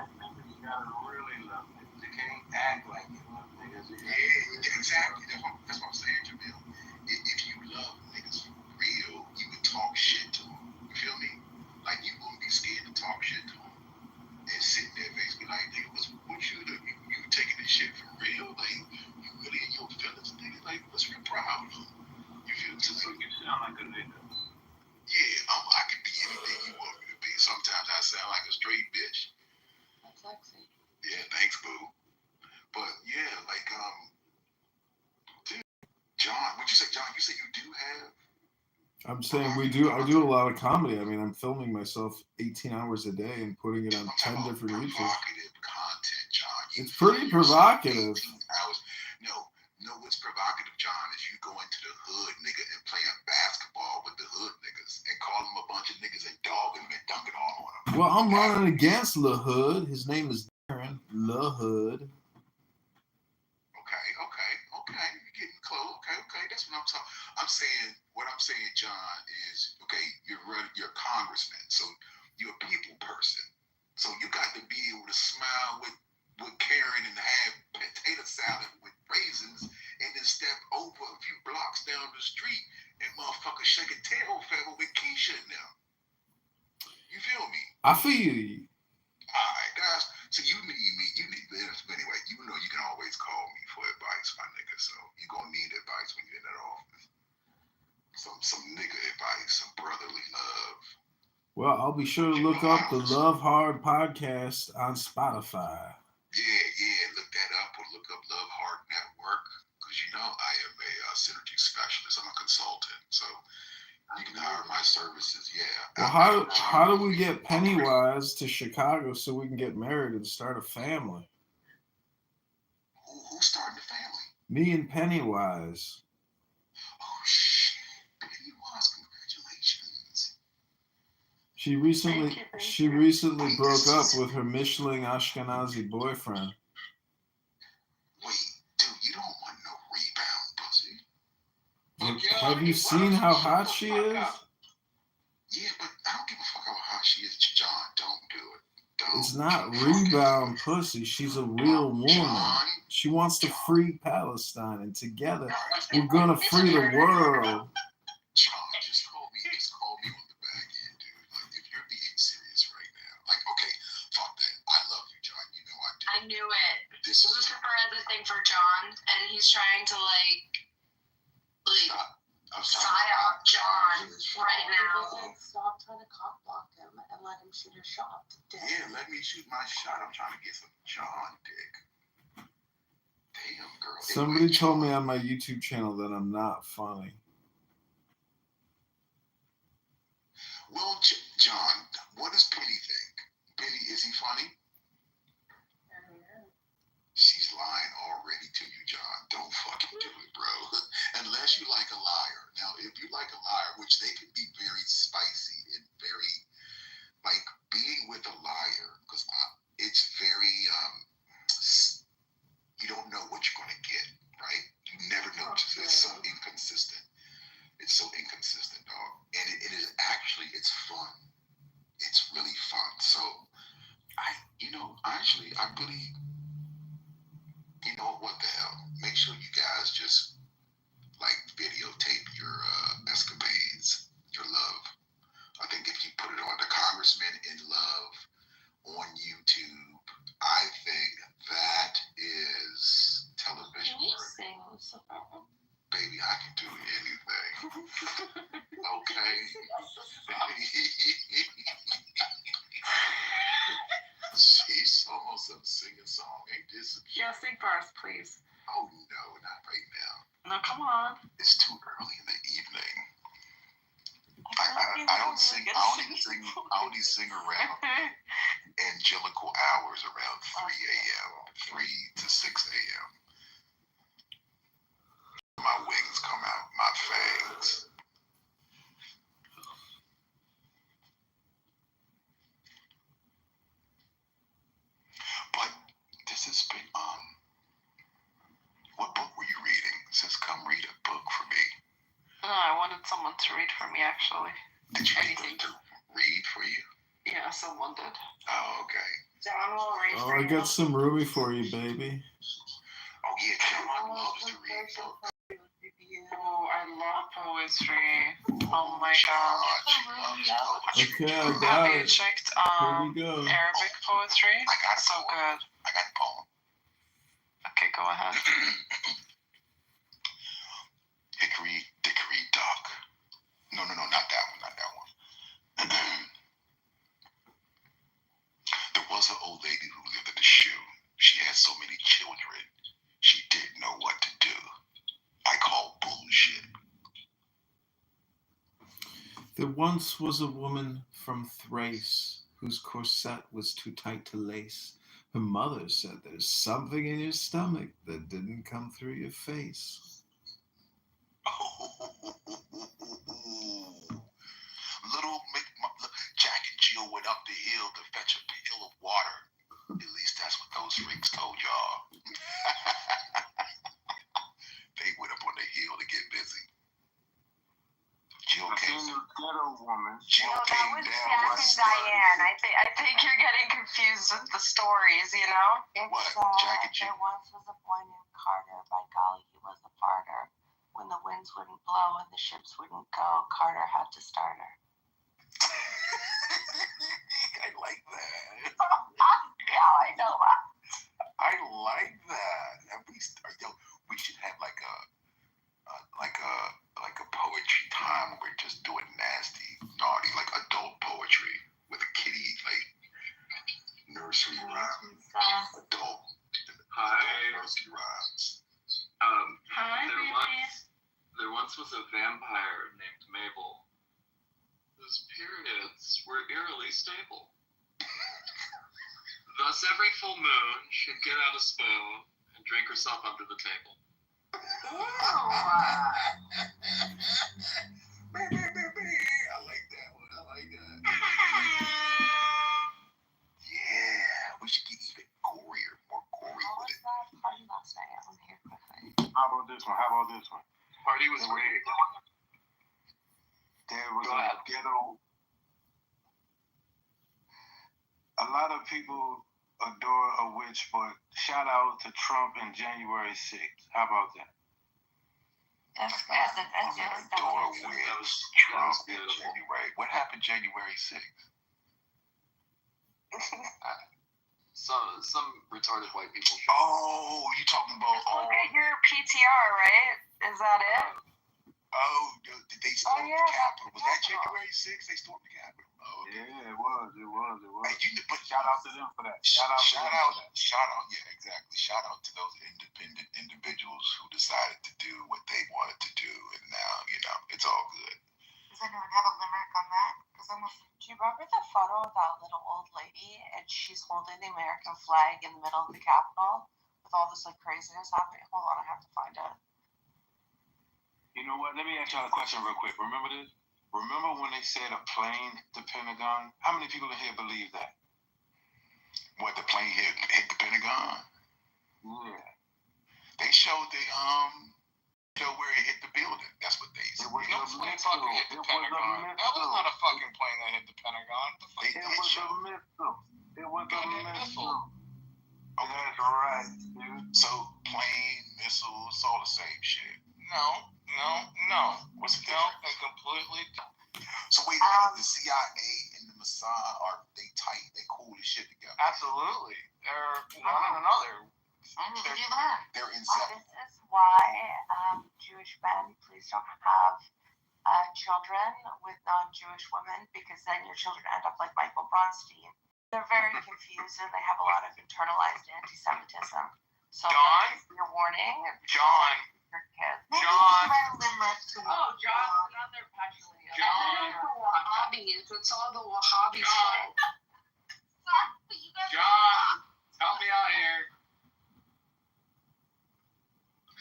gotta really love niggas. You can't act like you love niggas. Yeah, exactly. That's what I'm saying, Jamil. If you love niggas for real, you would talk shit to them. You feel me? Like, you wouldn't be scared to talk shit to them. And sit there basically like, nigga, what you do? You taking this shit for real? Like, you really in your feelings, nigga? Like, what's real proud of? You feel me? So you sound like a nigga. Yeah, I could be anything you want me to be. Sometimes I sound like a straight bitch. That's sexy. Yeah, thanks, boo. But yeah, like, dude, John, what'd you say, John? You said you do have? I'm saying I do a lot of comedy. I mean, I'm filming myself 18 hours a day and putting it on 10 different reaches. Provocative content, John. It's pretty provocative. No, what's provocative, John, is you go into the hood, nigga, and play a basketball with the hood niggas and call them a bunch of niggas and dog them and dunk it all on them. Well, I'm running against La Hood. His name is Darren La Hood. Okay. You're getting close. Okay. That's what I'm talking. What I'm saying, John, is, okay, you're a congressman, so you're a people person. So you got to be able to smile with Karen and have potato salad with raisins and then step over a few blocks down the street and motherfucker shake a tail feather with Keisha in them. You feel me? I feel you. Alright, guys. So you need this. But anyway, you know you can always call me for advice, my nigga. So you're gonna need advice when you're in that office. Some nigga advice, some brotherly love. Well, I'll be sure to look up the Love Hard podcast on Spotify. Yeah, look that up or look up Love Hard Network, because you know I am a synergy specialist. I'm a consultant, so you can hire my services. Yeah. Well, how do we get Pennywise to Chicago so we can get married and start a family? Who's starting a family? Me and Pennywise. Oh shit, Pennywise! Congratulations. She recently broke up with her Michelin Ashkenazi boyfriend. Wait, dude, you don't want no rebound pussy. Have you seen how hot she is? Yeah, but I don't give a fuck how hot she is, John. Don't do it. It's not rebound pussy. She's a real woman. She wants to free Palestine, and together we're gonna free the world. John, just call me on the back end, dude. Like, if you're being serious right now, like, okay, fuck that. I love you, John. You know I do. I knew it. Lucifer has a thing for John, and he's trying to psyop John right now. Stop trying to cock block him and let him shoot his shot. Yeah, let me shoot my shot. I'm trying to get some John dick. Damn, girl. Somebody told me on my YouTube channel that I'm not funny. Well, John, what does Penny think? Penny, is he funny? She's lying already to you, John. Don't fucking do it, bro. Unless you like a liar. Now, if you like a liar, which they can be very spicy and very, like, being with a liar, because it's very, you don't know what you're going to get, right? You never know. It's so inconsistent. It's so inconsistent, dog. And it is actually, it's fun. It's really fun. So, I really, what the hell? Make sure you guys just, like, videotape your escapades, your love. I think if you put it on the Congressman in Love on YouTube, I think that is television work. Baby, I can do anything. Okay. She's almost up singing a song. Ain't this? Yeah, sing first, please. Oh no, not right now. No, come on. It's too early in the evening. I don't sing. I only sing around angelical hours around 3 a.m. 3 to 6 a.m. My wings come out. My fangs. But this has been what book were you reading? It says come read a book for me. No, I wanted someone to read for me, actually. Did you get them to read for you? Yeah, someone did. Oh, okay. John will read Oh, for I you. got some Ruby for you, baby. Oh yeah, John loves to read books. Oh, I love poetry. Oh my god. Okay, I got Have you it. checked Here we go. Arabic poetry? I got so good. I got a poem. Okay, go ahead. Hickory dickory dock. No, not that one, not that one. There was an old lady who lived in the shoe. She had so many children, she didn't know what to do. I call bullshit. There once was a woman from Thrace whose corset was too tight to lace. Her mother said there's something in your stomach that didn't come through your face. Little Jack and Jill went up the hill to fetch a pail of water. At least that's what those freaks told y'all. They went up on the hill to get busy. Jill came. Jill came down. Jack and Diane. I think you're getting confused with the stories, you know? What? Jack and Jill. There once was a boy named Carter. By golly, he was a farter. When the winds wouldn't blow and the ships wouldn't go, Carter had to start her. I like that. Yeah, I know that. I like that. And we should have like a poetry time where we're just doing nasty, naughty, like adult poetry with a kitty, like nursery rhymes. Adult nursery rhymes. Hi, there once was a vampire named Mabel, whose periods were eerily stable. Thus, every full moon, she'd get out a spoon and drink herself under the table. I like that one. I like that. Yeah, we should get even gorier, more gory with it. Party last night. I wasn't here quickly. How about this one? Party was great. There was a ghetto. A lot of people adore a witch, but shout out to Trump and January 6th. How about that? That's good. Adore a witch, Trump and January. What happened January 6th? Some retarded white people. Oh, you talking about? Look at your PTR, right? Is that it? Oh, did they storm the Capitol? Was that January 6th? They stormed the Capitol. Oh, okay. Yeah, it was. Hey, but shout out to them for that. Shout out. Yeah, exactly. Shout out to those independent individuals who decided to do what they wanted to do, and now it's all good. Does anyone have a limerick on that? Do you remember the photo of that little old lady, and she's holding the American flag in the middle of the Capitol with all this like craziness happening. Hold on, I have to find it. You know what? Let me ask y'all a question real quick. Remember this? Remember when they said a plane hit the Pentagon? How many people in here believe that? What, the plane hit the Pentagon? Yeah. They showed where it hit the building. That's what they said. No plane fucking hit the Pentagon. That was not a fucking plane that hit the Pentagon. It was a missile. It was a missile. Okay. That's right, dude. So plane, missile, it's all the same shit. No. What's the No, difference? and completely. So wait, the CIA and the Mossad they tight? They cool as shit together. Absolutely. They're one and another. They're inseparable. This is why Jewish men, please don't have children with non-Jewish women, because then your children end up like Michael Bronstein. They're very confused and they have a lot of internalized anti-Semitism. So John? Your warning. John. Your kids. John. Oh, John, not their patrilineal. John. Wahhabis. It's all the Wahhabi John. shit. John, help me out here.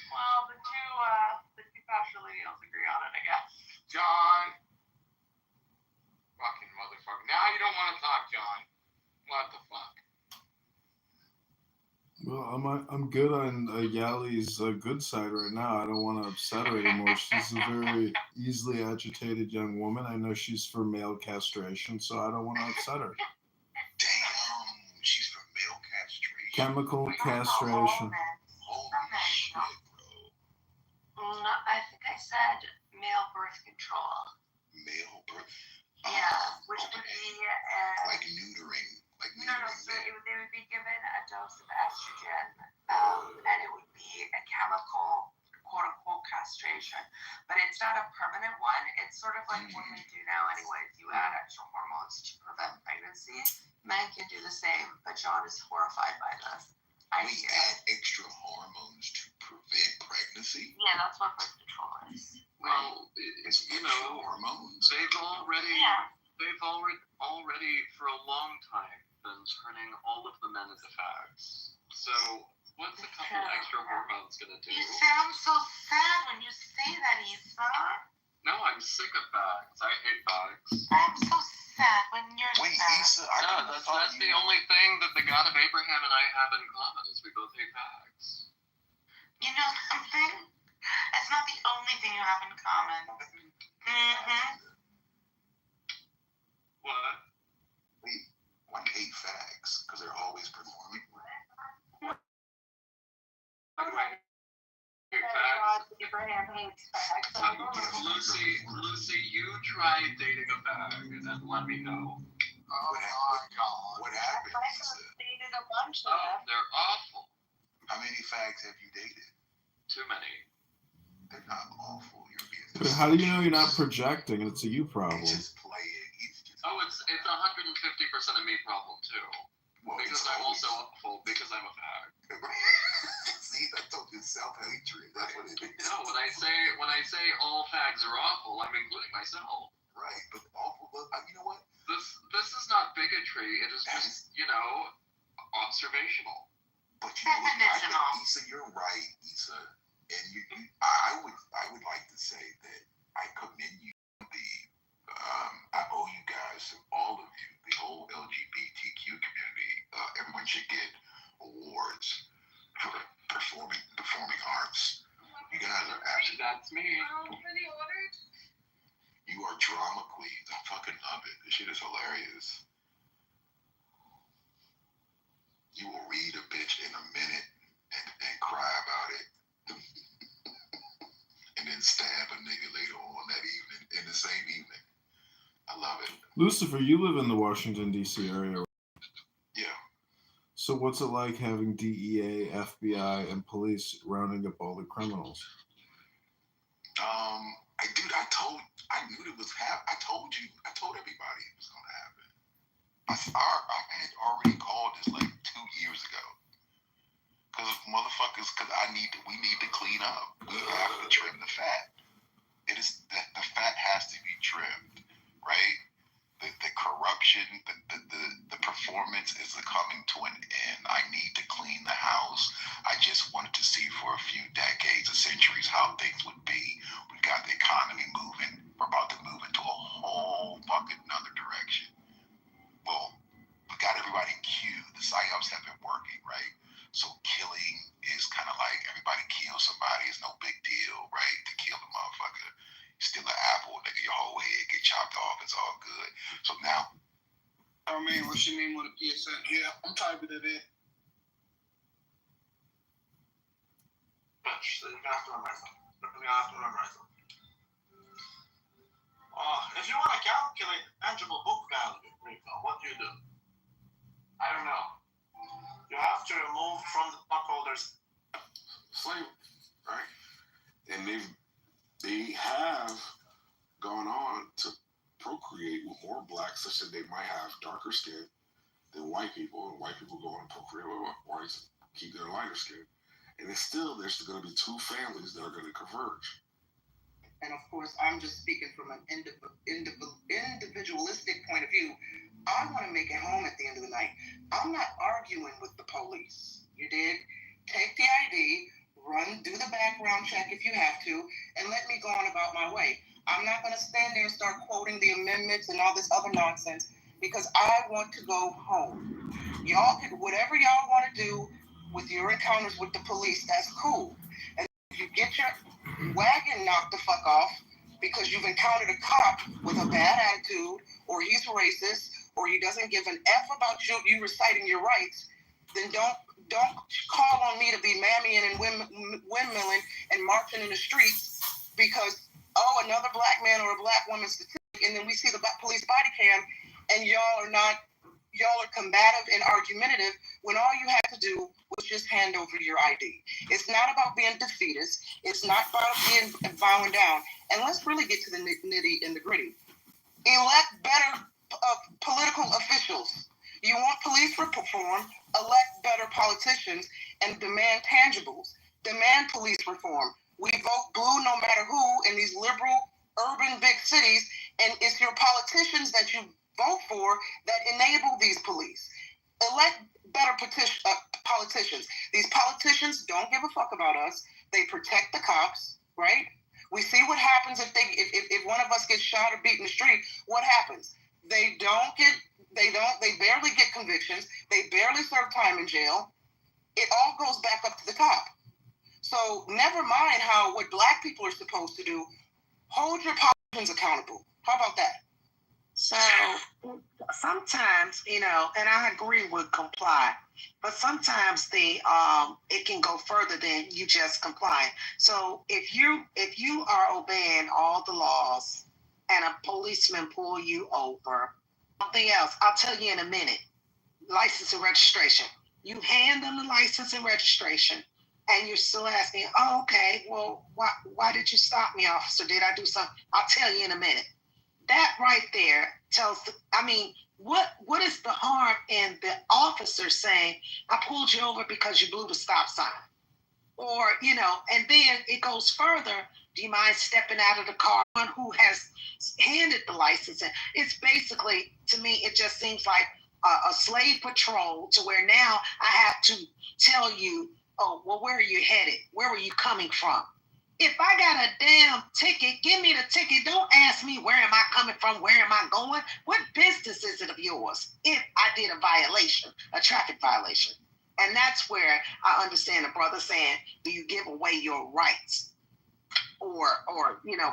Well, the two patrilineals agree on it, I guess. John. Fucking motherfucker. Now you don't want to talk, John. What the fuck? Well, I'm good on Yali's good side right now. I don't want to upset her anymore. She's a very easily agitated young woman. I know she's for male castration, so I don't want to upset her. Damn, she's for male castration. Chemical castration. Holy shit, bro. I think I said male birth control. Male birth. Yeah, which would be like neutering. No, so they would be given a dose of estrogen, and it would be a chemical, quote-unquote, castration. But it's not a permanent one. It's sort of like what they do now anyways. You add extra hormones to prevent pregnancy. Men can do the same, but John is horrified by this. We add extra hormones to prevent pregnancy? Yeah, that's what birth control is. Well, it's hormones. They've already for a long time been turning all of the men into fags. So what's a couple extra hormones gonna do? You sound so sad when you say that, Issa. No, I'm sick of fags. I hate fags. I'm so sad when you're sad. Issa, that's the only thing that the God of Abraham and I have in common is we both hate fags. You know something? It's not the only thing you have in common. Mm-hmm. What? Why do you hate fags? Because they're always performing. Abraham hates fags. Lucy, you try dating a fag and then let me know. Oh my God. What happened? I dated a bunch of them. They're awful. How many fags have you dated? Too many. They're not awful. You're being. But how do you know you're not projecting? It's a you problem. Just playing. It's 150% a me problem too. Well, because I'm also awful because I'm a fag. See, I told you self-hatred. That's what it is. No, when I say all fags are awful, I'm including myself. Right, but awful. But you know what? This is not bigotry. It is just observational. But you know what? I think, Issa, you're right, Issa. And I would like to say that I commend you. I owe you guys, all of you, the whole LGBTQ community. Everyone should get awards for performing arts. You guys are absolutely. That's me. You are drama queens. I fucking love it. This shit is hilarious. You will read a bitch in a minute and cry about it. And then stab a nigga later on that evening, in the same evening. I love it. Lucifer, you live in the Washington, D.C. area, right? Yeah. So what's it like having DEA, FBI, and police rounding up all the criminals? I knew it was happening. I told everybody it was going to happen. I had already called this like 2 years ago. Because we need to clean up. We have to trim the fat. The fat has to be trimmed, right? The corruption, the performance is coming to an end. I need to clean the house. I just off. It's all good. So now, I mean, what's your name on the PSN? Yeah, I'm typing it in. So you have to memorize them. If you want to calculate tangible book value, Rico, what do? I don't know. You have to remove from the stockholders slavery, right? And they have gone on to procreate with more blacks, such that they might have darker skin than white people, and white people go on to procreate with whites, keep their lighter skin. And it's still, there's going to be two families that are going to converge. And of course, I'm just speaking from an individualistic point of view. I want to make it home at the end of the night. I'm not arguing with the police. You did? Take the ID, do the background check if you have to, and let me go on about my way. I'm not going to stand there and start quoting the amendments and all this other nonsense because I want to go home. Y'all can, whatever y'all want to do with your encounters with the police, that's cool. And if you get your wagon knocked the fuck off because you've encountered a cop with a bad attitude, or he's racist, or he doesn't give an F about you reciting your rights, then don't call on me to be mammying and windmilling and marching in the streets because, another black man or a black woman statistic, and then we see the police body cam, and y'all are combative and argumentative when all you had to do was just hand over your ID. It's not about being defeatist. It's not about bowing down. And let's really get to the nitty and the gritty. Elect better political officials. You want police reform, elect better politicians, and demand tangibles. Demand police reform. We vote blue no matter who in these liberal urban big cities, and it's your politicians that you vote for that enable these police. Elect better politicians. These politicians don't give a fuck about us. They protect the cops, right? We see what happens if one of us gets shot or beat in the street. What happens? They barely get convictions. They barely serve time in jail. It all goes back up to the cop. So never mind what black people are supposed to do. Hold your politicians accountable. How about that? So sometimes, and I agree with comply, but sometimes it can go further than you just complying. So if you are obeying all the laws and a policeman pull you over, something else, I'll tell you in a minute. License and registration. You hand them the license and registration, and you're still asking, okay, well, why did you stop me, officer? Did I do something? I'll tell you in a minute. That right there tells, what is the harm in the officer saying, I pulled you over because you blew the stop sign? Or, and then it goes further. Do you mind stepping out of the car? One who has handed the license. And it's basically, to me, it just seems like a slave patrol to where now I have to tell you, where are you headed? Where were you coming from? If I got a damn ticket, give me the ticket. Don't ask me where am I coming from, where am I going? What business is it of yours if I did a violation, a traffic violation? And that's where I understand the brother saying, do you give away your rights? Or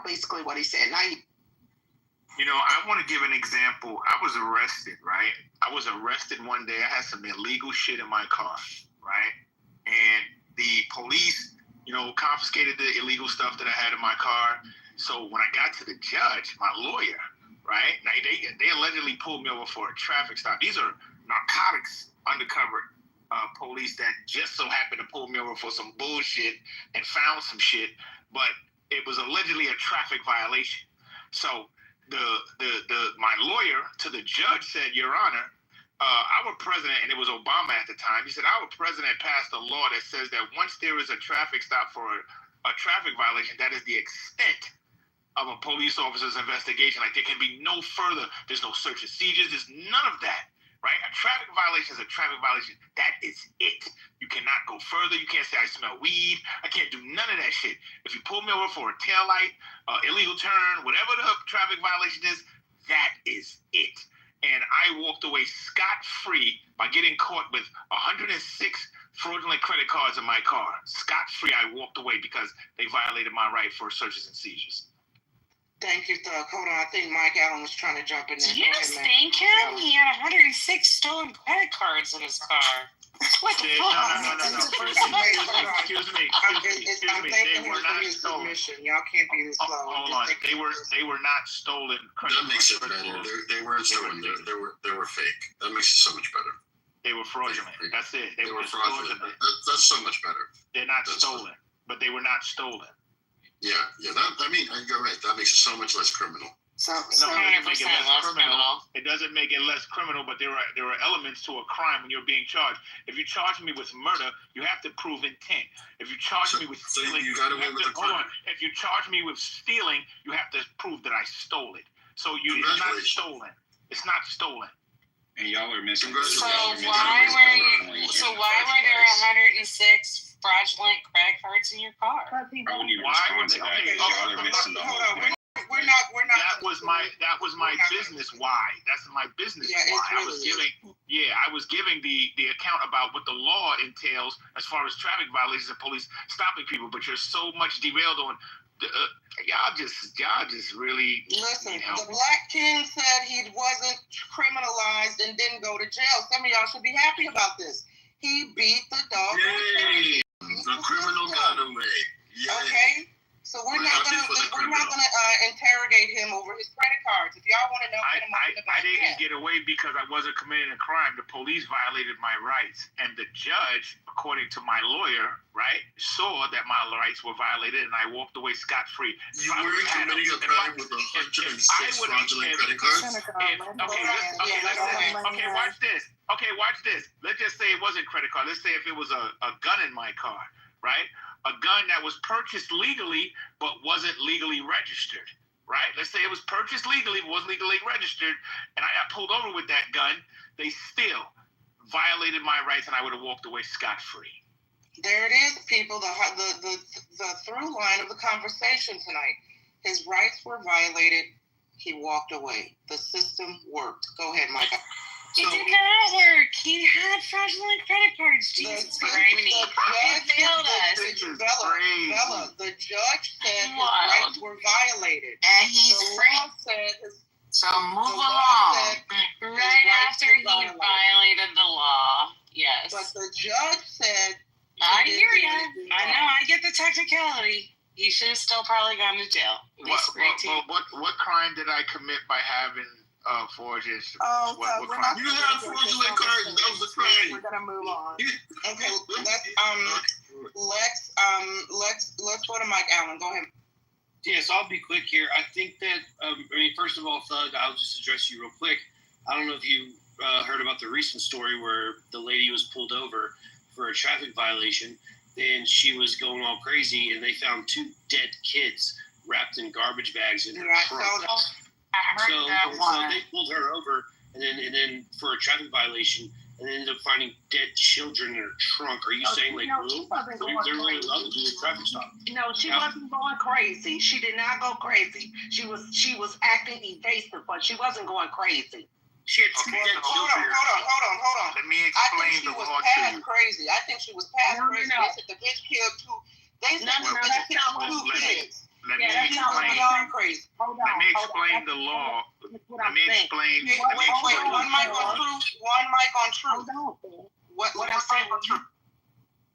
basically what he said. Now I want to give an example. I was arrested, right? I was arrested one day. I had some illegal shit in my car, right? And the police confiscated the illegal stuff that I had in my car. So when I got to the judge, my lawyer, right? Now they allegedly pulled me over for a traffic stop. These are narcotics undercover police that just so happened to pull me over for some bullshit and found some shit, but it was allegedly a traffic violation. So my lawyer to the judge said, Your Honor, our president, and it was Obama at the time, he said, our president passed a law that says that once there is a traffic stop for a traffic violation, that is the extent of a police officer's investigation. Like, there can be no further, there's no search and seizures, there's none of that, right? A traffic violation is a traffic violation. That is it. You cannot go further. You can't say, I smell weed. I can't do none of that shit. If you pull me over for a taillight, illegal turn, whatever the traffic violation is, that is it. And I walked away scot-free by getting caught with 106 fraudulent credit cards in my car. Scot-free, I walked away because they violated my right for searches and seizures. Thank you, Thug. Hold on, I think Mike Allen was trying to jump in there. Do you think him? He had 106 stolen credit cards in his car. What the fuck? No. Excuse me. They were not stolen. Y'all can't be this slow. Hold on. They were not stolen. That makes it better. They weren't stolen. They were fake. That makes it so much better. They were fraudulent. That's it. They were fraudulent. That's so much better. They're not stolen, but they were not stolen. Yeah. You're right. That makes it so much less criminal. So it doesn't make it less criminal. It doesn't make it less criminal, but there are elements to a crime when you're being charged. If you charge me with murder, you have to prove intent. If you charge me with stealing, you got away with the crime. Hold on. If you charge me with stealing, you have to prove that I stole it. So it's not stolen. It's not stolen. And y'all are missing. So why were there 106 fraudulent credit cards in your car? I wouldn't even respond to that because y'all are missing the whole point. We're not. That was my business why. That's my business why. I was giving the account about what the law entails as far as traffic violations and police stopping people. But you're so much derailed on. Y'all just really. Listen, the Black King said he wasn't criminalized and didn't go to jail. Some of y'all should be happy about this. He beat the dog. Yay! The criminal got away. Yay. Okay. So we're not gonna interrogate him over his credit cards. If y'all want to know, I didn't get away because I wasn't committing a crime. The police violated my rights, and the judge, according to my lawyer, right, saw that my rights were violated, and I walked away scot-free. You weren't committing a crime with 106 fraudulent credit cards. Okay, watch this. Watch this. Let's just say it wasn't credit card. Let's say if it was a gun in my car, right? A gun that was purchased legally but wasn't legally registered, right? Let's say it was purchased legally but wasn't legally registered, and I got pulled over with that gun. They still violated my rights, and I would have walked away scot-free. There it is, people. The through line of the conversation tonight. His rights were violated. He walked away. The system worked. Go ahead, Micah. It did not work. He had fraudulent credit cards. Jesus Christ. It failed us. Bella, the judge said his rights were violated. And he's free. So move along. Right after he violated the law. Yes. But the judge said... I hear you. I know. I get the technicality. He should have still probably gone to jail. What crime did I commit by having... forged. What crime? You had fraudulent cards. That was a crime. We're gonna move on. Okay, let's go to Mike Allen. Go ahead. Yes, I'll be quick here. I think that first of all, Thug, I'll just address you real quick. I don't know if you heard about the recent story where the lady was pulled over for a traffic violation. Then she was going all crazy, and they found 2 dead kids wrapped in garbage bags in her trunk. So they pulled her over, and then for a traffic violation, and they ended up finding dead children in her trunk. Are you saying they're really allowed to do a traffic stop? No, she wasn't going crazy. She did not go crazy. She was acting evasive, but she wasn't going crazy. She had 2 dead children. Hold on. Let me explain the law to you. Crazy. I think she was past crazy. They said the bitch killed 2. They said the bitch killed 2 kids. Let me explain the law. Let me explain. One mic on truth. What I'm saying on truth.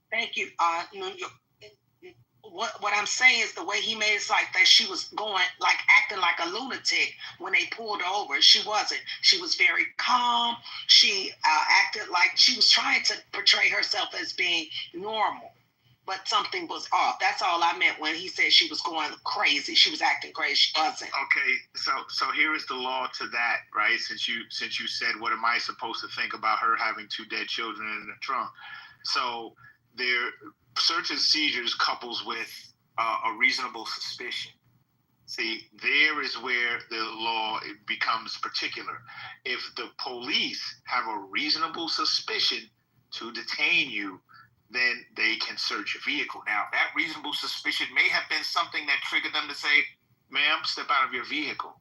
Thank you. What I'm saying is the way he made it like that she was going, like acting like a lunatic when they pulled her over. She wasn't. She was very calm. She acted like she was trying to portray herself as being normal. But something was off. That's all I meant when he said she was going crazy. She was acting crazy. She wasn't. Okay, so here is the law to that, right? Since you said, what am I supposed to think about her having 2 dead children in the trunk? So their search and seizures couples with a reasonable suspicion. See, there is where the law becomes particular. If the police have a reasonable suspicion to detain you, then they can search your vehicle. Now, that reasonable suspicion may have been something that triggered them to say, ma'am, step out of your vehicle,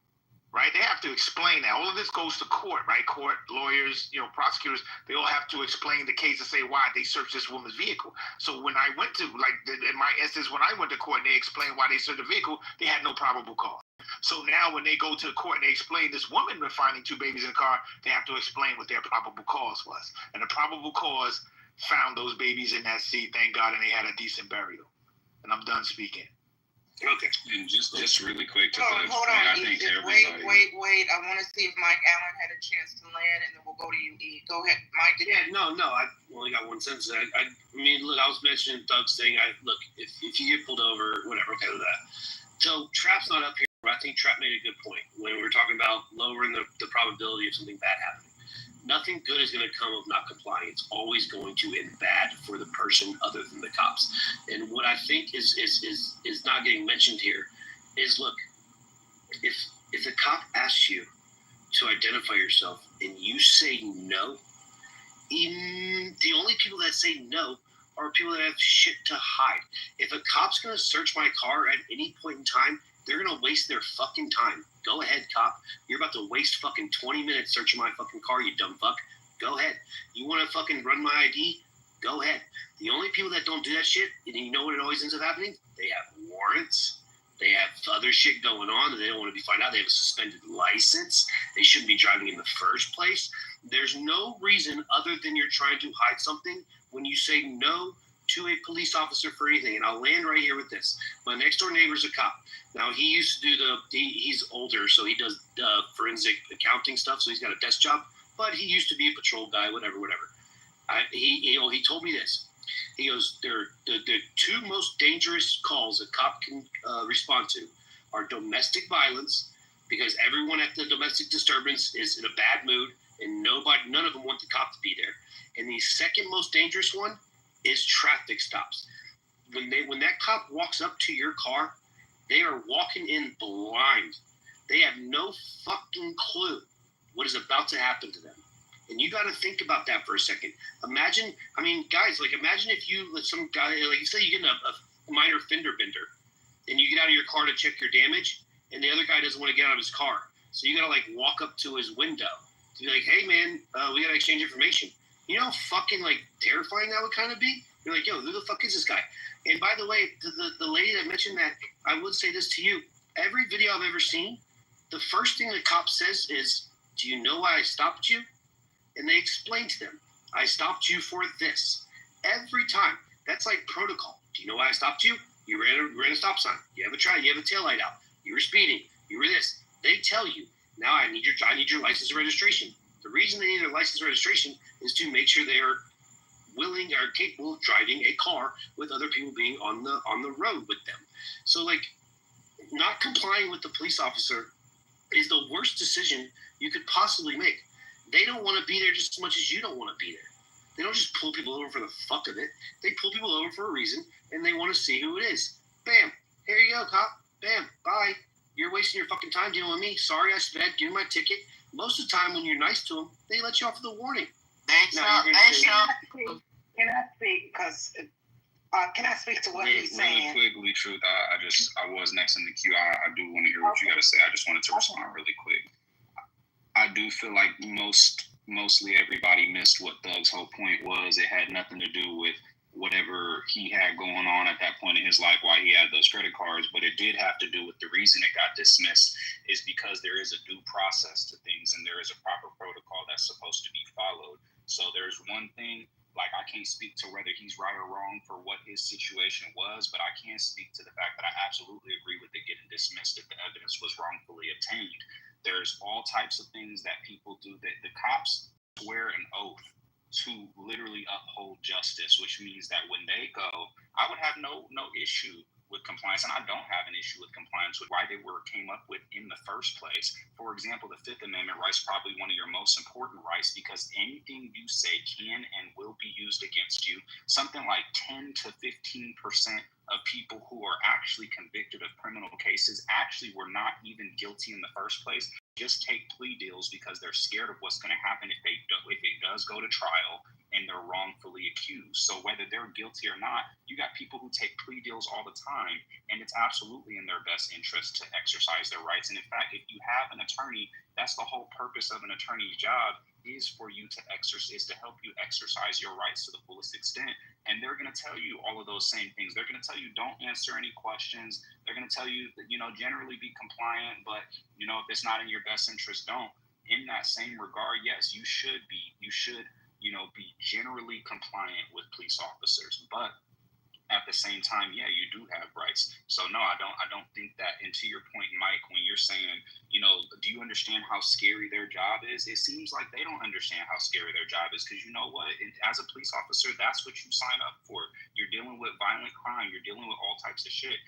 right? They have to explain that. All of this goes to court, right? Court, lawyers, prosecutors, they all have to explain the case and say why they searched this woman's vehicle. So when I went to, in my instance, when I went to court and they explained why they searched the vehicle, they had no probable cause. So now when they go to court and they explain this woman been finding 2 babies in the car, they have to explain what their probable cause was. And the probable cause found those babies in that seat, thank God, and they had a decent burial. And I'm done speaking. Okay. And just really quick to Hold on. I think everybody. Wait. I want to see if Mike Allen had a chance to land, and then we'll go to you, E. Go ahead, Mike. Yeah, no. I only got one sentence. I mean, look, I was mentioning Doug's thing. Look, if you get pulled over, whatever, okay with that. So Trap's not up here, but I think Trap made a good point when we were talking about lowering the probability of something bad happening. Nothing good is going to come of not complying. It's always going to end bad for the person other than the cops. And what I think is not getting mentioned here is, look, if a cop asks you to identify yourself and you say no, the only people that say no are people that have shit to hide. If a cop's going to search my car at any point in time, they're going to waste their fucking time. Go ahead, cop. You're about to waste fucking 20 minutes searching my fucking car, you dumb fuck. Go ahead. You want to fucking run my ID? Go ahead. The only people that don't do that shit, and you know what it always ends up happening? They have warrants. They have other shit going on that they don't want to be found out. They have a suspended license. They shouldn't be driving in the first place. There's no reason other than you're trying to hide something when you say no to a police officer for anything. And I'll land right here with this. My next door neighbor's a cop. Now, he used to do he's older, so he does forensic accounting stuff, so he's got a desk job. But he used to be a patrol guy, whatever. He told me this. He goes, the 2 most dangerous calls a cop can respond to are domestic violence, because everyone at the domestic disturbance is in a bad mood, and none of them want the cop to be there. And the second most dangerous one is traffic stops. When that cop walks up to your car, they are walking in blind. They have no fucking clue what is about to happen to them. And you got to think about that for a second. Imagine if you, some guy, like you say you get a minor fender bender, and you get out of your car to check your damage, and the other guy doesn't want to get out of his car. So you got to walk up to his window to be like, hey man, we got to exchange information. You know how fucking terrifying that would kind of be? You're like, yo, who the fuck is this guy? And by the way, the lady that mentioned that, I would say this to you. Every video I've ever seen, the first thing the cop says is, do you know why I stopped you? And they explain to them, I stopped you for this. Every time. That's like protocol. Do you know why I stopped you? You ran a stop sign. You have a taillight out. You were speeding. You were this. They tell you, now I need your license and registration. The reason they need their license and registration is to make sure they are willing or capable of driving a car with other people being on the road with them. So not complying with the police officer is the worst decision you could possibly make. They don't want to be there just as much as you don't want to be there. They don't just pull people over for the fuck of it. They pull people over for a reason, and they want to see who it is. Bam. Here you go, cop. Bam. Bye. You're wasting your fucking time dealing with me. Sorry I sped. Give me my ticket. Most of the time when you're nice to them, they let you off with a warning. Can I speak? Because can I speak to what he's saying? Really quickly, Truth. I was next in the queue. I do want to hear what you got to say. I just wanted to respond really quick. I do feel like mostly everybody missed what Doug's whole point was. It had nothing to do with whatever he had going on at that point in his life, why he had those credit cards, but it did have to do with the reason it got dismissed is because there is a due process to things and there is a proper protocol that's supposed to be followed. So there's one thing, I can't speak to whether he's right or wrong for what his situation was, but I can speak to the fact that I absolutely agree with it getting dismissed if the evidence was wrongfully obtained. There's all types of things that people do that the cops swear an oath to literally uphold justice, which means that when they go, I would have no issue with compliance, and I don't have an issue with compliance with why they came up with in the first place. For example, the Fifth Amendment rights probably one of your most important rights because anything you say can and will be used against you. Something like 10 to 15% of people who are actually convicted of criminal cases actually were not even guilty in the first place. Just take plea deals because they're scared of what's going to happen if it does go to trial. and they're wrongfully accused. So whether they're guilty or not, you got people who take plea deals all the time, and it's absolutely in their best interest to exercise their rights. And in fact, if you have an attorney, that's the whole purpose of an attorney's job, is for you to exercise, to help you exercise your rights to the fullest extent. And they're going to tell you all of those same things. They're going to tell you don't answer any questions. They're going to tell you that, generally be compliant, but if it's not in your best interest, don't. In that same regard, yes, you should be generally compliant with police officers, but at the same time, yeah, you do have rights. So no, I don't think that. And to your point, Mike, when you're saying, do you understand how scary their job is? It seems like they don't understand how scary their job is, because you know what? As a police officer, that's what you sign up for. You're dealing with violent crime. You're dealing with all types of shit.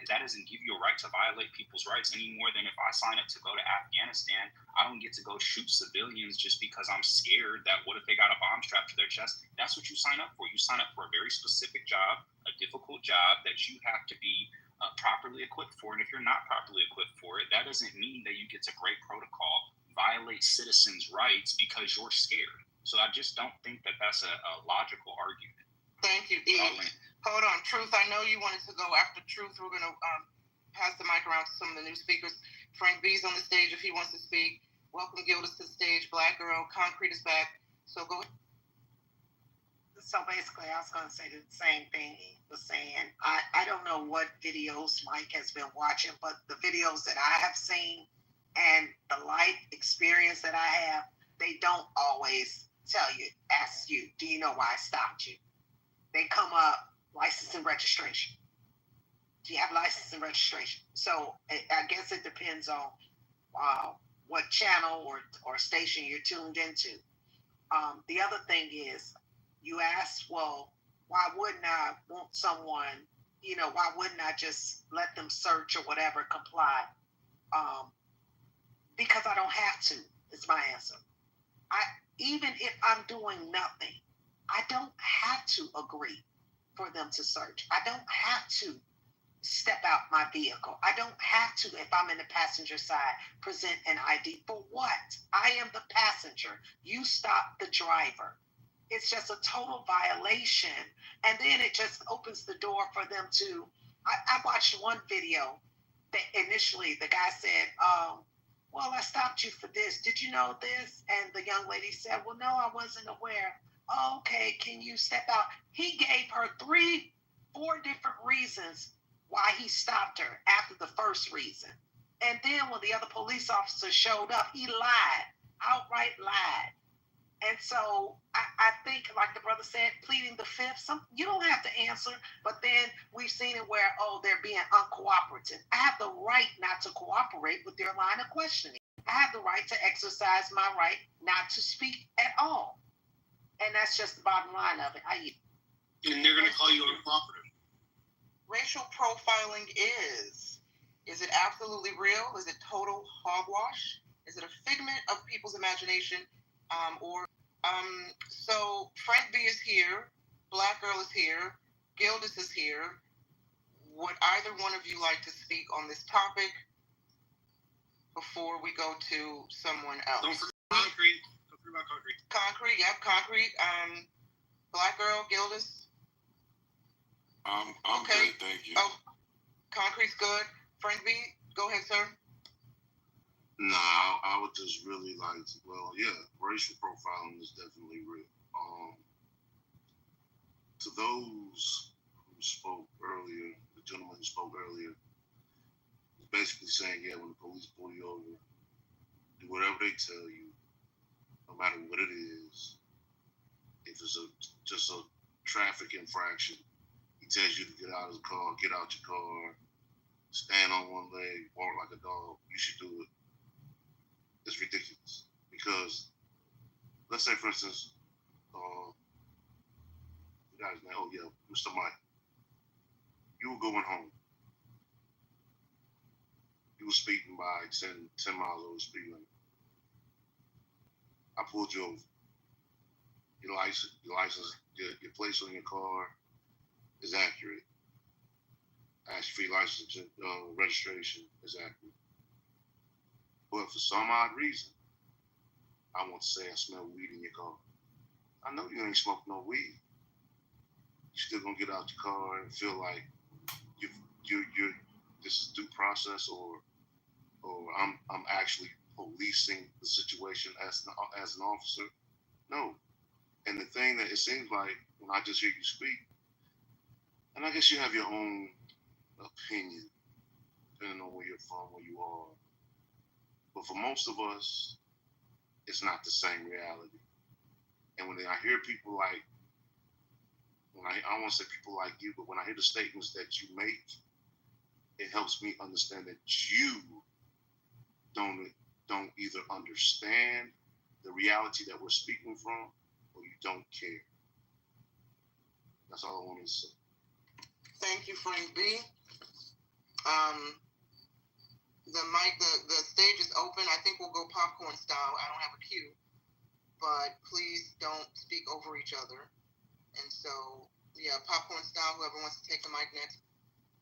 That doesn't give you a right to violate people's rights any more than if I sign up to go to Afghanistan, I don't get to go shoot civilians just because I'm scared that what if they got a bomb strapped to their chest? That's what you sign up for. You sign up for a very specific job, a difficult job that you have to be properly equipped for. And if you're not properly equipped for it, that doesn't mean that you get to break protocol, violate citizens' rights because you're scared. So I just don't think that that's a logical argument. Thank you, Eve. Hold on, Truth. I know you wanted to go after Truth. We're going to pass the mic around to some of the new speakers. Frank B's on the stage if he wants to speak. Welcome Gildas to the stage. Black Girl, Concrete is back. So go ahead. So basically, I was going to say the same thing he was saying. I don't know what videos Mike has been watching, but the videos that I have seen and the life experience that I have, they don't always ask you, do you know why I stopped you? They come up, license and registration. Do you have license and registration? So I guess it depends on what channel or station you're tuned into. The other thing is, you ask, well, why wouldn't I want someone, why wouldn't I just let them search or whatever, comply? Because I don't have to, is my answer. Even if I'm doing nothing, I don't have to agree for them to search. I don't have to step out my vehicle. I don't have to, if I'm in the passenger side, present an ID. For what? I am the passenger. You stop the driver. It's just a total violation. And then it just opens the door for them to, I watched one video that initially the guy said, well, I stopped you for this. Did you know this? And the young lady said, well, no, I wasn't aware. Oh, okay, can you step out? He gave her 4 different reasons why he stopped her after the first reason. And then when the other police officer showed up, he lied, outright lied. And so I think, like the brother said, pleading the fifth, you don't have to answer, but then we've seen it where, they're being uncooperative. I have the right not to cooperate with their line of questioning. I have the right to exercise my right not to speak at all. And that's just the bottom line of it. And they're going to call you uncooperative. Racial profiling is it absolutely real? Is it total hogwash? Is it a figment of people's imagination? So Frank B is here, Black Girl is here, Gildas is here. Would either one of you like to speak on this topic before we go to someone else? Don't forget Concrete. Don't forget about Concrete. Concrete, yep, Concrete. Black Girl, Gildas. I'm okay. Good, thank you. Oh, Concrete's good. Frank B, go ahead, sir. Nah, I would just really like to, racial profiling is definitely real. To those who spoke earlier, the gentleman who spoke earlier, was basically saying, when the police pull you over, do whatever they tell you, no matter what it is. If it's just a traffic infraction, he tells you to get out of the car, get out your car, stand on one leg, walk like a dog, you should do it. It's ridiculous because, let's say, for instance, the guy's name, Mr. Mike. You were going home. You were speeding by 10 miles over the speed limit. I pulled you over. Your license, your place on your car is accurate. I asked you for your license, registration is accurate. But for some odd reason, I want to say I smell weed in your car. I know you ain't smoking no weed. You still gonna get out your car and feel like you this is due process, or I'm actually policing the situation as an officer. No. And the thing that it seems like when I just hear you speak, and I guess you have your own opinion depending on where you're from, where you are. But for most of us, it's not the same reality. And when I hear people like, I don't want to say people like you, but when I hear the statements that you make, it helps me understand that you don't either understand the reality that we're speaking from, or you don't care. That's all I wanted to say. Thank you, Frank B. The stage is open. I think we'll go popcorn style. I don't have a cue, but please don't speak over each other. And so, yeah, popcorn style. Whoever wants to take the mic next.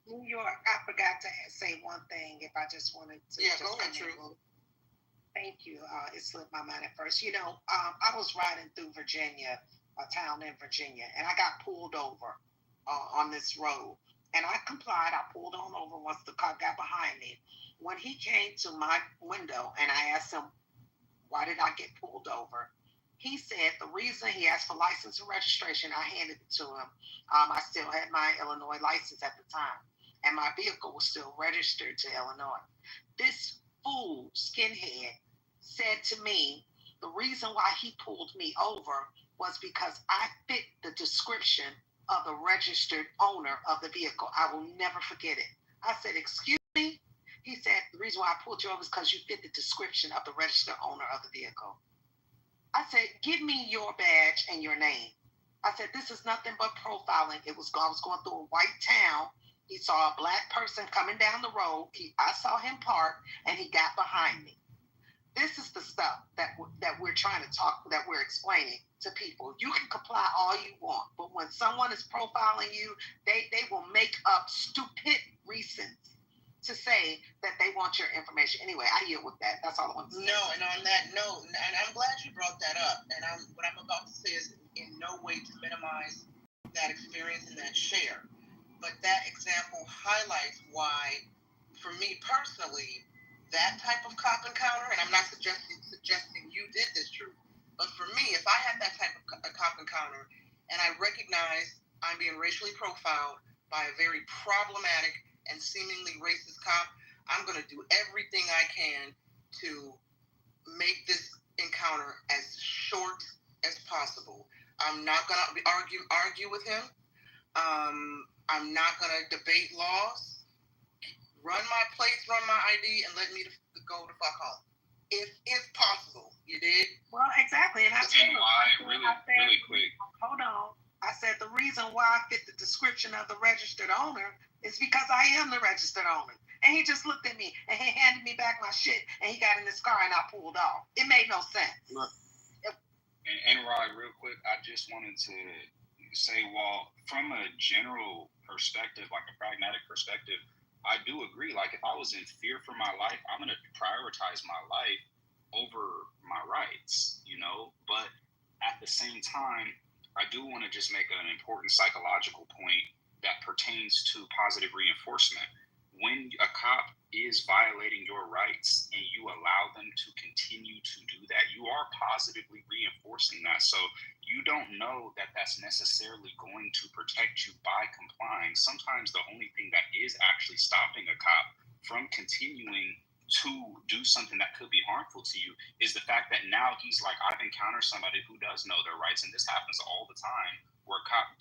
New York, I forgot to say one thing. If I just wanted to, yeah, go ahead, True. Thank you. It slipped my mind at first. I was riding through Virginia, a town in Virginia, and I got pulled over on this road. And I complied. I pulled on over once the car got behind me. When he came to my window and I asked him, why did I get pulled over? He said the reason, he asked for license and registration. I handed it to him. I still had my Illinois license at the time, and my vehicle was still registered to Illinois. This fool skinhead said to me, the reason why he pulled me over was because I fit the description of the registered owner of the vehicle. I will never forget it. I said, excuse me? He said, the reason why I pulled you over is because you fit the description of the registered owner of the vehicle. I said, give me your badge and your name. I said, this is nothing but profiling. I was going through a white town. He saw a black person coming down the road. I saw him park, and he got behind me. This is the stuff that we're trying to talk, that we're explaining to people. You can comply all you want, but when someone is profiling you, they will make up stupid reasons to say that they want your information. Anyway, I yield with that. That's all I want to say. No, and on that note, and I'm glad you brought that up, and what I'm about to say is in no way to minimize that experience and that share, but that example highlights why, for me personally, that type of cop encounter, and I'm not suggesting you did this, True, but for me, if I had that type of cop encounter and I recognize I'm being racially profiled by a very problematic and seemingly racist cop, I'm going to do everything I can to make this encounter as short as possible. I'm not going to argue with him. I'm not going to debate laws. Run my plates, run my ID, and let me go the fuck home. If possible, you did? Well, exactly. And I said, really quick. Hold on. I said the reason why I fit the description of the registered owner is because I am the registered owner. And he just looked at me and he handed me back my shit and he got in his car and I pulled off. It made no sense. And Rod, real quick, I just wanted to say, well, from a general perspective, like a pragmatic perspective, I do agree. Like, if I was in fear for my life, I'm going to prioritize my life over my rights, But at the same time, I do want to just make an important psychological point that pertains to positive reinforcement. When a cop is violating your rights and you allow them to continue to do that, you are positively reinforcing that. So you don't know that that's necessarily going to protect you by complying. Sometimes the only thing that is actually stopping a cop from continuing to do something that could be harmful to you is the fact that now he's like, I've encountered somebody who does know their rights. And this happens all the time where a cop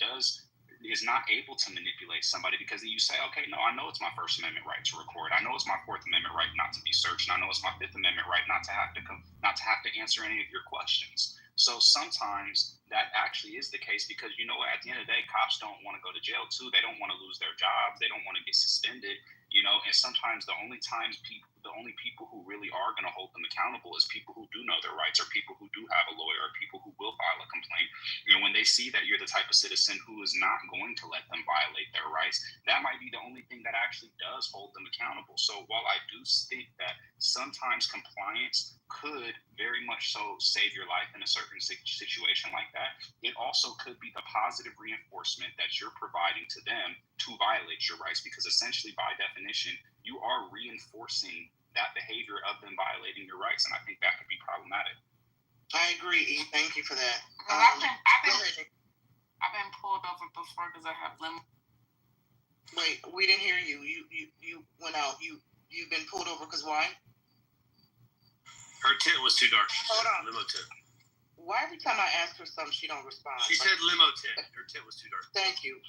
is not able to manipulate somebody because you say, okay, no, I know it's my First Amendment right to record. I know it's my Fourth Amendment right not to be searched. And I know it's my Fifth Amendment right not to have to answer any of your questions. So sometimes that actually is the case because, at the end of the day, cops don't want to go to jail too. They don't want to lose their jobs. They don't want to get suspended, and sometimes the only people who really are going to hold them accountable is people who do know their rights or people who do have a lawyer or people who will file a complaint. When they see that you're the type of citizen who is not going to let them violate their rights, that might be the only thing that actually does hold them accountable. So while I do think that sometimes compliance could very much so save your life in a certain situation like that, it also could be the positive reinforcement that you're providing to them to violate your rights, because essentially, by definition, you are reinforcing that behavior of them violating your rights, and I think that could be problematic. I agree, E. Thank you for that. I've been pulled over before because I have limbo. Wait, we didn't hear you. You went out. You've been pulled over because why? Her tit was too dark. Hold on. Limo tit. Why every time I ask her something, she don't respond? She said limo tit. Her tit was too dark. Thank you,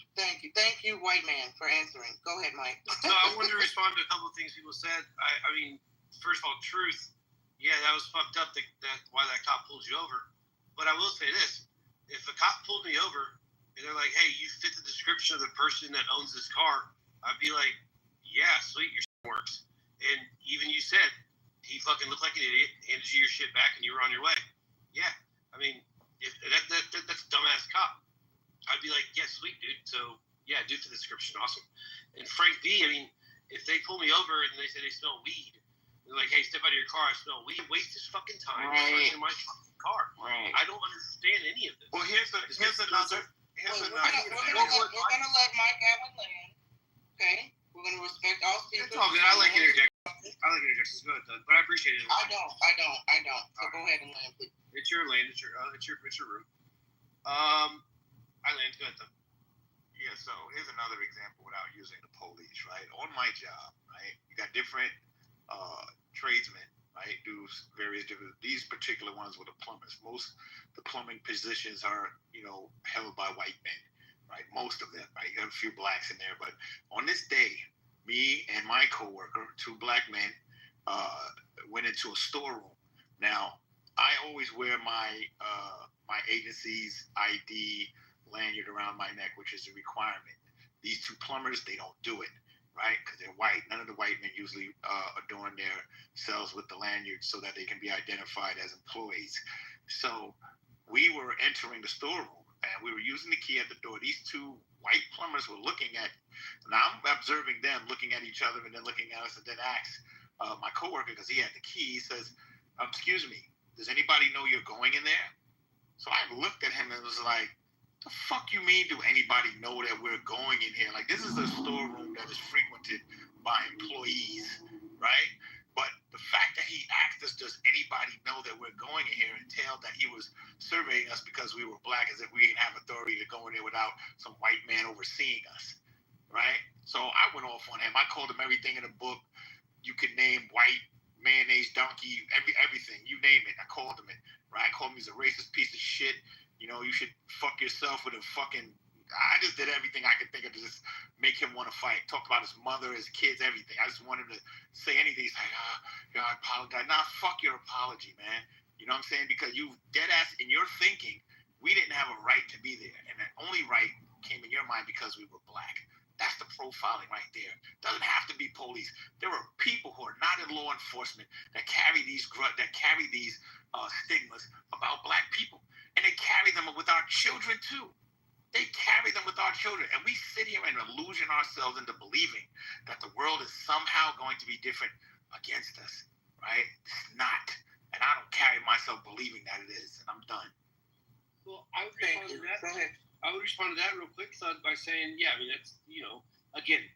white man, for answering. Go ahead, Mike. So I wanted to respond to a couple of things people said. I mean, first of all, truth. Yeah, that was fucked up. That why that cop pulled you over. But I will say this: if a cop pulled me over and they're like, "Hey, you fit the description of the person that owns this car," I'd be like, "Yeah, sweet, your shit works." And even you said he fucking looked like an idiot, handed you your shit back, and you were on your way. Yeah, I mean, if that's a dumbass cop. I'd be like, "Yeah, sweet, dude." So yeah, do the description, awesome. And Frank B, I mean, if they pull me over and they say they smell weed. They're like, "Hey, step out of your car. I smell weed." Waste his fucking time in my fucking car. Right. I don't understand any of this. Well, here's another. We're gonna let Mike Allen land. Okay, we're gonna respect all speakers. It's all good. I like interjections. Go ahead, Doug. But I appreciate it. I don't. So go ahead and land, please. It's your lane. It's your room. I land. Go ahead, Doug. Yeah. So here's another example without using the police. Right. On my job. Right. You got different tradesmen, right, do various different, these particular ones were the plumbers. Most the plumbing positions are, held by white men, right? Most of them, right? You have a few blacks in there, but on this day, me and my coworker, two black men, went into a storeroom. Now, I always wear my my agency's ID lanyard around my neck, which is a requirement. These two plumbers, they don't do it. Right, because they're white. None of the white men usually adorn their cells with the lanyards so that they can be identified as employees. So we were entering the storeroom and we were using the key at the door. These two white plumbers were looking at. Now I'm observing them, looking at each other, and then looking at us, and then asked my coworker, because he had the key. He says, "Excuse me, does anybody know you're going in there?" So I looked at him and was like, "The fuck you mean, do anybody know that we're going in here? Like, this is a storeroom that is frequented by employees, right?" But the fact that he asked us, "Does anybody know that we're going in here?" entailed that he was surveying us because we were black, as if we didn't have authority to go in there without some white man overseeing us, right? So I went off on him. I called him everything in the book you could name: white, mayonnaise, donkey, everything, you name it. I called him it, right? I called him he's a racist piece of shit. You should fuck yourself with a fucking... I just did everything I could think of to just make him want to fight. Talked about his mother, his kids, everything. I just wanted to say anything. He's like, I apologize. Nah, fuck your apology, man. You know what I'm saying? Because you dead ass in your thinking, we didn't have a right to be there. And the only right came in your mind because we were black. That's the profiling right there. Doesn't have to be police. There are people who are not in law enforcement that carry these stigmas about black people. And they carry them with our children too. They carry them with our children. And we sit here and illusion ourselves into believing that the world is somehow going to be different against us, right? It's not. And I don't carry myself believing that it is. And I'm done. Well, I would respond to that. Go ahead. I would respond to that real quick, Thug, by saying, yeah, I mean, that's, again,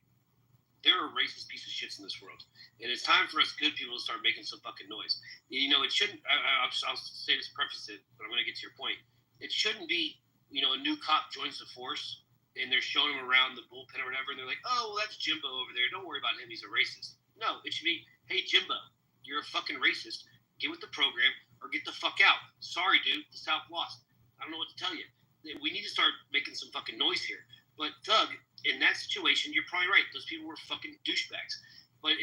there are racist pieces of shits in this world. And it's time for us good people to start making some fucking noise. It shouldn't, I'll say this, preface it, but I'm going to get to your point. It shouldn't be, a new cop joins the force and they're showing him around the bullpen or whatever, and they're like, "Oh, well, that's Jimbo over there. Don't worry about him. He's a racist." No, it should be, "Hey, Jimbo, you're a fucking racist. Get with the program or get the fuck out. Sorry, dude, the South lost. I don't know what to tell you." We need to start making some fucking noise here. But Thug, in that situation, you're probably right. Those people were fucking douchebags. But I'm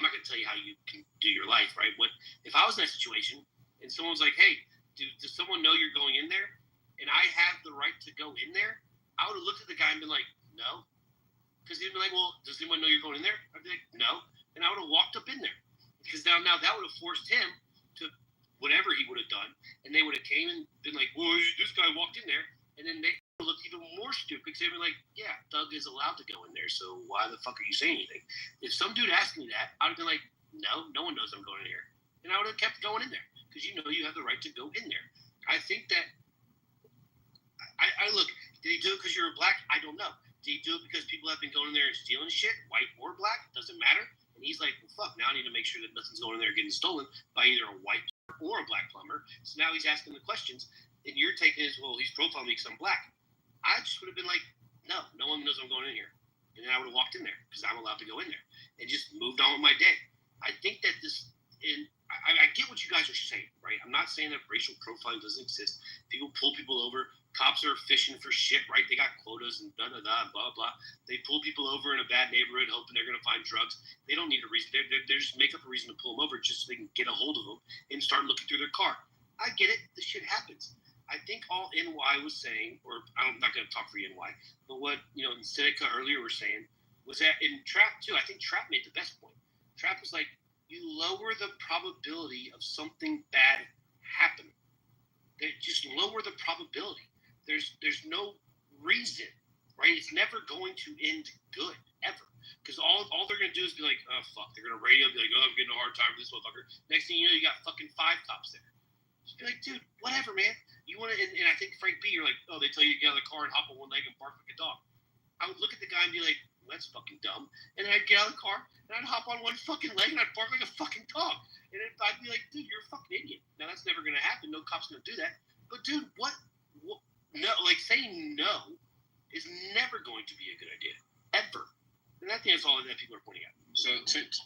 not going to tell you how you can do your life, right? If I was in that situation and someone was like, "Hey, does someone know you're going in there?" and I have the right to go in there, I would have looked at the guy and been like, "No." Because he'd be like, "Well, does anyone know you're going in there?" I'd be like, "No." And I would have walked up in there. Because now that would have forced him to whatever he would have done. And they would have came and been like, "Well, this guy walked in there." And then they looked even more stupid because they'd be like, "Yeah, Doug is allowed to go in there, so why the fuck are you saying anything?" If some dude asked me that, I would have been like, "No one knows I'm going in here." And I would have kept going in there because you have the right to go in there. I think that I look. Did he do it because you're black? I don't know. Did he do it because people have been going in there and stealing shit, white or black? Doesn't matter. And he's like, well, fuck. Now I need to make sure that nothing's going in there getting stolen by either a white or a black plumber. So now he's asking the questions, and you're taking his, well, he's profiling me because I'm black. I just would have been like, no one knows I'm going in here. And then I would have walked in there because I'm allowed to go in there and just moved on with my day. I think that I get what you guys are saying, right? I'm not saying that racial profiling doesn't exist. People pull people over. Cops are fishing for shit, right? They got quotas and da-da-da, blah, blah. They pull people over in a bad neighborhood hoping they're going to find drugs. They don't need a reason. They just make up a reason to pull them over just so they can get a hold of them and start looking through their car. I get it. This shit happens. I think all NY was saying, or I'm not going to talk for NY, but what, Seneca earlier were saying was that in Trap, too, I think Trap made the best point. Trap was like, you lower the probability of something bad happening. They just lower the probability. There's no reason, right? It's never going to end good, ever. Because all they're going to do is be like, oh, fuck. They're going to radio and be like, oh, I'm getting a hard time for this motherfucker. Next thing you know, you got fucking 5 cops there. Just be like, dude, whatever, man. You want to, and I think Frank B, you're like, oh, they tell you to get out of the car and hop on one leg and bark like a dog. I would look at the guy and be like, well, that's fucking dumb. And then I'd get out of the car and I'd hop on one fucking leg and I'd bark like a fucking dog. And I'd be like, dude, you're a fucking idiot. Now, that's never going to happen. No cop's going to do that. But, dude, what? No, like saying no is never going to be a good idea, ever. And I think that's all that people are pointing out. So,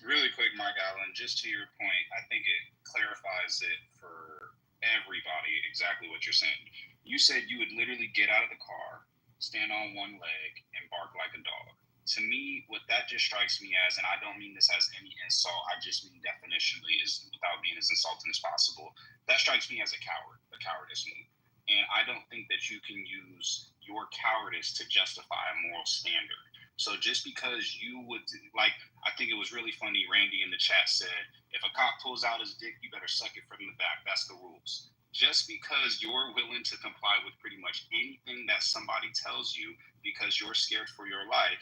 really quick, Mark Allen, just to your point, I think it clarifies it for everybody exactly what you're saying. You said you would literally get out of the car, stand on one leg, and bark like a dog. To me, what that just strikes me as, and I don't mean this as any insult, I just mean definitionally, is without being as insulting as possible, that strikes me as a cowardice move. And I don't think that you can use your cowardice to justify a moral standard. So just because you would, like, I think it was really funny, Randy in the chat said, if a cop pulls out his dick, you better suck it from the back. That's the rules. Just because you're willing to comply with pretty much anything that somebody tells you because you're scared for your life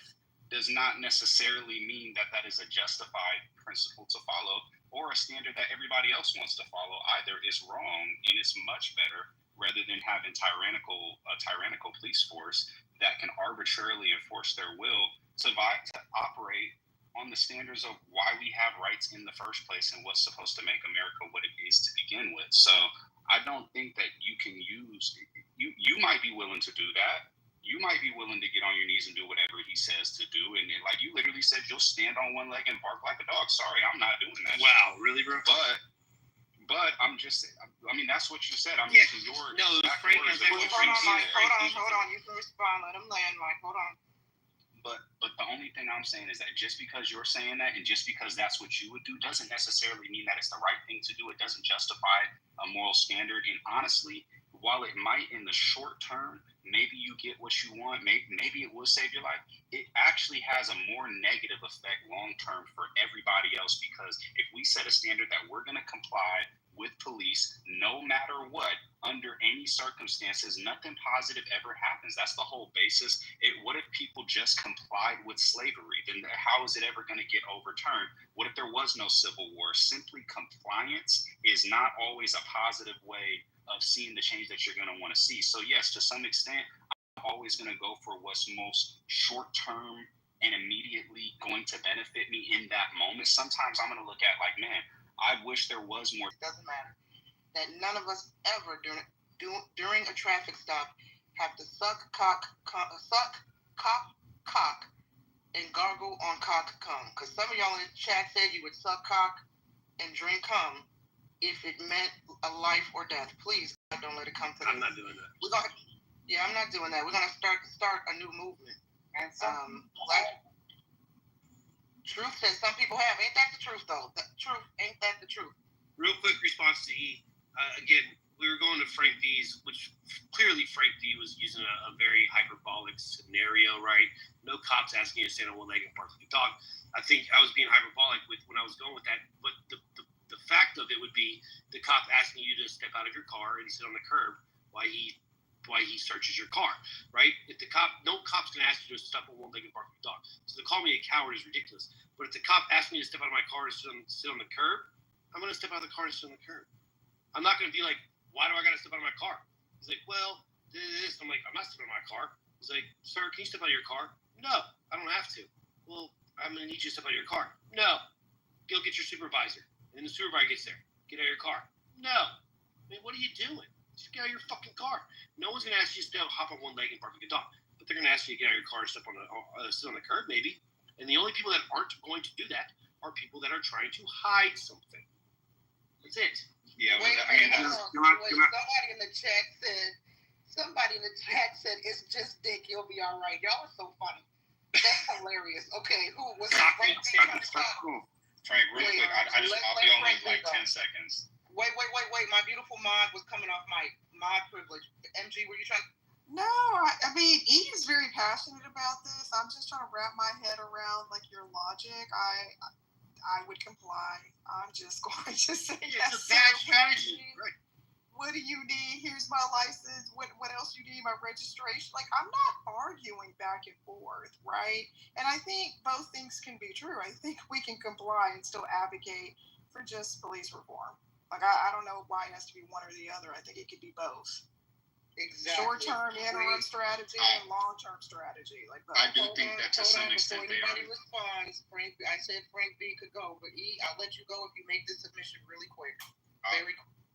does not necessarily mean that that is a justified principle to follow or a standard that everybody else wants to follow either. Is wrong, and it's much better rather than having a tyrannical police force that can arbitrarily enforce their will to operate on the standards of why we have rights in the first place and what's supposed to make America what it is to begin with. So I don't think that you can use, you might be willing to do that. You might be willing to get on your knees and do whatever he says to do. And like you literally said, you'll stand on one leg and bark like a dog. Sorry, I'm not doing that. Wow, really, bro? But I'm just, I mean, that's what you said. I'm using your Frank, hold on. You can respond. Let him land, Mike. Hold on. But the only thing I'm saying is that just because you're saying that and just because that's what you would do doesn't necessarily mean that it's the right thing to do. It doesn't justify a moral standard. And honestly, while it might in the short term, maybe you get what you want, maybe it will save your life, it actually has a more negative effect long term for everybody else, because if we set a standard that we're going to comply with police no matter what, under any circumstances, nothing positive ever happens. That's the whole basis. What if people just complied with slavery? Then how is it ever going to get overturned? What if there was no civil war? Simply compliance is not always a positive way of seeing the change that you're going to want to see. So yes, to some extent, I'm always going to go for what's most short-term and immediately going to benefit me in that moment. Sometimes I'm going to look at like, man, I wish there was more. It doesn't matter. That none of us ever during a traffic stop have to suck cock, and gargle on cock cum. Because some of y'all in the chat said you would suck cock and drink cum if it meant a life or death. Please, God, don't let it come to that. I'm not doing that. I'm not doing that. We're gonna start a new movement. And Truth says some people have. Ain't that the truth though? The truth, ain't that the truth? Real quick response to E. Again, we were going to Frank D's, which clearly Frank D was using a very hyperbolic scenario, right? No cops asking you to stand on one leg and bark like a dog. I think I was being hyperbolic when I was going with that, but the fact of it would be the cop asking you to step out of your car and sit on the curb while he searches your car, right? No cop's gonna ask you to step on one leg and bark like a dog. So to call me a coward is ridiculous. But if the cop asks me to step out of my car and sit on the curb, I'm gonna step out of the car and sit on the curb. I'm not gonna be like, why do I got to step out of my car? He's like, well, this. I'm like, I'm not stepping out of my car. He's like, sir, can you step out of your car? No, I don't have to. Well, I'm going to need you to step out of your car. No. Go get your supervisor. And then the supervisor gets there. Get out of your car. No. I mean, what are you doing? Just get out of your fucking car. No one's going to ask you to hop on one leg and bark like a dog. But they're going to ask you to get out of your car and sit on the curb, maybe. And the only people that aren't going to do that are people that are trying to hide something. That's it. Yeah, Wait, somebody in the chat said, it's just dick, you'll be all right. Y'all are so funny. That's hilarious. Okay, who was that? Frank, real quick, I'll be only like 10 seconds. Wait. My beautiful mod was coming off my mod privilege. MG, were you trying? No, I mean, E is very passionate about this. I'm just trying to wrap my head around like your logic. I would comply. I'm just going to say yes. It's a bad strategy. Right. What do you need? Here's my license. What else you need? My registration. Like, I'm not arguing back and forth, right? And I think both things can be true. I think we can comply and still advocate for just police reform. Like, I don't know why it has to be one or the other. I think it could be both. Exactly. Short-term interim strategy and long-term strategy. Like both. I do think that to some extent they are. Responds, Frank. I said Frank B could go, but E, I'll let you go if you make this submission really quick.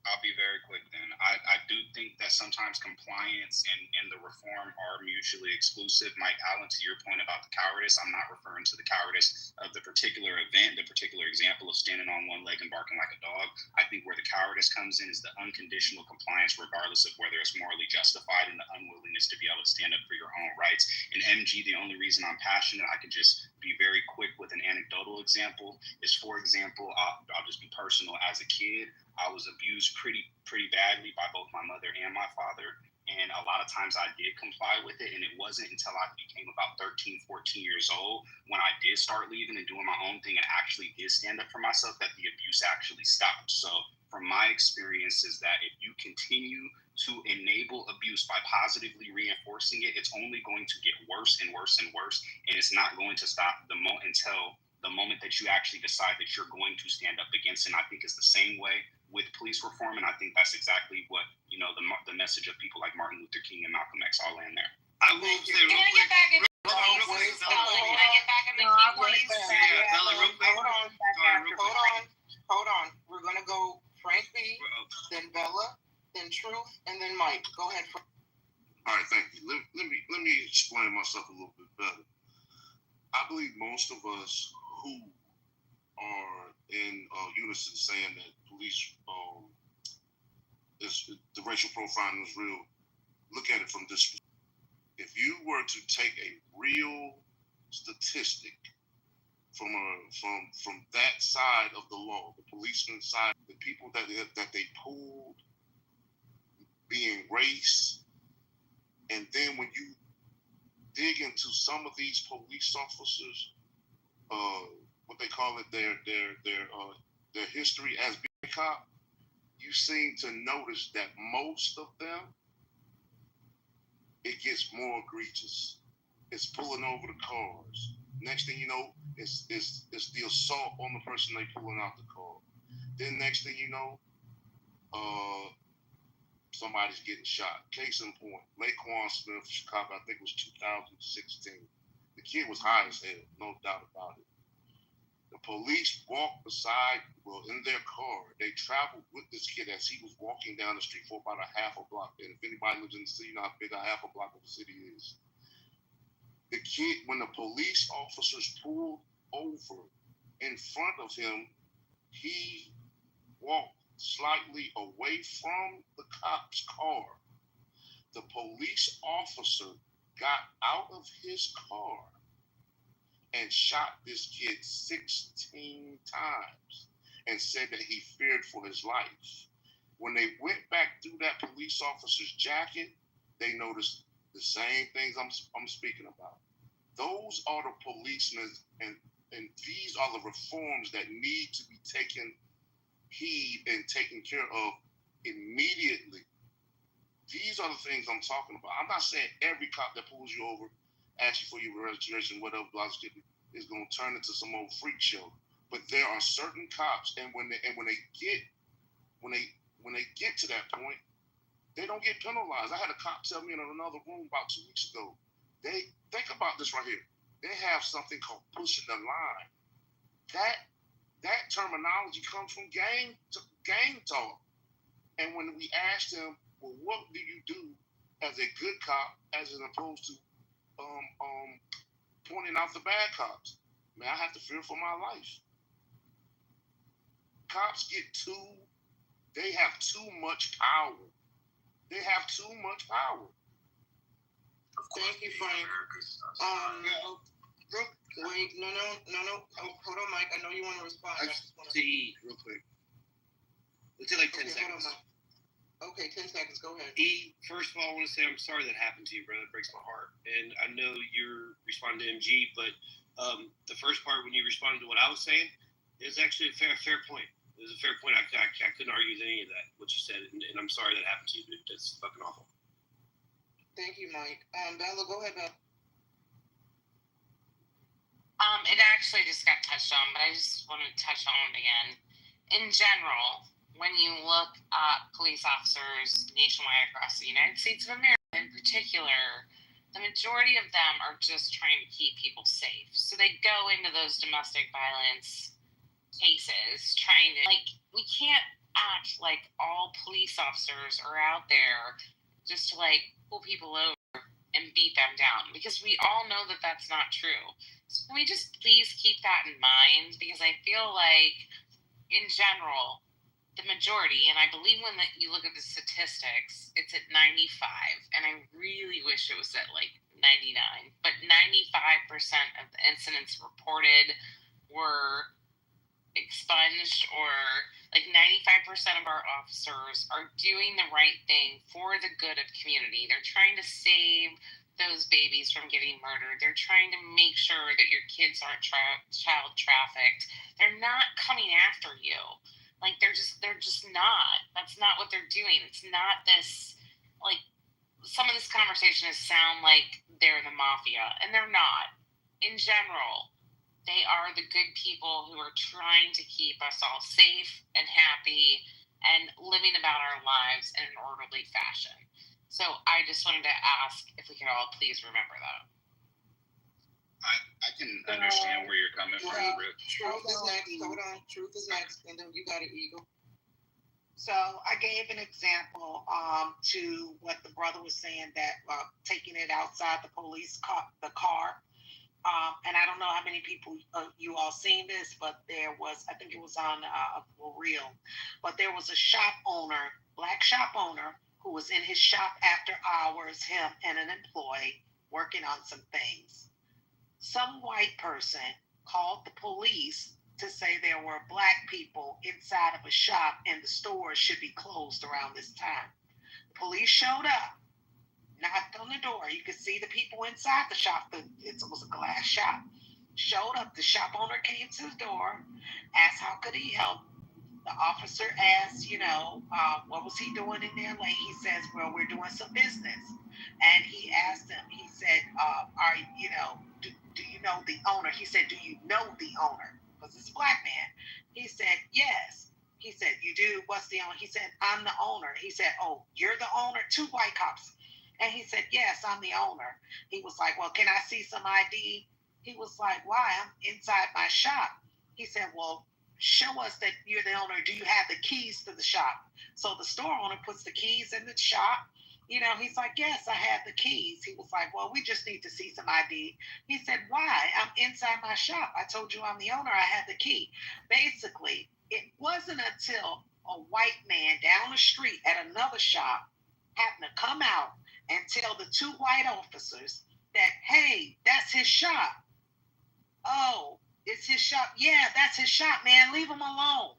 I'll be very quick then. I do think that sometimes compliance and the reform are mutually exclusive. Mike Allen, to your point about the cowardice, I'm not referring to the cowardice of the particular event, the particular example of standing on one leg and barking like a dog. I think where the cowardice comes in is the unconditional compliance, regardless of whether it's morally justified, and the unwillingness to be able to stand up for your own rights. And MG, the only reason I'm passionate, I can just be very quick with an anecdotal example, is, for example, I'll just be personal. As a kid, I was abused pretty badly by both my mother and my father. And a lot of times I did comply with it. And it wasn't until I became about 13, 14 years old when I did start leaving and doing my own thing and actually did stand up for myself that the abuse actually stopped. So from my experience is that if you continue to enable abuse by positively reinforcing it, it's only going to get worse and worse and worse. And it's not going to stop until the moment that you actually decide that you're going to stand up against it. And I think it's the same way with police reform, and I think that's exactly what, the message of people like Martin Luther King and Malcolm X all in there. I will say real quick. Can I get back in the Hold on. We're gonna go Frank B, then Bella, then Truth, and then Mike. Go ahead. All right, thank you. Let me explain myself a little bit better. I believe most of us who are in unison saying that police, the racial profiling is real, look at it from this perspective. If you were to take a real statistic from that side of the law, the policeman side, the people that they pulled being race, and then when you dig into some of these police officers, what they call it, their history as being a cop, you seem to notice that most of them, it gets more egregious. It's pulling over the cars. Next thing you know, it's the assault on the person they pulling out the car. Then next thing you know, somebody's getting shot. Case in point, Laquan Smith, Chicago, I think it was 2016. The kid was high as hell, no doubt about it. The police walked beside, in their car. They traveled with this kid as he was walking down the street for about a half a block. And if anybody lives in the city, you know how big a half a block of the city is. The kid, when the police officers pulled over in front of him, he walked slightly away from the cop's car. The police officer got out of his car and shot this kid 16 times and said that he feared for his life. When they went back through that police officer's jacket, they noticed the same things I'm speaking about. Those are the policemen, and these are the reforms that need to be taken heed and taken care of immediately. These are the things I'm talking about. I'm not saying every cop that pulls you over, asks you for your registration, whatever, is going to turn into some old freak show. But there are certain cops, and when they get to that point, they don't get penalized. I had a cop tell me in another room about 2 weeks ago. They think about this right here. They have something called pushing the line. That terminology comes from gang talk. And when we asked them, well, what do you do as a good cop, as opposed to pointing out the bad cops? Man, I have to fear for my life. Cops they have too much power. They have too much power. Thank you, Frank. Wait, no. Oh, hold on, Mike. I know you want to respond. To E, real quick. Let's take like 10 seconds. Okay, 10 seconds. Go ahead. E, first of all, I want to say I'm sorry that happened to you, brother. It breaks my heart. And I know you're responding to MG, but the first part when you responded to what I was saying is actually a fair point. It was a fair point. I couldn't argue with any of that, what you said, and I'm sorry that happened to you. That's fucking awful. Thank you, Mike. Bella, go ahead, Bella. It actually just got touched on, but I just want to touch on it again. In general, when you look at police officers nationwide across the United States of America in particular, the majority of them are just trying to keep people safe. So they go into those domestic violence cases trying to, we can't act like all police officers are out there just to, pull people over and beat them down, because we all know that that's not true. So can we just please keep that in mind? Because I feel like, in general, the majority, and I believe when you look at the statistics, it's at 95, and I really wish it was at 99, but 95% of the incidents reported were expunged, or 95% of our officers are doing the right thing for the good of the community. They're trying to save those babies from getting murdered. They're trying to make sure that your kids aren't child trafficked. They're not coming after you. They're just not. That's not what they're doing. It's not this, some of this conversation sound like they're the mafia, and they're not. In general, they are the good people who are trying to keep us all safe and happy and living about our lives in an orderly fashion. So I just wanted to ask if we could all please remember that. I can understand where you're coming from, Rip. Truth is next. Hold on. Truth is next. And then you got it, Eagle. So I gave an example to what the brother was saying, that taking it outside the police car. And I don't know how many people you all seen this, but there was, I think it was on Reel, but there was a shop owner, black shop owner, who was in his shop after hours, him and an employee working on some things. Some white person called the police to say there were black people inside of a shop and the stores should be closed around this time. The police showed up, knocked on the door. You could see the people inside the shop. It was a glass shop. Showed up. The shop owner came to the door, asked how could he help. The officer asked, what was he doing in there late? He says, well, we're doing some business. And he asked him, he said, do you know the owner? He said, do you know the owner? Because it's a black man. He said, yes. He said, you do? What's the owner? He said, I'm the owner. He said, oh, you're the owner? 2 white cops. And he said, yes, I'm the owner. He was like, well, can I see some ID? He was like, why? I'm inside my shop. He said, well, show us that you're the owner. Do you have the keys to the shop? So the store owner puts the keys in the shop. He's like, yes, I have the keys. He was like, well, we just need to see some ID. He said, why? I'm inside my shop. I told you I'm the owner. I have the key. Basically, it wasn't until a white man down the street at another shop happened to come out and tell the 2 white officers that, hey, that's his shop. Oh, it's his shop. Yeah, that's his shop, man. Leave him alone.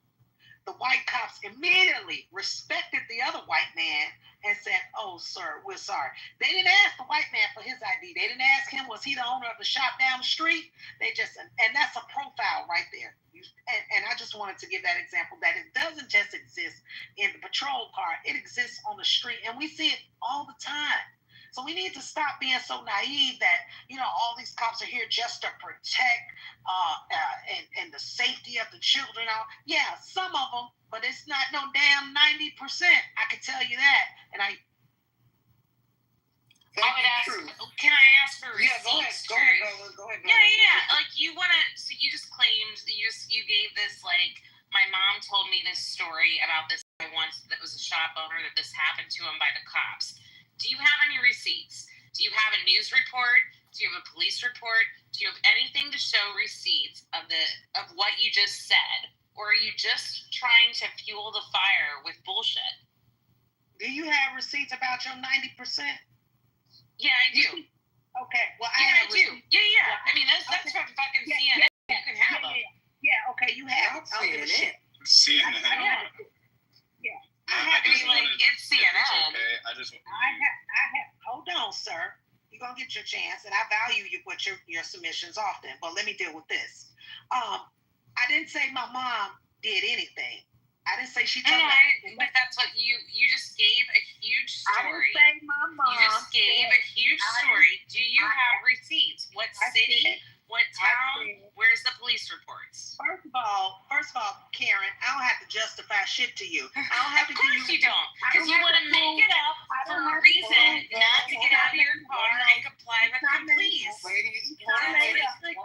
The white cops immediately respected the other white man and said, oh, sir, we're sorry. They didn't ask the white man for his ID. They didn't ask him, was he the owner of the shop down the street? They just, and that's a profile right there. And I just wanted to give that example, that it doesn't just exist in the patrol car. It exists on the street, and we see it all the time. So we need to stop being so naive that, all these cops are here just to protect and the safety of the children out. Yeah, some of them, but it's not no damn 90%. I can tell you that. And I would ask, can I ask for receipts? Go ahead, Bella. Yeah. Like you so you just claimed that you gave this, like, my mom told me this story about this guy once that was a shop owner that this happened to him by the cops. Do you have any receipts? Do you have a news report? Do you have a police report? Do you have anything to show receipts of what you just said? Or are you just trying to fuel the fire with bullshit? Do you have receipts about your 90%? Yeah, I do. Okay. Well, I do. Yeah. I mean, that's from fucking CNN. You can have them. Yeah. Okay. You have. I'll give a shit. CNN. Yeah. It's CNN. Okay. I have. Hold on, sir. You're gonna get your chance, and I value your submissions often. But let me deal with this. I didn't say my mom did anything. I didn't say she told me. But that's what you just gave a huge story. I didn't say my mom. You just gave a huge story. Do you have receipts? What city? What town? Where's the police reports? First of all, Karen, I don't have to justify shit to you. I don't have to. Of course you don't, because you want to make it up for a reason not to get out of your car and comply with the police.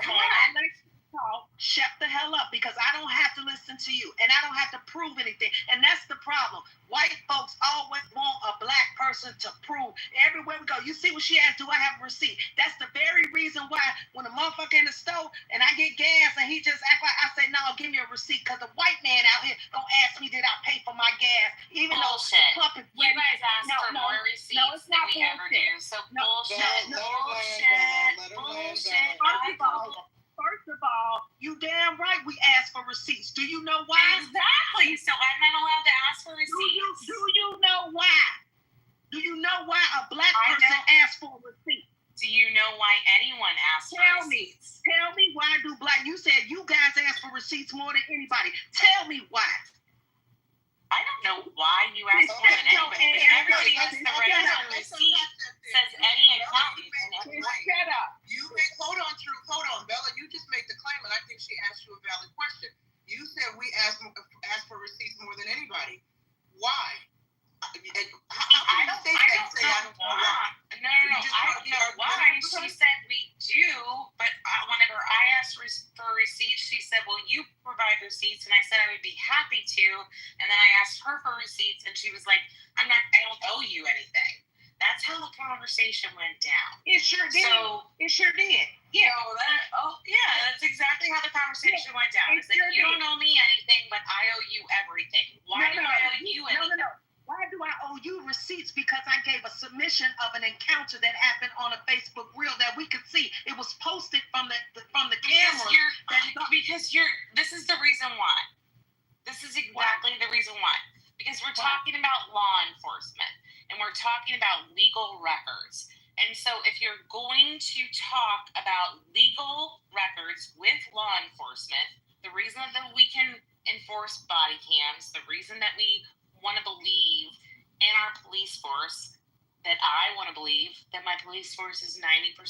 Come on. Shut the hell up, because I don't have to listen to you and I don't have to prove anything. And that's the problem. White folks always want a black person to prove. Everywhere we go, you see what she asked, do I have a receipt? That's the very reason why when a motherfucker in the store and I get gas and he just act like, I say, no, give me a receipt, because the white man out here gonna ask me, did I pay for my gas? Even bullshit. Though the pump is you guys ask for more receipts than we ever do. So bullshit. First of all, you damn right we ask for receipts. Do you know why? Exactly. So I'm not allowed to ask for receipts. Do you know why? Do you know why a black person asks for a receipt? Do you know why anyone asks for receipts? Tell me why do black, you said you guys ask for receipts more than anybody. Tell me why. I don't know why you ask more than anybody. Everybody has the right to a receipt. Says any accountant. Shut up. Hold on, Bella. You just made the claim, and I think she asked you a valid question. You said we ask for receipts more than anybody. Why? I don't know why. No. I don't know why. She said we do, but whenever I asked for receipts, she said, well, you provide receipts, and I said I would be happy to, and then I asked her for receipts, and she was like, I don't owe you anything. That's how the conversation went down. It sure did. It sure did. Yeah. That's exactly how the conversation went down. It's like, you don't owe me anything, but I owe you everything. Why do I owe you anything? No. Why do I owe you receipts? Because I gave a submission of an encounter that happened on a Facebook reel that we could see. It was posted from the camera. This is the reason why. This is exactly the reason why. Because we're talking about law enforcement and we're talking about legal records. And so if you're going to talk about legal records with law enforcement, the reason that we can enforce body cams, the reason that we want to believe in our police force, that I want to believe that my police force is 90%, 95%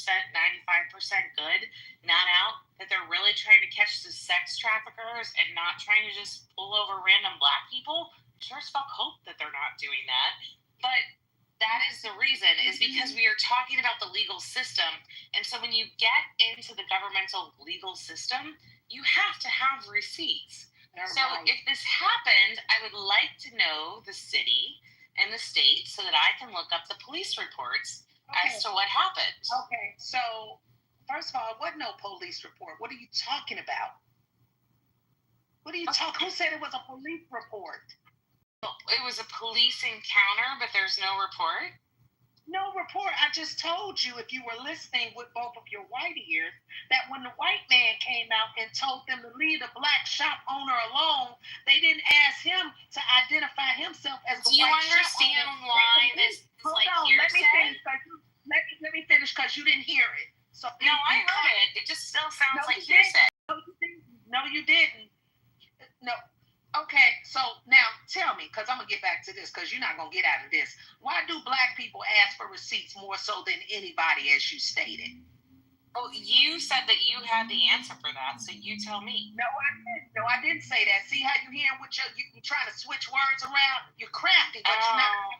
good, not out, that they're really trying to catch the sex traffickers and not trying to just pull over random black people. Sure as fuck hope that they're not doing that. But that is the reason, is because we are talking about the legal system. And so when you get into the governmental legal system, you have to have receipts. If this happened, I would like to know the city and the state so that I can look up the police reports as to what happened. Okay, so first of all, it wasn't no police report. What are you talking about? Who said it was a police report? It was a police encounter, but there's no report? No report. I just told you, if you were listening with both of your white ears, that when the white man came out and told them to leave the black shop owner alone, they didn't ask him to identify himself as the white shop owner. Do you understand why this is like hearsay? Let me finish, because you didn't hear it. So no, I heard it. It just still sounds like hearsay. No, you didn't. No. Okay, so now tell me, because I'm going to get back to this, because you're not going to get out of this. Why do black people ask for receipts more so than anybody, as you stated? Well, you said that you had the answer for that, so you tell me. No, I didn't. No, I didn't say that. See how you hearing what you trying to switch words around? You're crafty, but you're not.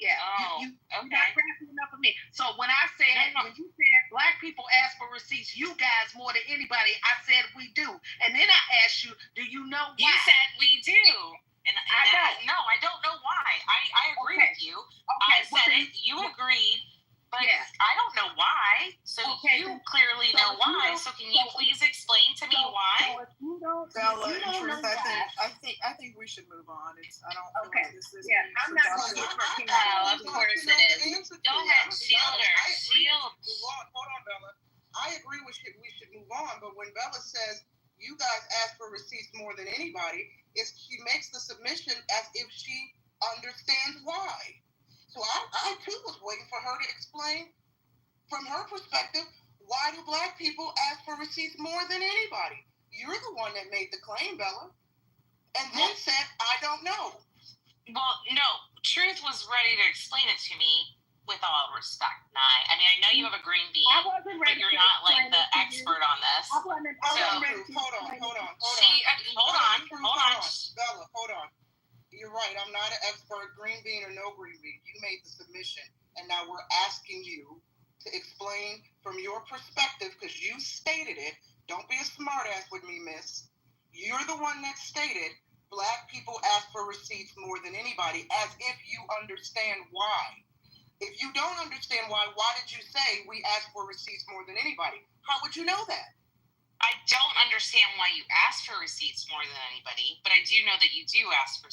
Yeah, you're not crafty enough for me. So when I said, when you said black people ask for receipts, you guys more than anybody, I said we do. And then I asked you, do you know why? You said we do. And no, I don't know why. I agree with you. I said it. You agreed. But I don't know why. So you clearly know why. So can you please explain to me why? Bella, in truth, I think we should move on. I don't feel like this is. I'm not going to of course it is. Go ahead, shield her. Shield. Hold on, Bella. I agree we should move on, but when Bella says you guys ask for receipts more than anybody, she makes the submission as if she understands why. So I too was waiting for her to explain from her perspective, why do black people ask for receipts more than anybody? You're the one that made the claim, Bella, and then said, I don't know. Well, no, Truth was ready to explain it to me with all respect, Nye. I mean, I know you have a green bean, but you're not like the expert on this. Hold on. Bella, hold on. You're right. I'm not an expert, green bean or no green bean. You made the submission, and now we're asking you to explain from your perspective, because you stated it. Don't be a smartass with me, miss. You're the one that stated black people ask for receipts more than anybody, as if you understand why. If you don't understand why did you say we ask for receipts more than anybody? How would you know that? I don't understand why you ask for receipts more than anybody, but I do know that you do ask for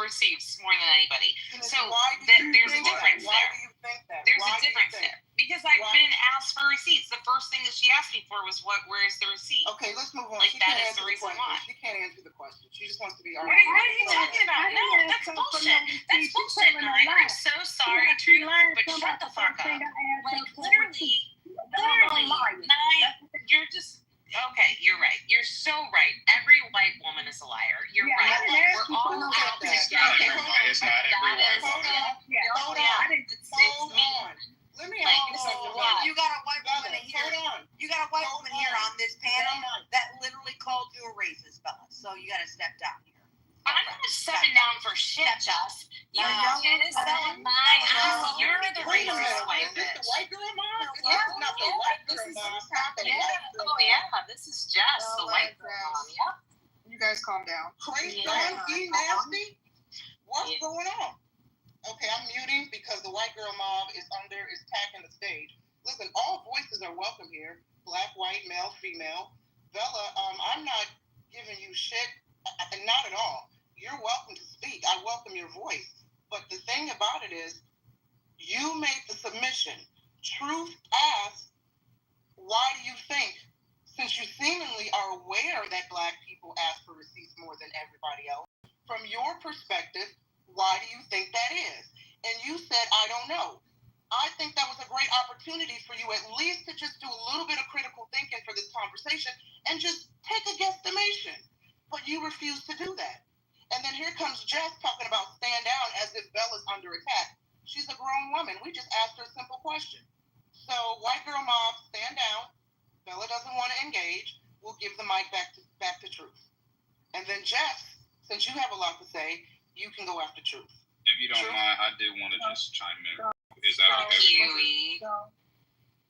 receipts more than anybody. So there's a difference there. Why do you think that? There's a difference there. Because I've been asked for receipts. The first thing that she asked me for was, where's the receipt? Okay, let's move on. Like, that is the reason why. She can't answer the question. She just wants to be arguing. What are you talking about? No, that's bullshit. That's bullshit, Nine. I'm so sorry, Truth, but shut the fuck up. Like, literally, Nine, you're just... Okay, you're right. You're so right. Every white woman is a liar. You're right. We're all out together. It's not every white woman. Hold on. Let me ask you got a white woman here. You got a white woman here on this panel that literally called you a racist, Bella. So you got to step down here. I'm not stepping down for shit, Jess. You did sell my house. You're the racist white bitch. The white girl mom? Not the white girl mom. Oh, yeah. This is Jess, the white girl mom. Yep. You guys calm down. Crazy, nasty. What's going on? Okay, I'm muting because the white girl mob is tagging the stage. Listen, all voices are welcome here. Black, white, male, female. Bella, I'm not giving you shit. Not at all. You're welcome to speak. I welcome your voice. But the thing about it is, you made the submission. Truth asked, why do you think, since you seemingly are aware that black people ask for receipts more than everybody else, from your perspective, why do you think that is? And you said, I don't know. I think that was a great opportunity for you at least to just do a little bit of critical thinking for this conversation and just take a guesstimation. But you refuse to do that. And then here comes Jess talking about stand down as if Bella's under attack. She's a grown woman. We just asked her a simple question. So, white girl mob, stand down. Bella doesn't want to engage. We'll give the mic back to Truth. And then Jess, since you have a lot to say, you can go after Truth. If you don't mind, I did want to just chime in. Is that okay?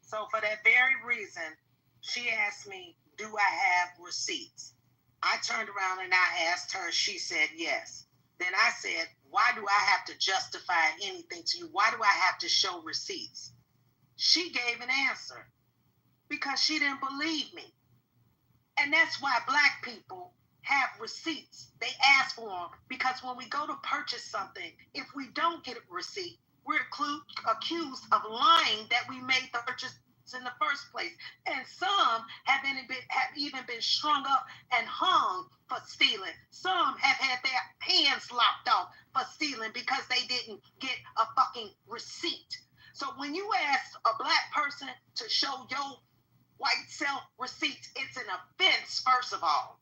So for that very reason, she asked me, do I have receipts? I turned around and I asked her, she said yes. Then I said, why do I have to justify anything to you? Why do I have to show receipts? She gave an answer because she didn't believe me. And that's why black people have receipts. They ask for them because when we go to purchase something, if we don't get a receipt, we're accused of lying that we made the purchase in the first place. And some have even been strung up and hung for stealing. Some have had their hands lopped off for stealing because they didn't get a fucking receipt. So when you ask a black person to show your white self receipts, it's an offense, first of all.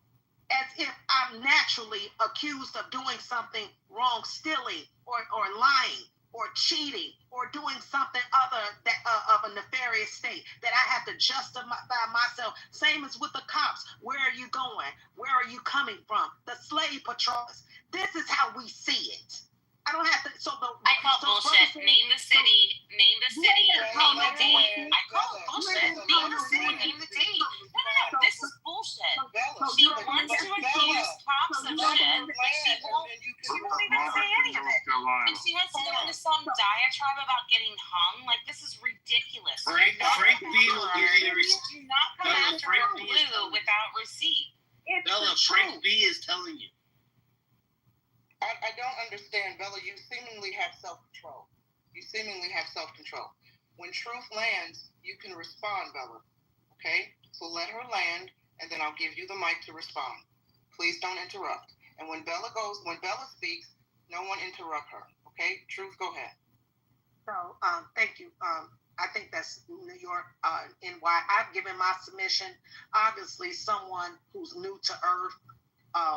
As if I'm naturally accused of doing something wrong, stealing or lying. or cheating or doing something other that, of a nefarious state that I have to justify myself. Same as with the cops. Where are you going? Where are you coming from? The slave patrols. This is how we see it. I don't have to. I call bullshit. Name the city. Name the city. Name the date. I call it bullshit. Name the city. Name the date. No. This is bullshit. She wants to accuse cops of shit, but she won't even say any of it. And she wants to go into some diatribe about getting hung. Like, this is ridiculous. Frank B will give you a receipt. Do not come after her blue without receipt. Bella, Frank B is telling you. I don't understand, Bella. You seemingly have self-control. When truth lands, you can respond, Bella. Okay? So let her land, and then I'll give you the mic to respond. Please don't interrupt. And when Bella speaks, no one interrupt her. Okay? Truth, go ahead. So, thank you. I think that's New York, NY. I've given my submission. Obviously, someone who's new to Earth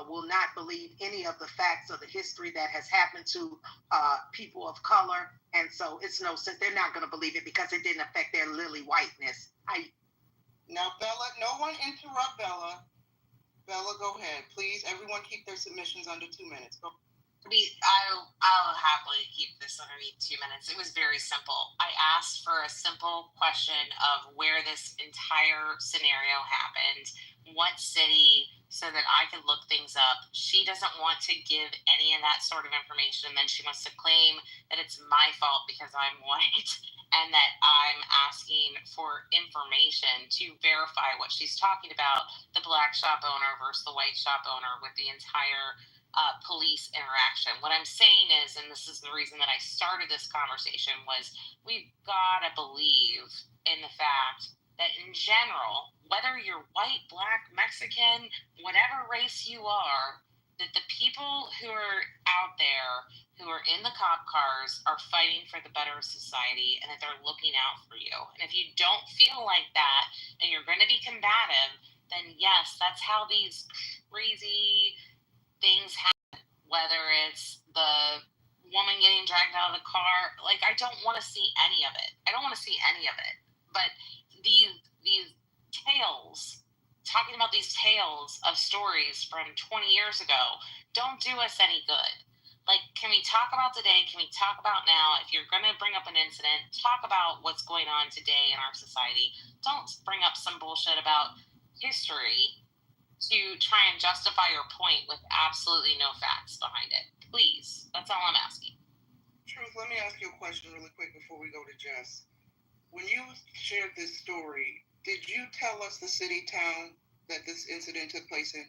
will not believe any of the facts of the history that has happened to people of color. And so it's no sense. They're not going to believe it because it didn't affect their lily whiteness. Now, Bella, no one interrupt Bella. Bella, go ahead. Please, everyone keep their submissions under 2 minutes. Go. I'll happily keep this underneath 2 minutes. It was very simple. I asked for a simple question of where this entire scenario happened, what city, so that I could look things up. She doesn't want to give any of that sort of information, and then she wants to claim that it's my fault because I'm white and that I'm asking for information to verify what she's talking about, the black shop owner versus the white shop owner with the entire police interaction. What I'm saying is, and this is the reason that I started this conversation, was we've got to believe in the fact that in general, whether you're white, black, Mexican, whatever race you are, that the people who are out there, who are in the cop cars, are fighting for the better society and that they're looking out for you. And if you don't feel like that and you're going to be combative, then yes, that's how these crazy things happen. Whether it's the woman getting dragged out of the car, like, I don't want to see any of it. But these tales, talking about these tales of stories from 20 years ago, don't do us any good. Like, can we talk about today? Can we talk about now? If you're going to bring up an incident, talk about what's going on today in our society. Don't bring up some bullshit about history to try and justify your point with absolutely no facts behind it. Please. That's all I'm asking. Truth, let me ask you a question really quick before we go to Jess. When you shared this story, did you tell us the city, town that this incident took place in?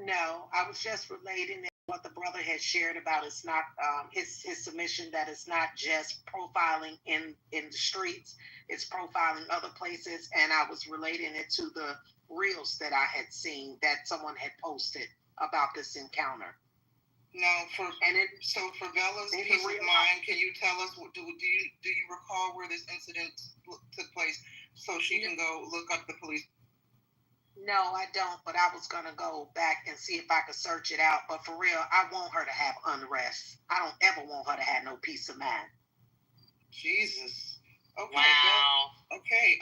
No, I was just relating that what the brother had shared about it's not his submission, that it's not just profiling in the streets, it's profiling other places, and I was relating it to the reels that I had seen that someone had posted about this encounter. Now, for Bella's peace of mind, can you tell us, do you recall where this incident took place so she can go look up the police? No, I don't, but I was going to go back and see if I could search it out. But for real, I want her to have unrest. I don't ever want her to have no peace of mind. Jesus. Okay. Wow. Okay.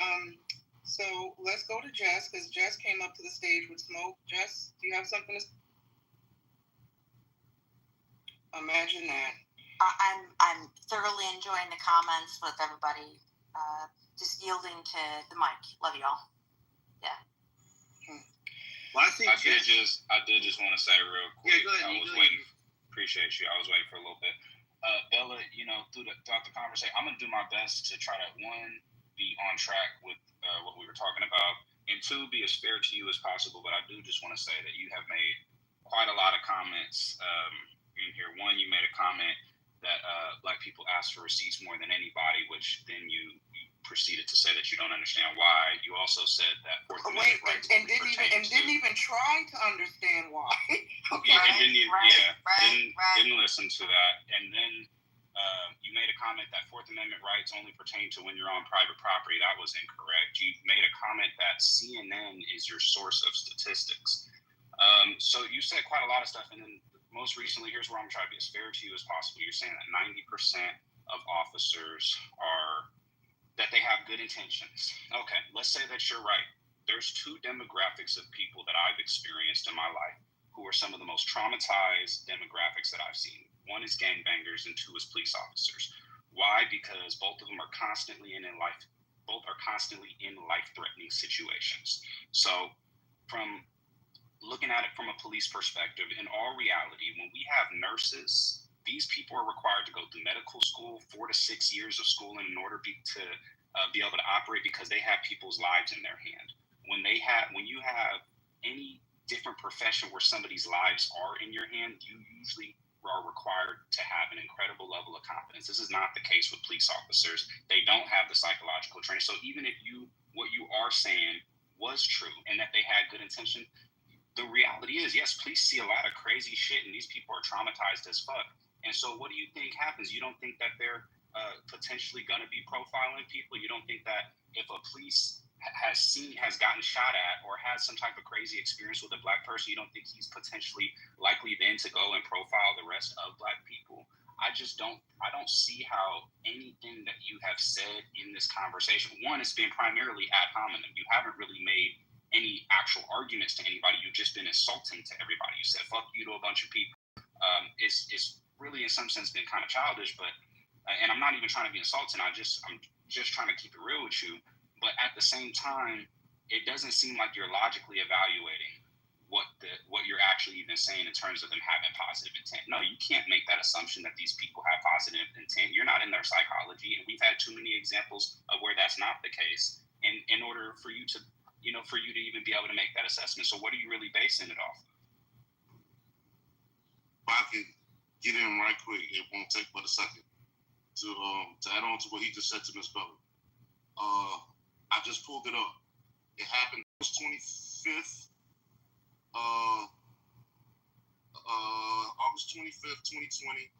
So let's go to Jess, because Jess came up to the stage with smoke. Jess, do you have something to say? Imagine that. I'm thoroughly enjoying the comments with everybody. Just yielding to the mic. Love y'all. Yeah. Well, I did just want to say real quick. I was waiting. Appreciate you. I was waiting for a little bit. Bella, throughout the conversation, I'm gonna do my best to try to, one, be on track with what we were talking about, and two, be as fair to you as possible. But I do just want to say that you have made quite a lot of comments in here. One, you made a comment that Black people ask for receipts more than anybody, which then you proceeded to say that you don't understand why. You also said that Fourth Amendment rights didn't even try to understand why. Okay. Didn't listen to that. And then you made a comment that Fourth Amendment rights only pertain to when you're on private property. That was incorrect. You made a comment that CNN is your source of statistics. So you said quite a lot of stuff, and then most recently, here's where I'm trying to be as fair to you as possible. You're saying that 90% of officers are that they have good intentions. Okay, let's say that you're right. There's two demographics of people that I've experienced in my life who are some of the most traumatized demographics that I've seen. One is gangbangers and two is police officers. Why? Because both of them are constantly in life-threatening situations. So from looking at it from a police perspective, in all reality, when we have nurses, these people are required to go through medical school, 4 to 6 years of schooling in order to be able to operate because they have people's lives in their hand. When you have any different profession where somebody's lives are in your hand, you usually are required to have an incredible level of confidence. This is not the case with police officers. They don't have the psychological training. So even if what you are saying was true and that they had good intention, the reality is, yes, police see a lot of crazy shit and these people are traumatized as fuck. And so what do you think happens? You don't think that they're potentially going to be profiling people? You don't think that if a police has gotten shot at or has some type of crazy experience with a black person, you don't think he's potentially likely then to go and profile the rest of black people? I don't see how anything that you have said in this conversation, one, it's been primarily ad hominem. You haven't really made any actual arguments to anybody. You've just been insulting to everybody. You said fuck you to a bunch of people. It's really in some sense been kind of childish, but and I'm not even trying to be insulting. I'm just trying to keep it real with you. But at the same time, it doesn't seem like you're logically evaluating what you're actually even saying in terms of them having positive intent. No, you can't make that assumption that these people have positive intent. You're not in their psychology, and we've had too many examples of where that's not the case. And in order for you to even be able to make that assessment. So what are you really basing it off of? If I could get in right quick, it won't take but a second to add on to what he just said to Ms. Bella. I just pulled it up. It happened August 25th. August 25th, 2020.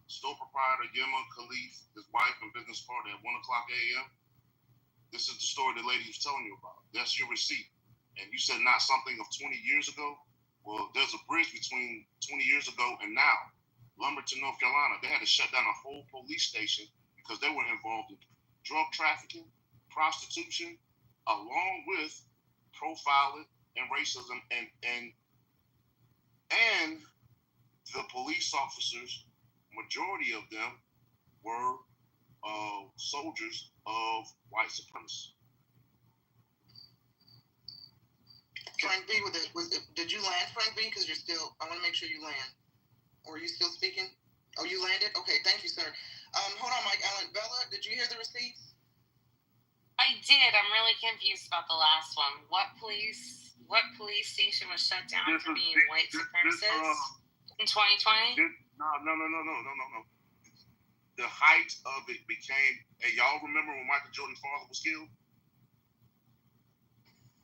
Store proprietor Yema Khalif, his wife and business partner at 1:00 a.m. This is the story the lady was telling you about. That's your receipt. And you said not something of 20 years ago. Well, there's a bridge between 20 years ago and now. Lumberton, North Carolina, they had to shut down a whole police station because they were involved in drug trafficking, prostitution, along with profiling and racism, and the police officers, majority of them were soldiers of white supremacy. Frank B, did you land, Frank B? Because you're still, I want to make sure you land. Or are you still speaking? Oh, you landed? Okay, thank you, sir. Hold on, Mike Allen. Bella, did you hear the receipts? I did. I'm really confused about the last one. What police station was shut down for being white supremacists in 2020? No. The height of it became, hey, y'all remember when Michael Jordan's father was killed?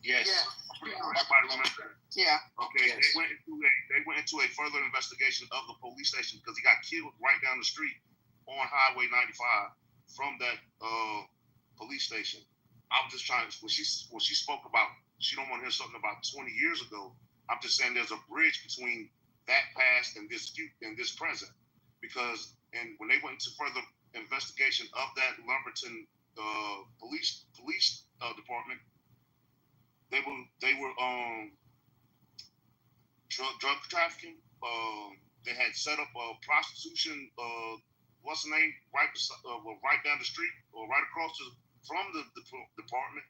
Yes. Yeah. Everybody remember that? Yeah. Okay. Yes. They went into a further investigation of the police station because he got killed right down the street on Highway 95 from that police station. I'm just trying to, when she spoke about, she don't want to hear something about 20 years ago. I'm just saying there's a bridge between that past and this present, because when they went into further investigation of that Lumberton police department, they were drug trafficking. They had set up prostitution. What's the name? Right down the street or right across from the department.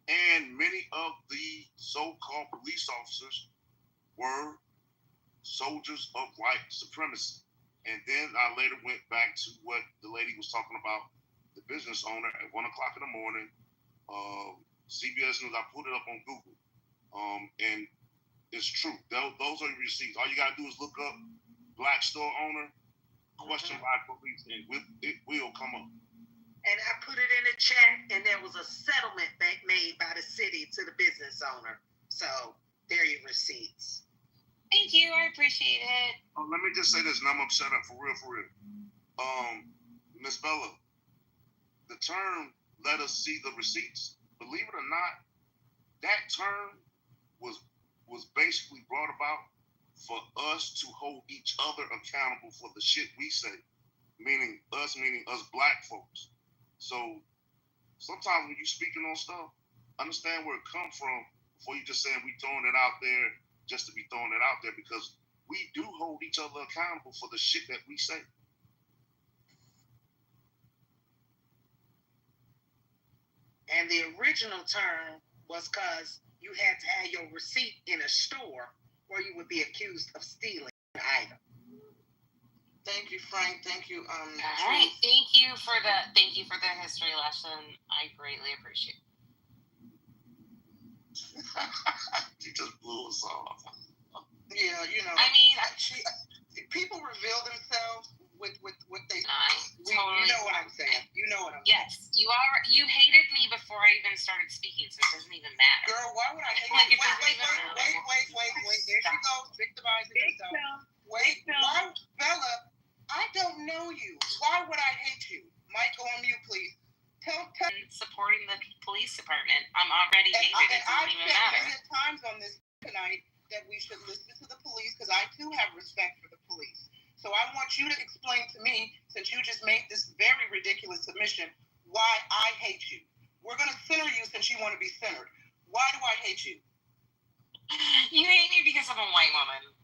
And many of the so-called police officers were soldiers of white supremacy. And then I later went back to what the lady was talking about, the business owner at 1:00 in the morning. CBS News, I put it up on Google. And it's true. Those are your receipts. All you got to do is look up black store owner, question by police, and it will come up. And I put it in the chat, and there was a settlement made by the city to the business owner. So there are your receipts. Thank you. I appreciate it. Let me just say this, and I'm going to shut up for real. Miss Bella, the term, let us see the receipts, believe it or not, that term was basically brought about for us to hold each other accountable for the shit we say. meaning us black folks. So sometimes when you speaking on stuff, understand where it comes from before you just saying we throwing it out there just to be throwing it out there, because we do hold each other accountable for the shit that we say. And the original term was because you had to have your receipt in a store or you would be accused of stealing an item. Thank you, Frank. Thank you. All right. Thank you for the history lesson. I greatly appreciate it. She just blew us off. Yeah, you know. I mean, people reveal themselves with what they. Totally. You know what I'm saying. You know what I'm saying. Yes, you hated me before I even started speaking, so it doesn't even matter. Girl, why would I hate Like, you? it doesn't even matter. Wait. There she goes, victimizing herself. Wait, why, Bella? I don't know you. Why would I hate you? Mike, go on mute, please. Tell. Supporting the police department. I'm already hated. It doesn't even matter. I've said many times on this tonight that we should listen to the police because I too have respect for the police. So I want you to explain to me, since you just made this very ridiculous submission, why I hate you. We're going to center you since you want to be centered. Why do I hate you? You hate me because I'm a white woman.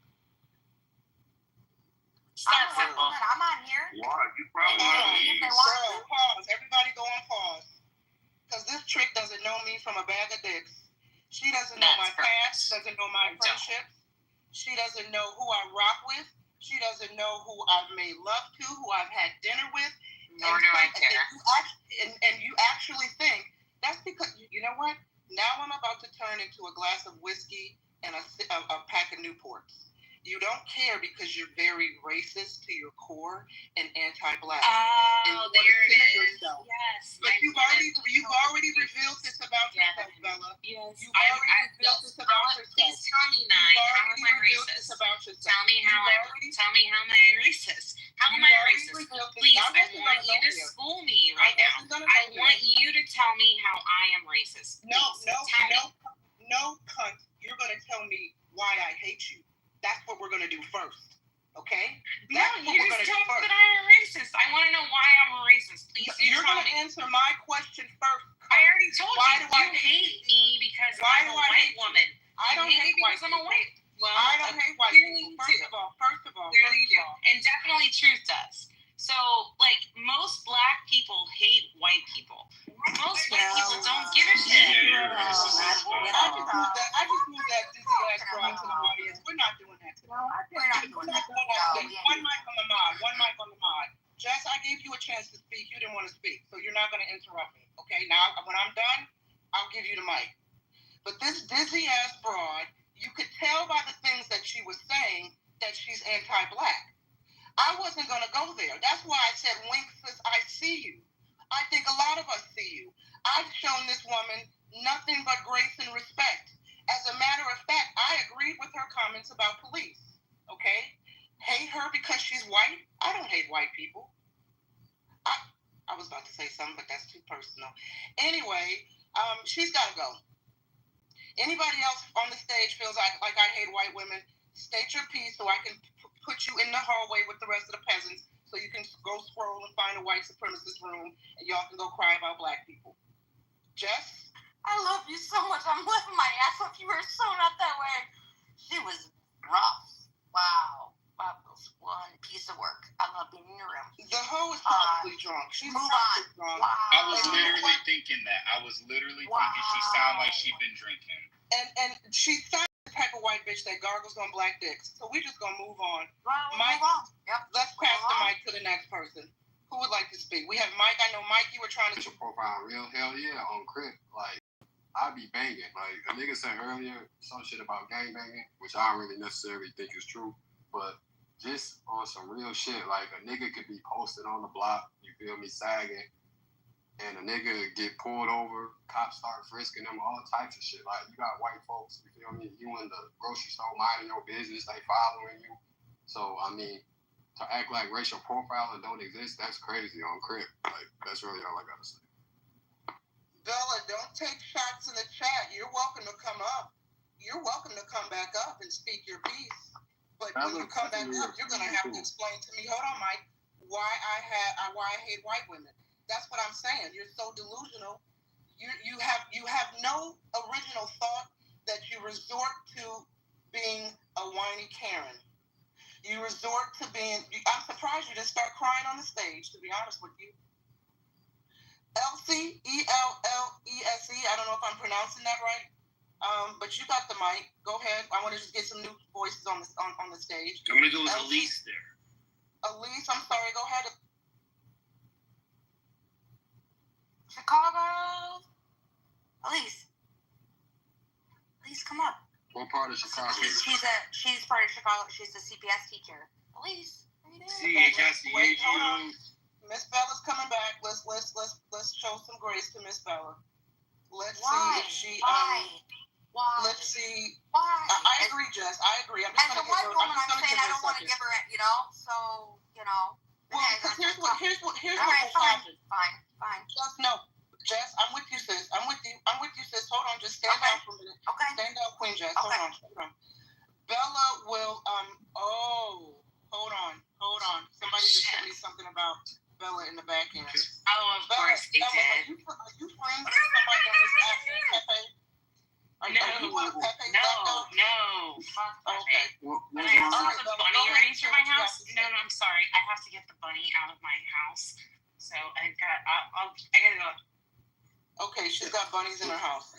Start simple. I'm on here. Why? You probably Pause. Everybody go on pause. Because this trick doesn't know me from a bag of dicks. She doesn't know my past, doesn't know my friendships. She doesn't know who I rock with. She doesn't know who I've made love to, who I've had dinner with. Nor do I care. And you actually think that's because, you know what? Now I'm about to turn into a glass of whiskey and a pack of Newports. You don't care because you're very racist to your core and anti-black. Oh, there it is. Yourself. Yes. But you've already revealed this about yourself, Bella. Yes. You've already revealed this about yourself. Please tell me, how am I racist? Tell me how am I racist? How am I racist? Please, I want you to school me right now. I want you to tell me how I am racist. No, cunt. You're going to tell me why I hate you. That's what we're going to do first. Okay? No, you just told me that I'm a racist. I want to know why I'm a racist. Please, you're going to answer my question first. I already told you. You hate me because I'm a white woman. I don't hate white because I'm a white. Well, I don't hate white people. First of all. Clearly you do. And definitely truth does. So, like, most black people hate white people. Most white people don't give a shit. I just moved that dizzy ass broad to the audience. We're not doing that today. We're not doing that today. One mic on the mod. Jess, I gave you a chance to speak. You didn't want to speak, so you're not going to interrupt me. Okay, now when I'm done, I'll give you the mic. But this dizzy ass broad, you could tell by the things that she was saying that she's anti-black. I wasn't going to go there. That's why I said, Wink, sis, I see you. I think a lot of us see you. I've shown this woman nothing but grace and respect. As a matter of fact, I agreed with her comments about police. Okay? Hate her because she's white? I don't hate white people. I was about to say something, but that's too personal. Anyway, she's got to go. Anybody else on the stage feels like I hate white women, state your piece so I can put you in the hallway with the rest of the peasants so you can go scroll and find a white supremacist room and y'all can go cry about black people. Jess? I love you so much. I'm laughing my ass off. You were so not that way. She was rough. Wow. That was one piece of work. I love being in your room. The hoe is probably drunk. She's probably drunk. Wow. I was literally thinking that. Thinking she sounded like she'd been drinking. And she sounds the type of white bitch that gargles on black dicks. So we just gonna move on. Mike, let's pass the mic to the next person. Who would like to speak? We have Mike. I know, Mike, you were trying to profile real hell yeah on Crip. Like, I be banging. Like, a nigga said earlier some shit about gang banging, which I don't really necessarily think is true. But just on some real shit, like a nigga could be posted on the block, you feel me, sagging, and a nigga get pulled over, cops start frisking them, all types of shit. Like, you got white folks, you feel me, you in the grocery store minding your business, they following you. So, I mean, to act like racial profiling don't exist, that's crazy on Crip. Like, that's really all I gotta say. Bella, don't take shots in the chat. You're welcome to come up. You're welcome to come back up and speak your piece. But when you come back up, you're going to have to explain to me, hold on, Mike, why I hate white women. That's what I'm saying. You're so delusional. You have no original thought that you resort to being a whiny Karen. You resort to being. I'm surprised you didn't start crying on the stage. To be honest with you. Elsie, Ellese. I don't know if I'm pronouncing that right. But you got the mic. Go ahead. I want to just get some new voices on the stage. I'm gonna go with Elise there. Elise, I'm sorry. Go ahead. Chicago. Elise, come up. What part of Chicago? She's part of Chicago. She's a CPS teacher. Elise, are you there? CHSCHU. Miss Bella's coming back. Let's show some grace to Miss Bella. Let's Why? see if she Why? Let's see. Why? I agree, Jess. I agree. I'm just As a gonna white woman, I'm saying I don't want to give give her, so. Well, because here's what will happen. Fine. Jess, I'm with you, sis. I'm with you, sis. Hold on, just stand down for a minute. Okay. Stand down, Queen Jess. Okay. Hold on. Bella will hold on. Somebody just sent me something about Bella in the back end. Oh, of course they did. Are you friends with somebody on this app named Pepe? Are you one of Pepe's laptop? No. Fuck Pepe. Okay. But I also have the bunny running through my house. No, I'm sorry. I have to get the bunny out of my house. So I gotta go. Okay, she's got bunnies in her house.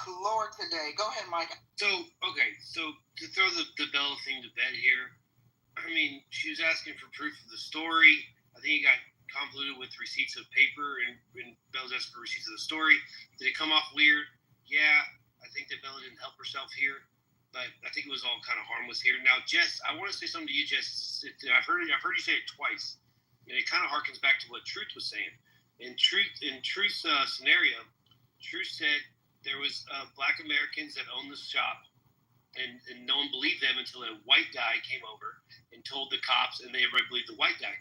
Lord today. Go ahead, Mike. So to throw the Bella thing to bed here, I mean, she was asking for proof of the story. I think it got convoluted with receipts of paper, and Bella's asking for receipts of the story. Did it come off weird? Yeah, I think that Bella didn't help herself here, but I think it was all kind of harmless here. Now, Jess, I want to say something to you, Jess. I've heard you say it twice, and it kind of harkens back to what Truth was saying. In Truth's scenario, Truth said there was Black Americans that owned the shop, and no one believed them until a white guy came over and told the cops, and they everybody believed the white guy.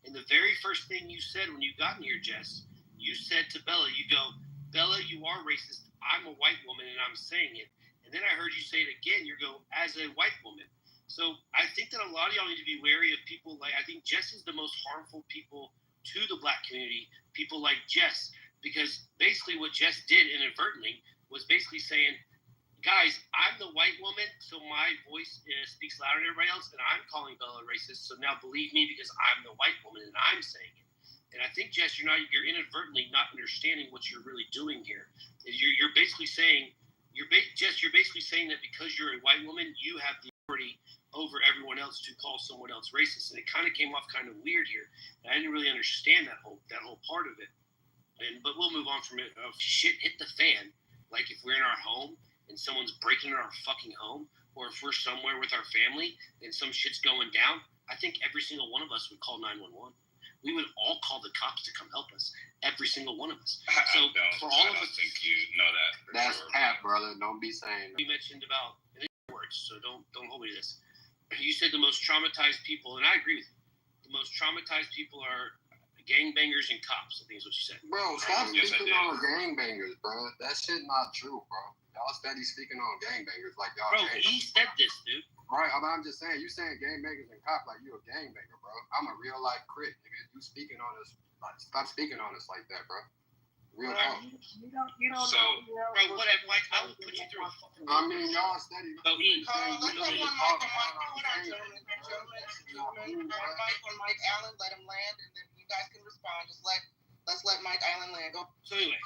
And the very first thing you said when you got in here, Jess, you said to Bella, you go, Bella, you are racist. I'm a white woman, and I'm saying it. And then I heard you say it again. You go, as a white woman. So I think that a lot of y'all need to be wary of people like, I think Jess is the most harmful people to the Black community, people like Jess, because basically what Jess did inadvertently was basically saying, guys, I'm the white woman, so my voice speaks louder than everybody else, and I'm calling Bella racist, so now believe me because I'm the white woman and I'm saying it. And I think, Jess, you're inadvertently not understanding what you're really doing here. You're basically saying, Jess, you're basically saying that because you're a white woman, you have the authority over everyone else to call someone else racist. And it kind of came off kind of weird here. And I didn't really understand that whole part of it. But we'll move on from it. Shit hit the fan. Like if we're in our home and someone's breaking into our fucking home, or if we're somewhere with our family and some shit's going down, I think every single one of us would call 911. We would all call the cops to come help us. Every single one of us. So for all of us, I think you know that. That's cap, brother. Don't be saying. You mentioned about words, so don't hold me to this. You said the most traumatized people, and I agree with you. The most traumatized people are gangbangers and cops. I think is what you said. Bro, stop speaking on gangbangers, bro. That shit not true, bro. Y'all steady speaking on gangbangers like y'all. Bro, he said this, dude. Right, I'm just saying, you saying gangbangers and cops like you a gangbanger, bro. I'm a real life crit, nigga. You speaking on us, like, stop speaking on us like that, bro. Real talk. You don't so, know. Bro, whatever, Mike, I will put you through a fucking. I mean, y'all steady. So he. Let's take one mic on gentlemen. One mic, Allen, let him land, and then you guys can respond. Let's let Mike Allen land. Go. So anyway,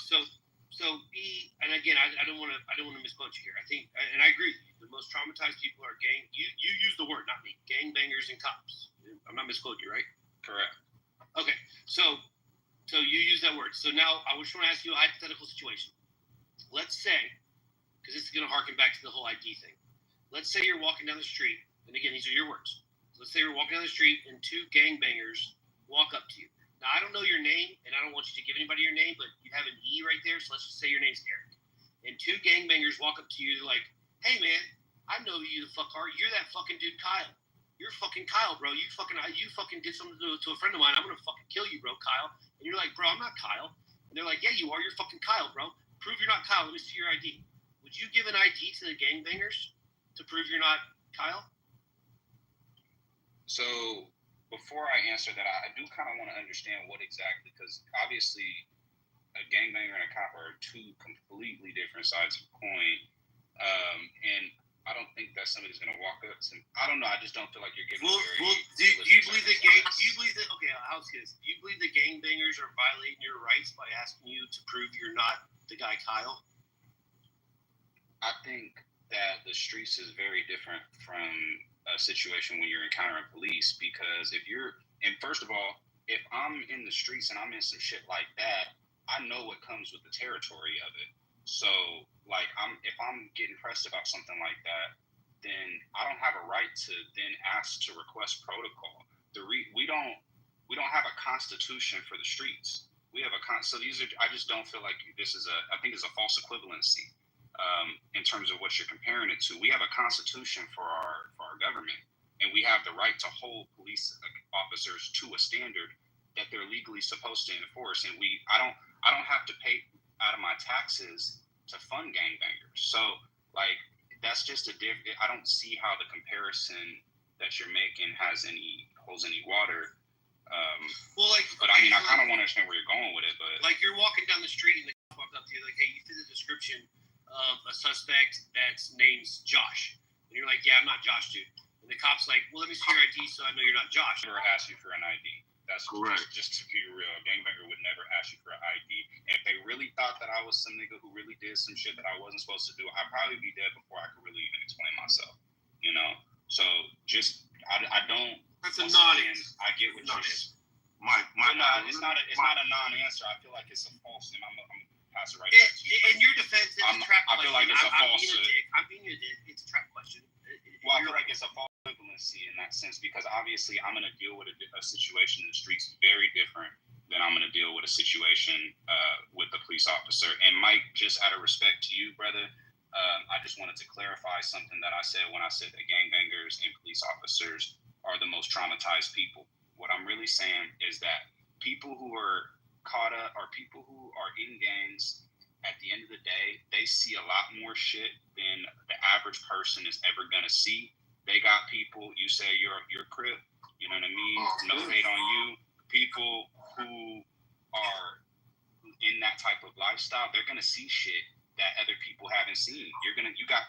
so he, and again, I don't want to misquote you here. I think, and I agree with you. The most traumatized people are You use the word, not me. Gangbangers and cops. I'm not misquoting you, right? Correct. Okay, so you use that word. So now I just want to ask you a hypothetical situation. Let's say, because this is going to harken back to the whole ID thing. Let's say you're walking down the street, and again, these are your words. Let's say you're walking down the street, and two gangbangers walk up to you. Now, I don't know your name, and I don't want you to give anybody your name, but you have an E right there, so let's just say your name's Eric. And two gangbangers walk up to you, they're like, hey, man, I know who you the fuck are. You're that fucking dude, Kyle. You're fucking Kyle, bro. You fucking did something to a friend of mine. I'm going to fucking kill you, bro, Kyle. And you're like, bro, I'm not Kyle. And they're like, yeah, you are. You're fucking Kyle, bro. Prove you're not Kyle. Let me see your ID. Would you give an ID to the gangbangers to prove you're not Kyle? So before I answer that, I do kind of want to understand what exactly, because obviously a gangbanger and a cop are two completely different sides of a coin. And I don't think that somebody's going to walk up to. I don't know. I just don't feel like you're giving. Do you believe the gang? Do you believe that? Okay, I'll ask you this. Do you believe the gangbangers are violating your rights by asking you to prove you're not the guy Kyle? I think that the streets is very different from a situation when you're encountering police, because if you're, and first of all, if I'm in the streets and I'm in some shit like that, I know what comes with the territory of it. So, like, if I'm getting pressed about something like that, then I don't have a right to then ask to request protocol. We don't have a constitution for the streets. We have so these are. I just don't feel like this is I think it's a false equivalency in terms of what you're comparing it to. We have a constitution for our government, and we have the right to hold police officers to a standard that they're legally supposed to enforce. And I don't have to pay out of my taxes to fund gangbangers. So, like, that's just I don't see how the comparison that you're making holds any water. But I mean, I kind of want to understand where you're going with it. But like, you're walking down the street and the cop walks up to you like, "Hey, you fit the description of a suspect that's named Josh," and you're like, "Yeah, I'm not Josh, dude." And the cop's like, "Well, let me see your ID so I know you're not Josh." Never ask you for an ID. That's correct. Just to be real, a gangbanger would never ask you for an ID. And if they really thought that I was some nigga who really did some shit that I wasn't supposed to do, I'd probably be dead before I could really even explain myself. You know? So just I don't. That's a non-answer. I get what you're saying. It's not a non-answer. I feel like it's a false, and I'm pass it right back to you. In your defense, it's a trap question. I feel like it's a falsehood. I'm being a dick. It's a trap question. Well, I feel like it's a false equivalency in that sense, because obviously I'm going to deal with a situation in the streets very different than I'm going to deal with a situation with the police officer. And Mike, just out of respect to you, brother, I just wanted to clarify something that I said when I said that gangbangers and police officers are the most traumatized people. What I'm really saying is that people who are caught up, or people who are in gangs, at the end of the day, they see a lot more shit than the average person is ever gonna see. They got people, you say you're crip, you know what I mean? No hate on you. People who are in that type of lifestyle, they're gonna see shit that other people haven't seen. You got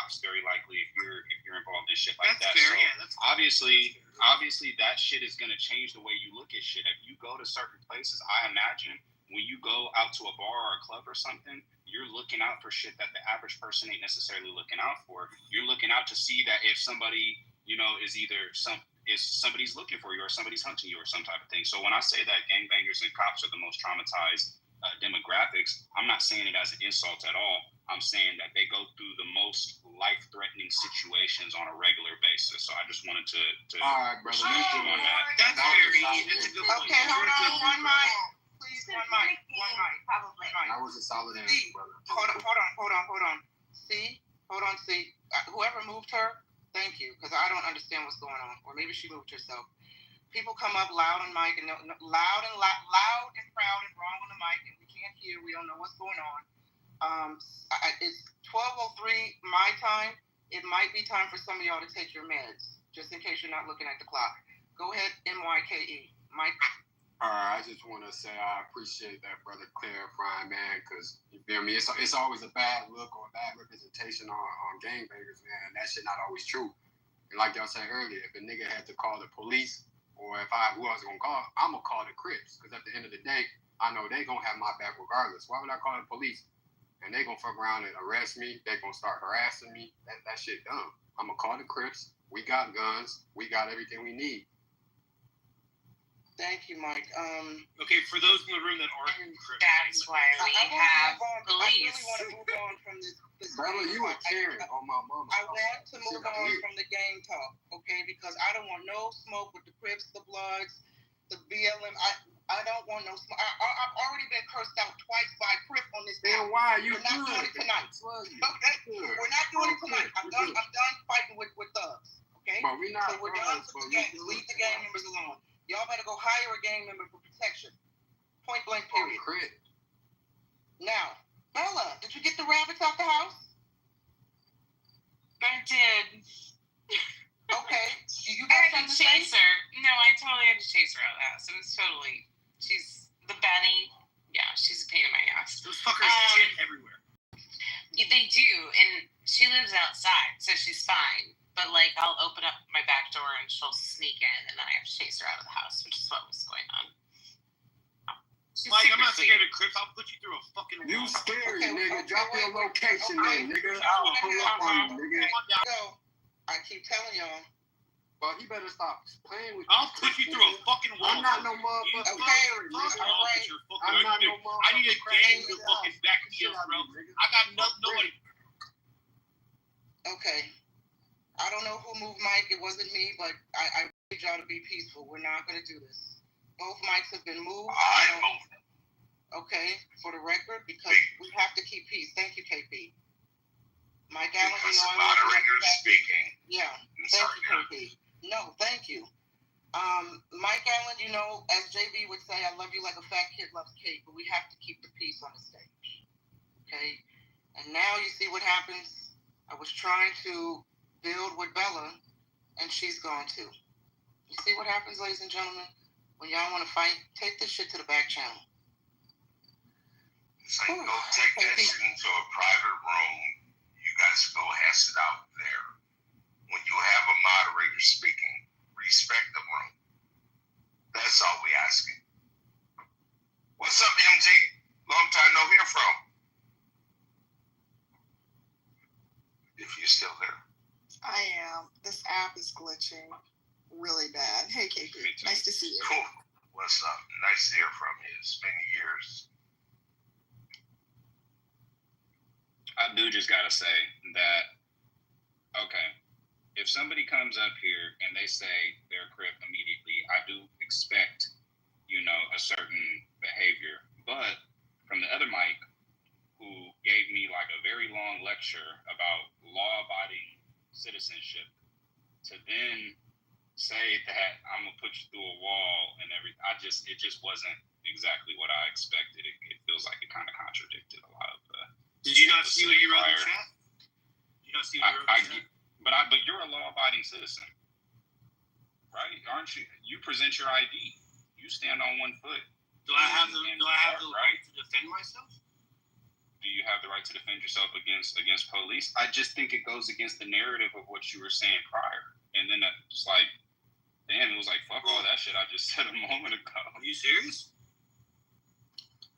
ops very likely if you're involved in shit like that. Fair, so yeah, that's obviously that shit is gonna change the way you look at shit. If you go to certain places, I imagine when you go out to a bar or a club or something, you're looking out for shit that the average person ain't necessarily looking out for. You're looking out to see that if somebody, is somebody's looking for you, or somebody's hunting you, or some type of thing. So when I say that gangbangers and cops are the most traumatized demographics, I'm not saying it as an insult at all. I'm saying that they go through the most life-threatening situations on a regular basis. So I just wanted to all right, brother. on that. That's very. It's a good point. Okay, hold on, one mic. Please, one mic. Probably. That was a solid answer, brother. Hold on. See? Hold on, see. Whoever moved her, thank you, because I don't understand what's going on. Or maybe she moved herself. People come up loud and mic and loud and proud and wrong on the mic, and we can't hear. We don't know what's going on. It's 12:03 my time. It might be time for some of y'all to take your meds, just in case you're not looking at the clock. Go ahead, MYKE. Mike. All right, I just want to say I appreciate that, brother, clarifying, man, because, you feel me, it's always a bad look or a bad representation on gangbangers, man, and that shit not always true. And like y'all said earlier, if a nigga had to call the police, or who I was going to call, I'm going to call the Crips, because at the end of the day, I know they going to have my back regardless. Why would I call the police? And they going to fuck around and arrest me. They going to start harassing me. That shit dumb. I'm going to call the Crips. We got guns. We got everything we need. Thank you, Mike. Okay, for those in the room that aren't Crips, that's why we have police. I really want to move on from this brother, you were caring on my mama. I want to move on from the gang talk, okay? Because I don't want no smoke with the Crips, the Bloods, the BLM. I don't want no smoke. I've already been cursed out twice by Crip on this. Then why you We're not doing it tonight. Okay? We're not doing it tonight. I'm done fighting with thugs. Okay? But we not. So we're done with the gangs. Leave the gang members alone. Y'all better go hire a gang member for protection. Point blank, period. Now, Bella, did you get the rabbits out the house? I did. Okay. You got the chaser. No, I totally had to chase her out of the house. It was totally, she's the Benny. Yeah, she's a pain in my ass. Those fuckers shit everywhere. They do, and she lives outside, so she's fine. But, like, I'll open up my back door and she'll sneak in, and then I have to chase her out of the house, which is what was going on. Mike, I'm not scared of Crips. I'll put you through a fucking wall. You scary, nigga. Drop your location then, nigga. I'll pull up on you, nigga. So, I keep telling y'all. Well, he better stop playing with you. I'll push you through a fucking wall. I'm not no motherfucker. Okay, I'm not no motherfucker. I need a gang to fucking back me up, bro. I got nobody. Okay. I don't know who moved Mike. It wasn't me, but I need y'all to be peaceful. We're not going to do this. Both mics have been moved. I moved. Okay, for the record, because we have to keep peace. Thank you, KP. Mike Allen, Because the moderator is speaking. Yeah, thank you, KP. No, thank you. Mike Allen, you know, as JB would say, I love you like a fat kid loves cake, but we have to keep the peace on the stage. Okay? And now you see what happens. I was trying to build with Bella, and she's gone too. You see what happens, ladies and gentlemen? When y'all want to fight, take this shit to the back channel. So you go take that shit into a private room. You guys go hash it out there. When you have a moderator speaking, respect the room. That's all we asking. What's up, MG? Long time no hear from. If you're still there. I am. This app is glitching really bad. Hey, KP. Nice to see you. Cool. What's up? Nice to hear from you. It's been years. I do just gotta say that, okay, if somebody comes up here and they say they're Crip immediately, I do expect, a certain behavior. But from the other mic, who gave me like a very long lecture about law-abiding citizenship, to then say that I'm gonna put you through a wall and it just wasn't exactly what I expected. It feels like it kind of contradicted a lot of the. Did you not see what you wrote in the chat? Did you not see what you wrote in the chat? But you're a law-abiding citizen, right? Aren't you? You present your ID. You stand on one foot. Do I have the right to defend myself? Do you have the right to defend yourself against police? I just think it goes against the narrative of what you were saying prior. And then it's like, damn, it was like, fuck all that shit I just said a moment ago. Are you serious?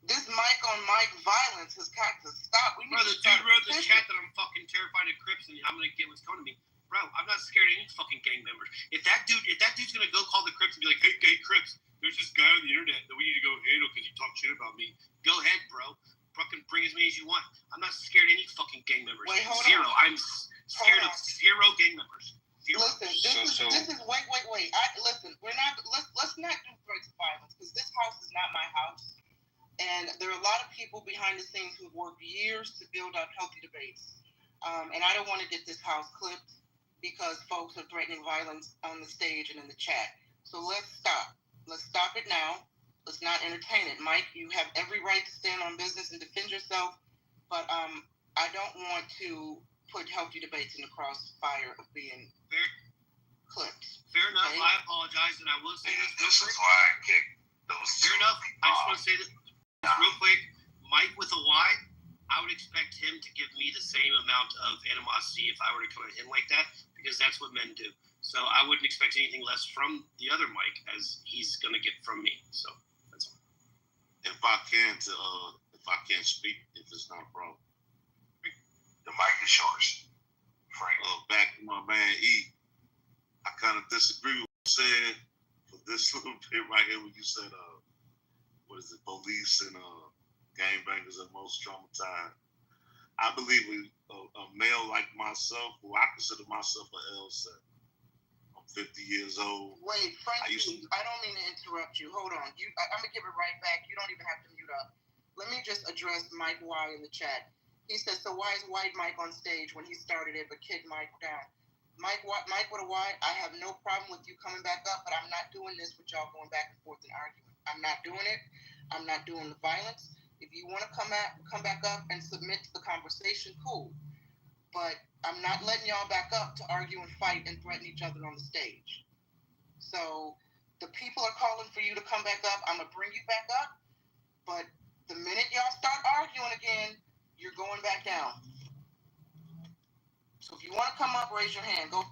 This mic-on-mic violence has got to stop. Bro, the dude wrote in the chat that I'm fucking terrified of Crips and I'm gonna get what's coming to me. Bro, I'm not scared of any fucking gang members. If that dude's gonna go call the Crips and be like, hey Crips, there's this guy on the internet that we need to go handle because he talked shit about me. Go ahead, bro. Fucking bring as many as you want. I'm not scared of any fucking gang members. Wait, hold zero. on. I'm scared of zero gang members. Zero. Listen, this is wait. Listen, let's not do threats of violence because this house is not my house. And there are a lot of people behind the scenes who've worked years to build up healthy debates. And I don't want to get this house clipped because folks are threatening violence on the stage and in the chat. So let's stop. Let's stop it now. Let's not entertain it. Mike, you have every right to stand on business and defend yourself. But I don't want to put healthy debates in the crossfire of being clipped. Fair enough. Okay? I apologize. And I will say this is why I kicked those. Fair enough. I just want to say this real quick. Mike with a Y, I would expect him to give me the same amount of animosity if I were to come at him like that, because that's what men do. So I wouldn't expect anything less from the other Mike as he's going to get from me. So that's all. If I can't speak, if it's not a problem. The mic is yours, Frank. Back to my man E. I kind of disagree with what you said for this little bit right here when you said, police and gangbangers are most traumatized. I believe a male like myself, who I consider myself an L7. I'm 50 years old. Wait, Frankie, I don't mean to interrupt you. Hold on. I'm going to give it right back. You don't even have to mute up. Let me just address Mike Y in the chat. He says, so why is White Mike on stage when he started it, but Kid Mike down? Mike with a Y, I have no problem with you coming back up, but I'm not doing this with y'all going back and forth and arguing. I'm not doing it. I'm not doing the violence. If you want to come back up and submit to the conversation, cool. But I'm not letting y'all back up to argue and fight and threaten each other on the stage. So The people are calling for you to come back up. I'm going to bring you back up. But the minute y'all start arguing again, you're going back down. So if you want to come up, raise your hand. Go.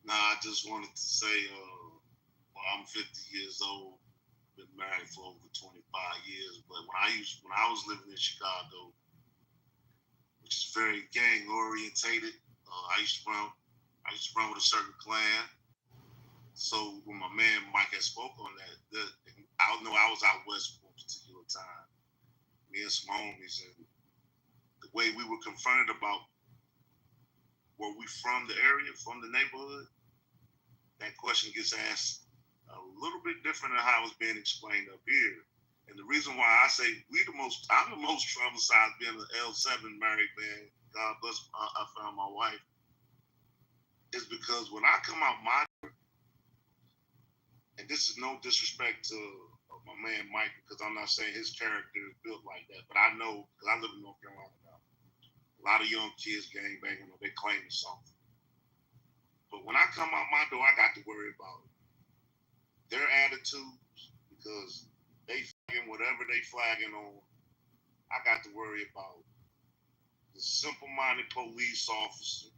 Nah, I just wanted to say, well, I'm 50 years old, been married for over 25 years. But when I was living in Chicago, which is very gang orientated, I used to run with a certain clan. So when my man Mike had spoke on that, I know I was out west for a particular time, me and some homies, and the way we were confronted about were we from the area, from the neighborhood, that question gets asked a little bit different than how it's being explained up here. And the reason why I say I'm the most traumatized being an L7 married man, God bless, I found my wife, is because when I come out my door, and this is no disrespect to my man Mike, because I'm not saying his character is built like that, but I know, because I live in North Carolina now, a lot of young kids gangbanging or they claiming something. But when I come out my door, I got to worry about their attitudes, because they flagging whatever they flagging on. I got to worry about the simple-minded police officer.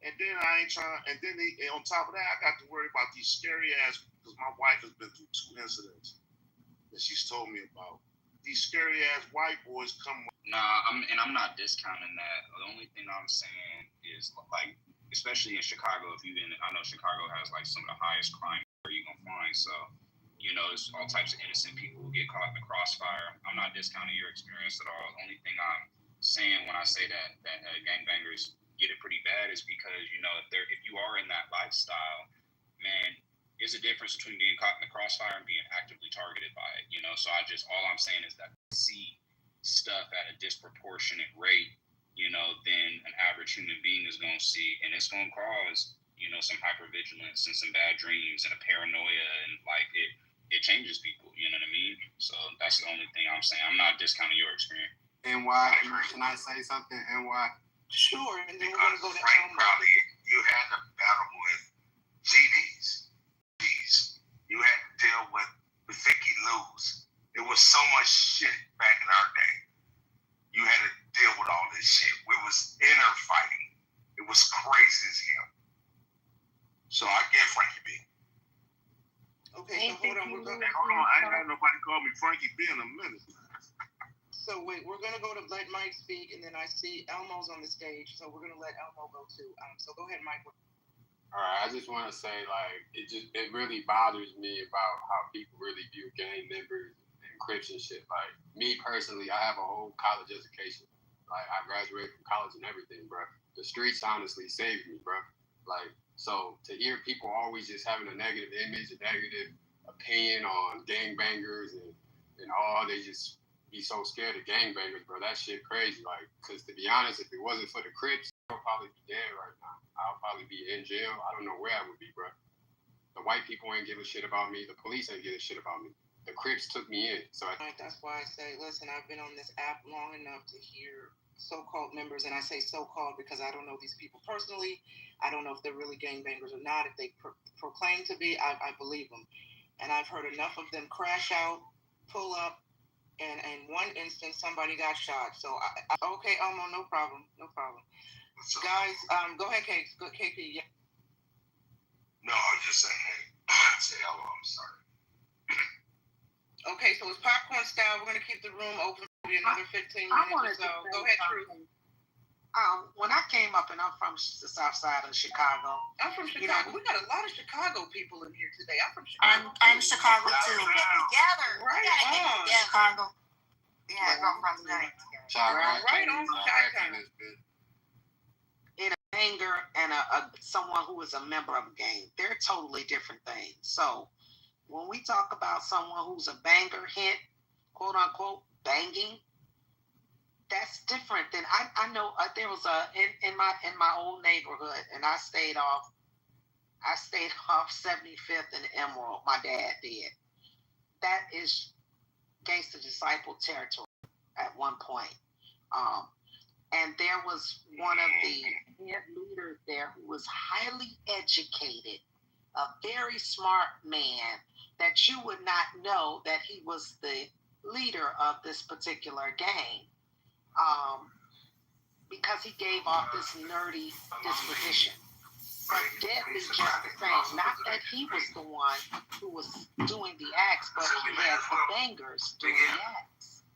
And then on top of that, I got to worry about these scary ass, because my wife has been through 2 incidents that she's told me about. These scary ass white boys come. Nah, I'm not discounting that. The only thing I'm saying is, like, especially in Chicago, I know Chicago has like some of the highest crime where you're gonna find. So, you know, it's all types of innocent people who get caught in the crossfire. I'm not discounting your experience at all. The only thing I'm saying when I say that gangbangers get it pretty bad is because, you know, if you are in that lifestyle, man, there's a difference between being caught in the crossfire and being actively targeted by it, you know. So all I'm saying is that I see stuff at a disproportionate rate, you know, than an average human being is going to see, and it's going to cause, you know, some hypervigilance and some bad dreams and a paranoia, and like it changes people, you know what I mean? So that's the only thing I'm saying. I'm not discounting your experience. NY, can I say something? NY. Sure, and then we're Because going to go to Frank probably, you had to battle with GDs. You had to deal with Vicky Lou's. It was so much shit back in our day. You had to deal with all this shit. We was inner fighting. It was crazy as hell. So I get Frankie B. Okay, so hold on. Hold on, I ain't had nobody call me Frankie B in a minute. So wait, we're gonna go to let Mike speak, and then I see Elmo's on the stage, so we're gonna let Elmo go too. So go ahead, Mike. All right, I just want to say, like, it really bothers me about how people really view gang members and Crips and shit. Like, me personally, I have a whole college education. Like, I graduated from college and everything, bro. The streets honestly saved me, bro. Like, so to hear people always just having a negative image, a negative opinion on gangbangers and all, they just be so scared of gangbangers, bro. That shit crazy. Like, because to be honest, if it wasn't for the Crips, I'll probably be dead right now. I'll probably be in jail. I don't know where I would be, bro. The white people ain't give a shit about me. The police ain't give a shit about me. The Crips took me in. So that's why I say, listen, I've been on this app long enough to hear so-called members, and I say so-called because I don't know these people personally. I don't know if they're really gangbangers or not. If they proclaim to be, I believe them. And I've heard enough of them crash out, pull up, and in one instance, somebody got shot. So, okay, Elmo, no problem. Guys, go ahead, KP. Yeah. No, I was just saying, hey, say hello, I'm sorry. Okay, so it's popcorn style. We're going to keep the room open for another 15 minutes or so. Go ahead, Truth. When I came up, and I'm from the south side of Chicago. I'm from Chicago. We got a lot of Chicago people in here today. I'm from Chicago. I'm Chicago too. Get together. Right we gotta get together. Chicago. Yeah, girlfriends got it together. Right on, Chi-Town. In a ganger and someone who is a member of a gang, they're totally different things. So when we talk about someone who's a banger hit, quote unquote, banging, that's different than I know. There was in my old neighborhood, and I stayed off 75th and Emerald. My dad did. That is Gangsta Disciple territory at one point. And there was one of the head leaders there who was highly educated a very smart man that you would not know that he was the leader of this particular gang, because he gave off this nerdy disposition. But deadly just the same. Not that he was the one who was doing the acts, but he had the bangers doing the acts.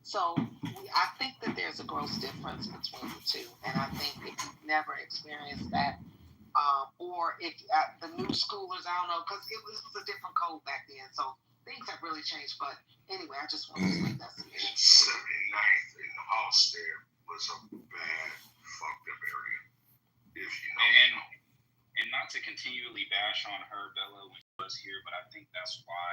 So I think that there's a gross difference between the two. And I think if you've never experienced that, or if the new schoolers, I don't know, because it was a different code back then. So things have really changed. But anyway, I just wanted to make that submission. 79th in the house there was a bad, fucked up area. If you know. And not to continually bash on her, Bella, when she was here, but I think that's why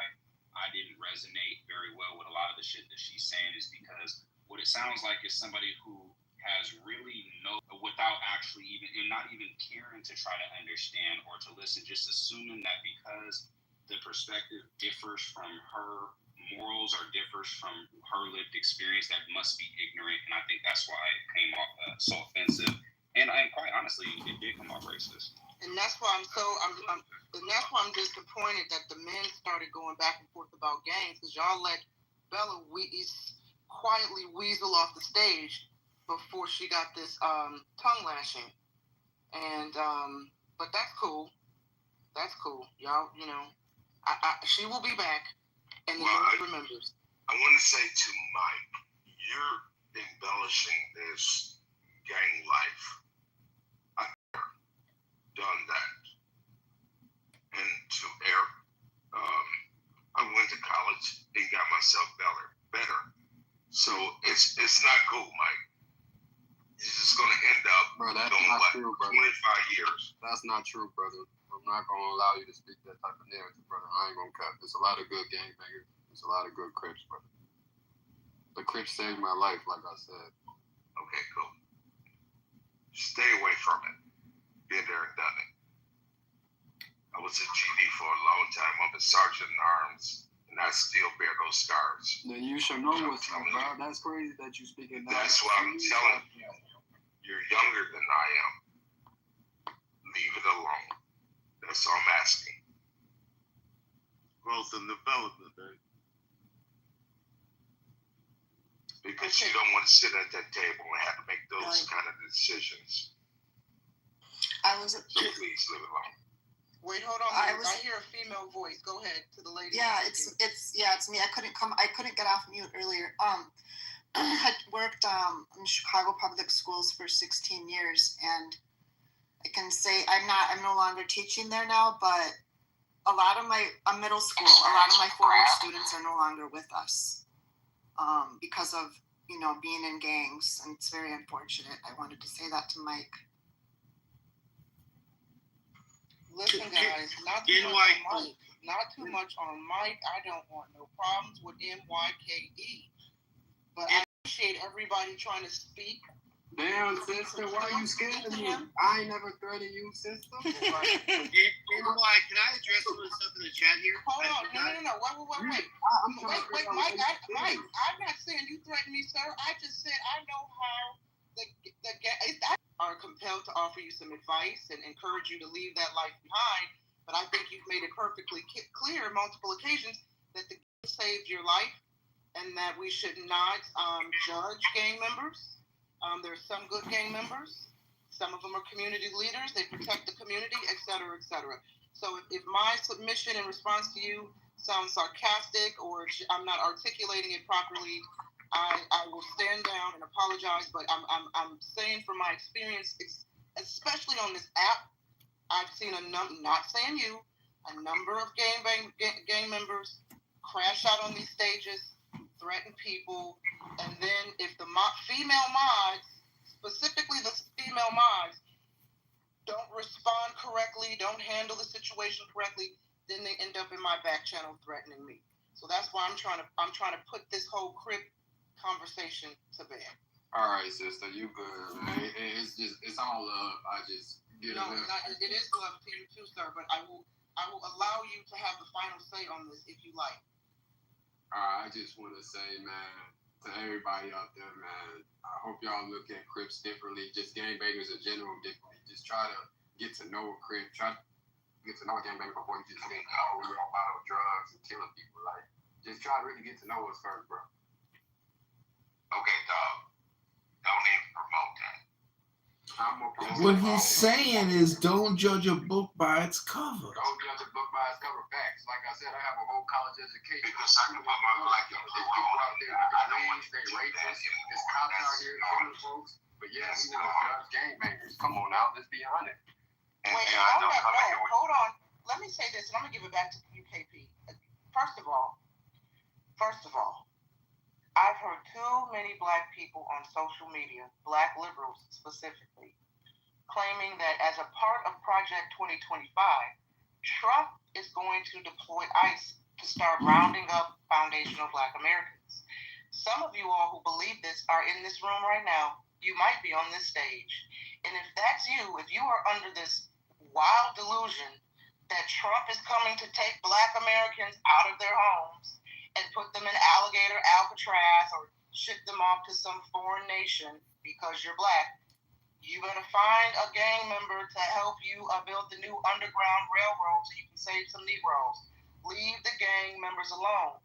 I didn't resonate very well with a lot of the shit that she's saying, is because what it sounds like is somebody who has really without actually even, and not even caring to try to understand or to listen, just assuming that because the perspective differs from her morals or differs from her lived experience, that must be ignorant. And I think that's why it came off so offensive. And quite honestly, it did come off racist. And that's why I'm disappointed that the men started going back and forth about gangs, because y'all let Bella quietly weasel off the stage before she got this tongue lashing. And but that's cool. That's cool. Y'all, you know, she will be back, and the Lord remembers. I want to say to Mike, you're embellishing this gang life. I've done that. And to Eric, I went to college and got myself better. So it's not cool, Mike. You're just gonna end up doing what? True, brother. 25 years. That's not true, brother. I'm not gonna allow you to speak that type of narrative, brother. I ain't gonna cut. There's a lot of good gangbangers. There's a lot of good Crips, brother. The Crips saved my life, like I said. Okay, cool. Stay away from it. Been there and done it. I was a GD for a long time. I'm a sergeant in arms, and I still bear those scars. Then you should know what's up, bro. That's crazy that you speaking that. That's what I'm telling you. You're younger than I am. Leave it alone. That's all I'm asking. Growth and development, man. Because you don't want to sit at that table and have to make those kind of decisions. So please leave it alone. Wait, hold on. I hear a female voice. Go ahead to the lady. Yeah, it's me. I couldn't get off mute earlier. I had worked in Chicago public schools for 16 years, and I can say I'm no longer teaching there now, but a lot of my middle school, a lot of my former students are no longer with us because of, being in gangs, and it's very unfortunate. I wanted to say that to Mike. Listen, guys, not too much on Mike. I don't want no problems with MYKE. But I appreciate everybody trying to speak. Damn, sister, why are you scared of me? I ain't never threatened you, sister. Can I address some of the stuff in the chat here? Hold on. No. Wait. Mike, I'm not saying you threatened me, sir. I just said I know how I are compelled to offer you some advice and encourage you to leave that life behind. But I think you've made it perfectly clear on multiple occasions that the gang saved your life and that we should not judge gang members. There's some good gang members. Some of them are community leaders. They protect the community, et cetera, et cetera. So if my submission in response to you sounds sarcastic or I'm not articulating it properly, I will stand down and apologize. But I'm saying from my experience, especially on this app, I've seen not saying you, a number of gang members crash out on these stages, threaten people, and then if the female mods, specifically the female mods, don't respond correctly, don't handle the situation correctly, then they end up in my back channel threatening me. So that's why I'm trying to put this whole Crip conversation to bed. All right, sister, you good, man. It's all love. It is love to you too, sir. But I will allow you to have the final say on this if you like. I just want to say, man, to everybody out there, man, I hope y'all look at Crips differently, just gangbangers in general differently. Just try to get to know a Crip. get to know a gangbanger before you just think, oh, we're all about drugs and killing people. Like, just try to really get to know us first, bro. Okay, dog. Don't even promote that. What he's saying is, don't judge a book by its cover. Don't judge a book by its cover. Facts. Like I said, I have a whole college education. Because I can put my black There's people out there with degrees, they rapists, there's cops out here killing folks. But yeah, we want to judge gangbangers. Come on now, let's be honest. Wait, hold on. Let me say this, and I'm gonna give it back to UKP. First of all, I've heard too many black people on social media, black liberals specifically, claiming that as a part of Project 2025, Trump is going to deploy ICE to start rounding up foundational black Americans. Some of you all who believe this are in this room right now. You might be on this stage. And if that's you, if you are under this wild delusion that Trump is coming to take black Americans out of their homes and put them in alligator Alcatraz or ship them off to some foreign nation because you're black, you better find a gang member to help you build the new underground railroad so you can save some Negroes. Leave the gang members alone.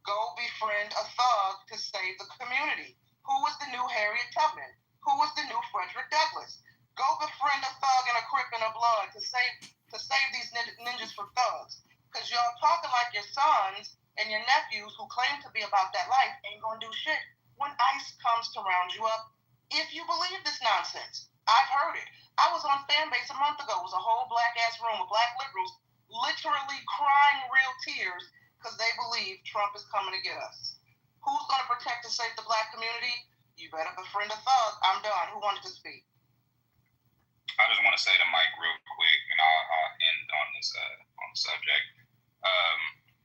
Go befriend a thug to save the community. Who was the new Harriet Tubman? Who was the new Frederick Douglass? Go befriend a thug and a Crip and a Blood to save these ninjas from thugs. Because y'all talking like your sons and your nephews who claim to be about that life ain't gonna do shit when ICE comes to round you up. If you believe this nonsense, I've heard it. I was on Fanbase a month ago. It was a whole black-ass room of black liberals literally crying real tears because they believe Trump is coming to get us. Who's gonna protect and save the black community? You better befriend a thug. I'm done. Who wanted to speak? I just want to say to Mike real quick, and I'll end on this on the subject,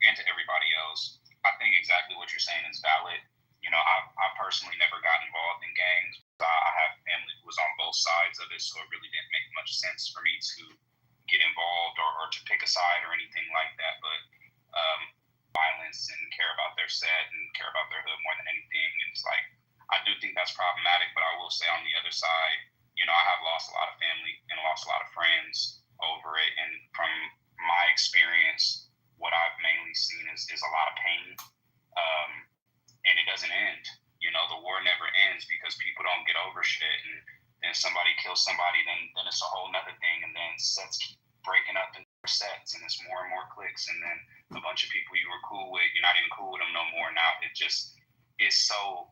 and to everybody else. I think exactly what you're saying is valid. You know, I personally never got involved in gangs. I have family who was on both sides of it, so it really didn't make much sense for me to get involved or to pick a side or anything like that. But violence and care about their set and care about their hood more than anything. And it's like, I do think that's problematic, but I will say on the other side, you know, I have lost a lot of family and lost a lot of friends over it. And from my experience, what I've mainly seen is a lot of pain. And it doesn't end. You know, the war never ends because people don't get over shit. And then somebody kills somebody, then it's a whole nother thing. And then sets keep breaking up in sets, and it's more and more cliques. And then a bunch of people you were cool with, you're not even cool with them no more. Now it just is so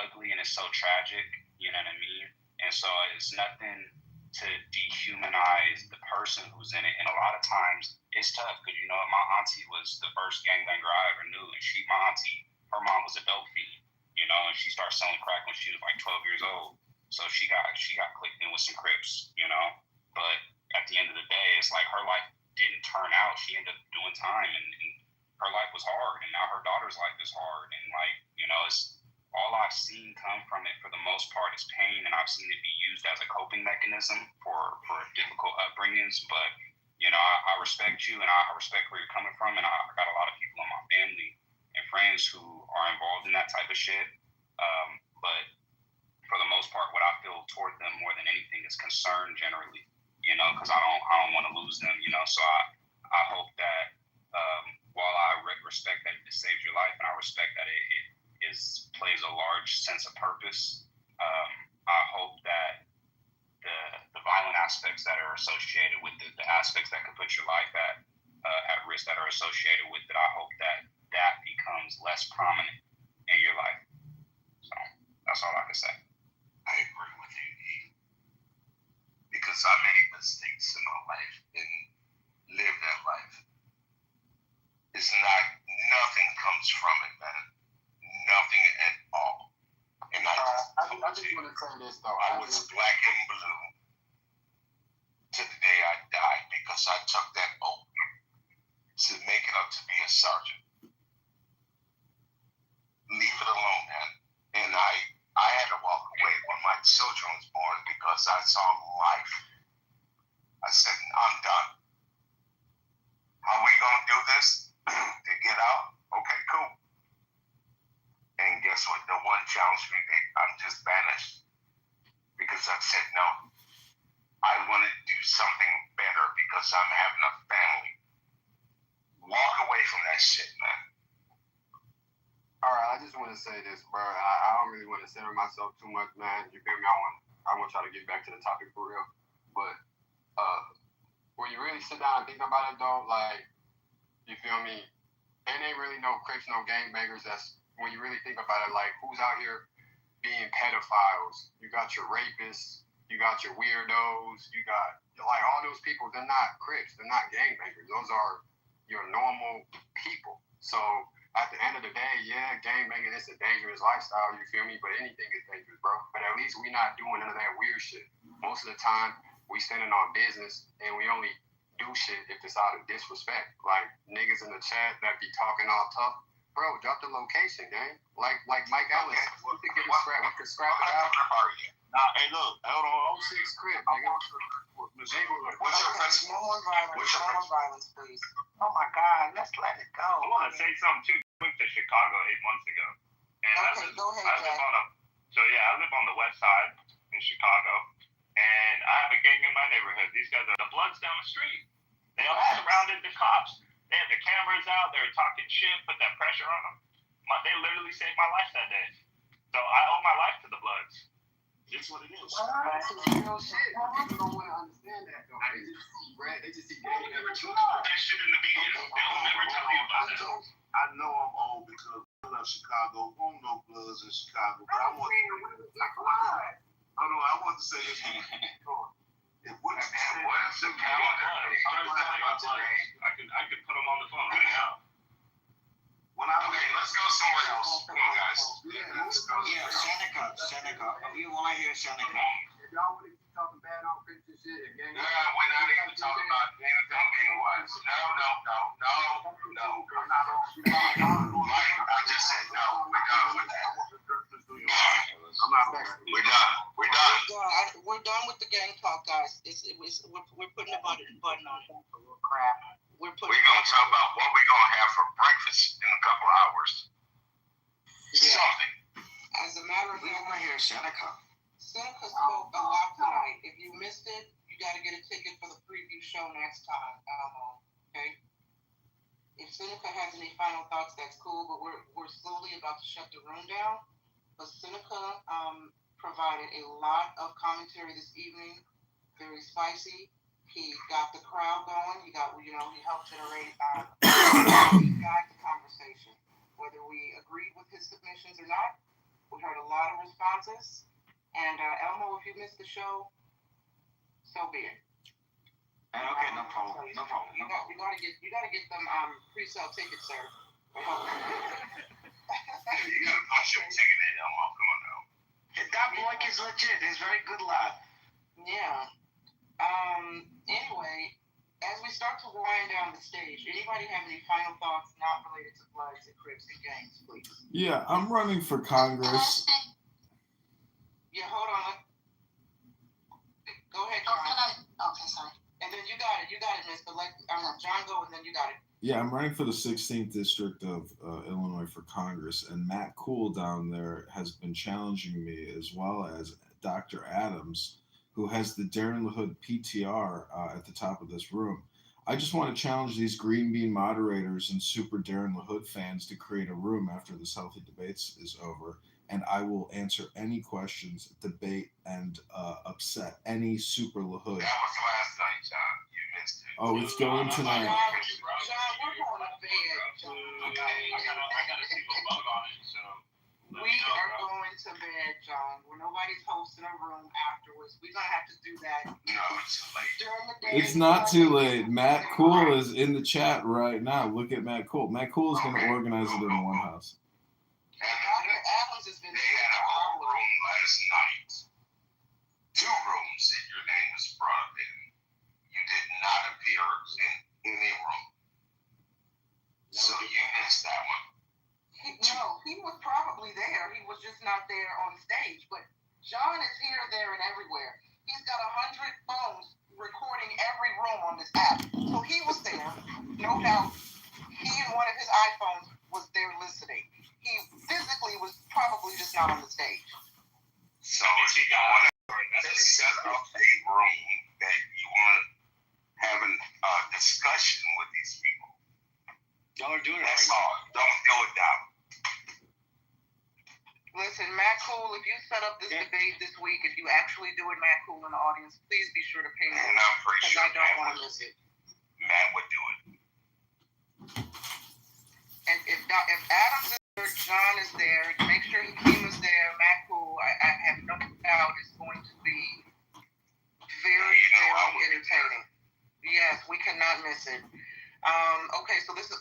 ugly and it's so tragic. You know what I mean? And so it's nothing to dehumanize the person who's in it. And a lot of times it's tough because, you know, my auntie was the first gangbanger I ever knew. And her mom was a dope fiend, you know, and she started selling crack when she was like 12 years old. So she got clicked in with some Crips, you know. But at the end of the day, it's like her life didn't turn out. She ended up doing time, and her life was hard. And now her daughter's life is hard. And like, you know, it's all I've seen come from it for the most part is pain, and I've seen it be used as a coping mechanism for difficult upbringings. But, you know, I respect you, and I respect where you're coming from, and I got a lot of people in my family and friends who are involved in that type of shit. But for the most part, what I feel toward them more than anything is concern generally, you know, because I don't want to lose them, you know. So I hope that while I respect that it saved your life, and I respect that it plays a large sense of purpose, I hope that the violent aspects that are associated with it, the aspects that could put your life at risk that are associated with it, I hope that becomes less prominent in your life. So that's all I can say. I agree with you, E. Because I made mistakes in my life and lived that life. It's nothing comes from it, man. Nothing at all. And I just want to say this though. I was black and blue to the day I died because I took that oath to make it up to be a sergeant. Leave it alone, man. And I had to walk away when my children was born because I saw life. I said, I'm done. How are we gonna do this to get out? Okay, cool. And guess what? The one challenged me, I'm just banished. Because I said no. I want to do something better because want to say this, bro. I don't really want to center myself too much, man. You feel me? I want y'all to get back to the topic for real. But when you really sit down and think about it, though, like, you feel me? It ain't really no Crips, no gangbangers. That's when you really think about it. Like, who's out here being pedophiles? You got your rapists. You got your weirdos. You got like all those people. They're not Crips. They're not gangbangers. Those are your normal people. So at the end of the day, yeah, gangbanging is a dangerous lifestyle, you feel me? But anything is dangerous, bro. But at least we not doing none of that weird shit. Most of the time, we standing on business, and we only do shit if it's out of disrespect. Like niggas in the chat that be talking all tough. Bro, drop the location, gang. Like Mike Ellis, we could get a scrap. We could scrap it out. Nah, hey, look, hold on. 06 Crip, nigga. What's your question? More violence, please. Oh my God, let's let it go. I want to say something too. I moved to Chicago 8 months ago, and go ahead, I live on the west side in Chicago, and I have a gang in my neighborhood. These guys are the Bloods down the street. They all surrounded the cops. They had the cameras out. They were talking shit, put that pressure on them. They literally saved my life that day. So I owe my life to the Bloods. It's what it is. Real shit. People don't want to understand that, though. They just see gang never too much. That shit in the media. They'll never tell you about that. I know I'm old because I love Chicago. I don't know Bloods in Chicago. But I want to say this. If what you said was Chicago, I could put them on the phone right now. Let's go somewhere else. Come on, guys. Yeah, Seneca. We want to hear Seneca. If y'all want to keep talking bad on Crips and shit, and gang, we're not even talking about anything gang-wise. No. I just said no. We're done with that. We're done with the gang talk, guys. We're putting a button on it. Crap. We're going to talk about what we're going to have for breakfast in a couple of hours. Yeah. Something. As a matter of fact, we want to hear Seneca. Seneca spoke a lot tonight. If you missed it, you got to get a ticket for the preview show next time. Okay? If Seneca has any final thoughts, that's cool, but we're slowly about to shut the room down. But Seneca provided a lot of commentary this evening, very spicy. He got the crowd going. He helped generate guide the conversation. Whether we agreed with his submissions or not, we heard a lot of responses. And Elmo, if you missed the show, so be it. Okay, no problem. You gotta get them pre-sale tickets, sir. You gotta punch your ticket in, Elmo. Come on now. That boy is legit. He's very good lad. Yeah. Anyway, as we start to wind down the stage, anybody have any final thoughts not related to Bloods and Crips and gangs, please? Yeah, I'm running for Congress. Yeah, hold on. Go ahead, John. Okay, sorry. And then you got it, miss. But John go, and then you got it. Yeah, I'm running for the 16th district of Illinois for Congress, and Matt Cool down there has been challenging me, as well as Dr. Adams, who has the Darren LaHood PTR at the top of this room. I just want to challenge these Green Bean moderators and super Darren LaHood fans to create a room after this Healthy Debates is over, and I will answer any questions, debate, and upset any super LaHood. That was last night, John. You missed it. Oh, it's going tonight. John, we're going to bed, John. I got a single bug on it, so. We are going to bed, John. Where nobody's hosting a room afterwards. We're going to have to do that. No, it's late. During the day. It's not too late. Matt Cool is in the chat right now. Look at Matt Cool. Matt Cool is going to organize it in one house. Dr. Adams has been They had a room last night. 2 rooms that your name was brought up in. You did not appear in any room. So you missed that one. He was probably there. He was just not there on stage. But John is here, there, and everywhere. He's got 100 phones recording every room on this app. So he was there, no doubt. He and one of his iPhones was there listening. He physically was probably just not on the stage. So if you want to set up a room that you want to have a discussion with these people, y'all are doing it. That's all. Don't do it, Doc. Listen, Matt Cool, if you set up this debate this week, if you actually do it, Matt Cool in the audience, please be sure to pay me. And I'm pretty sure I don't want to miss it. Matt would do it. And if Adams is there, John is there, make sure Hakeem is there, Matt Cool, I have no doubt it's going to be very, very entertaining. Yes, we cannot miss it. Okay, so this is,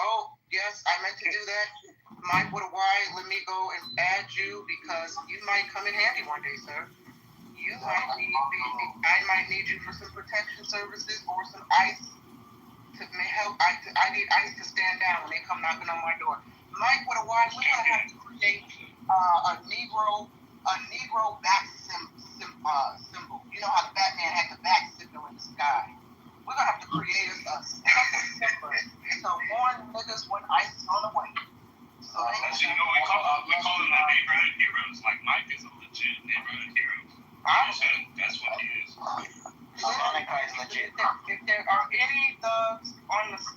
yes, I meant to do that. Mike with a Y, let me go and add you because you might come in handy one day, sir. You might need I might need you for some protection services or some ICE to help. I need ICE to stand down when they come knocking on my door. Mike with a Y, we're gonna have to create a Negro back symbol. You know how the Batman had the back signal in the sky. We're gonna have to create a special symbol to warn niggas when ICE is on the way. So we call them neighborhood heroes. Like Mike is a legit neighborhood hero. That's what he is. If there are any thugs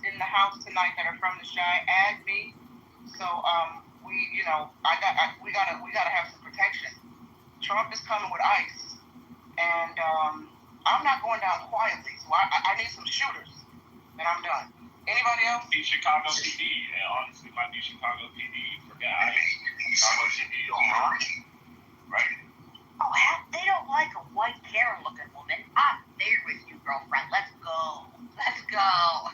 in the house tonight that are from the Chi, add me. So we gotta have some protection. Trump is coming with ICE, and I'm not going down quietly. So I need some shooters, and I'm done. Anybody else? Be Chicago PD. And honestly, might be Chicago PD. Forgot. Chicago PD. Right. Oh, they don't like a white Karen-looking woman. I'm there with you, girlfriend. Let's go. Let's go.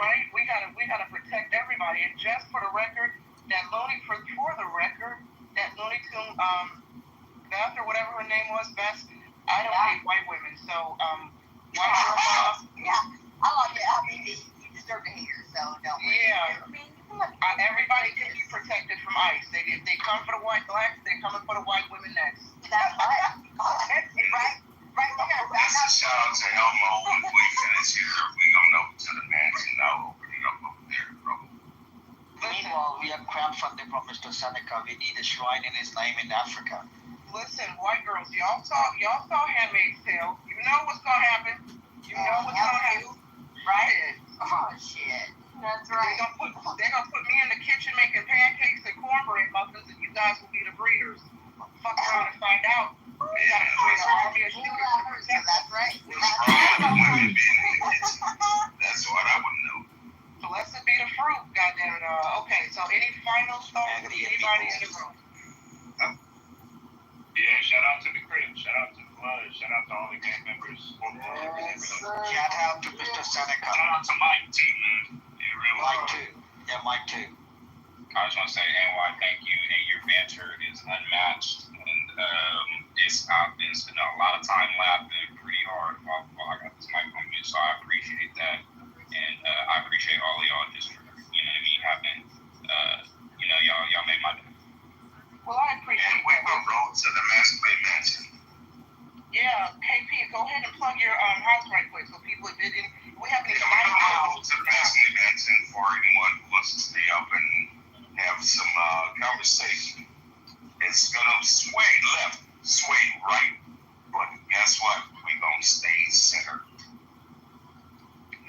Right? We gotta protect everybody. And just for the record, that Looney Tune, Beth or whatever her name was, Beth. I don't hate white women, so white girl. Yeah. I mean, you deserve to hate her, so don't. Yeah. Everybody can be protected from ICE. If they come for the white blacks, they're coming for the white women next. That's right. Right. That's a shout out to Elmo when we finish here. We gonna go to the mansion now. Open it up over there, bro. Meanwhile, we have crowdfunding from Mr. Seneca. We need a shrine in his name in Africa. Listen, white girls, y'all saw Handmaid's Tale. You know what's gonna happen. Right? Oh shit. That's right. They're gonna put me in the kitchen making pancakes and cornbread muffins, and you guys will be the breeders. Fuck around and find out. We gotta create an army of shooters to protect. That's right. That's what I would know. So let's be the fruit, goddamn it. Okay, so any final thoughts from anybody in the room? Yeah, shout out to the crib. Shout out to the blood. Shout out to all the gang members. Shout out to Mr. Seneca. Shout out to Mike too, man. Mike too. Yeah, Mike too. I just want to say, NY, thank you. And your banter is unmatched. And I've been spending a lot of time laughing pretty hard while I got this mic on me. So I appreciate that. And I appreciate all of y'all just for, having, y'all made my day. Well, I appreciate it. And we will roll to the Masquerade Mansion. Yeah, KP, go ahead and plug your house right quick so people didn't. We haven't even roll to the Masquerade Mansion for anyone who wants to stay up and have some conversation. It's gonna sway left, sway right, but guess what? We're gonna stay center.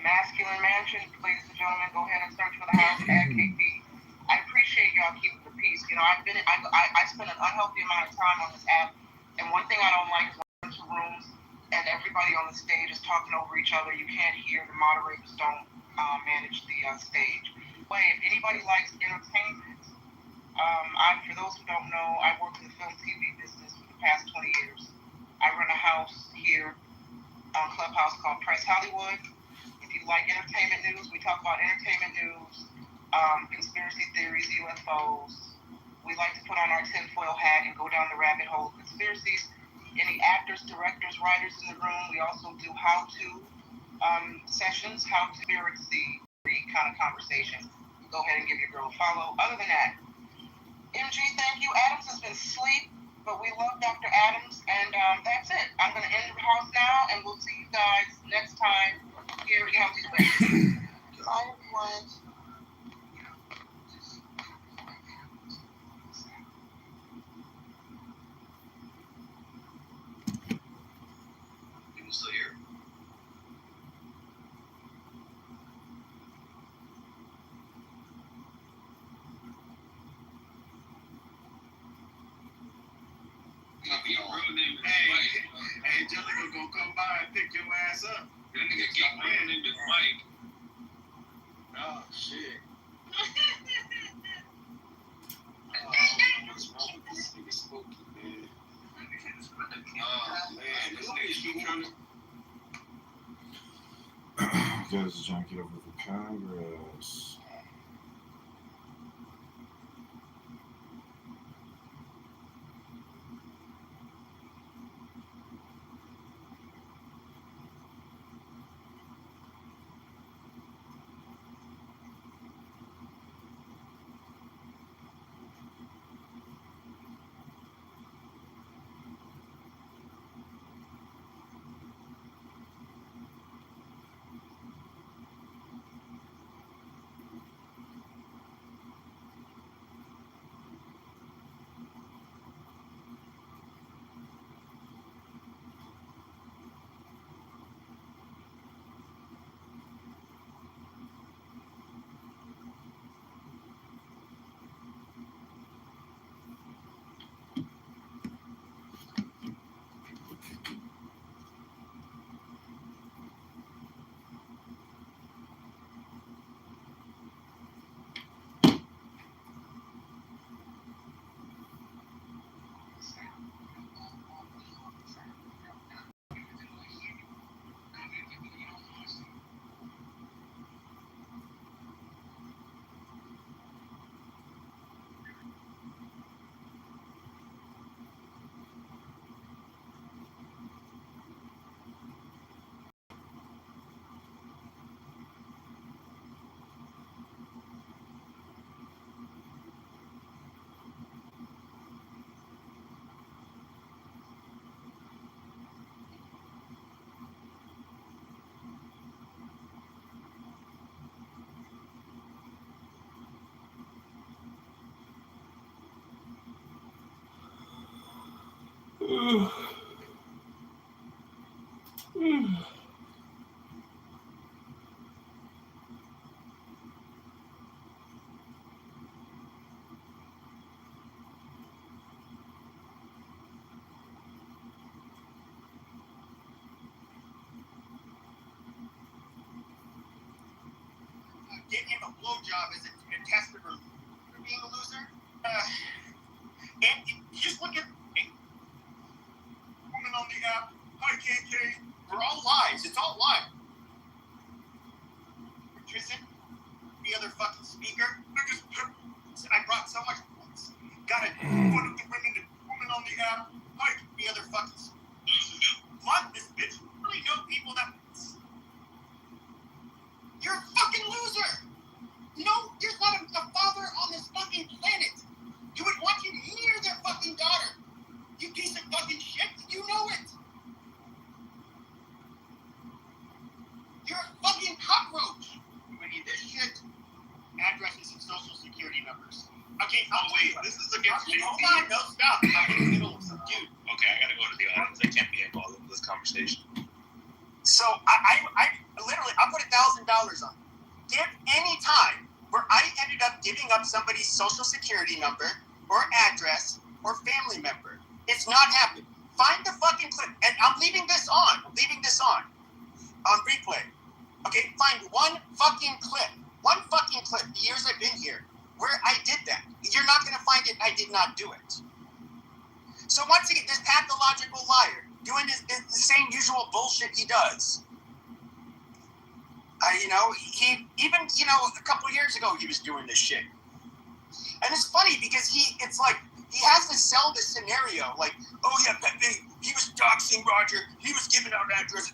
Masculine Mansion, ladies and gentlemen, go ahead and search for the house at KP. I appreciate y'all keeping the peace. I spend an unhealthy amount of time on this app, and one thing I don't like is into rooms and everybody on the stage is talking over each other. You can't hear, the moderators don't manage the stage. But if anybody likes entertainment, for those who don't know, I worked in the film TV business for the past 20 years. I run a house here on Clubhouse called Press Hollywood. If you like entertainment news, we talk about entertainment news, conspiracy theories, UFOs. We like to put on our tinfoil hat and go down the rabbit hole of conspiracies. Any actors, directors, writers in the room, we also do how-to sessions, how-to-conspiracy kind of conversation. Go ahead and give your girl a follow. Other than that, MG, thank you. Adams has been asleep, but we love Dr. Adams, and that's it. I'm going to end the house now, and we'll see you guys next time here at Healthy Space. Bye, everyone. Still here. Angelica gonna come by and pick your ass up. That nigga keep playing in this mic. Oh shit. What's wrong with this nigga Spooky, man? Oh man, this nigga keep trying to. Goes to John Kitover for Congress. Getting him a blowjob is a test for being a loser. And you just look at women on the app. Hi, KK. They're all lies. It's all lies. Tristan, the other fucking speaker. I brought so much. Got it. One of the women on the app. Hi, the other fucking speaker. Fuck this bitch. I really know people that. You're a fucking loser! No, there's not a father on this fucking planet who would want you near their fucking daughter. You piece of fucking shit, you know it. You're a fucking cockroach. We need this shit. Addresses and social security numbers. Okay, oh wait, this is against me. Hold on, no, stop. I'm in the middle of some dude. Okay, I gotta go to the audience. I can't be involved in this conversation. So I literally, I put $1,000 on it. Give any time where I ended up giving up somebody's social security number or address or family member. It's not happened. Find the fucking clip, and I'm leaving this on. On replay. Okay, find one fucking clip. The years I've been here, where I did that. You're not gonna find it. I did not do it. So once again, this pathological liar doing the same usual bullshit he does. He even, a couple of years ago he was doing this shit. And it's funny because it's like he has to sell this scenario like, oh yeah, Pepe, he was doxing Roger, he was giving out addresses.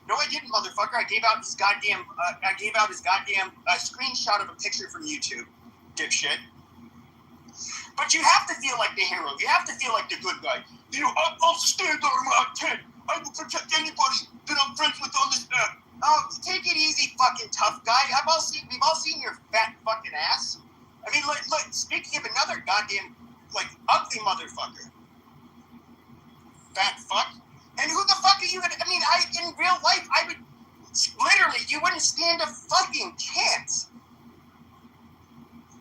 No, I didn't, motherfucker. I gave out his goddamn screenshot of a picture from YouTube, dipshit. But you have to feel like the hero. You have to feel like the good guy. I'll stand on my 10. I will protect anybody that I'm friends with on this app. Oh, take it easy, fucking tough guy. We've all seen your fat fucking ass. I mean, look, speaking of another goddamn, ugly motherfucker. Fat fuck. And who the fuck are you gonna, in real life, I would, literally, you wouldn't stand a fucking chance.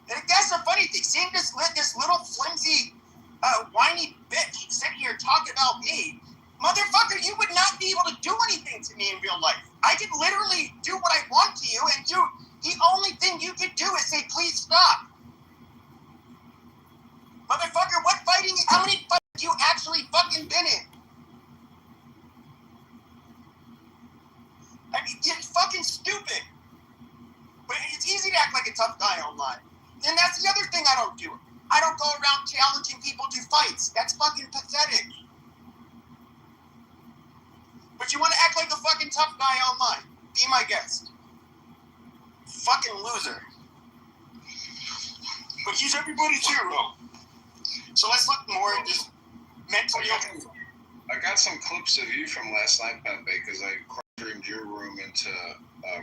And that's the funny thing. Seeing this little flimsy, whiny bitch sitting here talking about me, Motherfucker, you would not be able to do anything to me in real life. I could literally do what I want to you, and the only thing you could do is say, please stop. Motherfucker, how many fights have you actually fucking been in? I mean, it's fucking stupid. But it's easy to act like a tough guy online. And that's the other thing I don't do. I don't go around challenging people to fights. That's fucking pathetic. But you want to act like a fucking tough guy online. Be my guest. Fucking loser. But he's everybody's hero. So let's look more at this mentally. I got some clips of you from last night, Pepe, because I streamed your room into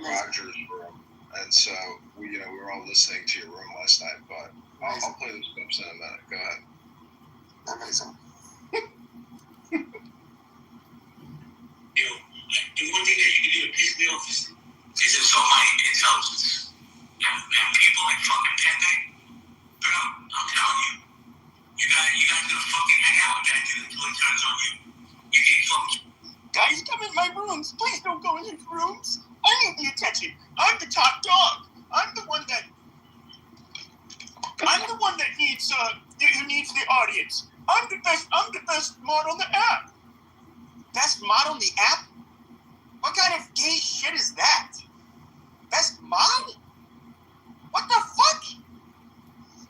Roger's room. And so we were all listening to your room last night, but I'll play those clips in a minute. Go ahead. Amazing. The one thing that you can do to piss me off is insult my intelligence. And people like fucking Pepe, bro, I'm telling you, you guys gonna fucking hang out with that dude until he turns on you. You can fucking. Guys, come in my rooms. Please don't go in his rooms. I need the attention. I'm the top dog. I'm the one that needs who needs the audience. I'm the best mod on the app. Best mod on the app? What kind of gay shit is that? Best mod? What the fuck?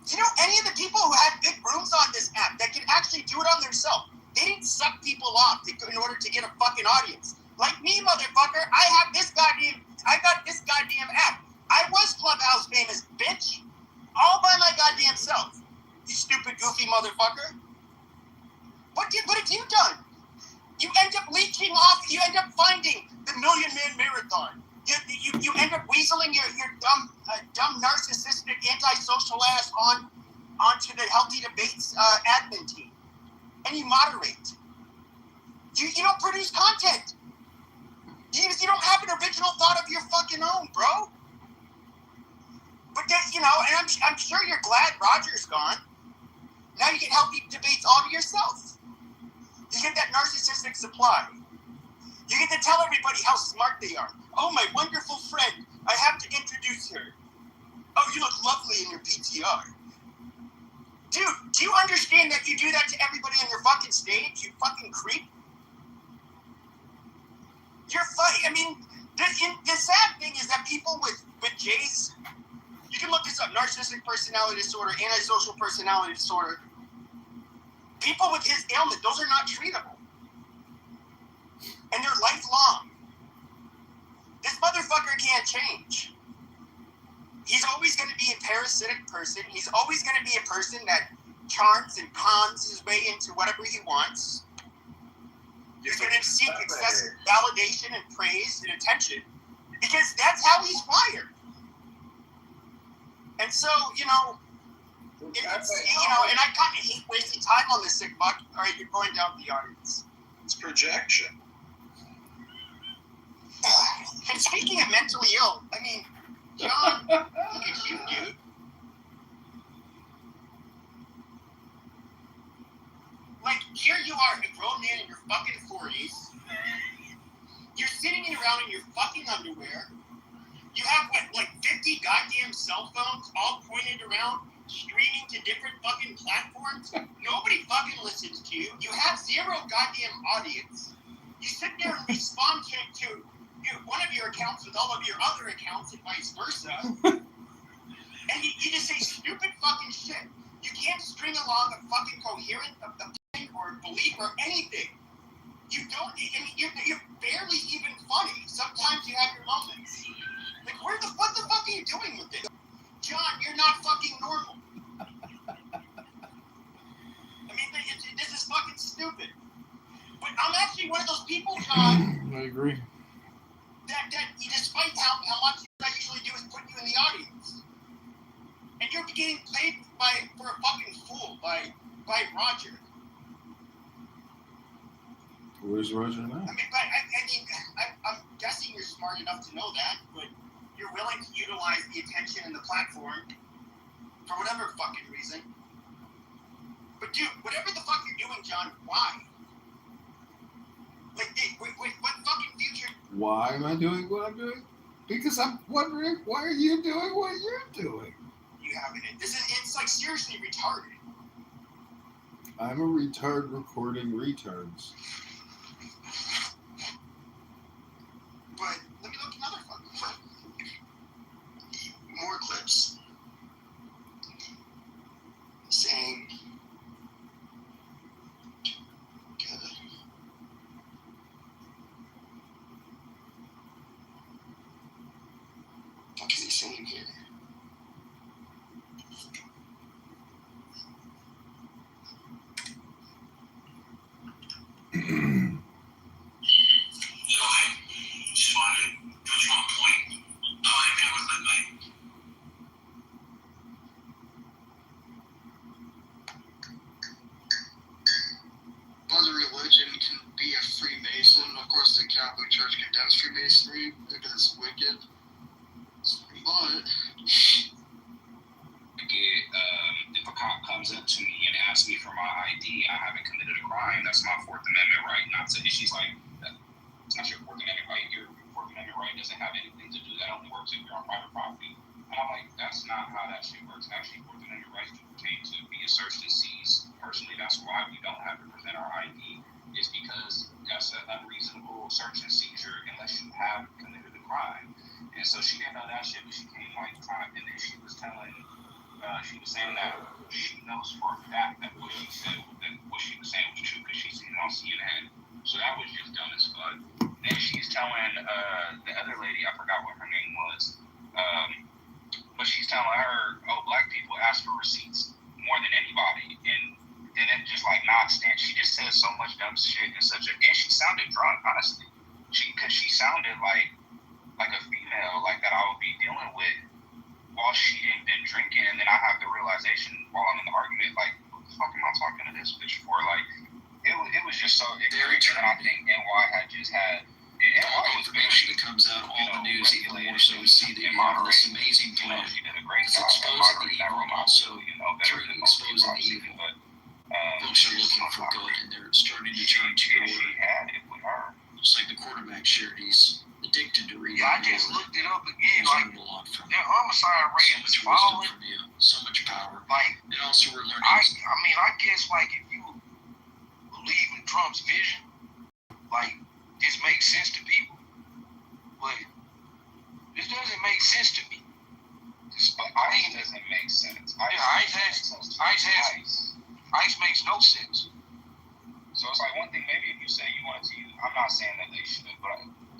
Do you know any of the people who have big rooms on this app that can actually do it on themselves? They didn't suck people off in order to get a fucking audience. Like me, motherfucker, I got this goddamn app. I was Clubhouse famous, bitch. All by my goddamn self. You stupid, goofy motherfucker. What have you done? You end up leeching off, you end up finding the Million Man Marathon. You end up weaseling your dumb, narcissistic, antisocial ass onto the Healthy Debates admin team. And you moderate. You don't produce content. You don't have an original thought of your fucking own, bro. But and I'm sure you're glad Roger's gone. Now you get Healthy Debates all to yourself. You get that narcissistic supply. You get to tell everybody how smart they are. Oh, my wonderful friend. I have to introduce her. Oh, you look lovely in your PTR. Dude, do you understand that you do that to everybody on your fucking stage? You fucking creep. The sad thing is that people with J's, you can look this up, narcissistic personality disorder, antisocial personality disorder. People with his ailment, those are not treatable. And they're lifelong. This motherfucker can't change. He's always going to be a parasitic person. He's always going to be a person that charms and cons his way into whatever he wants. He's going to seek excessive validation and praise and attention because that's how he's wired. And so, and I kind of hate wasting time on this sick fuck. All right, you're going down the audience. It's projection. And speaking of mentally ill, I mean, John, look at you, dude. Like, here you are, a grown man in your fucking 40s. You're sitting around in your fucking underwear. You have, 50 goddamn cell phones all pointed around, streaming to different fucking platforms. Nobody fucking listens to you. You have zero goddamn audience. You sit there and respond to one of your accounts with all of your other accounts and vice versa. And you just say stupid fucking shit. You can't string along a fucking coherent opinion or belief or anything. You don't, you're barely even funny. Sometimes you have your moments. Like, what the fuck are you doing with this? John, you're not fucking normal. I mean, this is fucking stupid. But I'm actually one of those people, John. I agree. That despite how much I usually do is put you in the audience. And you're getting played for a fucking fool by Roger. Where's Roger now? I'm guessing you're smart enough to know that, but you're willing to utilize the attention and the platform for whatever fucking reason. But dude, whatever the fuck you're doing, John, why? Like, what fucking future? Why am I doing what I'm doing? Because I'm wondering, why are you doing what you're doing? You haven't. It's like seriously retarded. I'm a retard recording retards. But let me look another fucking clip. More clips. Saying. What is he saying here? Just want to put you on point. I met with Midnight. Other religion can be a Freemason. Of course, the Catholic Church condemns Freemasonry because it's wicked. But if a cop comes up to me and asks me for my ID, I haven't committed a crime. That's my Fourth Amendment right not to. And she's like, it's not your Fourth Amendment right. Your Fourth Amendment right doesn't have anything to do. That only works if you're on private property. And I'm like, that's not how that shit works. Actually, Fourth Amendment rights do pertain to being searched and seized. Personally, that's why we don't have to present our ID. Is because that's an unreasonable search and seizure unless you have committed a crime. And so she didn't know that shit, but she came like time, and then she was telling. She was saying that she knows for a fact that what she said, that what she was saying was true because she's seen it on CNN. So that was just dumb as fuck. Then she's telling the other lady, I forgot what her name was, but she's telling her, oh, black people ask for receipts more than anybody. And then it just like not stand. She just said so much dumb shit and and she sounded drunk, honestly. Because she sounded like a female, like that I would be dealing with while she had been drinking, and then I have the realization while I'm in the argument, like, what the fuck am I talking to this bitch for? Like, it was just so ignorant, and I think NY had just had, and NY was information that comes out all the news, even more so we see the this amazing plan. She did a great job exposing the evil, and also through exposing the evil. Folks are looking for good, and they're starting to turn to the Lord. Just like the quarterback shared, he's addicted to reading. Yeah, I just looked it up again. Like, their homicide rate is falling. So much power. Like, and also we're learning. I guess, like, if you believe in Trump's vision, like, this makes sense to people. But this doesn't make sense to me. ICE doesn't make sense. ICE makes no sense. So it's like one thing, maybe if you say you wanted to use, I'm not saying that they should, but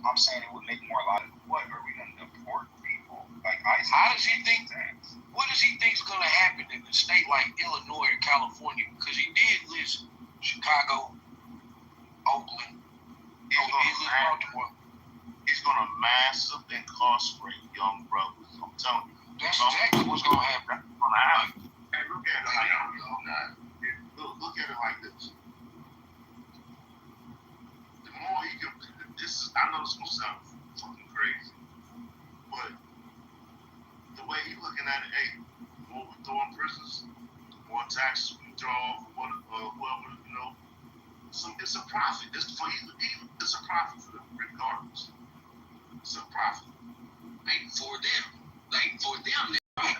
I'm saying it would make more logical. What are we going to deport people? Like, how does he think that? What does he think is going to happen in a state like Illinois or California? Because he did list Chicago, Oakland, Baltimore. He's going to massively incarcerate young brothers. I'm telling you. That's exactly what's going to happen. Hey, look at it look at it like this. More he can, I know this gonna sound fucking crazy, but the way he's looking at it, hey, the more we throw in prisons, the more taxes we draw for whoever, you know. So it's a profit. It's a profit for them, regardless. It's a profit. For them, they're right.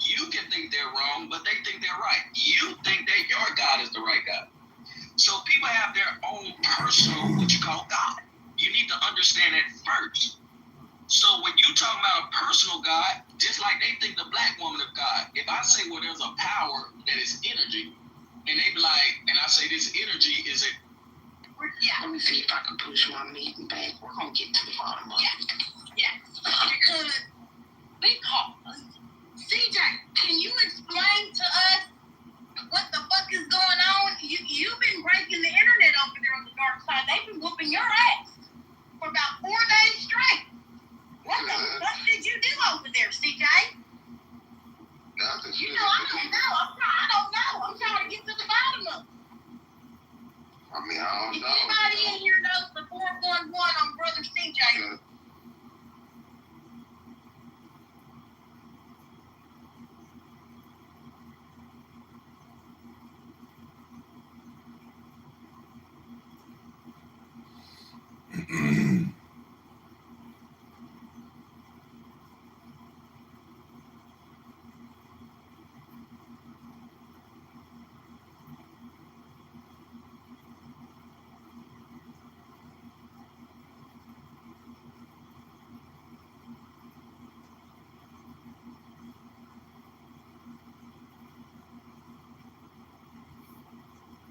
You can think they're wrong, but they think they're right. You think that your God is the right God. So people have their own personal, what you call God. You need to understand it first. So when you talk about a personal God, just like they think the black woman of God, if I say, well, there's a power that is energy, and they be like, and I say this energy is a... Yeah, let me see if I can push my meeting back. We're going to get to the bottom of it. Yeah, because CJ, can you explain to us what the fuck is going on? You've been breaking the internet over there on the dark side. They've been whooping your ass for about 4 days straight. What the fuck did you do over there, CJ? Nothing. You know, I don't know. I'm trying to get to the bottom of it. I mean, I don't know. Anybody in here knows the 411 on Brother CJ?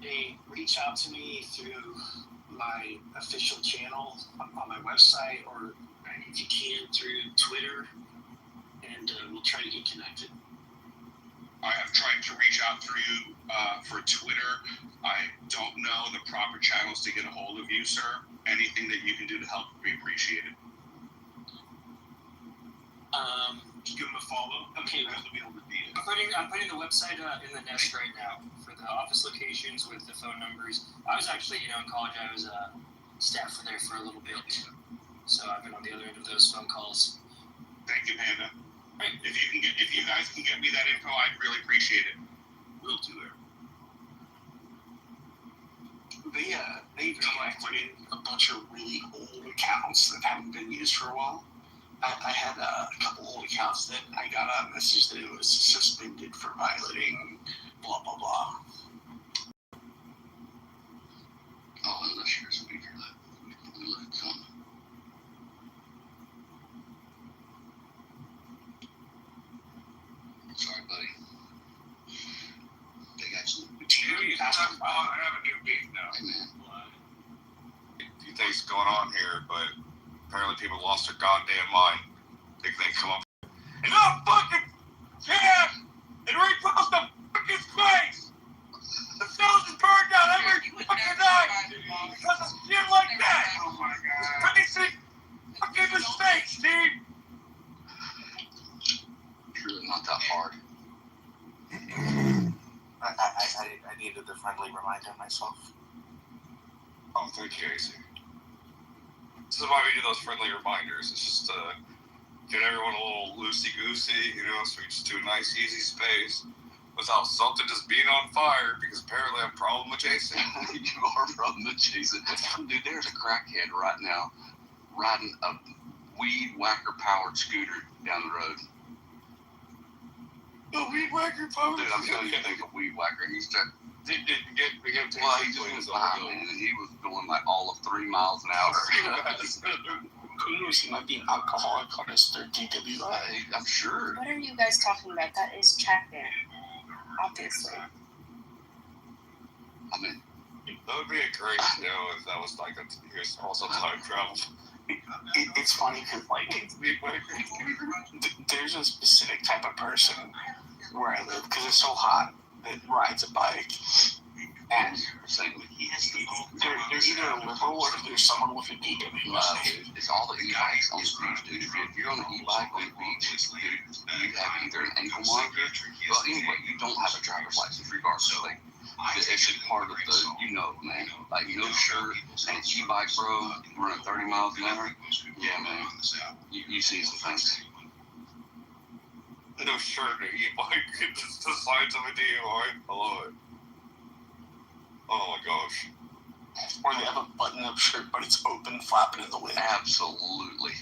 they reach out to me through my official channel on my website, or if you can through Twitter, and we'll try to get connected. I have tried to reach out through you for Twitter. I don't know the proper channels to get a hold of you, sir. Anything that you can do to help would be appreciated. Give them a follow. Okay, I'm putting the website in the nest right now for the office locations with the phone numbers. I was actually, in college, I was a staffer there for a little bit, so I've been on the other end of those phone calls. Thank you, Panda. Right. If you guys can get me that info, I'd really appreciate it. We'll do it. They've collected a bunch of really old accounts that haven't been used for a while. I had a couple old accounts that I got a message that it was suspended for violating blah blah blah. Oh, unless you're a speaker, we let it come. Sorry, buddy. They got some. I have a new beat now. Hey, man. A few things going on here, but apparently people lost their goddamn mind. They come up. Enough fucking shit! And repost the fucking space! The cells is burned down every fucking night because of shit like that! Oh my god. Basic fucking mistakes, Steve! It's really not that hard. I needed the friendly reminder myself. Oh, thank you, AC. This is why we do those friendly reminders. It's just to get everyone a little loosey-goosey, so we just do a nice, easy space without something just being on fire, because apparently I have a problem with Jason. You are a problem with Jason. Dude, there's a crackhead right now riding a weed whacker-powered scooter down the road. A weed whacker powered? Dude, I'm telling you, think of weed whacker. He's just... We get well, he just went behind me, and he was going like all of 3 miles an hour. Who knows, he might be an alcoholic on his third DWI. I'm sure. What are you guys talking about? That is check-in, obviously. I mean, that would be a great if that was like here's also time travel. It's funny because there's a specific type of person where I live because it's so hot that rides a bike, and they're either a liberal or there's someone with a DWI. It's all the e-bikes on the beach, dude. If you're on an e-bike on the beach, dude, you have either an ankle monitor. Well, anyway, you don't have a driver's license regardless. Like, it's just part of the, man. Like, no shirt and an e-bike, bro, running 30 miles an hour. Yeah, man. You see some things. No shirt and e-bike. Just the signs of a DUI. I love it. Oh my gosh. Or they have a button-up shirt, but it's open, flapping in the wind. Absolutely.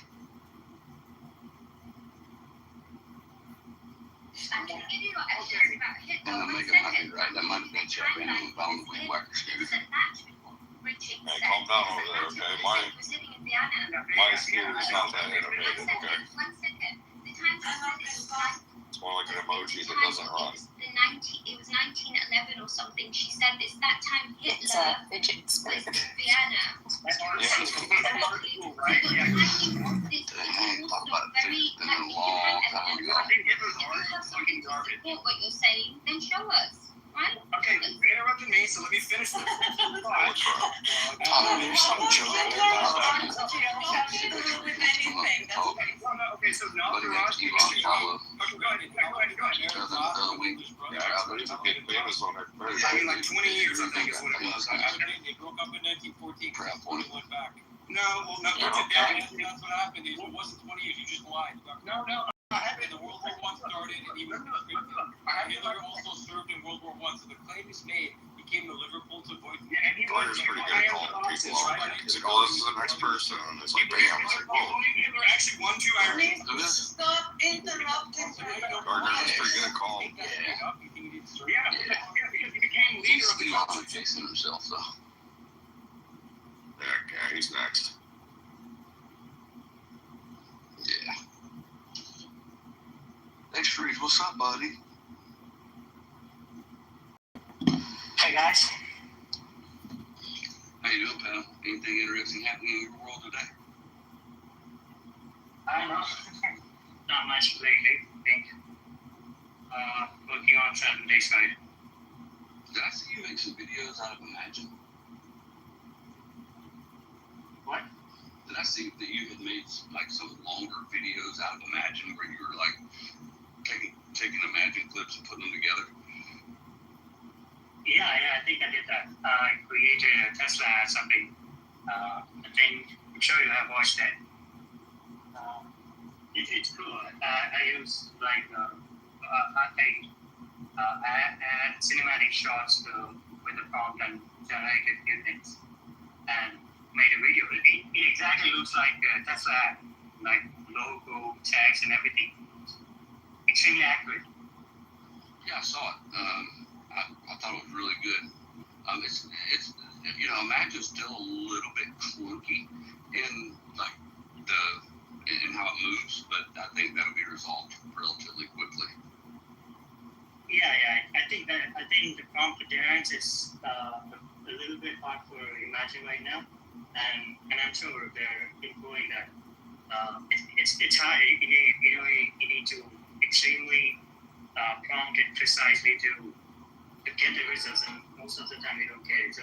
I can give you evidence about hit. And I'm making happy, right? That might have been Jeff Randall on the weed whacker scooter. Hey, calm down over there, okay? My scooter is not that innovative, okay? It's more like an emoji that doesn't run. It was 1911 or something. She said it's that time Hitler It's a fidget spinner. was in Vienna. What you're saying, then show us. Right? Okay, you interrupted me, so let me finish this. There's some joke Okay, so no, garage. Okay, go ahead. I mean, like 20 years, I think is what it was. They broke up in 1914. 21 back. No, well, no, That's what happened. It wasn't 20 years. You just lied. No. And the World War I started, and he was Hitler also served in World War I. So the claim is made. He came to Liverpool to avoid. Yeah, and he was pretty good at calling people out. He's like, oh, this is the next person. And it's like, bam. It's like, whoa. Hitler actually won 2 Irons. Stop interrupting. Gardner was pretty good at calling. Yeah, because he became leader of the country. Jason himself, though. Yeah, he's next. Yeah. Hey, Street, what's up, buddy? Hey, guys. anything interesting happening in your world today? I don't know. Not much lately, I think. Working on Saturday side. Did I see you make some videos out of Imagine? What? Did I see that you had made like some longer videos out of Imagine where you were like taking Imagine clips and putting them together? Yeah, I think I did that. I created a Tesla something. I think, I'm sure you have watched that. It's cool. I use like, I add cinematic shots with the prompt and generate a few things and made a video. It exactly looks like Tesla, like logo, text, and everything. Extremely accurate. Yeah, I saw it. I thought it was really good. It's Imagine's still a little bit clunky in like in how it moves, but I think that'll be resolved relatively quickly. Yeah. I think the prompt adherence is a little bit hard for Imagine right now, and I'm sure they're improving that. It's hard. You need to extremely prompt it precisely to get the results, and most of the time you don't get it. So.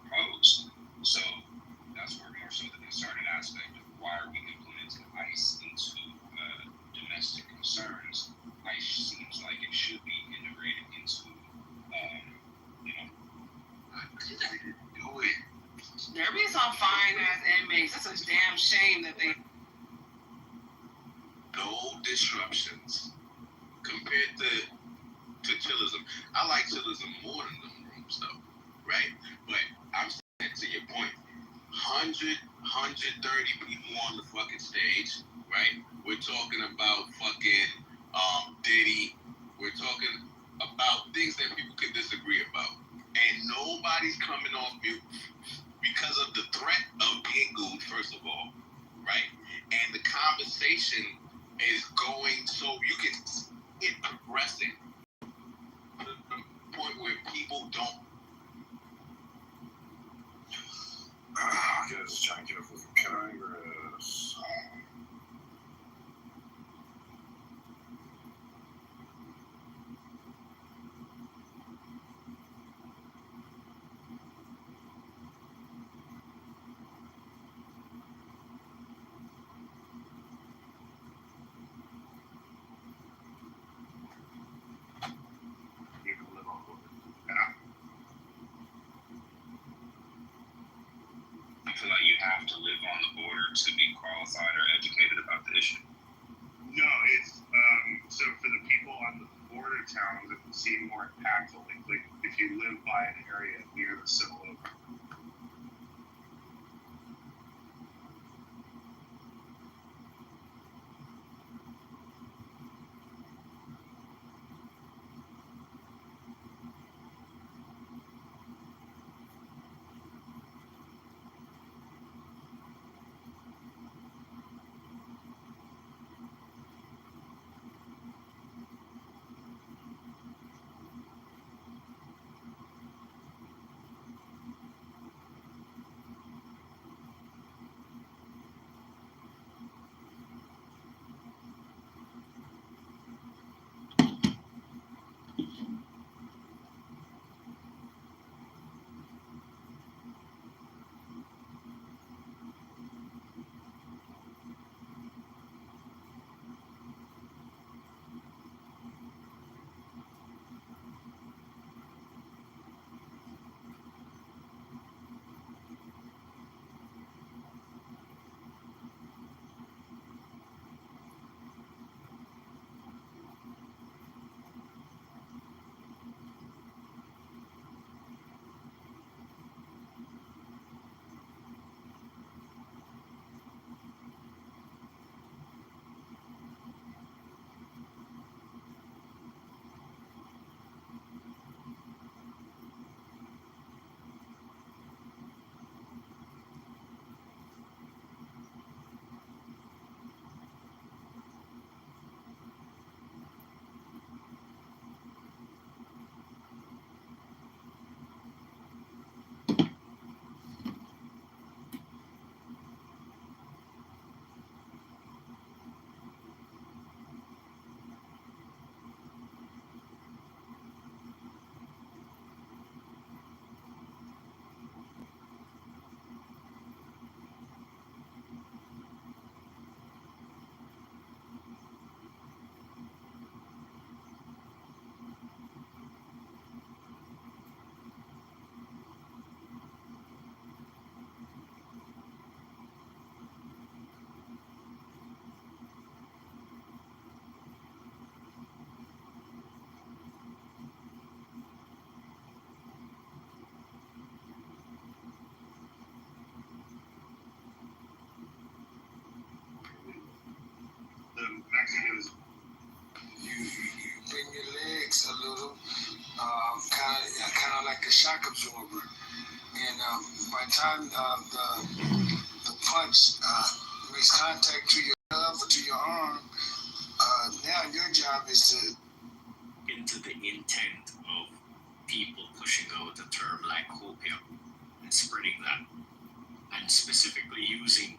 proposed. So that's where more so the concerted aspect of why are we implementing ICE into domestic concerns. ICE seems like it should be integrated into, Do it. There be some fine ass inmates. It's a damn shame that they. No disruptions compared to chillism. I like chillism more than them rooms though, right? But I'm saying to your point, 130 people on the fucking stage, right? We're talking about fucking Diddy. We're talking about things that people can disagree about. And nobody's coming off mute because of the threat of being gooned, first of all, right? And the conversation is going so you can it progressing to the point where people don't. Just trying to get over from Congress. I feel like you have to live on the border to be qualified or educated about the issue. No, it's so for the people on the border towns, it would seem more impactful. Like if you live by an area near the civil open. the Mexicans. You bend your legs a little, kind of like a shock absorber. And by the time the punch makes contact to your glove or to your arm, now your job is to into the intent of people pushing out a term like opium and spreading that, and specifically using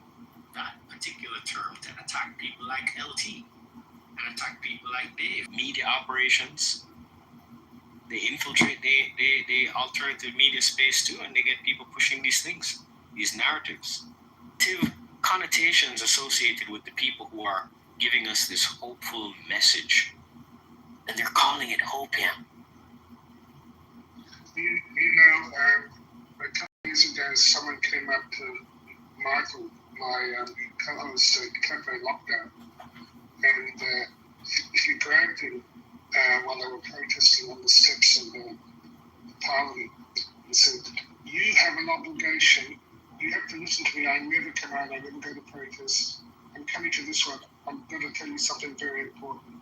that particular term to attack people like LT and attack people like Dave. Media operations, they infiltrate the alternative media space too, and they get people pushing these things, these narratives. Connotations associated with the people who are giving us this hopeful message, and they're calling it hopium. A couple years ago, someone came up to Michael, my co-host at Cafe Lockdown, and he grabbed him while they were protesting on the steps of the Parliament and said, "You have an obligation. You have to listen to me. I never come out. I never go to protest. I'm coming to this one. I'm going to tell you something very important.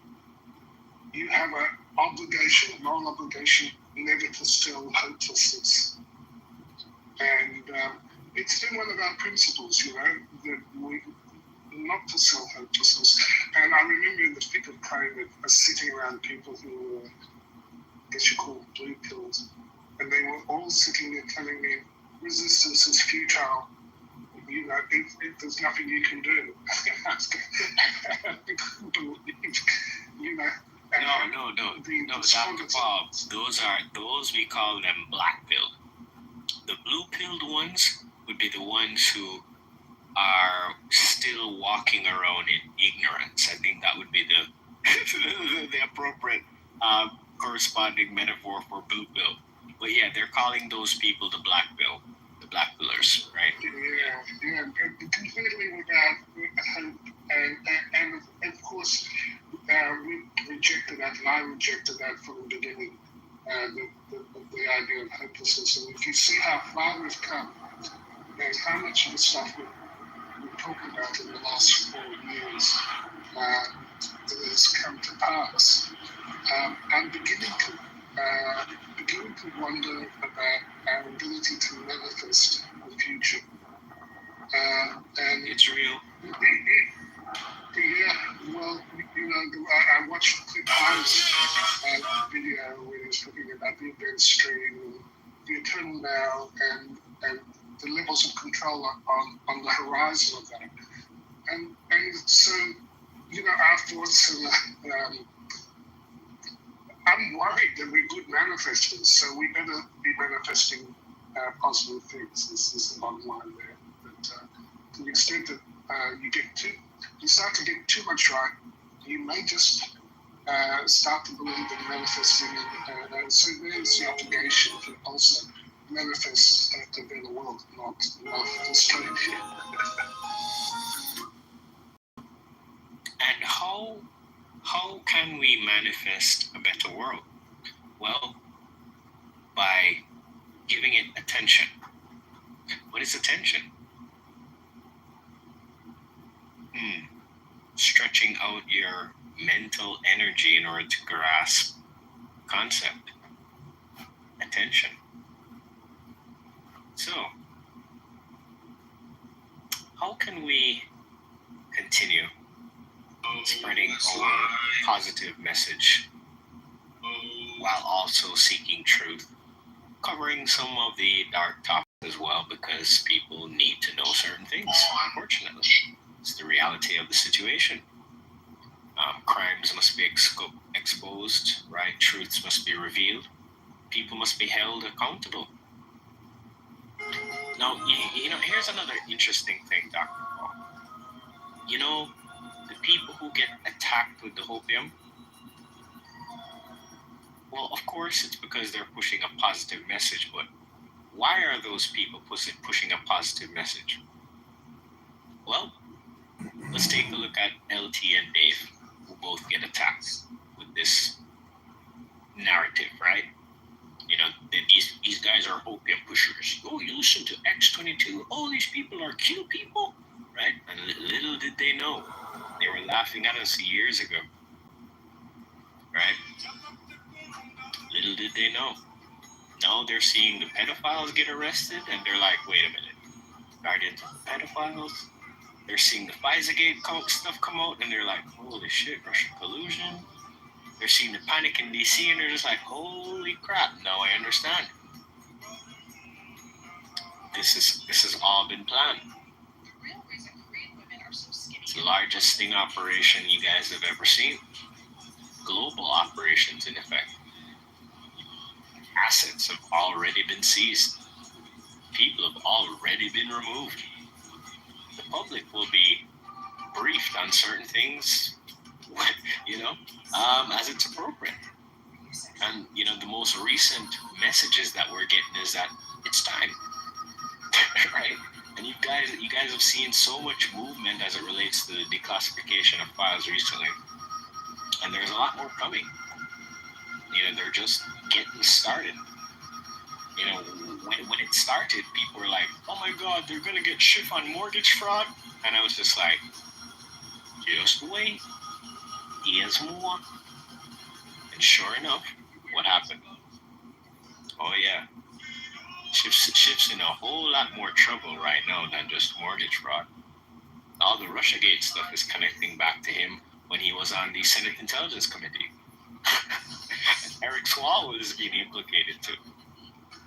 You have an obligation, a moral obligation, never to sell hopelessness." And it's been one of our principles, that we not to sell hopelessness. And I remember in the thick of COVID, sitting around people who were, I guess you call them blue pills, and they were all sitting there telling me, resistance is futile. If there's nothing you can do. No, Dr. Bob, those we call them black pilled. The blue pilled ones would be the ones who are still walking around in ignorance. I think that would be the appropriate corresponding metaphor for blue pill. But yeah, they're calling those people the black pill, the black pillars, right? Yeah, completely without hope. And of course, we rejected that, and I rejected that from the beginning, the idea of hopelessness. And if you see how far we've come, and how much of the stuff we're talking about in the last 4 years has come to pass, I'm beginning to wonder about our ability to manifest the future. And it's real. Yeah, well, I watched the Cliff video where he was talking about the event stream, the eternal now, and the levels of control on the horizon of that. And so, our thoughts, and I'm worried that we're good manifestors, so we better be manifesting positive things. This is the bottom line there. But to the extent that you start to get too much right, you may just start to believe in manifesting, and so there's the obligation to also manifest a better world, not destroy it. And how can we manifest a better world? Well, by giving it attention. What is attention? Stretching out your mental energy in order to grasp concept. Attention. So, how can we continue spreading our positive message while also seeking truth, covering some of the dark topics as well, because people need to know certain things, unfortunately. It's the reality of the situation. Crimes must be exposed, right? Truths must be revealed. People must be held accountable. Now, here's another interesting thing, Dr. Paul. The people who get attacked with the hopium, well, of course, it's because they're pushing a positive message, but why are those people pushing a positive message? Well, let's take a look at LT and Dave, who both get attacked with this narrative, right? These guys are opium pushers. Oh, you listen to X22. Oh, these people are kill people, right? And little did they know They were laughing at us years ago, right? Little did they know. Now they're seeing the pedophiles get arrested, and they're like, wait a minute, guardians of the pedophiles? They're seeing the FISA-gate stuff come out, and they're like, holy shit, Russian collusion. They're seeing the panic in DC, and they're just like, holy crap, now I understand. This has all been planned. It's the largest sting operation you guys have ever seen. Global operations, in effect. Assets have already been seized. People have already been removed. The public will be briefed on certain things, as it's appropriate. And, the most recent messages that we're getting is that it's time, right? And you guys have seen so much movement as it relates to the declassification of files recently. And there's a lot more coming. They're just getting started. When it started, people were like, oh my God, they're going to get shit on mortgage fraud. And I was just like, just wait. Here's more. And sure enough, what happened? Oh yeah. Schiff's in a whole lot more trouble right now than just mortgage fraud. All the Russiagate stuff is connecting back to him when he was on the Senate Intelligence Committee. Eric Swalwell was being implicated too.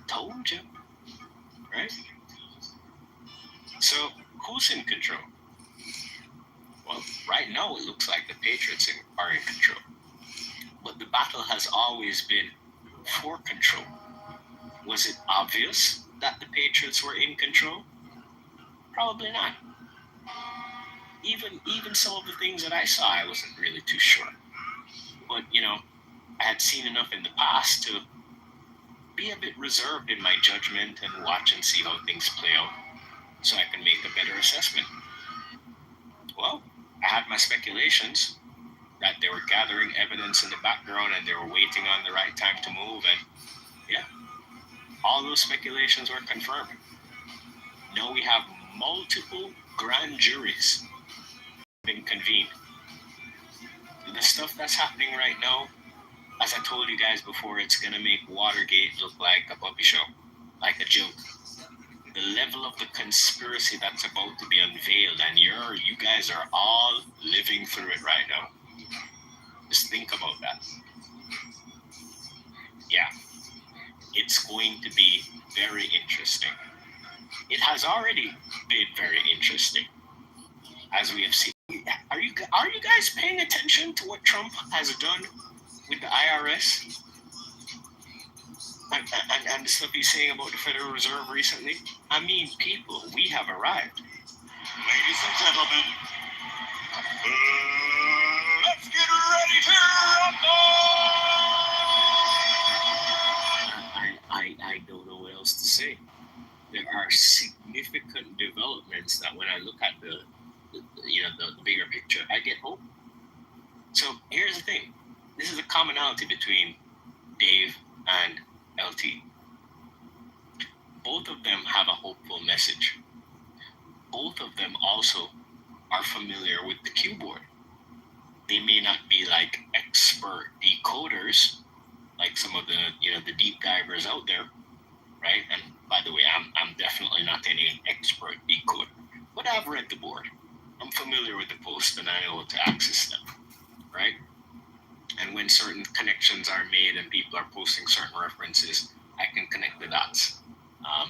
Told you, right? So, who's in control? Well, right now it looks like the Patriots are in control. But the battle has always been for control. Was it obvious that the Patriots were in control? Probably not. Even some of the things that I saw, I wasn't really too sure. But, I had seen enough in the past to be a bit reserved in my judgment and watch and see how things play out so I can make a better assessment. Well, I had my speculations that they were gathering evidence in the background and they were waiting on the right time to move, and yeah, all those speculations were confirmed. Now we have multiple grand juries been convened. The stuff that's happening right now, as I told you guys before, it's going to make Watergate look like a puppy show, like a joke. The level of the conspiracy that's about to be unveiled, and you guys are all living through it right now. Just think about that. Yeah, it's going to be very interesting. It has already been very interesting, as we have seen. Are you guys paying attention to what Trump has done with the IRS and the stuff he's saying about the Federal Reserve recently? I mean, people, we have arrived. Ladies and gentlemen, let's get ready to rumble! I don't know what else to say. There are significant developments that when I look at the bigger picture, I get hope. So here's the thing. This is a commonality between Dave and LT. Both of them have a hopeful message. Both of them also are familiar with the keyboard. They may not be like expert decoders, like some of the deep divers out there, right? And by the way, I'm definitely not any expert decoder, but I've read the board. I'm familiar with the post and I know how to access them, right? And when certain connections are made and people are posting certain references, I can connect the dots.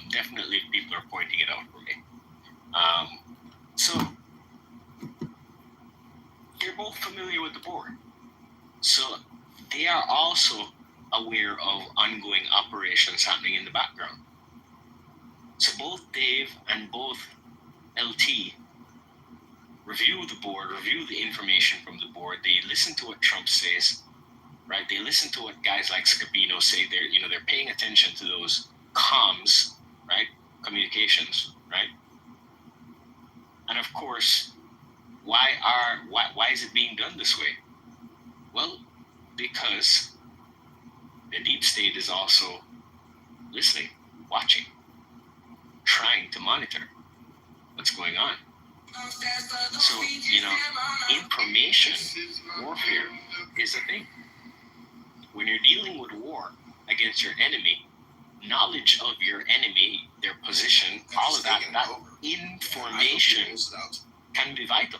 Definitely if people are pointing it out for me. So they're both familiar with the board. So they are also aware of ongoing operations happening in the background. So both Dave and both LT review the board, review the information from the board. They listen to what Trump says, right? They listen to what guys like Scabino say. They're paying attention to those comms, right? Communications, right? And of course, why is it being done this way? Well, because the deep state is also listening, watching, trying to monitor what's going on. So, information warfare is a thing. When you're dealing with war against your enemy, knowledge of your enemy, their position, all of that information can be vital.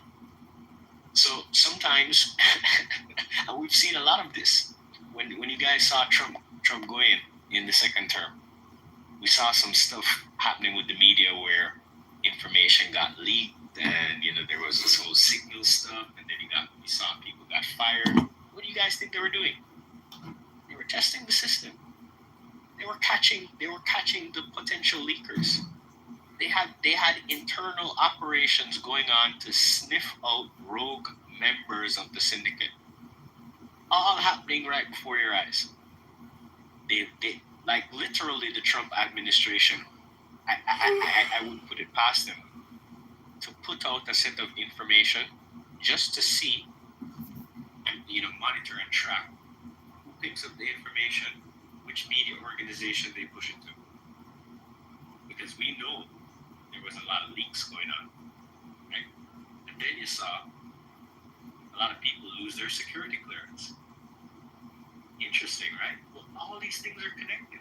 So sometimes, and we've seen a lot of this, when you guys saw Trump go in the second term, we saw some stuff happening with the media where information got leaked, and there was this whole signal stuff, and then we saw people got fired. What do you guys think they were doing? They were testing the system. They were catching the potential leakers. They had internal operations going on to sniff out rogue members of the syndicate. All happening right before your eyes. They like literally the Trump administration. I wouldn't put it past them to put out a set of information just to see and monitor and track who picks up the information, which media organization they push it to. Because we know there was a lot of leaks going on, right? And then you saw a lot of people lose their security clearance. Interesting, right? Well, all these things are connected.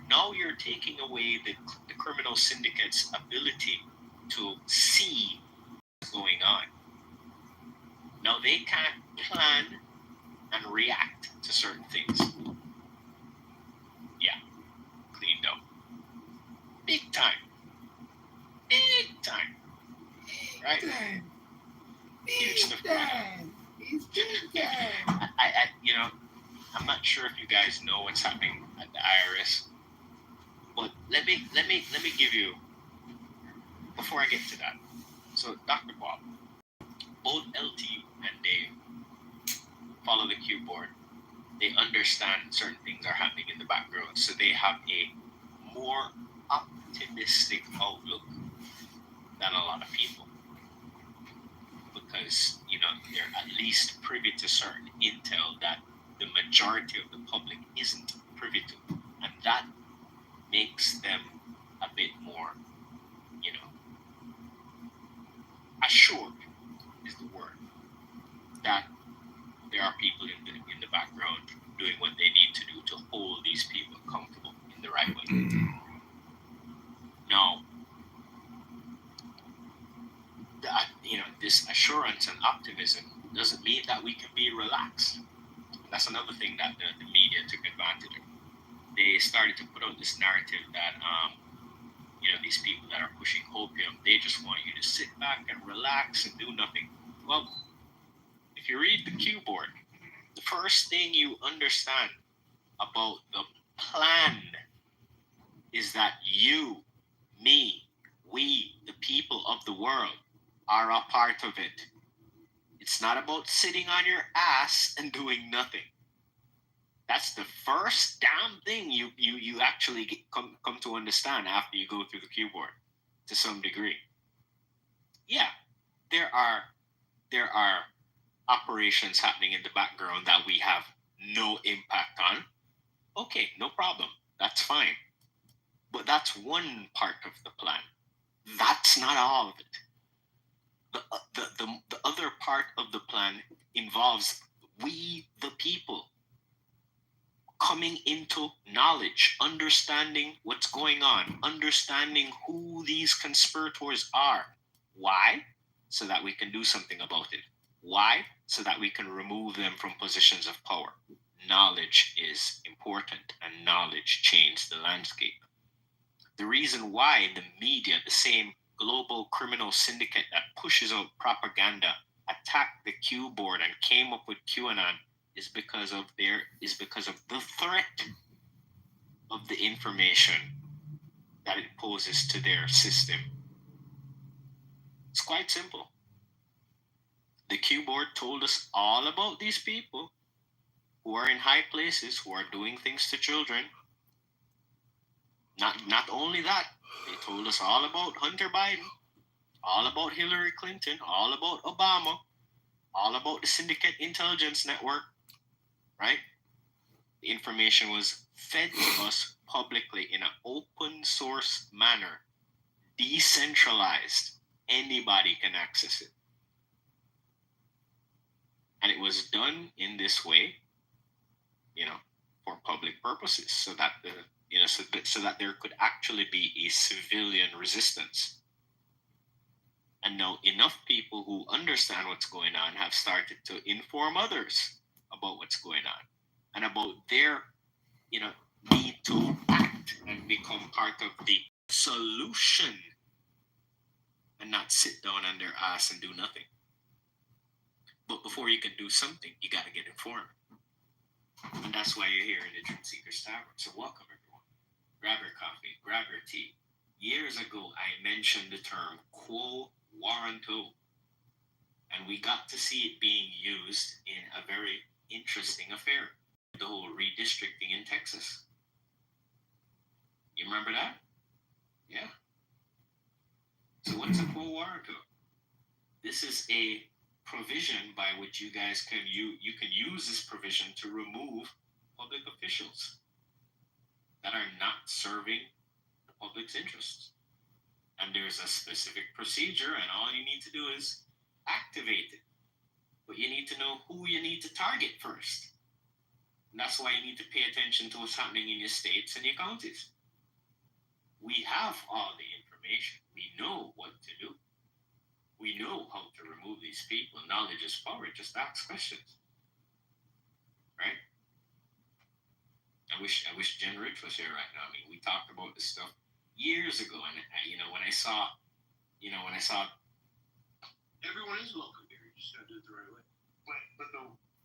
Now you're taking away the criminal syndicate's ability to see what's going on. Now they can't plan and react to certain things. Yeah, cleaned up. Big time. Right? Huge stuff going on. I'm not sure if you guys know what's happening at the IRS, but let me give you, before I get to that. So Dr. Bob, both LT and Dave follow the Q board. They understand certain things are happening in the background, so they have a more optimistic outlook than a lot of people, because they're at least privy to certain intel that the majority of the public isn't privy to, and that makes them a bit more assured is the word that there are people in the background doing what they need to do to hold these people comfortable in the right way. Now, this assurance and optimism doesn't mean that we can be relaxed. That's another thing that the media took advantage of. They started to put out this narrative that these people that are pushing opium, they just want you to sit back and relax and do nothing. Well, if you read the Q board, the first thing you understand about the plan is that you, me, we, the people of the world, are a part of it. It's not about sitting on your ass and doing nothing. That's the first damn thing you actually come to understand after you go through the Q board to some degree. Yeah, there are operations happening in the background that we have no impact on. Okay, no problem. That's fine. But that's one part of the plan. That's not all of it. The other part of the plan involves we, the people, coming into knowledge, understanding what's going on, understanding who these conspirators are. Why? So that we can do something about it. Why? So that we can remove them from positions of power. Knowledge is important, and knowledge changes the landscape. The reason why the media, the same global criminal syndicate that pushes out propaganda, attacked the Q board and came up with QAnon, is because of the threat of the information that it poses to their system. It's quite simple. The Q board told us all about these people who are in high places, who are doing things to children. Not only that, they told us all about Hunter Biden, all about Hillary Clinton, all about Obama, all about the syndicate intelligence network, right? The information was fed to us publicly in an open source manner decentralized. Anybody can access it. And it was done in this way, for public purposes, so that so that there could actually be a civilian resistance. And now enough people who understand what's going on have started to inform others about what's going on and about their, need to act and become part of the solution and not sit down on their ass and do nothing. But before you can do something, you got to get informed. And that's why you're here in the Truth Seekers Tavern. So welcome, everyone. Grab your coffee, grab your tea. Years ago, I mentioned the term quo warranto. And we got to see it being used in a very interesting affair. The whole redistricting in Texas. You remember that? Yeah. So what's a quo warranto? This is a provision by which you guys can use this provision to remove public officials that are not serving the public's interests. And there's a specific procedure, and all you need to do is activate it. But you need to know who you need to target first. And that's why you need to pay attention to what's happening in your states and your counties. We have all the information. We know what to do. We know how to remove these people. Knowledge is power. Just ask questions. Right? I wish Jen Rich was here right now. I mean, we talked about this stuff years ago, and when I saw Everyone is welcome here. You just gotta do it the right way.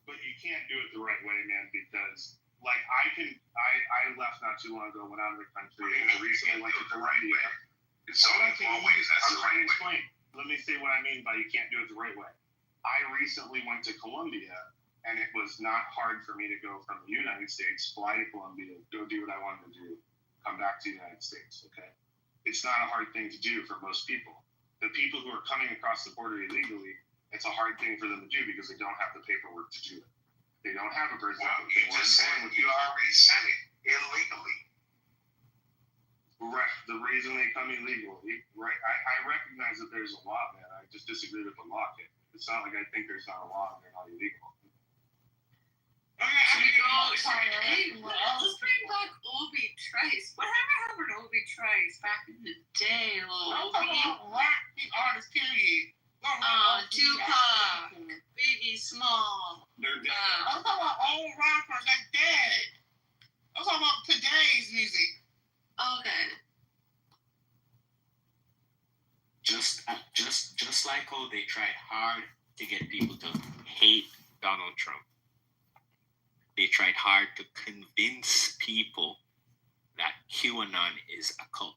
But you can't do it the right way, man, because like I left not too long ago, went out of the country, and recently went to Colombia. It's so many ways that's I'm trying to explain. Let me say what I mean by you can't do it the right way. I recently went to Colombia, and it was not hard for me to go from the United States, fly to Colombia, go do what I wanted to do, come back to the United States, okay? It's not a hard thing to do for most people. The people who are coming across the border illegally, it's a hard thing for them to do because they don't have the paperwork to do it. They don't have a birth certificate. You just said you already said it illegally. Right. The reason they come illegally, right? I recognize that there's a law, man. I just disagree with the law. It's not like I think there's not a law and they're not illegal. Let's bring back Obi Trice. Whatever happened to Obi Trice back in the day? I'm talking about rap artists, period. Tupac, Biggie Small. I'm talking about old rappers like dead. I'm talking about today's music. Okay. Just like how they tried hard to get people to hate Donald Trump. They tried hard to convince people that QAnon is a cult.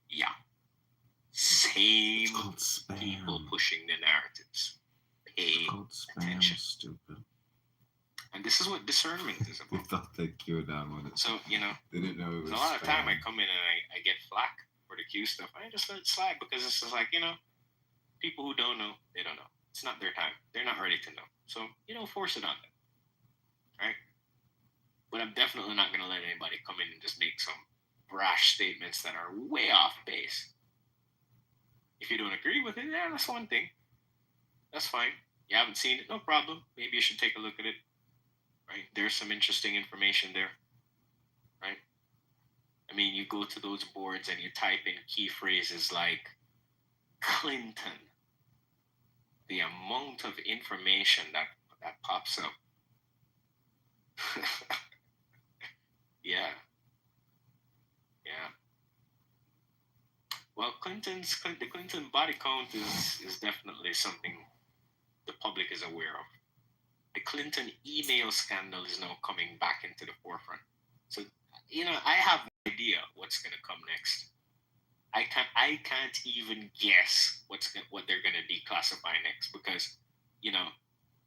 Yeah. Same people pushing the narratives. Pay attention. Stupid. And this is what discernment is about. They thought that QAnon was it. So, they didn't know it was a lot of spam. time I come in and I get flack for the Q stuff. I just let it slide because it's just like, people who don't know, they don't know. It's not their time. They're not ready to know. So, force it on them. Right? But I'm definitely not going to let anybody come in and just make some brash statements that are way off base. If you don't agree with it, yeah, that's one thing. That's fine. You haven't seen it, no problem. Maybe you should take a look at it. Right? There's some interesting information there. Right? I mean, you go to those boards and you type in key phrases like Clinton. The amount of information that pops up. Yeah. Well, the Clinton body count is definitely something the public is aware of. The Clinton email scandal is now coming back into the forefront. So, I have no idea what's going to come next. I can't even guess what they're going to declassify next because,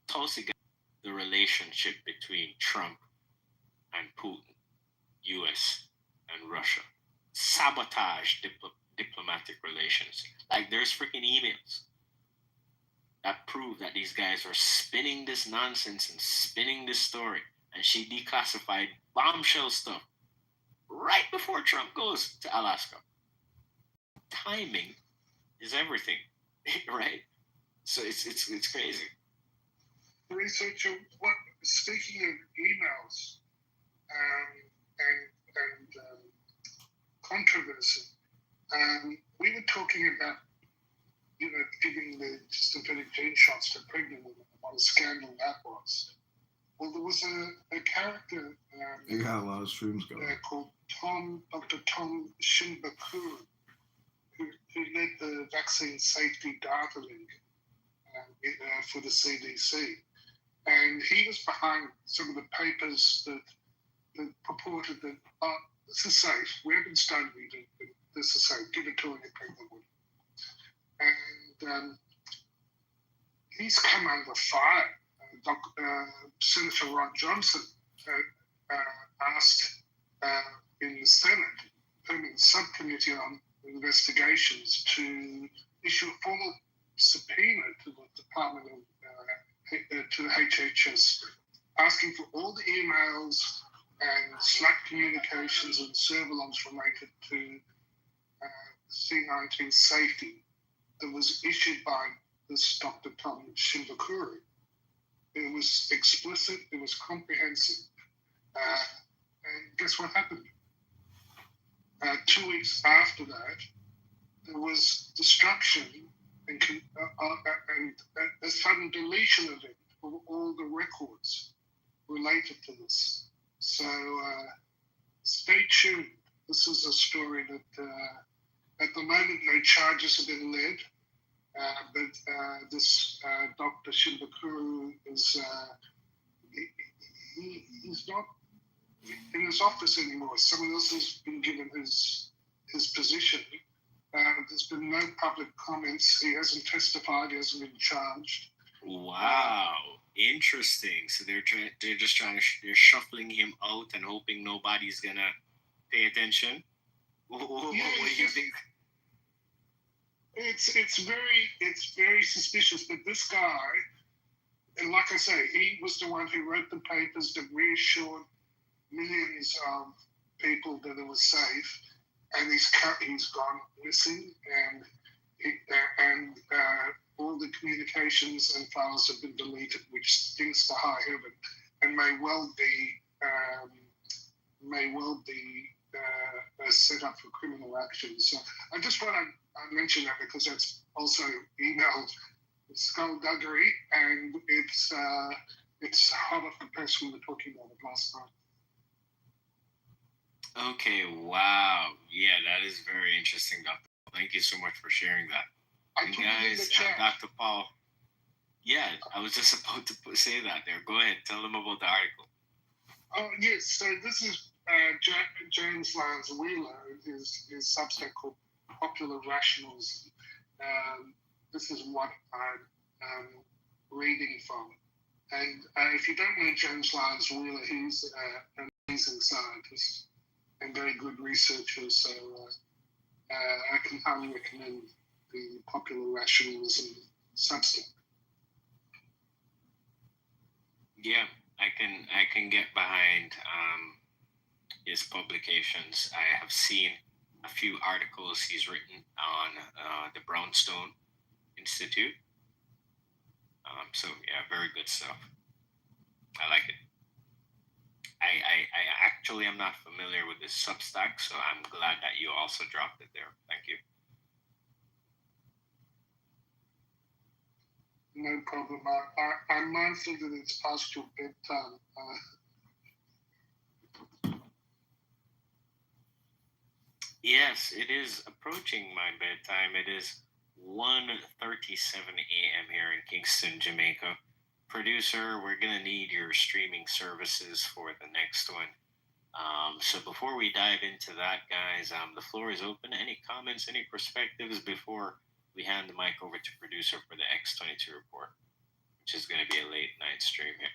Tulsi got the relationship between Trump and Putin, U.S. and Russia, sabotage diplomatic relations. Like there's freaking emails that prove that these guys are spinning this nonsense and spinning this story, and she declassified bombshell stuff right before Trump goes to Alaska. Timing is everything, right? So it's crazy. Researcher, speaking of emails and controversy, we were talking about, giving the synthetic gene shots to pregnant women. What a scandal that was. Well, there was a character You got a lot of streams going. Called Dr. Tom Shimbakuru, who led the Vaccine Safety Data League for the CDC. And he was behind some of the papers that purported that, this is safe. We haven't studied it, but this is safe. Give it to any pregnant woman. And he's come under fire. Senator Ron Johnson asked in the Senate, permanent subcommittee on investigations, to issue a formal subpoena to the Department of to the HHS, asking for all the emails and Slack communications and surveillance related to C-19 safety that was issued by this Dr. Tom Shimbakuru. It was explicit, it was comprehensive. And guess what happened? 2 weeks after that, there was destruction and a sudden deletion of it, of all the records related to this. So stay tuned. This is a story that at the moment no charges have been led. But this Dr. Shimbakuru is he's not in his office anymore. Someone else has been given his position. There's been no public comments. He hasn't testified. He hasn't been charged. Wow, interesting. So they're shuffling him out and hoping nobody's gonna pay attention. What do you think? It's very suspicious. But this guy, and like I say, he was the one who wrote the papers that reassured millions of people that it was safe, and he's gone missing, and all the communications and files have been deleted, which stinks to high heaven, and may well be a setup for criminal action. So I just want to mention that because that's also emailed skullduggery, and it's hot off the press. We were talking about it last night. Okay, wow. Yeah, that is very interesting, Dr. Paul. Thank you so much for sharing that. And guys, Dr. Paul, yeah, I was just about to say that there. Go ahead, tell them about the article. Oh, yes, so this is James Lyons Wheeler, his Substack called Popular Rationalism. This is what I'm reading from. And if you don't know James Lyons Wheeler, he's an amazing scientist and very good researcher. So I can highly recommend the Popular Rationalism Substack. Yeah, I can get behind his publications. I have seen a few articles he's written on the Brownstone Institute. So yeah, very good stuff. I like it. I actually am not familiar with this Substack, so I'm glad that you also dropped it there. Thank you. No problem. I'm mindful that it's past your bedtime. Yes, it is approaching my bedtime. It is 1:37 a.m. here in Kingston, Jamaica. Producer, we're going to need your streaming services for the next one. So before we dive into that, guys, the floor is open. Any comments, any perspectives before we hand the mic over to producer for the X22 report, which is going to be a late night stream here.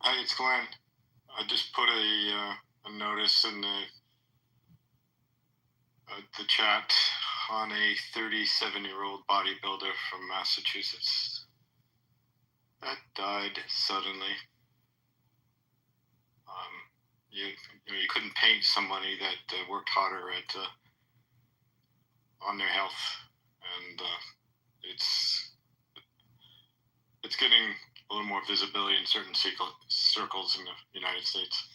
Hey, it's Glenn. I just put a notice in the chat on a 37-year-old bodybuilder from Massachusetts that died suddenly. You couldn't paint somebody that worked harder on their health, and it's getting a little more visibility in certain circles in the United States.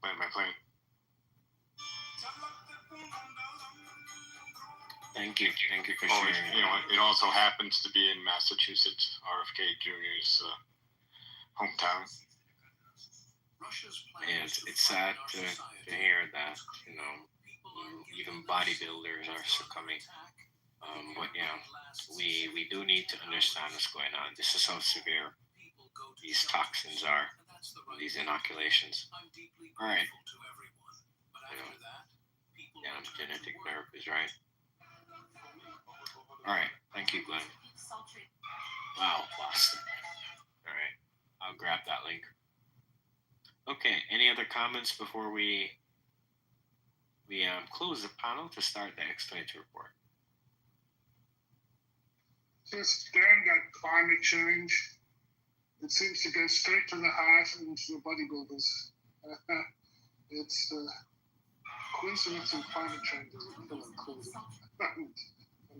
Land my plane. Thank you for sharing. It also happens to be in Massachusetts, RFK Jr.'s hometown. And it's sad to hear that, even bodybuilders are succumbing. But we do need to understand what's going on. This is how severe these toxins are, these inoculations. All right. Genetic nerve is right. All right. Thank you, Glenn. Wow, Boston. All right. I'll grab that link. Okay. Any other comments before we close the panel to start the X22 report? Just again, that climate change, it seems to go straight to the heart and to the bodybuilders. It's coincidence and climate change is a killer cause. I'm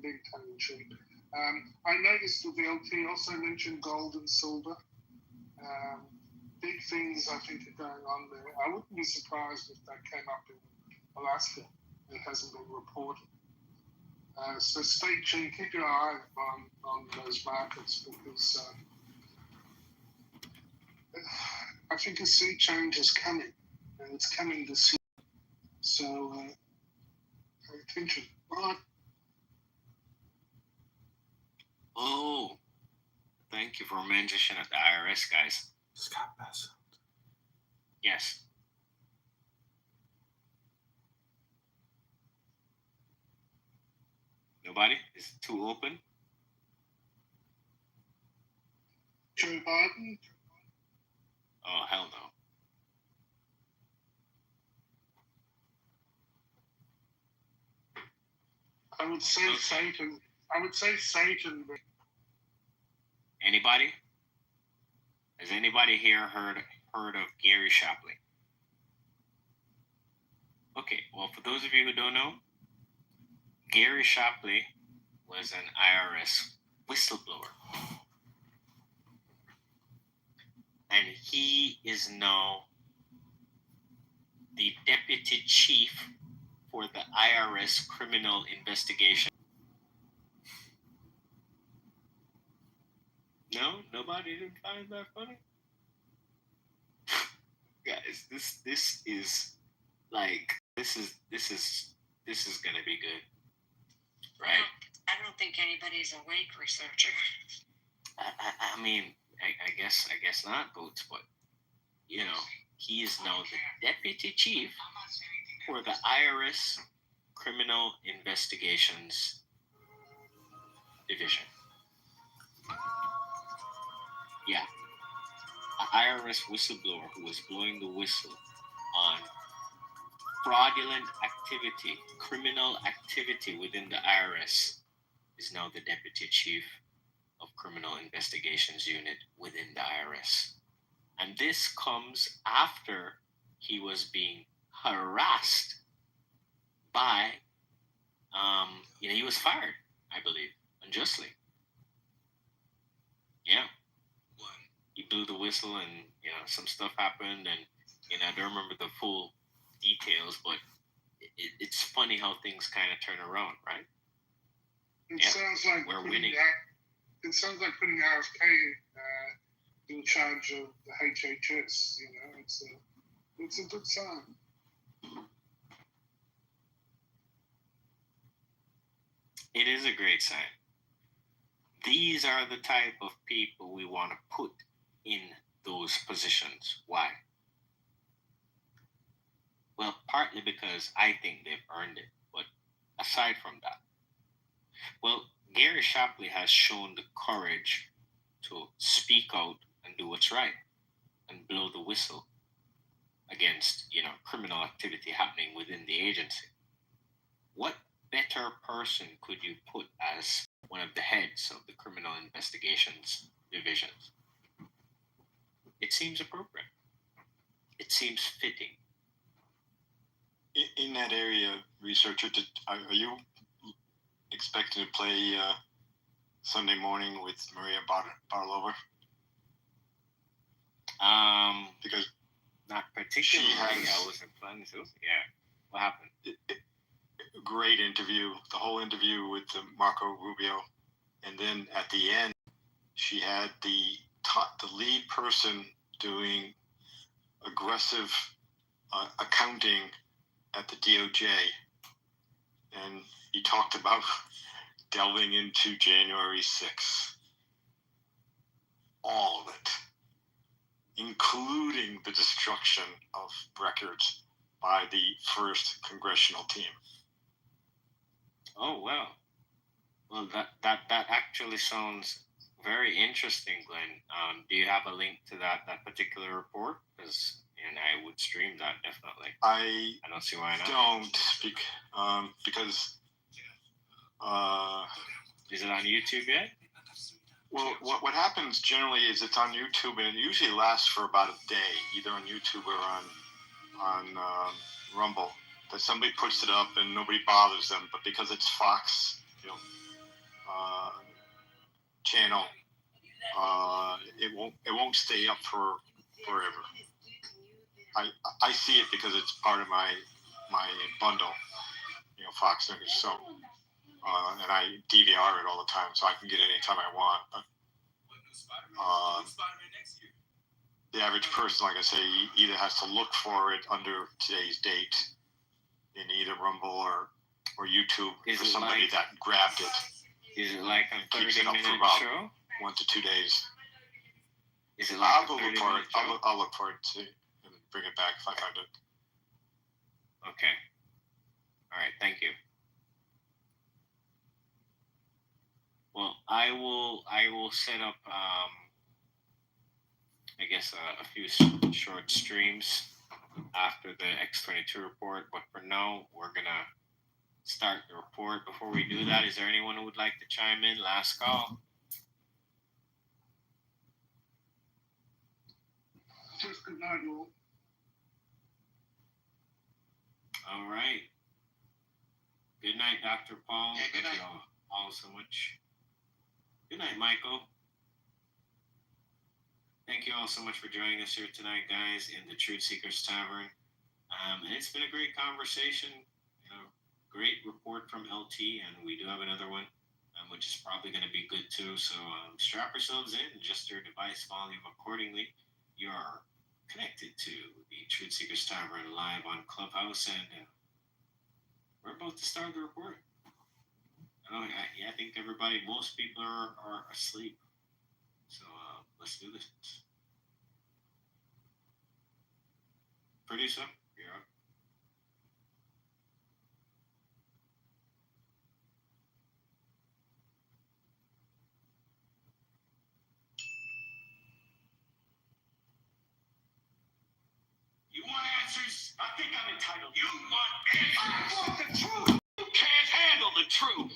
being tongue-in-cheek. I noticed that the LP also mentioned gold and silver. Big things, I think, are going on there. I wouldn't be surprised if that came up in Alaska. It hasn't been reported. So stay tuned, keep your eye on those markets, because I think a sea change is coming, and it's coming this year. So pay attention. Right. Oh, thank you for mentioning the IRS, guys. Scott Bassett. Yes. Nobody? Is it too open? Joe Biden? Oh, hell no. I would say Satan. I would say Satan. But... Anybody? Has anybody here heard of Gary Shapley? Okay, well, for those of you who don't know, Gary Shapley was an IRS whistleblower. And he is now the deputy chief for the IRS criminal investigation. No? Nobody didn't find that funny? Guys, this is like this is gonna be good. Right? I don't think anybody's a weight researcher. I mean, I guess not, Boots, but he is now the deputy chief for the IRS Criminal Investigations Division. Yeah. An IRS whistleblower who was blowing the whistle on fraudulent activity, criminal activity within the IRS is now the deputy chief of Criminal Investigations Unit within the IRS. And this comes after he was being harassed by, he was fired, I believe, unjustly. Yeah. He blew the whistle and, some stuff happened and, I don't remember the full details, but it's funny how things kind of turn around, right? It sounds like we're winning. It sounds like putting RFK in charge of the HHS. It's a good sign. It is a great sign. These are the type of people we want to put in those positions. Why? Well, partly because I think they've earned it, but aside from that, well, Gary Shapley has shown the courage to speak out and do what's right and blow the whistle against, criminal activity happening within the agency. What better person could you put as one of the heads of the criminal investigations divisions? It seems appropriate. It seems fitting. In that area, researcher, are you expecting to play Sunday morning with Maria Barlova? Because not particularly. I wasn't planning to. Yeah. What happened? Great interview. The whole interview with Marco Rubio, and then at the end, she had the lead person doing aggressive accounting at the DOJ, and he talked about delving into January 6th. All of it, including the destruction of records by the first congressional team. Oh, wow. Well, that actually sounds very interesting, Glenn. Do you have a link to that particular report? And I would stream that definitely. I don't see why not. Don't speak because. Is it on YouTube yet? Well, what happens generally is it's on YouTube, and it usually lasts for about a day, either on YouTube or on Rumble. That somebody puts it up and nobody bothers them, but because it's Fox, channel, it won't stay up for forever. I see it because it's part of my bundle, Fox News. So, and I DVR it all the time, so I can get it anytime I want. But the average person, like I say, either has to look for it under today's date in either Rumble or YouTube for somebody that grabbed it. Is it like a 30-minute show? 1 to 2 days. Is it like I'll go look for it. I'll look for it and bring it back if I find it. Okay. All right. Thank you. Well, I will set up I guess a few short streams after the X22 report, but for now we're gonna start the report. Before we do that, is there anyone who would like to chime in? Last call. Just good night, you. All right. Good night, Dr. Paul. Yeah, good night. Thank you all so much. Good night, Michael. Thank you all so much for joining us here tonight, guys, in the Truth Seekers Tavern. And it's been a great conversation. Great report from LT, and we do have another one, which is probably going to be good too. So strap yourselves in, adjust your device volume accordingly. You are connected to the Truth Seekers Tavern live on Clubhouse, and we're about to start the report. I think most people are asleep. So let's do this. Producer, you're up. You want answers? I think I'm entitled. You want answers? I want the truth. You can't handle the truth.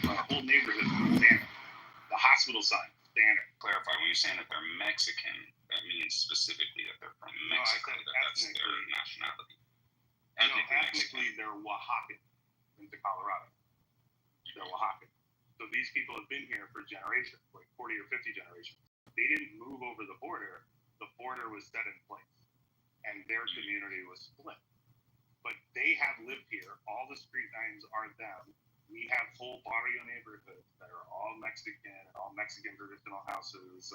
Our whole neighborhood is standard. The hospital sign, standard. Clarify, when you're saying that they're Mexican, that means specifically that they're from Mexico, that's their nationality. Ethnically, they're Oaxacan into Colorado. They're Oaxacan. So these people have been here for generations, like 40 or 50 generations. They didn't move over the border. The border was set in place, and their community was split. But they have lived here. All the street names are them. We have whole barrio neighborhoods that are all Mexican, all Mexican traditional houses.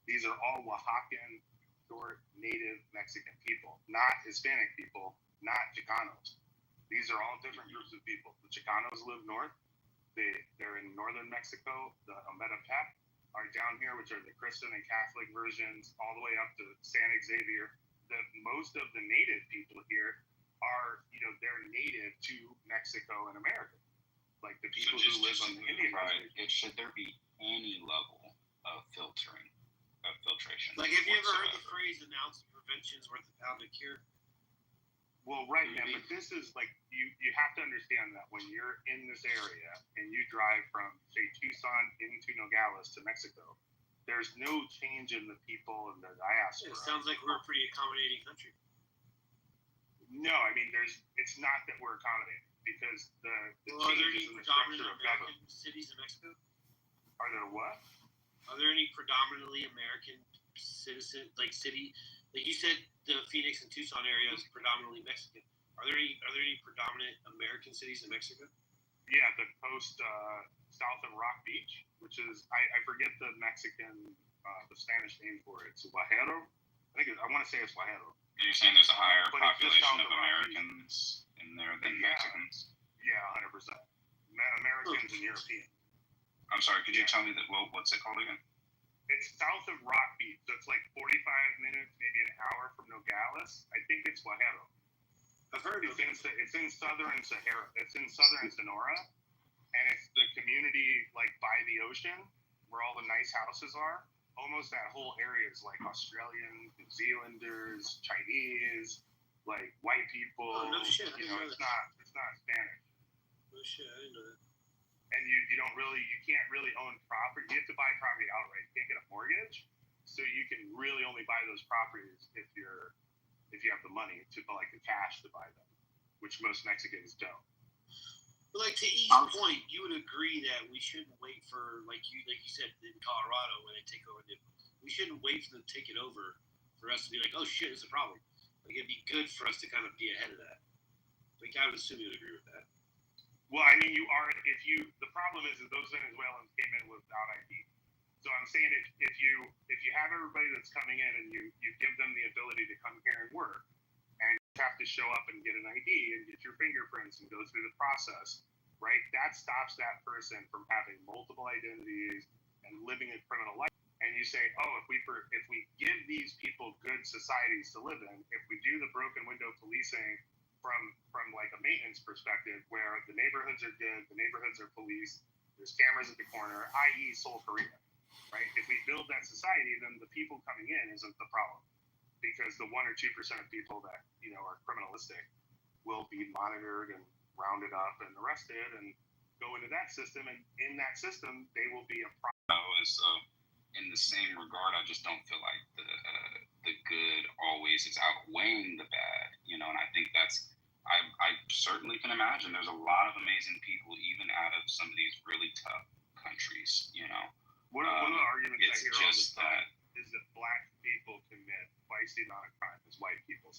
These are all Oaxacan, short, native Mexican people, not Hispanic people, not Chicanos. These are all different groups of people. The Chicanos live north. They're in northern Mexico. The Ometepec are down here, which are the Christian and Catholic versions, all the way up to San Xavier. Most of the native people here are, they're native to Mexico and America. Like the people who live on the Indian reservation. Should there be any level of filtration? Like, have you ever heard the phrase "an ounce of prevention is worth a pound of cure"? Well, right, man, but this is like you have to understand that when you're in this area and you drive from, say, Tucson into Nogales to Mexico, there's no change in the people and the diaspora. It sounds like we're a pretty accommodating country. No, I mean, it's not that we're accommodating because the are there changes any in the structure of American government. cities in Mexico? Are there what? Are there any predominantly American citizen like you said the Phoenix and Tucson area is predominantly Mexican? Are there any predominant American cities in Mexico? Yeah, the coast south of Rock Beach, which is I forget the Mexican the Spanish name for it. It's Guajero. I want to say it's Guajero. You're saying there's a higher But it's just population south of of Rock Americans in there than Mexicans? Yeah, 100%. Americans and Europeans. I'm sorry, could you tell me what's it called again? It's south of Rock Beach, so it's like 45 minutes, maybe an hour from Nogales. I think it's Guajero. I've heard it's in southern Sahara. It's in southern Sonora, and it's the community like by the ocean where all the nice houses are. Almost that whole area is like Australians, New Zealanders, Chinese, like white people. Oh, no shit. You know, it's not Spanish. No shit, I didn't know that. And you can't really own property. You have to buy property outright. You can't get a mortgage, so you can really only buy those properties if you have the money to like the cash to buy them, which most Mexicans don't. But like to E's point, you would agree that we shouldn't wait for like you said in Colorado when they take over. We shouldn't wait for them to take it over for us to be like, oh shit, it's a problem. Like it'd be good for us to kind of be ahead of that. Like I would assume you would agree with that. Well, I mean, the problem is that those Venezuelans came in without ID. So I'm saying if you have everybody that's coming in and you give them the ability to come here and work, and you have to show up and get an ID and get your fingerprints and go through the process, right? That stops that person from having multiple identities and living a criminal life. And you say, oh, if we give these people good societies to live in, if we do the broken window policing from like a maintenance perspective where the neighborhoods are good, the neighborhoods are policed, there's cameras at the corner, i.e. Seoul, Korea, right? If we build that society, then the people coming in isn't the problem because the 1 or 2% of people that, are criminalistic will be monitored and rounded up and arrested and go into that system. And in that system, they will be a problem. So in the same regard, I just don't feel like the good always is outweighing the bad, and I think I certainly can imagine there's a lot of amazing people even out of some of these really tough countries, One of the arguments I hear all the time that is that black people commit twice the amount of crime as white people.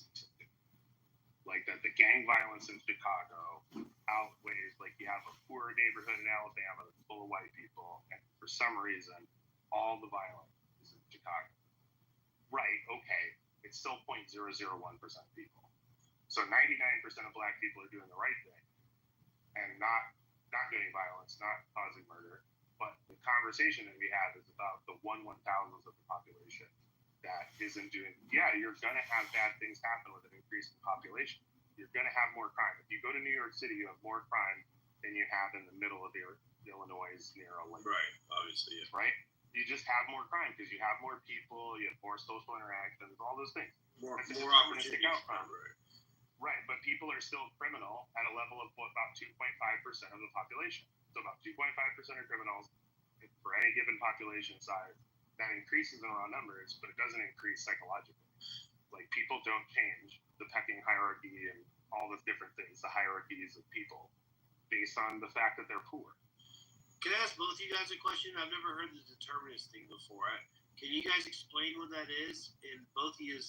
Like that the gang violence in Chicago outweighs, like you have a poor neighborhood in Alabama that's full of white people, and for some reason, all the violence is in Chicago. Right, okay, it's still 0.001% people. So 99% of black people are doing the right thing and not getting violence, not causing murder. But the conversation that we have is about the 1/1000th of the population that isn't doing. Yeah, you're going to have bad things happen with an increase in population. You're going to have more crime. If you go to New York City, you have more crime than you have in the middle of Illinois near a lake. Right, obviously. Yeah. Right? You just have more crime because you have more people, you have more social interactions, all those things. More opportunity. Right, but people are still criminal at a level of about 2.5% of the population. So about 2.5% are criminals for any given population size. That increases in raw numbers, but it doesn't increase psychologically. Like people don't change the pecking hierarchy and all the different things, the hierarchies of people, based on the fact that they're poor. Can I ask both of you guys a question? I've never heard the determinist thing before. Can you guys explain what that is? And both of you,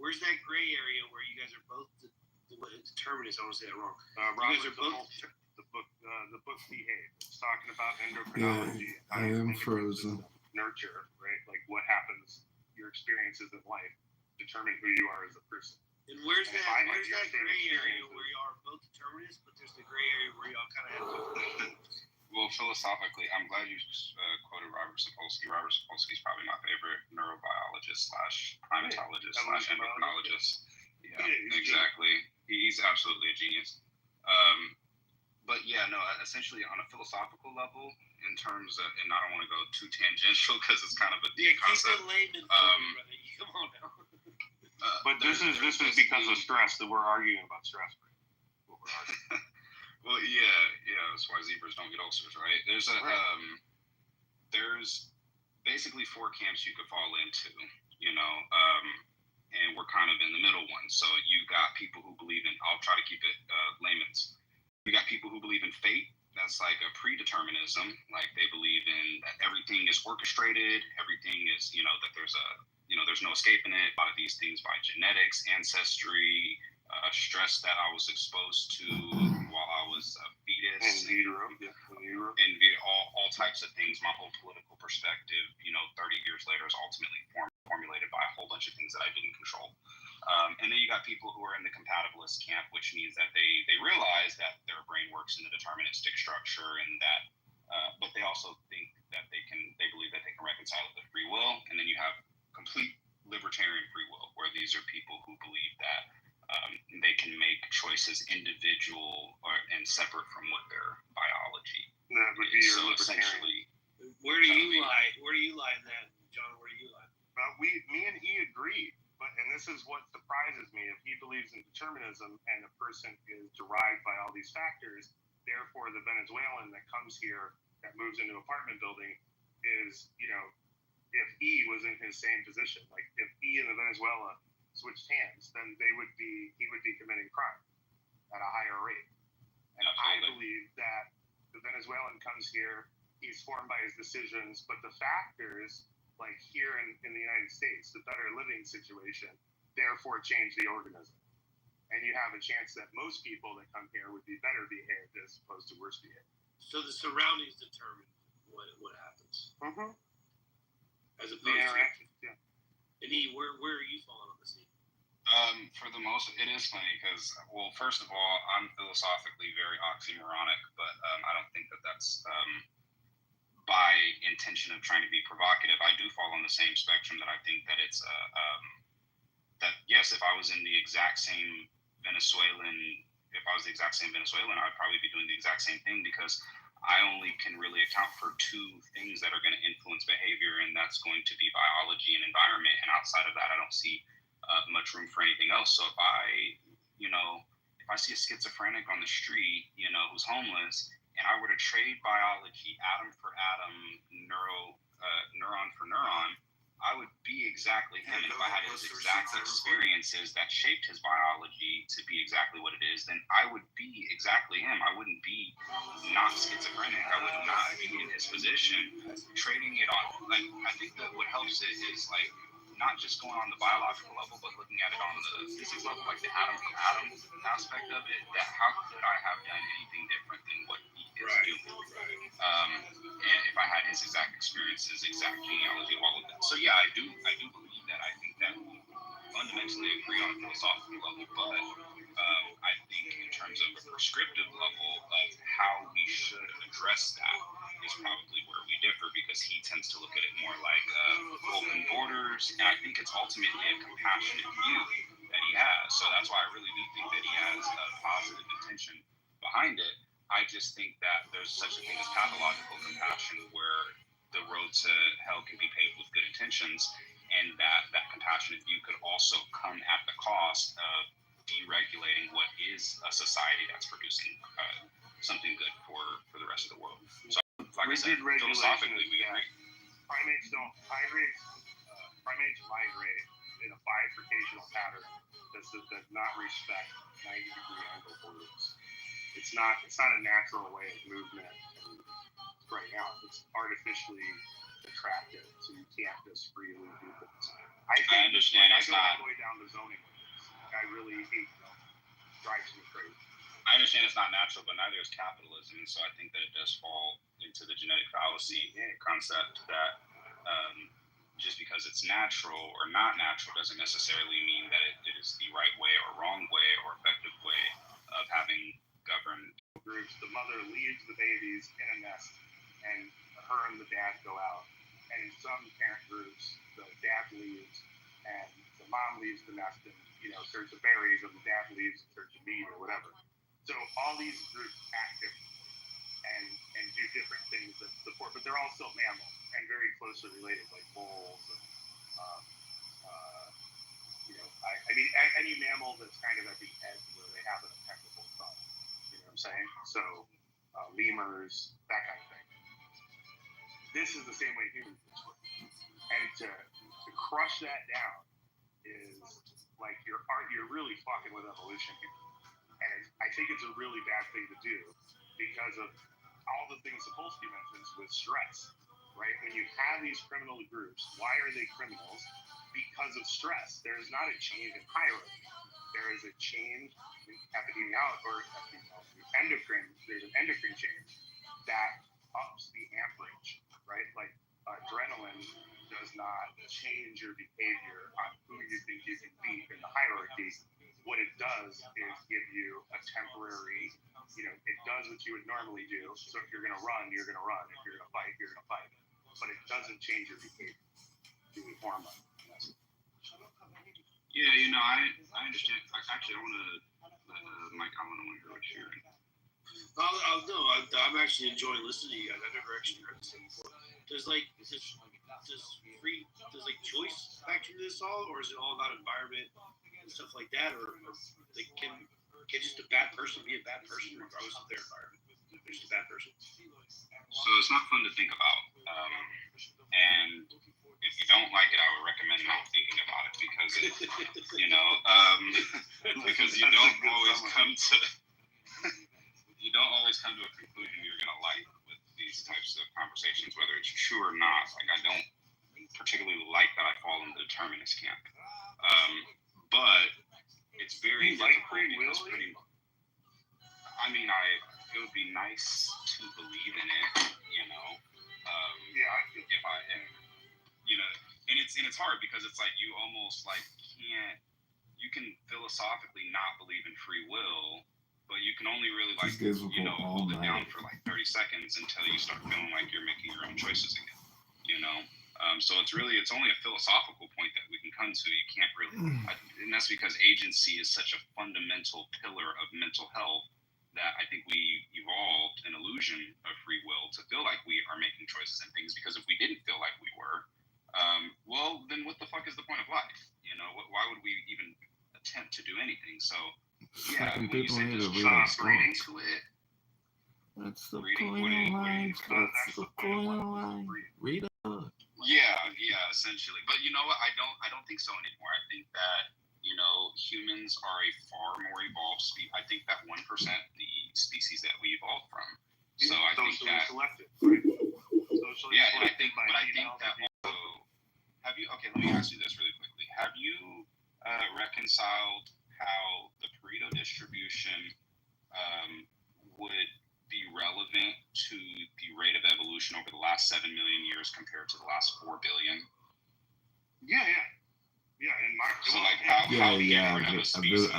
where's that gray area where you guys are both determinists? I want to say that wrong. You guys are both. The book Behave. It's talking about endocrinology. Yeah, I am frozen. Nurture, right? Like what happens, your experiences in life determine who you are as a person. And where's that gray area where you are both determinists, but there's the gray area where y'all kind of have different. Well, philosophically, I'm glad you quoted Robert Sapolsky. Robert Sapolsky is probably my favorite neurobiologist / primatologist / endocrinologist. Yeah, exactly. He's absolutely a genius. But yeah, no, essentially on a philosophical level, in terms of, and I don't want to go too tangential because it's kind of a deep concept. Keep it layman. Come on now. But this is because of stress that we're arguing about stress. Right? Well, yeah, that's why zebras don't get ulcers, right? There's basically 4 camps you could fall into, and we're kind of in the middle one. So you got people who believe in, I'll try to keep it layman's. You got people who believe in fate. That's like a predeterminism. Like they believe in that everything is orchestrated. Everything is, that there's there's no escaping it. A lot of these things by genetics, ancestry, stress that I was exposed to while I was a fetus. In utero. And all types of things. My whole political perspective, 30 years later is ultimately formulated by a whole bunch of things that I didn't control. And then you got people who are in the compatibilist camp, which means that they realize that their brain works in the deterministic structure, and that, but they also think that they believe that they can reconcile it with free will. And then you have complete libertarian free will, where these are people who believe that they can make choices individual and separate from what their biology. That would be your essentially. Where do you lie? Where do you lie then, John? Where do you lie? Me and he agreed. And this is what surprises me. If he believes in determinism and a person is derived by all these factors, therefore the Venezuelan that comes here, that moves into an apartment building, is, if he was in his same position, like if he and the Venezuela switched hands, then he would be committing crime at a higher rate. And I believe that the Venezuelan comes here, he's formed by his decisions, but the factors, like here in the United States, the better living situation, therefore change the organism. And you have a chance that most people that come here would be better behaved as opposed to worse behaved. So the surroundings determine what happens. Mm-hmm. As opposed the interactions, yeah. And where are you falling on the scene? For the most, it is funny because, well, first of all, I'm philosophically very oxymoronic, but I don't think that that's by intention of trying to be provocative. I do fall on the same spectrum that I think that it's that yes, if I was in the exact same Venezuelan, I'd probably be doing the exact same thing, because I only can really account for 2 things that are going to influence behavior, and that's going to be biology and environment. And outside of that, I don't see much room for anything else. So if I see a schizophrenic on the street, who's homeless, and I were to trade biology atom for atom, neuron for neuron, I would be exactly him. And if I had his exact experiences that shaped his biology to be exactly what it is, then I would be exactly him. I wouldn't be not schizophrenic. I would not be in his position. Trading it on, I think that what helps it is not just going on the biological level, but looking at it on the physics level, like the atom from atom aspect of it. That how could I have done anything different than what he is doing? And if I had his exact experiences, exact genealogy, all of that. So yeah, I do believe that. I think that we fundamentally agree on a philosophical level, but I think in terms of a prescriptive level of how we should address that is probably where we differ, because he tends to look at it more like open borders, and I think it's ultimately a compassionate view that he has. So that's why I really do think that he has a positive intention behind it. I just think that there's such a thing as pathological compassion, where the road to hell can be paved with good intentions, and that compassionate view could also come at the cost of deregulating what is a society that's producing something good for the rest of the world. So, like I said, philosophically, we agree. Primates migrate in a bifurcational pattern that does not respect 90-degree angle borders. It's not a natural way of movement and spreading out. It's artificially attractive, so you can't just freely do things. I understand it's not. All the way down to zoning. I really hate them. Drives me crazy. I understand it's not natural, but neither is capitalism, and so I think that it does fall into the genetic fallacy concept that just because it's natural or not natural doesn't necessarily mean that it is the right way or wrong way or effective way of having governed groups. The mother leaves the babies in a nest, and her and the dad go out. And in some parent groups, the dad leaves, and the mom leaves the nest and search of berries, and the dad leaves in search of meat or whatever. So all these groups act differently and do different things that support, but they're all still mammals and very closely related, like bulls and I mean, any mammal that's kind of at the edge where they have an impeccable thumb. You know what I'm saying? So, lemurs, that kind of thing. This is the same way humans work. And to crush that down is like you're really fucking with evolution here. And I think it's a really bad thing to do because of all the things Sapolsky mentions with stress, right? When you have these criminal groups, why are they criminals? Because of stress. There is not a change in hierarchy. There is a change in endocrine. There's an endocrine change that ups the amperage, right? Like adrenaline does not change your behavior on who you think you can beat in the hierarchy. What it does is give you a temporary, it does what you would normally do. So if you're going to run, you're going to run. If you're going to fight, you're going to fight. But it doesn't change your behavior. The hormone. Yeah, I understand. Actually, I want to let Mike, I want to hear what you're hearing. I'm actually enjoying listening to you guys. I've never actually heard this before. Does choice factor into this all, or is it all about environment and stuff like that, or can just a bad person be a bad person regardless of their environment? If they're just a bad person. So it's not fun to think about, and if you don't like it, I would recommend not thinking about it because because you don't always come to a conclusion you're gonna like with these types of conversations, whether it's true or not. Like I don't particularly like that I fall in the determinist camp, but it's very difficult because it would be nice to believe in it, and it's hard because it's like you almost like you can philosophically not believe in free will, but you can only really hold it down for like 30 seconds until you start feeling like you're making your own choices again, so it's only a philosophical point that we can come to. You can't really, and that's because agency is such a fundamental pillar of mental health that I think we evolved an illusion of free will to feel like we are making choices and things, because if we didn't feel like we were, well, then what the fuck is the point of life? Why would we even attempt to do anything? So, yeah, when you say just reading to it, that's the point of life. That's the point of life. Read up. Yeah, essentially. But you know what? I don't think so anymore. I think that humans are a far more evolved species. I think that 1% the species that we evolved from. So I think that selected, right? And I think that also. Have you? Okay, let me ask you this really quickly. Have you reconciled how the Pareto distribution would be relevant to the rate of evolution over the last 7 million years compared to the last 4 billion? Yeah. I've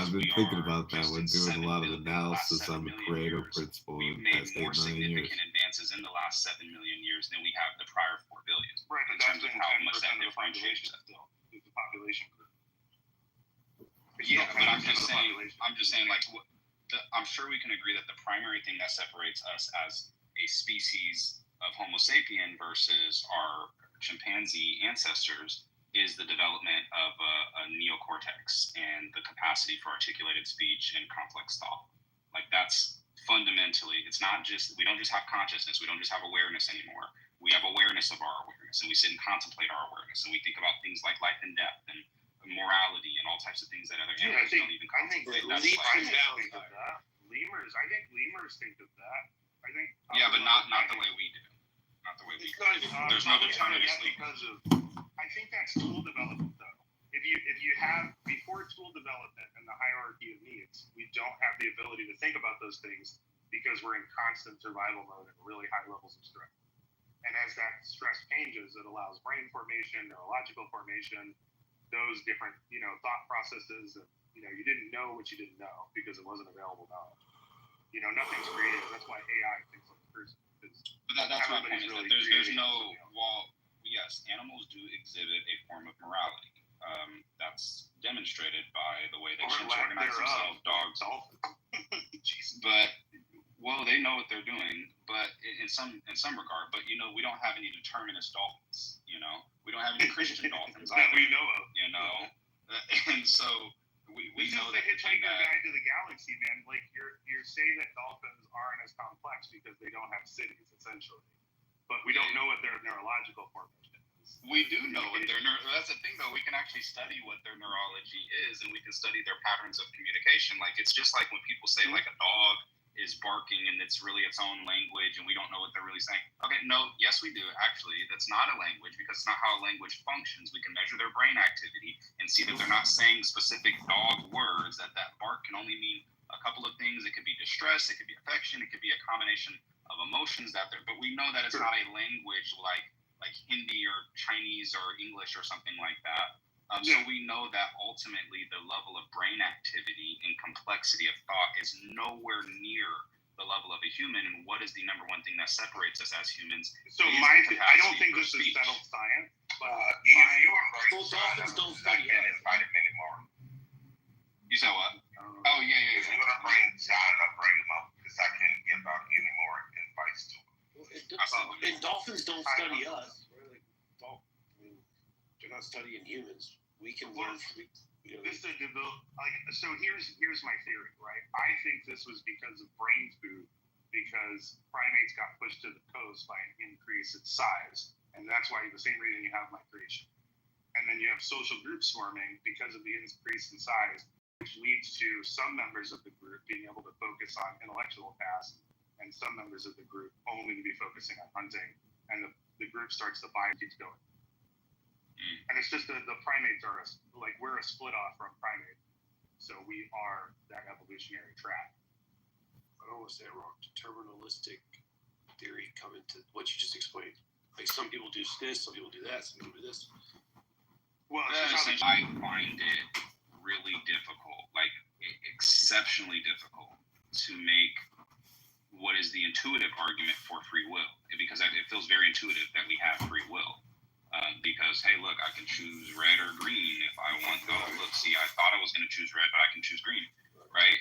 been thinking about that when doing a lot of analysis on the Pareto principle in the past 8 million years. Advances in the last 7 million years than we have the prior 4 billion. Right, in terms of how much that differentiates. The population group. Yeah, but I'm just saying, like, I'm sure we can agree that the primary thing that separates us as a species of Homo sapien versus our chimpanzee ancestors is the development of a neocortex and the capacity for articulated speech and complex thought. Like, that's fundamentally, it's not just, we don't just have consciousness, we don't just have awareness anymore. We have awareness of our awareness, and we sit and contemplate our awareness, and we think about things like life and death and morality and all types of things that other animals don't even contemplate. I think lemurs think of that. Yeah, but not the way we do. Not the way we do. There's no determinist leap. I think that's tool development, though. If you have, before tool development and the hierarchy of needs, we don't have the ability to think about those things because we're in constant survival mode and really high levels of stress. And as that stress changes, it allows brain formation, neurological formation, those different, thought processes. And, you didn't know what you didn't know because it wasn't available knowledge. Nothing's creative. That's why AI thinks like a person. But that's my point. Is that there's no wall. Yes, animals do exhibit a form of morality. That's demonstrated by the way they organize themselves. Dogs. Jesus. But well, they know what they're doing, but in some regard. But you know, we don't have any determinist dolphins. You know, we don't have any Christian dolphins that either. we know of. You know, and so we This know is the that Hitchhiker Guide to the Galaxy, man. Like you're saying that dolphins aren't as complex because they don't have cities, essentially. But we don't know what their neurological formation is. We do know what that's the thing though. We can actually study what their neurology is, and we can study their patterns of communication. Like it's just like when people say like a dog is barking and it's really its own language and we don't know what they're really saying. Okay, no, yes we do. Actually, that's not a language because it's not how a language functions. We can measure their brain activity and see that they're not saying specific dog words, that bark can only mean a couple of things. It could be distress, it could be affection, it could be a combination of emotions that they're, but we know that it's not a language like Hindi or Chinese or English or something like that. So we know that ultimately the level of brain activity and complexity of thought is nowhere near the level of a human. And what is the number one thing that separates us as humans? So I don't think this is settled science, but dolphins don't study it. You said what? Oh yeah. If you want to bring John up, bring him up because I can't give out any more advice to him. And dolphins don't study us. We're like, they're not studying humans. We can learn from This is so here's my theory, right? I think this was because of brain food, because primates got pushed to the coast by an increase in size, and that's why the same reason you have migration. And then you have social groups forming because of the increase in size, which leads to some members of the group being able to focus on intellectual tasks, and some members of the group only to be focusing on hunting, and the group starts to buy and keeps going. And it's just the primates are we're a split off from primates, so we are that evolutionary track. I don't want to say it wrong. Deterministic theory coming to what you just explained. Like some people do this, some people do that, some people do this. Well, I find it really difficult, like exceptionally difficult, to make what is the intuitive argument for free will, because it feels very intuitive that we have free will. Because, hey, look, I can choose red or green if I want to. Look, see, I thought I was going to choose red, but I can choose green, right?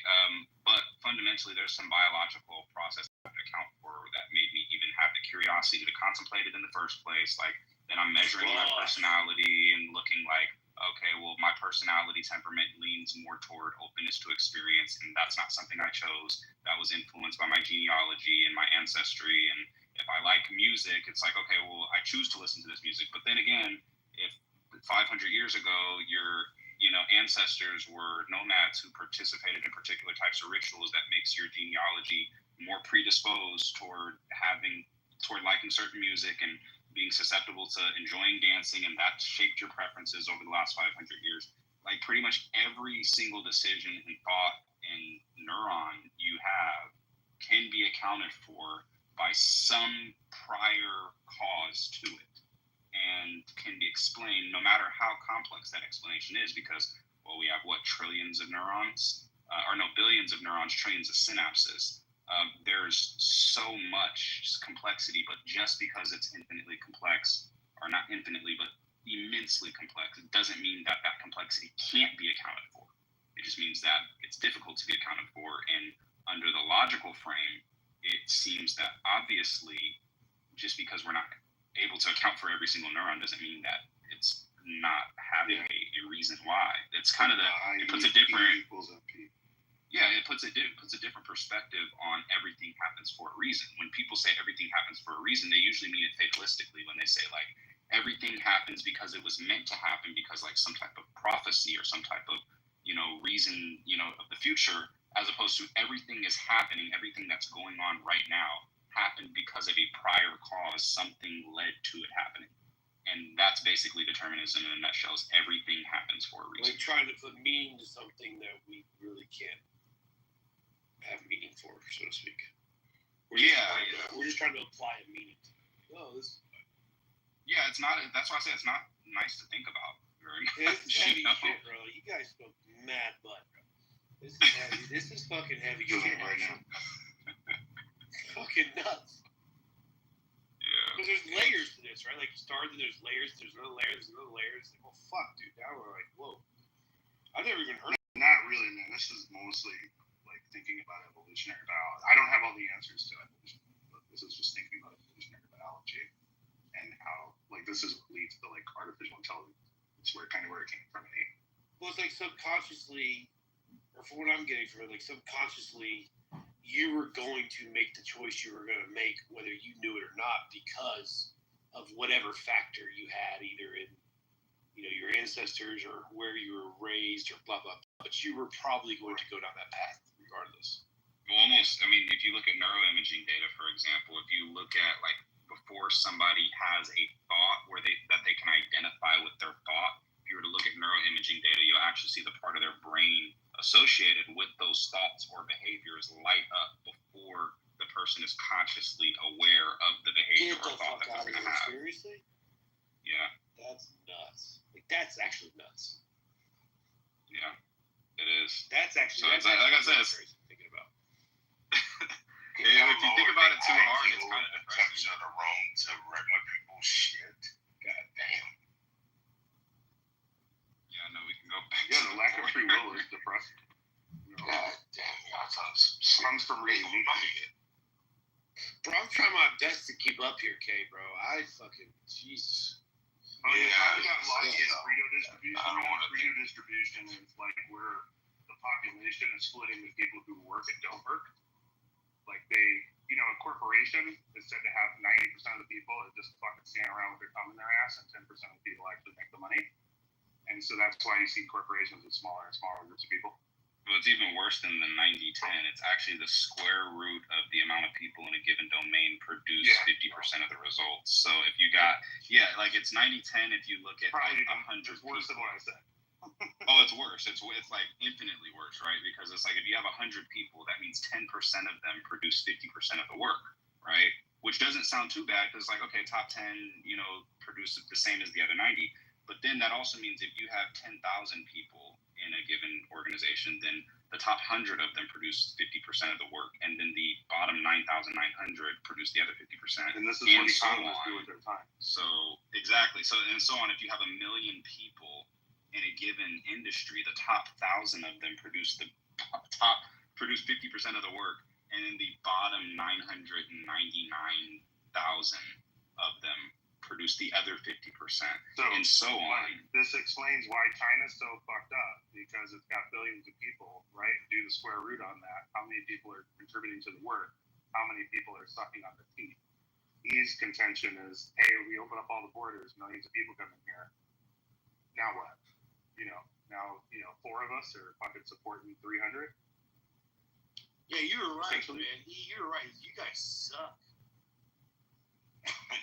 But fundamentally, there's some biological process to account for that made me even have the curiosity to contemplate it in the first place. Like, then I'm measuring my personality and looking like, okay, well, my personality temperament leans more toward openness to experience, and that's not something I chose. That was influenced by my genealogy and my ancestry, and if I like music, it's like, okay, well, I choose to listen to this music. But then again, if 500 years ago, your ancestors were nomads who participated in particular types of rituals, that makes your genealogy more predisposed toward liking certain music and being susceptible to enjoying dancing, and that shaped your preferences over the last 500 years. Like pretty much every single decision and thought and neuron you have can be accounted for by some prior cause to it, and can be explained no matter how complex that explanation is, because, well, we have trillions of neurons, billions of neurons, trillions of synapses. There's so much complexity, but just because it's infinitely complex, or not infinitely, but immensely complex, it doesn't mean that complexity can't be accounted for. It just means that it's difficult to be accounted for, and under the logical frame, it seems that obviously just because we're not able to account for every single neuron doesn't mean that it's not having a reason why. It's kind of it puts a different perspective on everything happens for a reason. When people say everything happens for a reason, they usually mean it fatalistically. When they say like everything happens because it was meant to happen, because like some type of prophecy or some type of reason of the future, as opposed to everything is happening, everything that's going on right now happened because of a prior cause, something led to it happening. And that's basically determinism in a nutshell. Everything happens for a reason. Like trying to put meaning to something that we really can't have meaning for, so to speak. We're just trying to apply a meaning to it. Yeah, it's not. That's why I say it's not nice to think about very much. It's heavy shit, bro. You guys smoke mad butt, bro. This is heavy. This is fucking heavy shit right now. Fucking nuts. Yeah. Because there's layers to this, right? Like you started, there's layers, there's another layer, there's another layer. It's like, well, fuck, dude. Now we're like, whoa. I've never even heard of it. Not really, man. This is mostly like thinking about evolutionary answers to evolution. But this is just thinking about evolutionary biology and how like this is what leads to like artificial intelligence. It's where it came from. Well, it's like subconsciously, or from what I'm getting from it, like subconsciously, you were going to make the choice you were going to make, whether you knew it or not, because of whatever factor you had, either in, you know, your ancestors or where you were raised or blah, blah, blah. But you were probably going to go down that path regardless. Well, almost, I mean, if you look at neuroimaging data, for example, if you look at, like, before somebody has a thought that they can identify with their thought, if you were to look at neuroimaging data, you'll actually see the part of their brain associated with those thoughts or behaviors light up before the person is consciously aware of the behavior or thought that they're going to have. Seriously? Yeah. That's nuts. Like, that's actually nuts. Yeah, it is. That's actually, so like I said, crazy thinking about. If you think about it too hard, it's kind of depressing. The wrong to regular people's shit. God damn. Yeah, no, we can go back. Yeah, the lack of free will is depressing. God damn, y'all comes from reading it. Bro, I'm trying my best to keep up here, Kay, bro. I fucking, Jesus. Oh, yeah, I got lost in Pareto distribution. Pareto distribution is like where the population is splitting with people who work and don't work. Like they, you know, a corporation is said to have 90% of the people that just fucking stand around with their thumb in their ass, and 10% of the people actually make the money. And so that's why you see corporations with smaller and smaller groups of people. Well, it's even worse than the 90-10. It's actually the square root of the amount of people in a given domain produce 50% of the results. So if you got, like it's 90-10 if you look at probably like 100 it's worse than what I said. Oh, it's worse. It's like infinitely worse, right? Because it's like if you have 100 people, that means 10% of them produce 50% of the work, right? Which doesn't sound too bad because like, okay, top 10, you know, produce the same as the other 90. But then that also means if you have 10,000 people in a given organization, then the top 100 of them produce 50% of the work, and then the bottom 9,900 produce the other 50%. And this is what economists do with their time. So exactly. So and so on. If you have 1 million people in a given industry, the top 1,000 of them produce 50% of the work, and then the bottom 999,000 of them produce the other 50%, and so on. This explains why China's so fucked up, because it's got billions of people, right? Do the square root on that. How many people are contributing to the work? How many people are sucking on the teeth? His contention is, hey, we open up all the borders, millions of people come in here. Now what? Now 4 of us are fucking supporting 300. Yeah, you were right, man. You were right. You guys suck.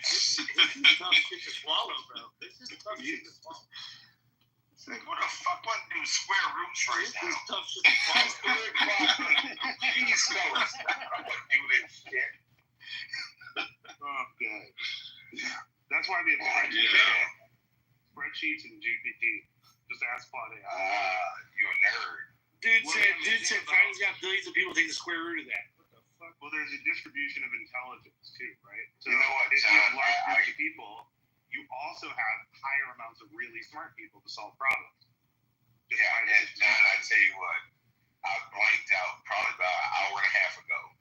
This is tough shit to swallow, bro. This is tough shit to swallow. It's like, what the fuck want to do square roots right now? This is tough shit to swallow. Please go. I want to do this shit. Oh, God. That's why we have spreadsheets and GPT. Just ask Claude AI. You're a nerd. Dude said China's got billions of people take the square root of that. What the fuck? Well, there's a distribution of intelligence too, right? So you know what, if you have large groups of people, you also have higher amounts of really smart people to solve problems. And John, I tell you what, I blanked out probably about an hour and a half ago.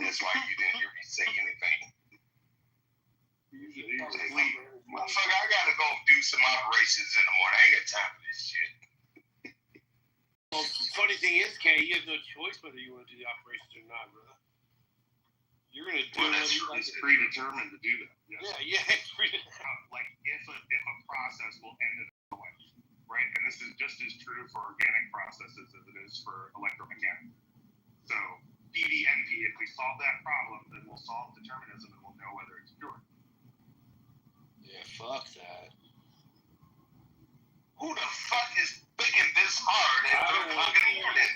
That's why you didn't hear me say anything. Motherfucker, I gotta go do some operations in the morning. I ain't got time for this shit. Well, the funny thing is, Kay, you have no choice whether you want to do the operations or not, brother. You're gonna do it. It's predetermined to do that. Yes. Yeah. It's predetermined. Like if a process will end in a way, right? And this is just as true for organic processes as it is for electromechanical. So DDNP, if we solve that problem, then we'll solve determinism and we'll know whether it's pure. Yeah, fuck that. Who the fuck is thinking this hard and they're fucking internet?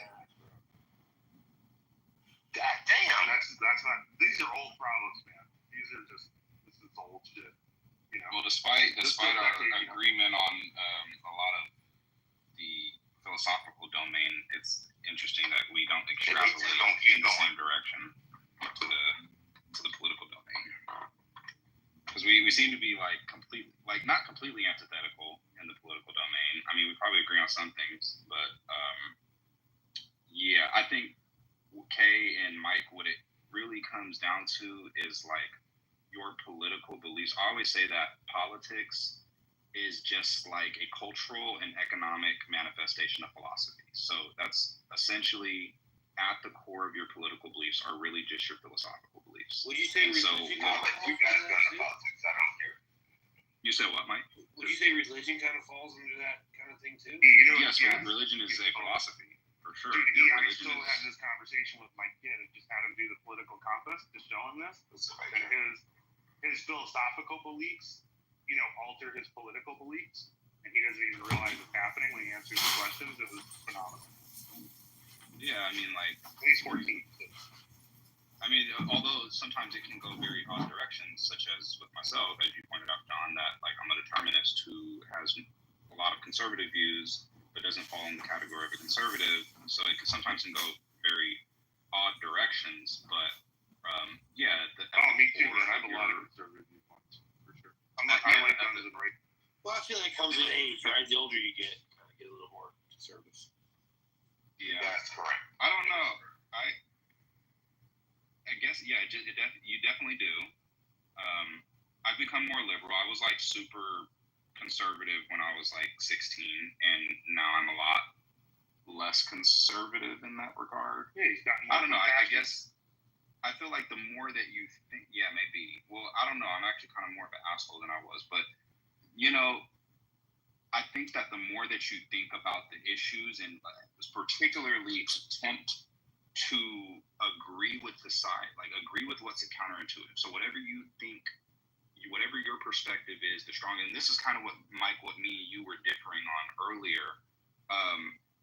God damn. That's not. These are old problems, man. This is old shit. You know. Well, despite our agreement on a lot of the philosophical domain, it's interesting that we don't extrapolate in the same direction to the political domain. Because we seem to be not completely antithetical in the political domain. I mean, we probably agree on some things, but I think Kay and Mike, what it really comes down to is like your political beliefs. I always say that politics is just like a cultural and economic manifestation of philosophy. So that's essentially at the core of your political beliefs are really just your philosophical beliefs. Would you say religion kind of falls into that too? I don't care. You said what, Mike? Would you say religion kind of falls into that kind of thing too? Yes, religion is a philosophy, for sure. Dude, I still had this conversation with my kid and just had him do the political compass to show him this. And his philosophical beliefs, alter his political beliefs. And he doesn't even realize it's happening when he answers the questions. It was phenomenal. Yeah, I mean, like... He's 14. I mean, although sometimes it can go very odd directions, such as with myself, as you pointed out, John, that, like, I'm a determinist who has a lot of conservative views, but doesn't fall in the category of a conservative. So it can sometimes go very odd directions, but, yeah. Me too, man. I have a lot of conservative viewpoints, for sure. I like guns and right. Well, I feel like it comes in age, right? The older you get, kind of get a little more conservative. Yeah, that's correct. I don't know. I guess, yeah, you definitely do. I've become more liberal. I was like super conservative when I was like 16, and now I'm a lot less conservative in that regard. Yeah, he's gotten more. I don't know. I guess I feel like the more that you think, yeah, maybe. Well, I don't know. I'm actually kind of more of an asshole than I was, but I think that the more that you think about the issues and particularly attempt to agree with the side, like agree with what's counterintuitive. So whatever you think, whatever your perspective is, the strong, and this is kind of what Mike, what me and you were differing on earlier.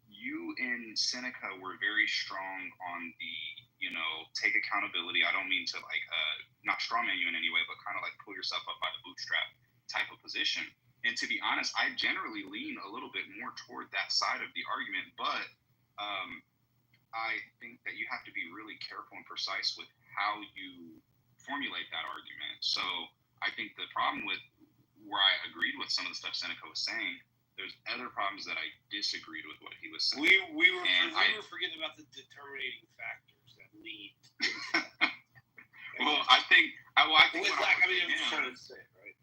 You and Seneca were very strong on the, take accountability. I don't mean to not strawman you in any way, but kind of like pull yourself up by the bootstrap type of position. And to be honest, I generally lean a little bit more toward that side of the argument, but I think that you have to be really careful and precise with how you formulate that argument. So I think the problem with where I agreed with some of the stuff Seneca was saying, there's other problems that I disagreed with what he was saying. We were forgetting about the determining factors that lead. Well, I think I'm just trying to say, right?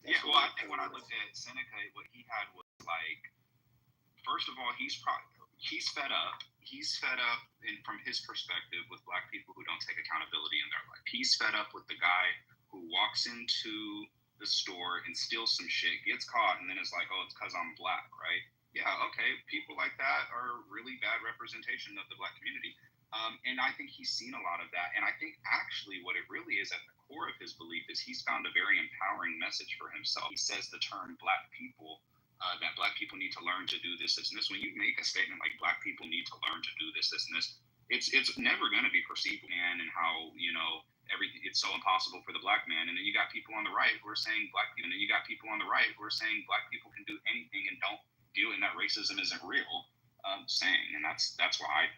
Yeah, well, I think when I looked at Seneca, what he had was like, first of all, he's fed up. He's fed up, from his perspective, with Black people who don't take accountability in their life. He's fed up with the guy who walks into the store and steals some shit, gets caught, and then it's like, oh, it's because I'm Black, right? Yeah, okay, people like that are really bad representation of the Black community. And I think he's seen a lot of that. And I think actually what it really is at the core of his belief is he's found a very empowering message for himself. He says the term Black people, that Black people need to learn to do this, this, and this. When you make a statement like Black people need to learn to do this, this, and this, it's never going to be perceived, man, and how, everything, it's so impossible for the Black man. And then you got people on the right who are saying Black people, and then you got people on the right who are saying Black people can do anything and don't do it, and that racism isn't real, saying. And that's why I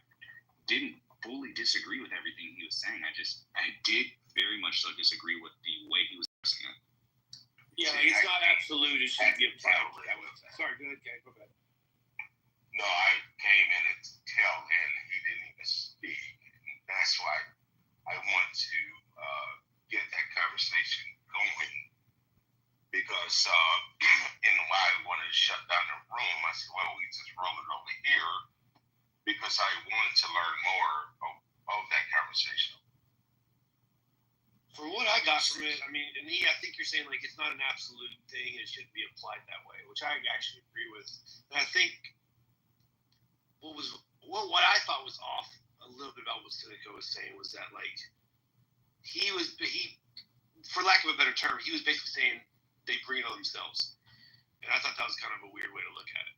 didn't fully disagree with everything he was saying. I did very much so disagree with the way he was expressing it. Yeah, it's not absolute. It should be applied. Sorry, go ahead, Kay. Go ahead. No, I came in at the tail end. He didn't even speak. That's why I want to get that conversation going, because and why I wanted to shut down the room, I said, well, we just roll it over here, because I wanted to learn more of that conversation. From what I got from it, I think you're saying like it's not an absolute thing; it shouldn't be applied that way, which I actually agree with. And I think what I thought was off a little bit about what Seneca was saying was that like he, for lack of a better term, he was basically saying they bring it on themselves, and I thought that was kind of a weird way to look at it.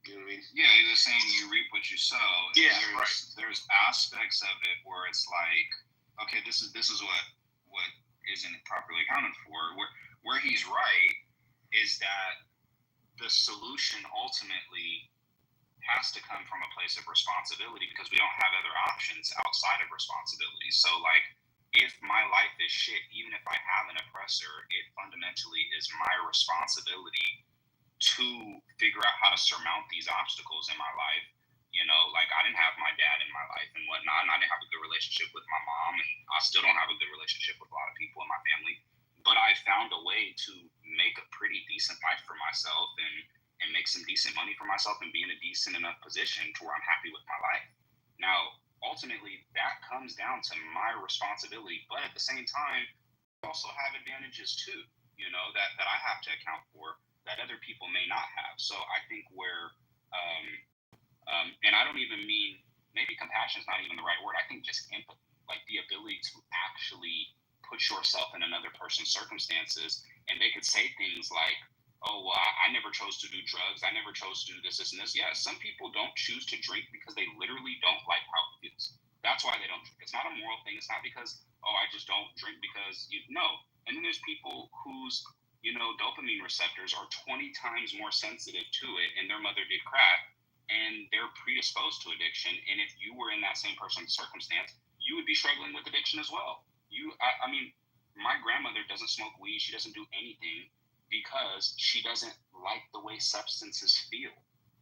You know what I mean? Yeah, he was saying you reap what you sow. Yeah, right. There's aspects of it where it's like, okay, this is what isn't properly accounted for. Where he's right is that the solution ultimately has to come from a place of responsibility, because we don't have other options outside of responsibility. So like, if my life is shit, even if I have an oppressor, it fundamentally is my responsibility to figure out how to surmount these obstacles in my life, You know, like I didn't have my dad in my life and whatnot, and I didn't have a good relationship with my mom, and I still don't have a good relationship with a lot of people in my family. But I found a way to make a pretty decent life for myself and make some decent money for myself and be in a decent enough position to where I'm happy with my life. Now, ultimately, that comes down to my responsibility, but at the same time, I also have advantages too, you know, that I have to account for that other people may not have. So I think where and I don't even mean, maybe compassion is not even the right word. I think just empathy, like the ability to actually put yourself in another person's circumstances. And they could say things like, oh, well, I never chose to do drugs. I never chose to do this, and this. Yeah, some people don't choose to drink because they literally don't like how it feels. That's why they don't drink. It's not a moral thing. It's not because, oh, I just don't drink because, no. And then there's people whose, you know, dopamine receptors are 20 times more sensitive to it, and their mother did crack, and they're predisposed to addiction. And if you were in that same person's circumstance, you would be struggling with addiction as well. I mean, my grandmother doesn't smoke weed. She doesn't do anything because she doesn't like the way substances feel.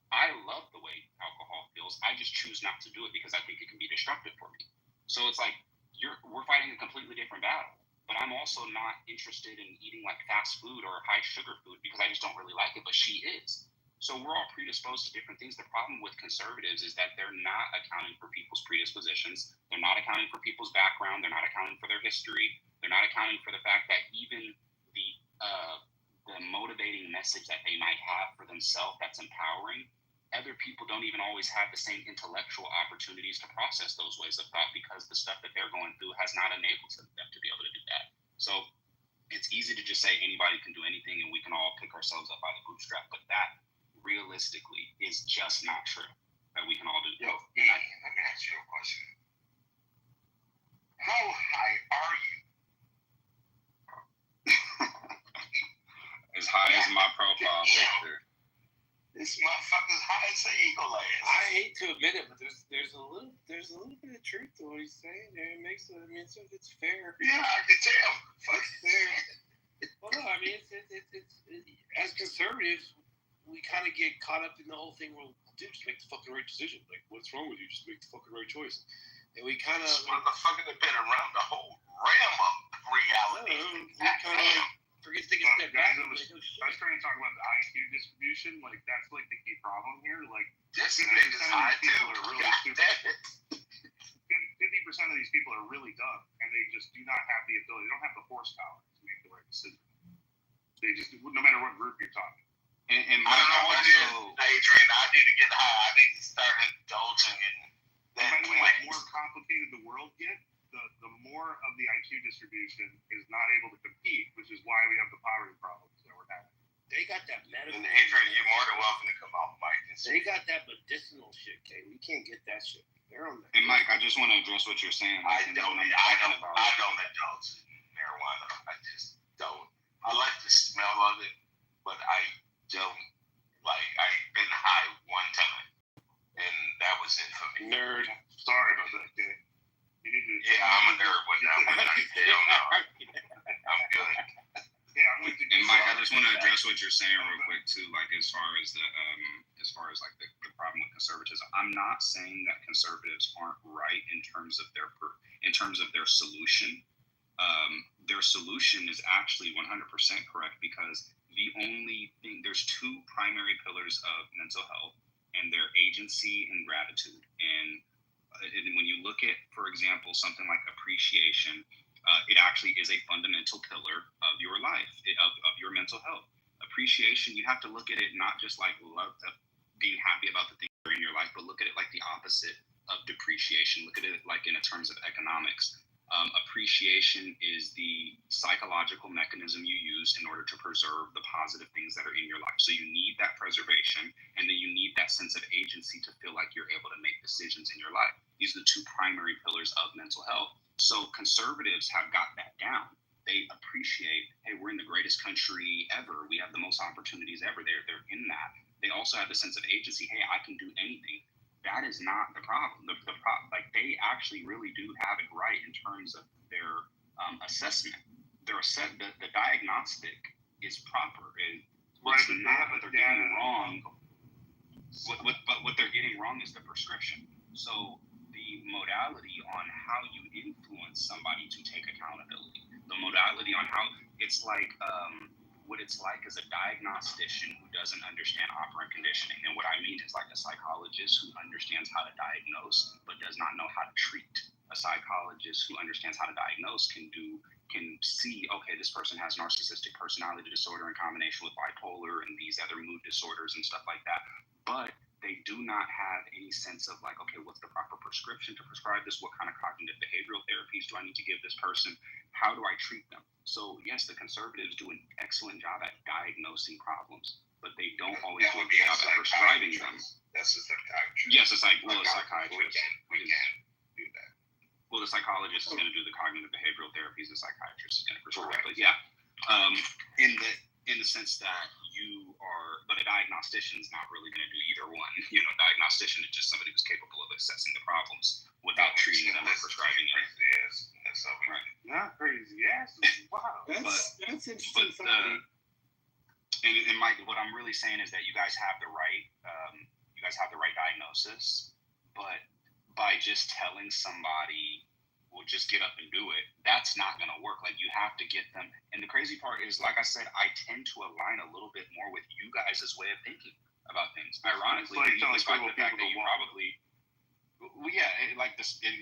I love the way alcohol feels. I just choose not to do it because I think it can be destructive for me. So it's like we're fighting a completely different battle. But I'm also not interested in eating like fast food or high sugar food because I just don't really like it, but she is. So we're all predisposed to different things. The problem with conservatives is that they're not accounting for people's predispositions. They're not accounting for people's background. They're not accounting for their history. They're not accounting for the fact that even the motivating message that they might have for themselves that's empowering, other people don't even always have the same intellectual opportunities to process those ways of thought because the stuff that they're going through has not enabled them to be able to do that. So it's easy to just say anybody can do anything and we can all pick ourselves up by the bootstrap, but that realistically is just not true, that we can all do. Yo, let me ask you a question. How high are you? As high as my profile picture. This motherfucker's high as an eagle ass. I hate to admit it, but there's a little bit of truth to what he's saying. It's fair. Yeah, I can tell. It's fair. Well, no, I mean, it's as conservatives, we kind of get caught up in the whole thing. Well, dude, just make the fucking right decision. Like, what's wrong with you? Just make the fucking right choice. And we kind of this motherfucker have been around the whole realm of reality. We kind of forget to take a step back. I was trying to talk about the IQ distribution. Like, that's like the key problem here. Like, this nigga's high too. People are really stupid. 50% of these people are really dumb, and they just do not have the ability. They don't have the horsepower to make the right decision. They just, no matter what group you're talking. And I don't know what it is, Adrian. I need to get high. I need to start indulging in that. By the way, the more complicated the world gets, the more of the IQ distribution is not able to compete, which is why we have the poverty problems that we're having. They got that medical. And Adrian, you're more than welcome to come off mic. They got that medicinal shit, Kay. We can't get that shit. They're on that. And Mike, I just want to address what you're saying. I don't indulge in marijuana. I just don't. I like the smell of it, but I don't like. I've been high one time, and that was it for me. Nerd. Sorry about that, Kay. You need to. Yeah, I'm a nerd with that one. Hell no. I'm good. Yeah, I'm with you. And Mike, I just want to address what you're saying real quick too. Like as far as like the problem with conservatism, I'm not saying that conservatives aren't right in terms of their solution. Their solution is actually 100% correct because there's two primary pillars of mental health, and they're agency and gratitude. And when you look at, for example, something like appreciation, it actually is a fundamental pillar of your life, of your mental health. Appreciation, you have to look at it not just like being happy about the things that are in your life, but look at it like the opposite of depreciation. Look at it like in terms of economics. Appreciation is the psychological mechanism you use in order to preserve the positive things that are in your life. So you need that preservation, and then you need that sense of agency to feel like you're able to make decisions in your life. These are the two primary pillars of mental health. So conservatives have got that down. They appreciate, hey, we're in the greatest country ever. We have the most opportunities ever. They're in that. They also have the sense of agency. Hey, I can do anything. That is not the problem. The problem, like they actually really do have it right in terms of their assessment. The diagnostic is proper. It's not that they're getting wrong. What they're getting wrong is the prescription. So the modality on how you influence somebody to take accountability, the modality on how it's like, what it's like as a diagnostician who doesn't understand operant conditioning. And what I mean is like a psychologist who understands how to diagnose but does not know how to treat. A psychologist who understands how to diagnose can see, okay, this person has narcissistic personality disorder in combination with bipolar and these other mood disorders and stuff like that. But they do not have any sense of like, okay, what's the proper prescription to prescribe this? What kind of cognitive behavioral therapies do I need to give this person? How do I treat them? So yes, the conservatives do an excellent job at diagnosing problems, but they don't always do a good job at prescribing them. That's a psychiatrist. Yes, a psychiatrist. We can't do that. Well, the psychologist is going to do the cognitive behavioral therapies. The psychiatrist is going to prescribe. But yeah, in the sense that you are, but a diagnostician is not really going to do either one. You know, diagnostician is just somebody who's capable of assessing the problems without treating them or prescribing it. Right. Not crazy. Yes. Wow. That's interesting. And Mike, what I'm really saying is that you guys have the right, diagnosis, but by just telling somebody, well, just get up and do it, that's not going to work. Like, you have to get them. And the crazy part is, like I said, I tend to align a little bit more with you guys' way of thinking about things. Ironically, despite the fact that you probably,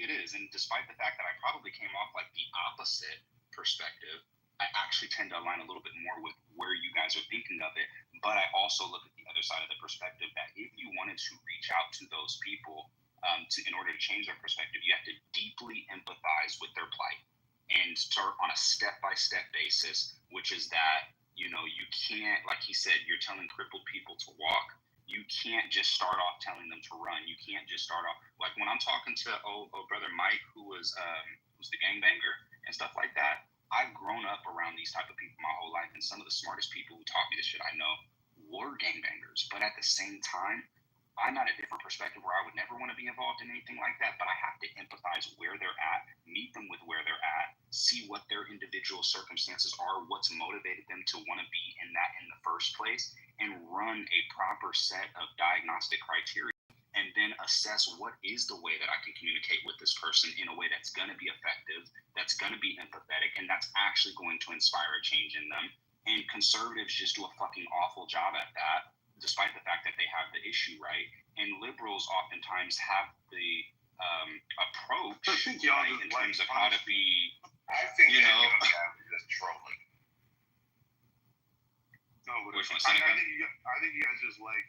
it is. And despite the fact that I probably came off like the opposite perspective, I actually tend to align a little bit more with where you guys are thinking of it. But I also look at the other side of the perspective that if you wanted to reach out to those people, in order to change their perspective, you have to deeply empathize with their plight and start on a step-by-step basis, which is that, you know, you can't, like he said, you're telling crippled people to walk. You can't just start off telling them to run. You can't just start off, like when I'm talking to brother Mike, who's the gangbanger and stuff like that, I've grown up around these type of people my whole life, and some of the smartest people who taught me the shit I know were gangbangers. But at the same time, I'm at a different perspective where I would never want to be involved in anything like that, but I have to empathize where they're at, meet them with where they're at, see what their individual circumstances are, what's motivated them to want to be in that in the first place, and run a proper set of diagnostic criteria, and then assess what is the way that I can communicate with this person in a way that's going to be effective, that's going to be empathetic, and that's actually going to inspire a change in them. And conservatives just do a fucking awful job at that, despite the fact that they have the issue, right? And liberals oftentimes have the approach, right, in terms of how to be, I think just trolling. No, but I think you guys just like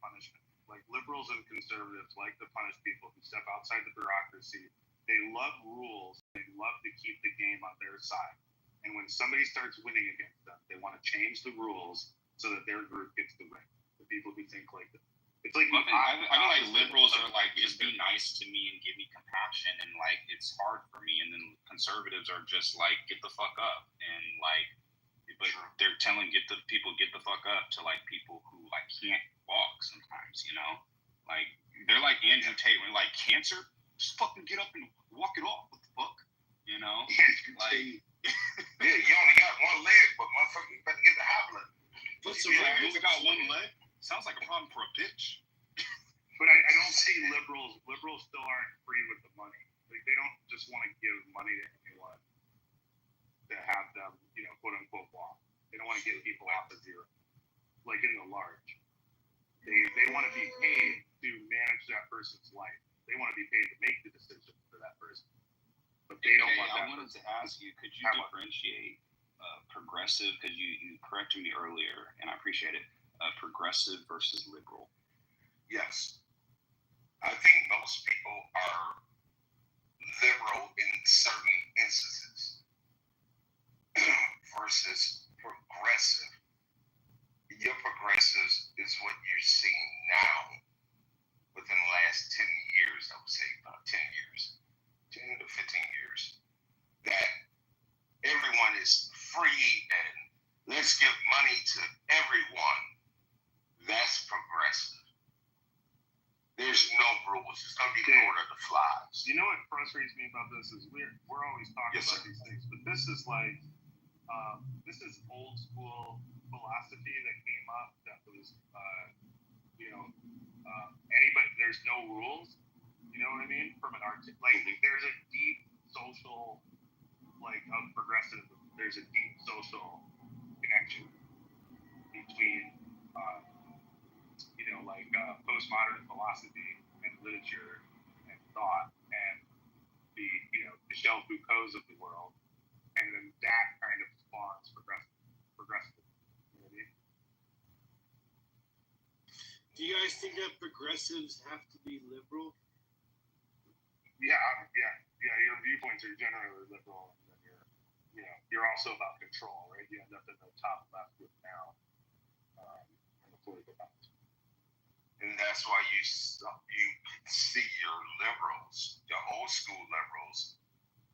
punishment. Like liberals and conservatives like to punish people who step outside the bureaucracy. They love rules. They love to keep the game on their side. And when somebody starts winning against them, they want to change the rules so that their group gets the win. The people who think like that. It's like I feel like liberals are like, just be nice to me and give me compassion, and like it's hard for me. And then conservatives are just like, get the fuck up, and like, but they're telling get the fuck up to like people who like can't walk sometimes, you know, like they're like Andrew Tate, when like cancer, just fucking get up and walk it off. What the fuck, you know? Like, yeah, you only got one leg, but motherfucker, you better get the hobbler. You only got one leg. Sounds like a problem for a bitch. But I don't see liberals. Liberals still aren't free with the money. Like they don't just want to give money to anyone to have them, you know, quote unquote walk. They don't want to get people off the zero. Like in the large, they want to be paid to manage that person's life. They want to be paid to make the decision for that person. But they don't want that. I wanted to ask you, could you differentiate progressive? Because you corrected me earlier, and I appreciate it. Progressive versus liberal. Yes. I think most people are liberal in certain instances versus progressive. Your progressives is what you're seeing now within the last 10 years, I would say about 10 years, 10 to 15 years, that everyone is free and let's give money to everyone. That's progressive. There's no rules. It's going to be Lord of the Flies. You know what frustrates me about this is we're always talking about these things, but this is like this is old school philosophy that came up that was anybody, there's no rules. You know what I mean? From an art, like there's a deep social, like of progressivism. There's a deep social connection between, postmodern philosophy and literature and thought and the Michel Foucault's of the world, and then that kind of spawns progressivism. You know what I mean? Do you guys think that progressives have to be liberal? Yeah. Your viewpoints are generally liberal, and then you're also about control, right? You end up in the top left group now in the political balance. And that's why you see your liberals, the old school liberals,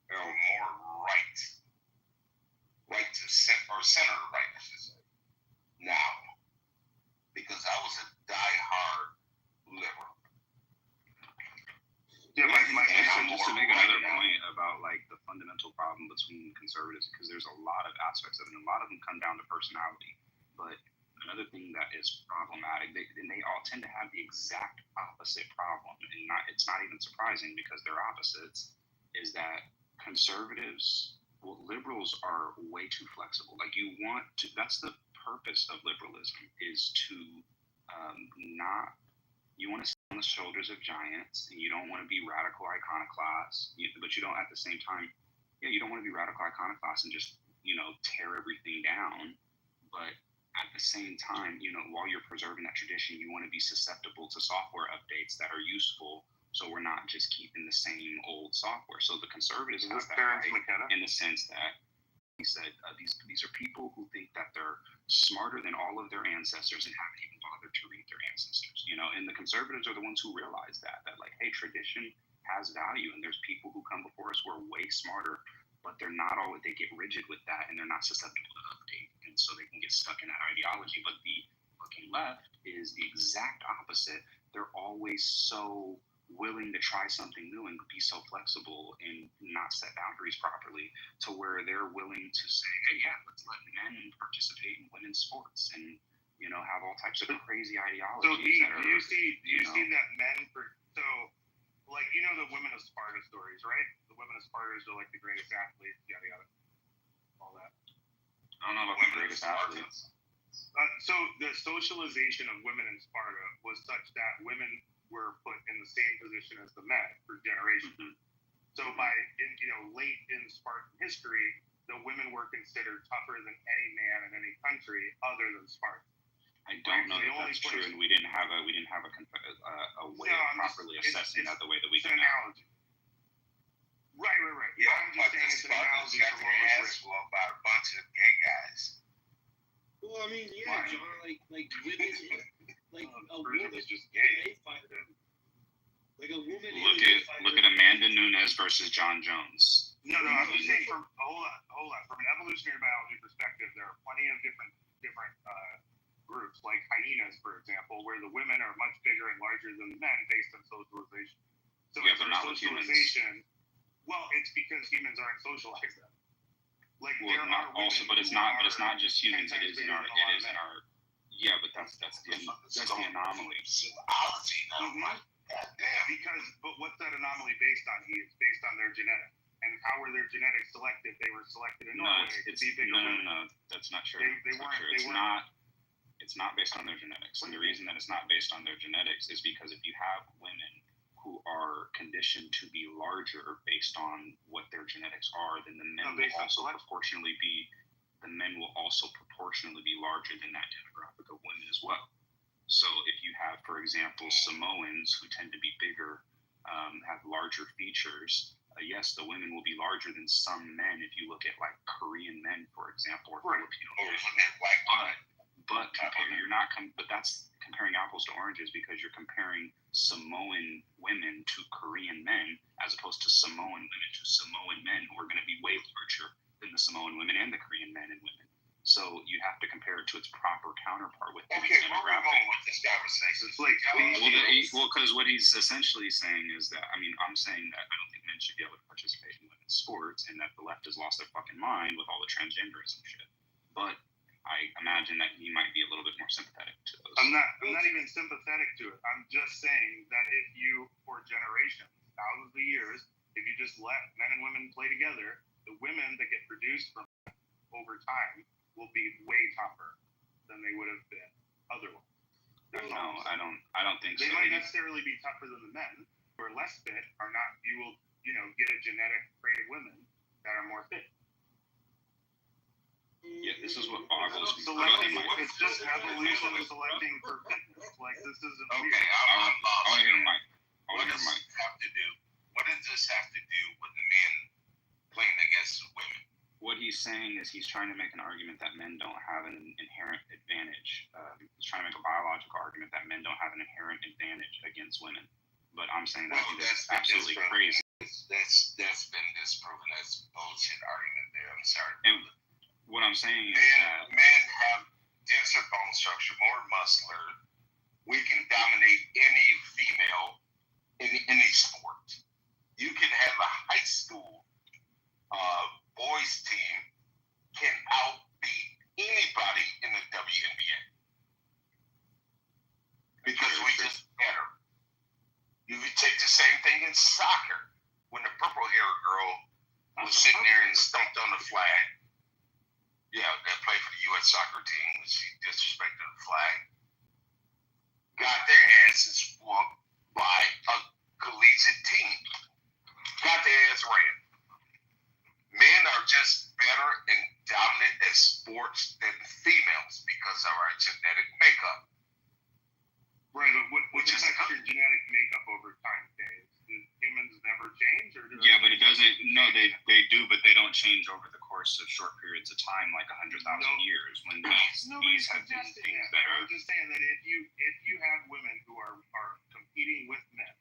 are more right to center, or center right, I should say, now. Because I was a die-hard liberal. Yeah, just to make another point about like the fundamental problem between conservatives, because there's a lot of aspects of it, and a lot of them come down to personality. But another thing that is problematic, they all tend to have the exact opposite problem, and it's not even surprising because they're opposites, is that conservatives, liberals are way too flexible. Like that's the purpose of liberalism, is to you want to stand on the shoulders of giants, and you don't want to be radical iconoclasts, but you don't at the same time, you don't want to be radical iconoclasts and just, tear everything down. But at the same time, while you're preserving that tradition, you want to be susceptible to software updates that are useful, so we're not just keeping the same old software. So the conservatives have that right, in the sense that he said these are people who think that they're smarter than all of their ancestors and haven't even bothered to read their ancestors, and the conservatives are the ones who realize that like, hey, tradition has value, and there's people who come before us who are way smarter, but they're not always, they get rigid with that, and they're not susceptible to update, and so they can get stuck in that ideology. But the fucking left is the exact opposite. They're always so willing to try something new and be so flexible and not set boundaries properly, to where they're willing to say, hey, yeah, let's let men participate in women's sports and have all types of crazy ideologies. So do you see that men the women of Sparta stories, right? The women of Sparta are like the greatest athletes, yada yada, all that. I don't know about the greatest athletes. So the socialization of women in Sparta was such that women were put in the same position as the men for generations. Mm-hmm. So by late in Spartan history, the women were considered tougher than any man in any country other than Sparta. I don't know if that's true, and we didn't have a way of properly assessing that the way that we do now. Right. Yeah, I'm just saying it's an analogy for what was written about a bunch of gay guys. Well, I mean, yeah, John, like women, like a woman is just gay. They fight them. Like a woman. Look at Amanda Nunes versus John Jones. No, I'm just saying hold on. From an evolutionary biology perspective, there are plenty of different groups, like hyenas, for example, where the women are much bigger and larger than the men based on socialization. So if there's socialization, well, it's because humans aren't socialized then. Like but it's not just humans. It is in our. Yeah, but that's the anomaly. Zoology now, right? But what's that anomaly based on? It's based on their genetics. And how were their genetics selected? They were selected in Norway to be bigger women. No, that's not true. It's not based on their genetics. And the reason that it's not based on their genetics is because if you have women who are conditioned to be larger based on what their genetics are, then the men will also proportionally be larger than that demographic of women as well. So if you have, for example, Samoans who tend to be bigger, have larger features, yes, the women will be larger than some men if you look at like Korean men, for example, or Filipino men. But that's comparing apples to oranges, because you're comparing Samoan women to Korean men as opposed to Samoan women to Samoan men who are going to be way larger than the Samoan women and the Korean men and women. So you have to compare it to its proper counterpart with the demographic. With this conversation. Because what he's essentially saying is that, I'm saying that I don't think men should be able to participate in women's sports, and that the left has lost their fucking mind with all the transgenderism shit. But I imagine that he might be a little bit more sympathetic to those. I'm not even sympathetic to it. I'm just saying that if you, for generations, thousands of years, if you just let men and women play together, the women that get produced from that over time will be way tougher than they would have been otherwise. No, I don't think they so. might necessarily be tougher than the men who are less fit. Are not. You will, get a genetic trait of women that are more fit. Yeah, this is what boggles me. It's just evolution selecting for fitness. Like, this isn't Okay, weird. I want to hear Mike. What does this have to do? What does this have to do with men playing against women? What he's saying is he's trying to make an argument that men don't have an inherent advantage. He's trying to make a biological argument that men don't have an inherent advantage against women. But I'm saying that that's absolutely crazy. That's been disproven. That's bullshit argument there. I'm sorry. And what I'm saying is that men have denser bone structure, more muscular. We can dominate any female in any sport. You can have a high school boys team can outbeat anybody in the WNBA because we just better. You could take the same thing in soccer when the purple-haired girl was sitting there and stomped on the flag. Yeah, that played for the U.S. soccer team. She disrespected the flag. Got their asses whooped by a collegiate team. Got their ass ran. Men are just better and dominant at sports than females because of our genetic makeup. Right, but what affects your genetic makeup over time, Dave? Do humans never change? Yeah, but it doesn't. No, they do, but they don't change over the course of short periods of time, like 100,000 years. When these have been things that are. I'm just saying that if you have women who are competing with men,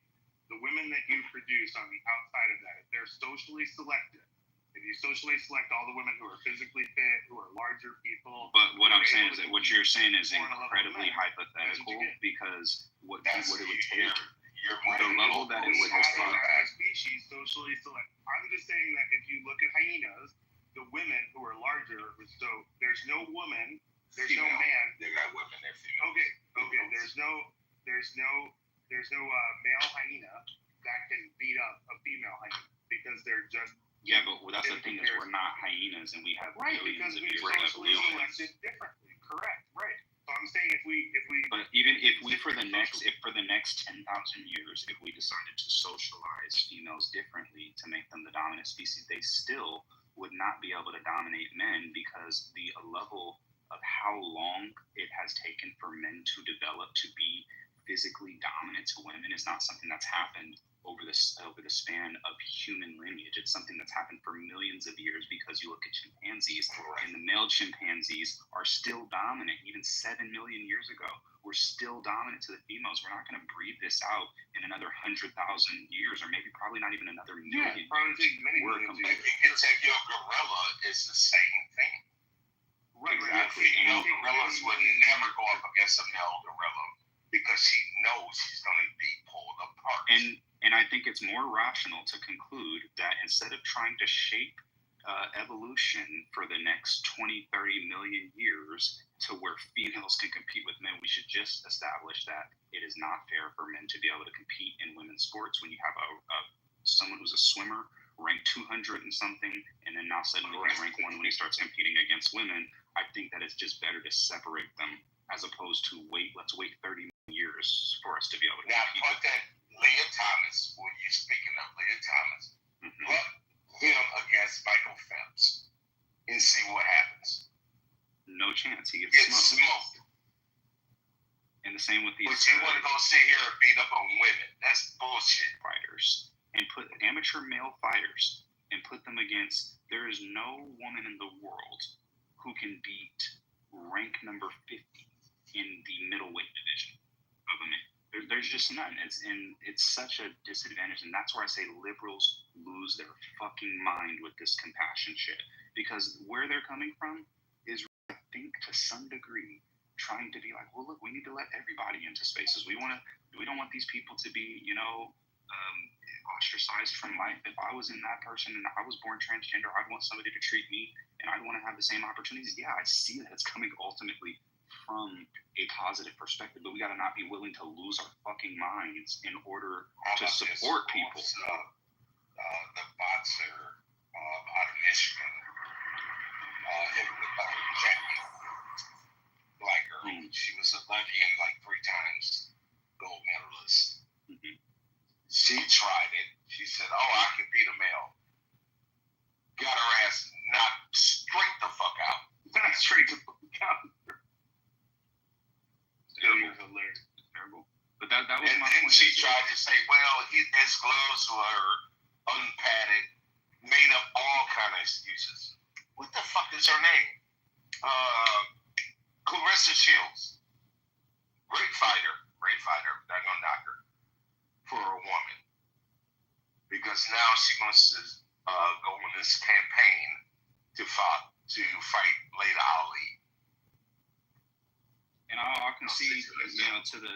the women that you produce on the outside of that, if they're socially selected, if you socially select all the women who are physically fit, who are larger people. But what I'm saying is that what you're saying is incredibly hypothetical because what it would take, the level that it would take. Species socially select. I'm just saying that if you look at hyenas, the women who are larger, so there's no woman, there's no man. They got women, they're female. Okay. There's no male hyena that can beat up a female hyena because they're just. Yeah, but that's the thing is we're not hyenas and we have billions of years of evolution. Selected differently. Correct. Right. So I'm saying if we. But even if we for the next 10,000 years, if we decided to socialize females differently to make them the dominant species, they still would not be able to dominate men because the level of how long it has taken for men to develop to be physically dominant to women is not something that's happened over the span of human lineage. It's something that's happened for millions of years because you look at chimpanzees and the male chimpanzees are still dominant. Even 7 million years ago, we're still dominant to the females. We're not going to breed this out in another 100,000 years or maybe probably not even another million years. If you can take your gorilla, it's the same thing. Right, exactly. Female gorillas would never go up against a male gorilla because she knows she's going to be pulled apart. And I think it's more rational to conclude that instead of trying to shape evolution for the next 20, 30 million years to where females can compete with men, we should just establish that it is not fair for men to be able to compete in women's sports when you have someone who's a swimmer ranked 200 and something, and then now suddenly rank 1 when he starts competing against women. I think that it's just better to separate them as opposed to let's wait 30 years for us to be able to compete. Now put that Leah Thomas, when you're speaking of Leah Thomas, put him against Michael Phelps and see what happens. No chance. He gets smoked. And the same with these. But you want to go sit here and beat up on women? That's bullshit. Fighters and put amateur male fighters and put them against. There is no woman in the world who can beat rank number 50 in the middleweight division of a man. There's just none. It's such a disadvantage, and that's where I say liberals lose their fucking mind with this compassion shit. Because where they're coming from is, I think, to some degree, trying to be like, well, look, we need to let everybody into spaces. We don't want these people to be, ostracized from life. If I was in that person and I was born transgender, I'd want somebody to treat me and I'd want to have the same opportunities. Yeah, I see that it's coming ultimately from a positive perspective, but we got to not be willing to lose our fucking minds in order to support people. The boxer out of Michigan, black girl. She was a Olympian like 3 times, gold medalist. She tried it. She said, "Oh, I can beat a male." Got her ass knocked straight the fuck out. Straight the fuck out. Hilarious. Terrible. But that was and my then point. she tried to say, well, his gloves were unpadded, made up all kind of excuses. What the fuck is her name? Clarissa Shields. Great fighter. They're gonna knock her for a woman. Because now she wants to go on this campaign to fight Layla Ali. And I can see, to the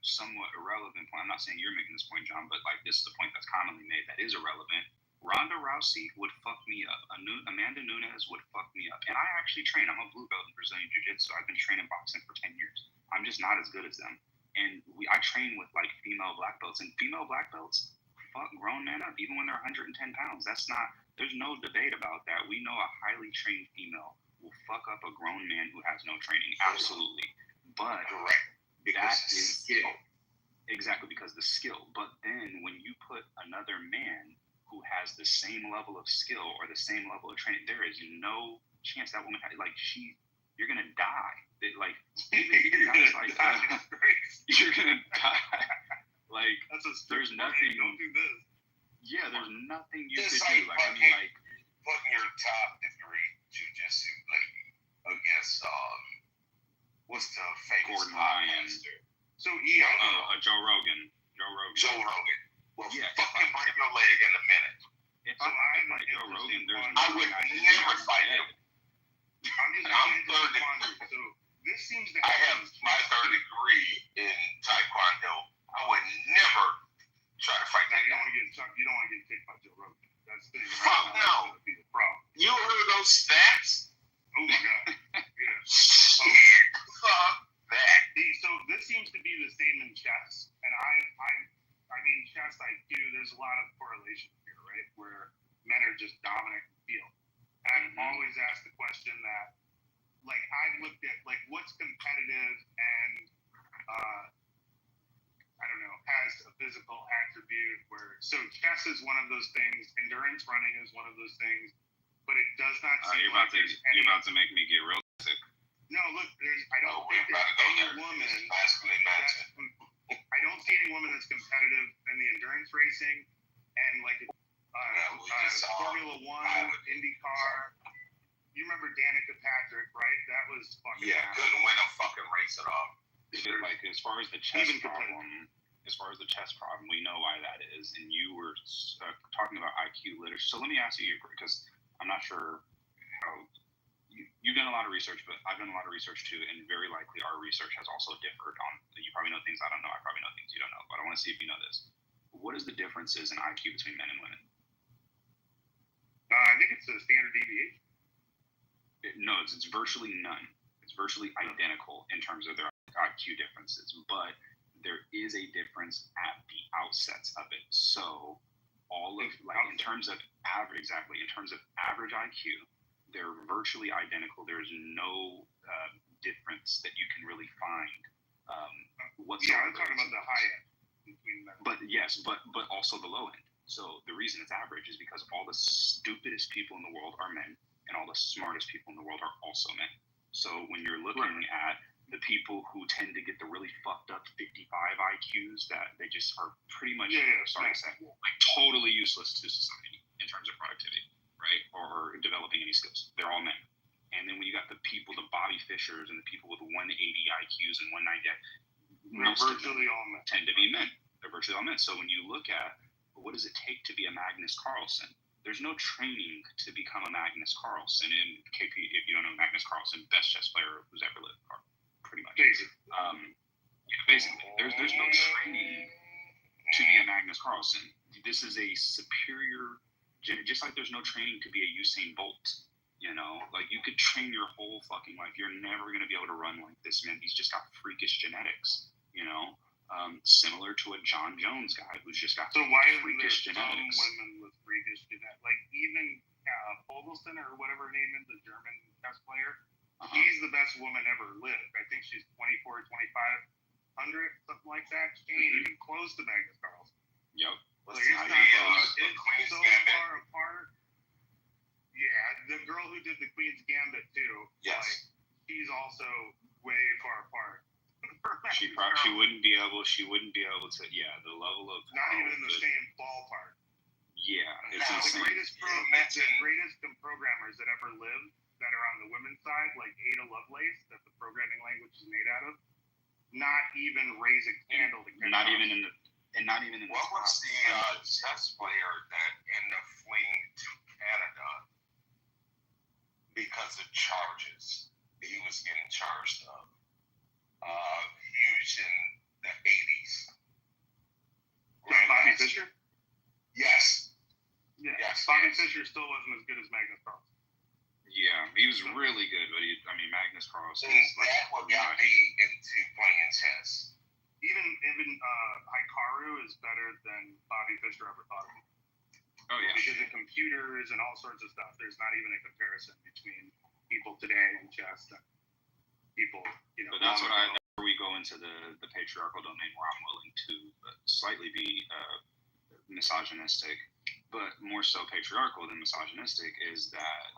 somewhat irrelevant point. I'm not saying you're making this point, John, but like this is the point that's commonly made that is irrelevant. Ronda Rousey would fuck me up. Amanda Nunes would fuck me up. And I actually train. I'm a blue belt in Brazilian Jiu-Jitsu. I've been training boxing for 10 years. I'm just not as good as them. And I train with like female black belts, and female black belts fuck grown men up even when they're 110 pounds. There's no debate about that. We know a highly trained female will fuck up a grown man who has no training. Absolutely. But that is skill. Exactly, because the skill. But then when you put another man who has the same level of skill or the same level of training, there is no chance that woman you're gonna die. You're gonna die. Like there's nothing. Don't do this. Yeah, there's nothing you Just could do. putting your top degree jujitsu lady against what's the famous Gordon Ryan. podcaster? So Joe Rogan. Will fucking break your leg in a minute. If I fight Joe Rogan, I would never fight him. I'm third degree. So this seems to I have my third degree in Taekwondo. I would never try to fight that guy. You don't want to get kicked by Joe Rogan. That's the thing. Fuck no. Be the problem. You heard those stats? Oh my god. Yeah. Shit. Fuck that. So this seems to be the same in chess, and I mean chess IQ. There's a lot of correlation here, right? Where men are just dominant in the field. And I've always asked the question that, like, I've looked at like what's competitive and I don't know, has a physical attribute where chess is one of those things, endurance running is one of those things, but it does not seem you're about to make me get real sick. No, look, I don't think there's any woman I don't see any woman that's competitive in the endurance racing and like Formula One, IndyCar. You remember Danica Patrick, right? That was fucking couldn't win a fucking race at all. Like as far as the chess problem, we know why that is. And you were talking about IQ literature. So let me ask you, because I'm not sure how you've done a lot of research, but I've done a lot of research too, and very likely our research has also differed on. You probably know things I don't know. I probably know things you don't know, but I want to see if you know this. What is the differences in IQ between men and women? I think it's a standard deviation. No, it's virtually none. It's virtually identical in terms of their IQ differences, but there is a difference at the outsets of it. So in terms of average IQ, they're virtually identical. There's no difference that you can really find whatsoever. Yeah, I'm talking about the high end between them. But yes, but also the low end. So the reason it's average is because all the stupidest people in the world are men, and all the smartest people in the world are also men. So when you're looking at the people who tend to get the really fucked up 55 IQs that they just are pretty much, totally useless to society in terms of productivity, right? Or developing any skills. They're all men. And then when you got the people, the Bobby Fishers and the people with 180 IQs and 190, most virtually all men tend to be men. They're virtually all men. So when you look at what does it take to be a Magnus Carlsen, there's no training to become a Magnus Carlsen. And KP, if you don't know Magnus Carlsen, best chess player who's ever lived, pretty much. Basically, there's no training to be a Magnus Carlsen. this is a superior, just like there's no training to be a Usain Bolt. You know, like you could train your whole fucking life. You're never going to be able to run like this man. He's just got freakish genetics, you know, similar to a John Jones guy who's just got So why is freakish there some genetics. women with freakish genetics? Like even Fogelson or whatever her name is, the German chess player, she's the best woman ever lived. I think she's 24, 2500, something like that. She ain't even close to Magnus Carlsen. Yep. Like it's so far apart. Yeah, the girl who did the Queen's Gambit too. Yes. Like, she's also way far apart. She wouldn't be able to. Yeah, the level of not even in the same ballpark. Yeah, it's the insane. greatest programmers that ever lived that are on the women's side, like Ada Lovelace, that the programming language is made out of, not even raise a candle to catch Not on. even in the. And not even in the. What was the chess player that ended up fleeing to Canada because of charges he was getting charged of? Huge in the 80s. Bobby Fischer? Yes. Yeah. Yes. Bobby Fischer still wasn't as good as Magnus Carlsen. Yeah, he was really good, but Magnus Carlsen. That what got me into playing chess. Even Hikaru is better than Bobby Fischer ever thought of. Oh yeah. Because of computers and all sorts of stuff, there's not even a comparison between people today and chess and people, you know. But that's where we go into the patriarchal domain, where I'm willing to slightly be misogynistic, but more so patriarchal than misogynistic, is that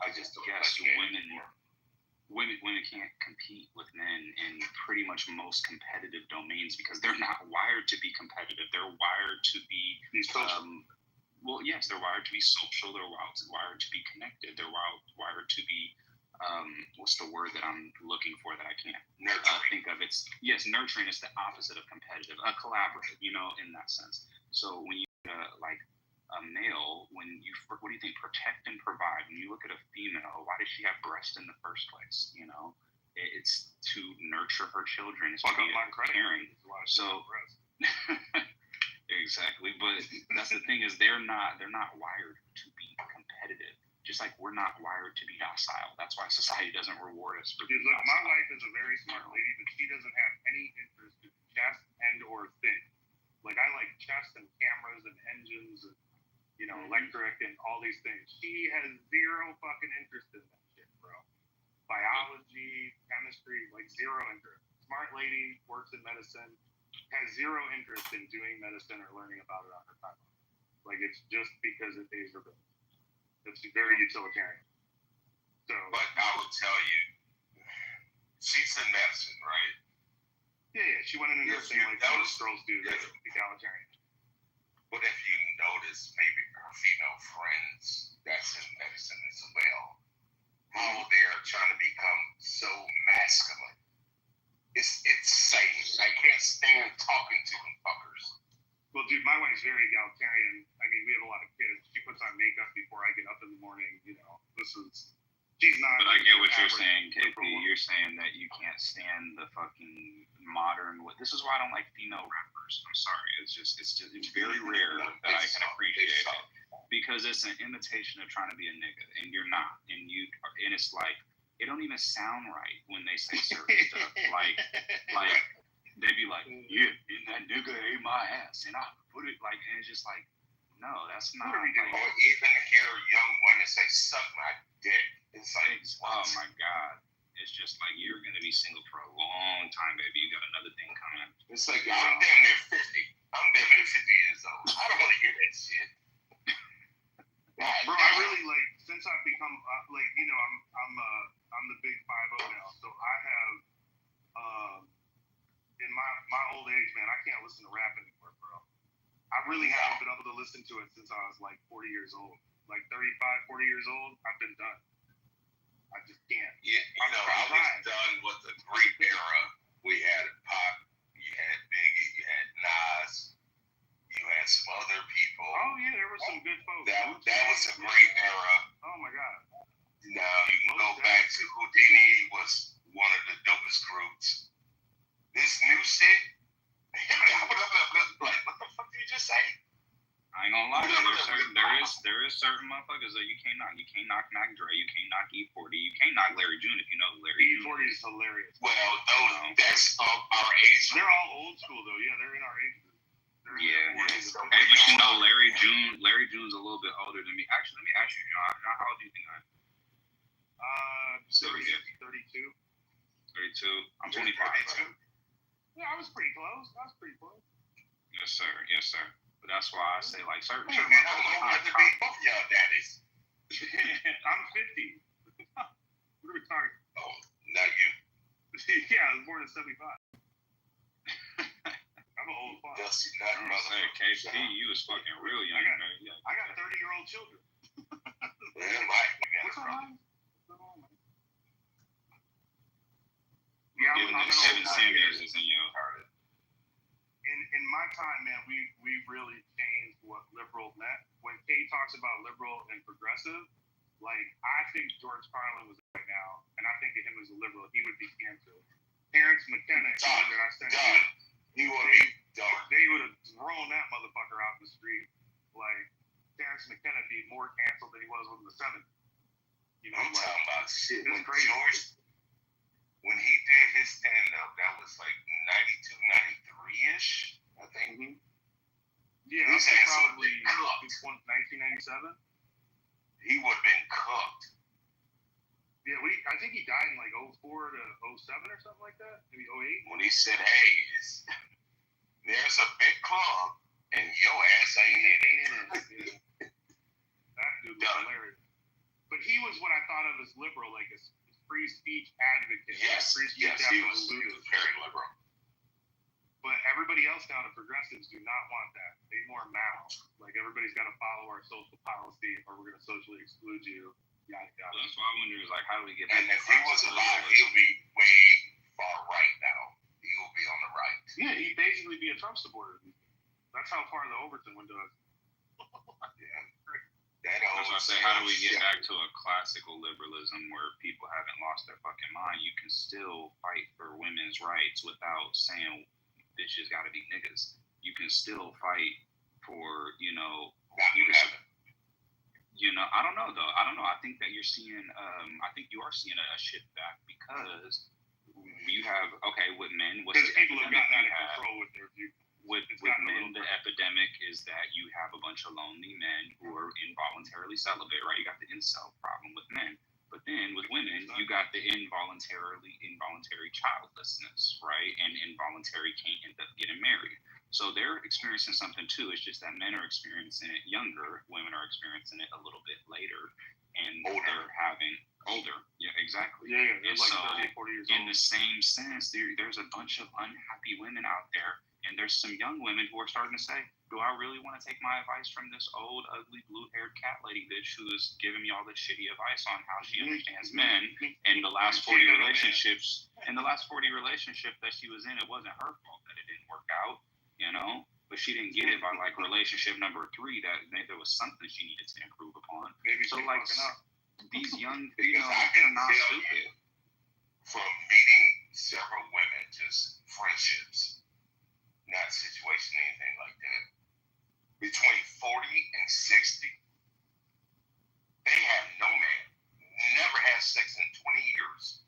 women can't compete with men in pretty much most competitive domains because they're not wired to be competitive. They're wired to be well, yes, they're wired to be social. They're wired to be connected. They're wired to be what's the word that I'm looking for that I can't think of? Yes, nurturing is the opposite of competitive, collaborative, you know, in that sense. So when you like a male, what do you think? Protect and provide. When you look at a female, why does she have breasts in the first place? You know, it's to nurture her children. It's to be caring. So exactly, but that's the thing is they're not wired to be competitive. Just like we're not wired to be docile. That's why society doesn't reward us for being docile. My wife is a very smart lady, but she doesn't have any interest in chess and or things. Like I like chess and cameras and engines and, you know, electric and all these things. She has zero fucking interest in that shit, bro. Biology, chemistry, like zero interest. Smart lady, works in medicine, has zero interest in doing medicine or learning about it on her time. Like it's just because it pays her bills. It's very utilitarian. So, but I would tell you, she's in medicine, right? Yeah, she went into nursing like most girls do. That's egalitarian. But if you notice, maybe her female friends that's in medicine as well, how they are trying to become so masculine. It's insane. I can't stand talking to them fuckers. Well, dude, my wife's very egalitarian. I mean, we have a lot of kids. She puts on makeup before I get up in the morning. You know, she's not. But I get what you're saying, KP. You're saying that you can't stand the fucking modern. This is why I don't like female rappers. I'm sorry. It's very rare that I can appreciate it because it's an imitation of trying to be a nigga, and you're not. And it's like it don't even sound right when they say certain stuff. Like. They'd be like, yeah, and that nigga ate my ass, and I put it like, and it's just like, no, that's not. Or even hear young women say, suck my dick. It's like, oh my God. It's just like, you're going to be single for a long time, baby. You got another thing coming. It's like, I'm damn near 50. I'm damn near 50 years old. I don't want to hear that shit. Bro, I really like, since I've become, like, you know, I'm the big 5-0 now, so I have, in my old age, man, I can't listen to rap anymore, bro. I really haven't been able to listen to it since I was like 40 years old. Like 35, 40 years old, I've been done. I just can't. Yeah, you know, I was done with the great era. We had Pop, you had Biggie, you had Nas, you had some other people. Oh yeah, there were some good folks. That was a great era. Oh my God. Now you can go back to Houdini was one of the dopest groups. This new shit, like, what the fuck did you just say? I ain't gonna there's certain motherfuckers that you can't knock. You can't knock Dre. You can't knock E40. You can't knock Larry June if you know Larry June. E40 is hilarious. Well, that's our age. They're all old school though. Yeah, they're in our age group. Yeah. Hey, but you know Larry June's a little bit older than me. Actually, let me ask you, John. How old do you think I am? 32. 32. I'm 25. Right? Yeah, I was pretty close. Yes, sir. But that's why I say like certain. Hey, man, I'm older than both y'all daddies. I'm 50. What are we talking? Oh, not you. Yeah, I was born in 75. I'm an old father. Dusty nut, brother. KP, you was fucking real young, man. I got 30-year-old children. Well, right. What's on? Yeah, given that Kevin Samuels is in your heart. In my time, man, we really changed what liberal meant. When Kay talks about liberal and progressive, like I think George Carlin was right now, and I think of him as a liberal, he would be canceled. Terrence McKenna, that I sent you, they would have thrown that motherfucker out in the street. Like Terrence McKenna be more canceled than he was in the 70s. You know, I'm talking about shit. When George, when he did his stand-up, that was like 92, 93-ish, I think. Yeah, his that's ass probably would have been 1997. He would have been cooked. Yeah, I think he died in like 04 to 07 or something like that. Maybe 08. When he said, hey, there's a big club, and your ass ain't in it. That dude was hilarious. But he was what I thought of as liberal, like a free speech advocate. Yes, he was very liberal. But everybody else down at progressives do not want that. They more Mao. Like everybody's got to follow our social policy, or we're going to socially exclude you. Yada yada. Well, that's why I wonder is like, how do we get back? And if he was alive, he'll be way far right now. He will be on the right. Yeah, he'd basically be a Trump supporter. That's how far the Overton window is. Yeah. That's why I say, how do we get back to a classical liberalism where people haven't lost their fucking mind? You can still fight for women's rights without saying bitches gotta be niggas. You can still fight for, I don't know though. I don't know. I think that you're seeing, I think you are seeing a shift back because you have, with men, what's the people have epidemic gotten you out of have? control with their view. With men, the epidemic is that you have a bunch of lonely men who are involuntarily celibate, right? You got the incel problem with men. But then with women, you got the involuntary childlessness, right? And involuntary can't end up getting married. So they're experiencing something too. It's just that men are experiencing it younger, women are experiencing it a little bit later, and they're having older. Yeah, exactly. Yeah, and like so 30, 40 years in old. the same sense, there's a bunch of unhappy women out there, and there's some young women who are starting to say, do I really want to take my advice from this old, ugly, blue-haired cat lady bitch who is giving me all this shitty advice on how she understands men? And the last 40 relationships, that she was in, it wasn't her fault that it didn't work out, But she didn't get it by like relationship number 3 that there was something she needed to improve upon. Maybe so like these young, I they're not tell stupid. From meeting several women, just friendships, not situation, anything like that. Between 40 and 60, they have no man, never had sex in 20 years.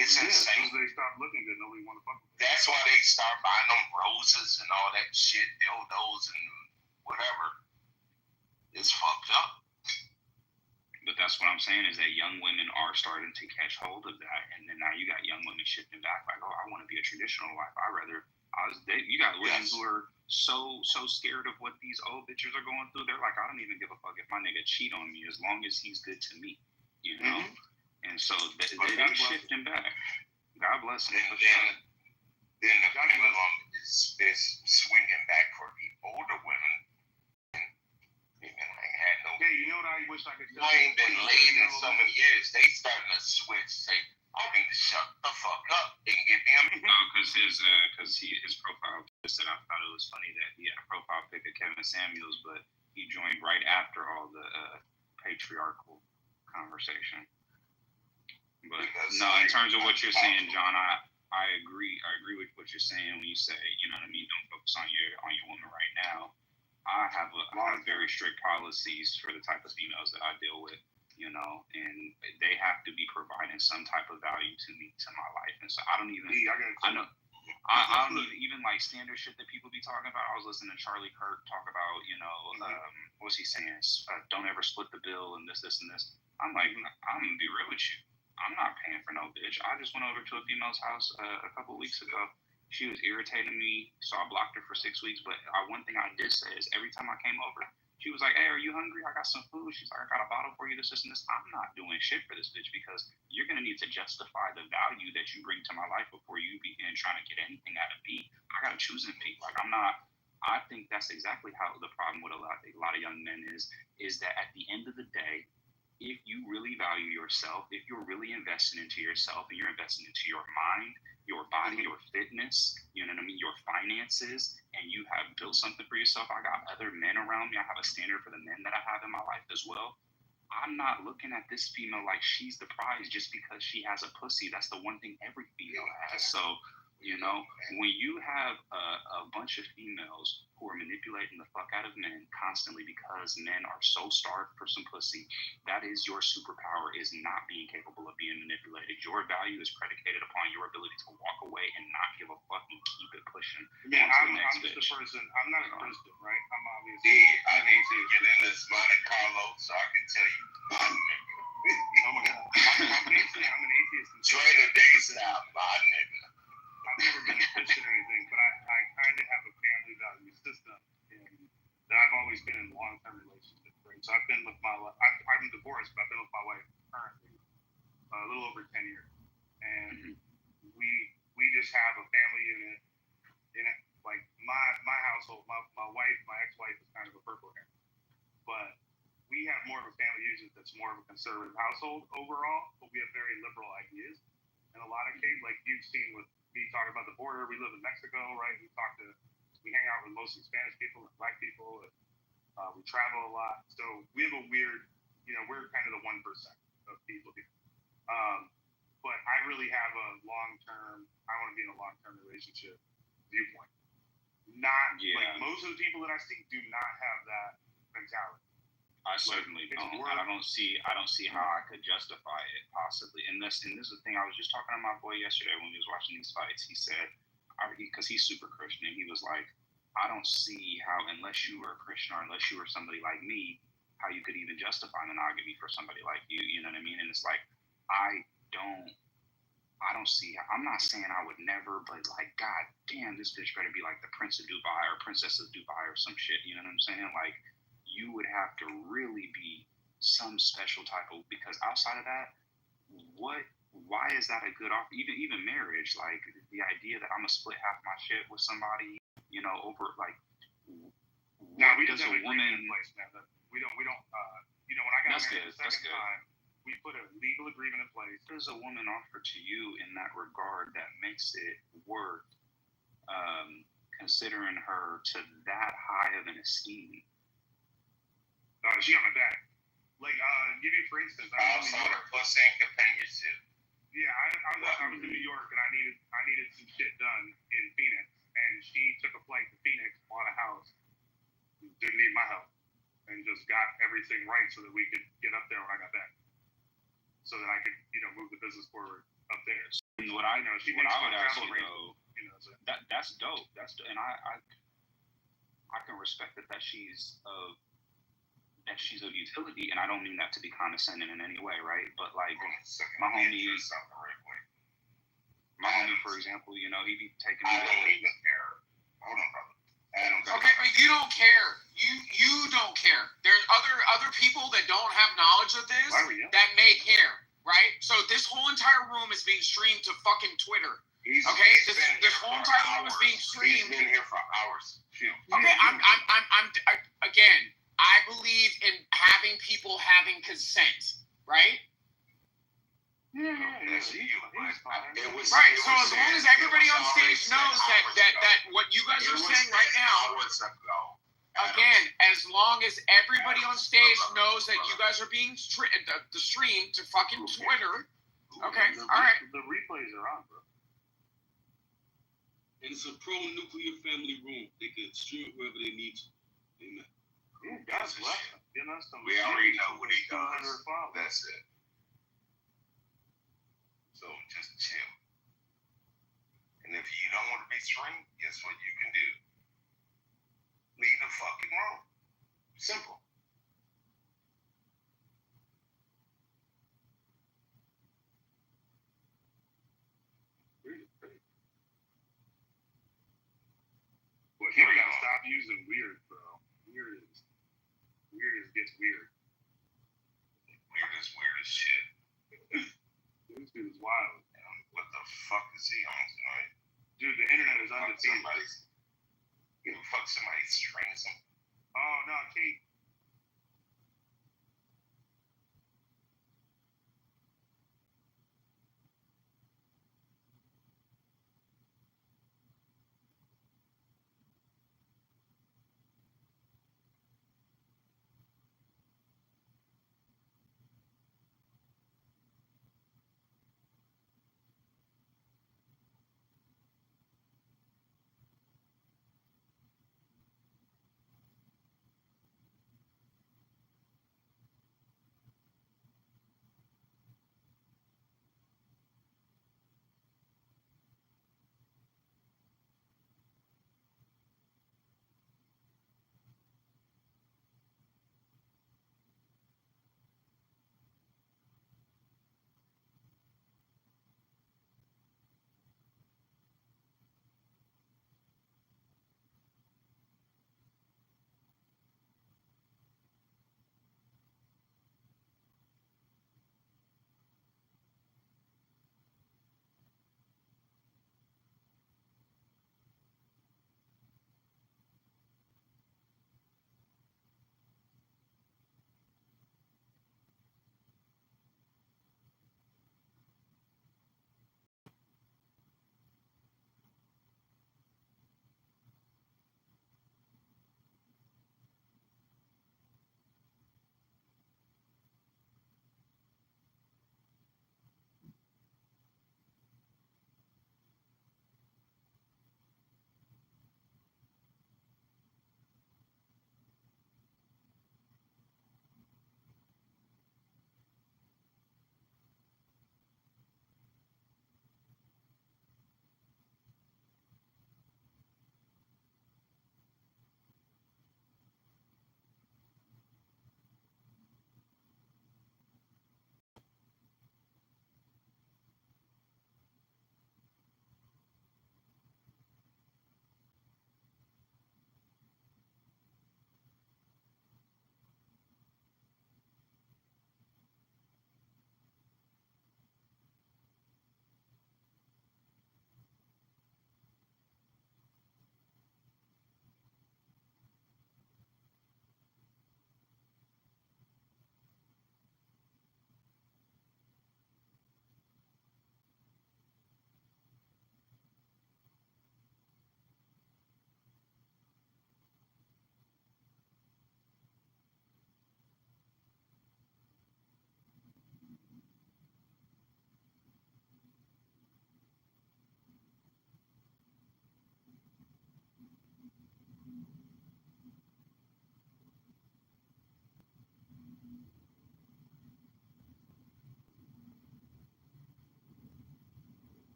It's insane. They stop looking good, nobody want to fuck with them. That's why they start buying them roses and all that shit, dildos and whatever. It's fucked up. But that's what I'm saying is that young women are starting to catch hold of that, and then now you got young women shifting back like, oh, I want to be a traditional wife. You got women who are so scared of what these old bitches are going through. They're like, I don't even give a fuck if my nigga cheat on me as long as he's good to me, Mm-hmm. And so they're shifting back. God bless them. Then the pendulum is swinging back for the older women. Hey, you know what I wish I could tell you? I ain't been laid in so many years. They starting to switch. Say, I need to shut the fuck up and get them. No, because his profile said I thought it was funny that he had a profile pic of Kevin Samuels, but he joined right after all the patriarchal conversation. But no, in terms of what you're saying, John, I agree. I agree with what you're saying when you say, you know what I mean, don't focus on your woman right now. I have very strict policies for the type of females that I deal with, you know, and they have to be providing some type of value to me, to my life. And so I don't even like standard shit that people be talking about. I was listening to Charlie Kirk talk about, you know, what's he saying? Don't ever split the bill and this, and this. I'm like, I'm gonna be real with you. I'm not paying for no bitch. I just went over to a female's house a couple of weeks ago. She was irritating me, so I blocked her for 6 weeks. But one thing I did say is every time I came over, she was like, hey, are you hungry? I got some food. She's like, I got a bottle for you, this, and this. I'm not doing shit for this bitch because you're going to need to justify the value that you bring to my life before you begin trying to get anything out of me. I got to choose and pick. Like, I think that's exactly how the problem with a lot of young men is that at the end of the day, if you really value yourself, if you're really investing into yourself and you're investing into your mind, your body, your fitness, you know what I mean, your finances, and you have built something for yourself. I got other men around me. I have a standard for the men that I have in my life as well. I'm not looking at this female like she's the prize just because she has a pussy. That's the one thing every female has. So, you know, when you have a bunch of females who are manipulating the fuck out of men constantly because men are so starved for some pussy, that is your superpower, is not being capable of being manipulated. Your value is predicated upon your ability to walk away and not give a fuck and keep it pushing. Yeah, I'm just a person. I'm not a Christian, right? I'm obviously. I need to get in this Monte Carlo so I can tell you my nigga. Oh my God. I'm an atheist. Join the days out, my nigga. I've never been a Christian or anything, but I kind of have a family value system, and that I've always been in long-term relationships. Right? So I've been with my wife. I'm divorced, but I've been with my wife currently a little over 10 years, and we just have a family unit. In it, like my household, my ex-wife is kind of a purple hair, but we have more of a family unit that's more of a conservative household overall, but we have very liberal ideas. In a lot of cases, like you've seen with me talking about the border, we live in Mexico, right? We hang out with mostly Spanish people and Black people, and we travel a lot. So we have a weird, you know, we're kind of the 1% of people here. But I really have a long-term, I want to be in a long-term relationship viewpoint. Like most of the people that I see do not have that mentality. I certainly don't. And I don't see how I could justify it possibly. And this is the thing. I was just talking to my boy yesterday when he was watching these fights. He said, because he's super Christian, he was like, I don't see how, unless you were a Christian or unless you were somebody like me, how you could even justify monogamy for somebody like you. You know what I mean? And it's like, I don't see how, I'm not saying I would never, but like, God damn, this bitch better be like the Prince of Dubai or Princess of Dubai or some shit. You know what I'm saying? Like, you would have to really be some special type of, because outside of that, why is that a good offer? Even marriage, like the idea that I'm gonna split half my shit with somebody, you know, over like, no, we just have a woman in place now. We don't, you know, when I got married the second time, we put a legal agreement in place. There's a woman offered to you in that regard that makes it worth considering her to that high of an esteem. She on my back. Like, give you for instance, I was in New York. Pussy and companionship. Yeah, I was in New York and I needed some shit done in Phoenix, and she took a flight to Phoenix, bought a house, didn't need my help, and just got everything right so that we could get up there when I got back, so that I could, you know, move the business forward up there. So, what I know, she what I would travel actually know, you know, so. That's dope. And I can respect that she's of utility, and I don't mean that to be condescending in any way, right? But like my homie, for example, you know, he be taking. I don't even care. Hold on, brother. Okay, but you don't care. You don't care. There's other people that don't have knowledge of this that may care, right? So this whole entire room is being streamed to fucking Twitter. This whole entire room is being streamed. He's been here for hours. Okay, I'm again. I believe in having people having consent, right? Right. So as long as everybody on stage knows that what you guys are saying right now, again, as long as everybody on stage knows that you guys are being the stream to fucking Twitter. Okay, all right. The replays are on, bro. And it's a pro-nuclear family room. They can stream it wherever they need to. God's blessed. You know, We already know what he does. That's it. So just chill. And if you don't want to be streamed, guess what you can do? Leave the fucking room. Simple. Well, here we gotta stop using weird, bro. Weird is gets weird. Weird is weird as shit. This dude is wild. What the fuck is he on tonight? Dude, the internet is undefeated. You know, fuck somebody strings him. Oh no, Kate.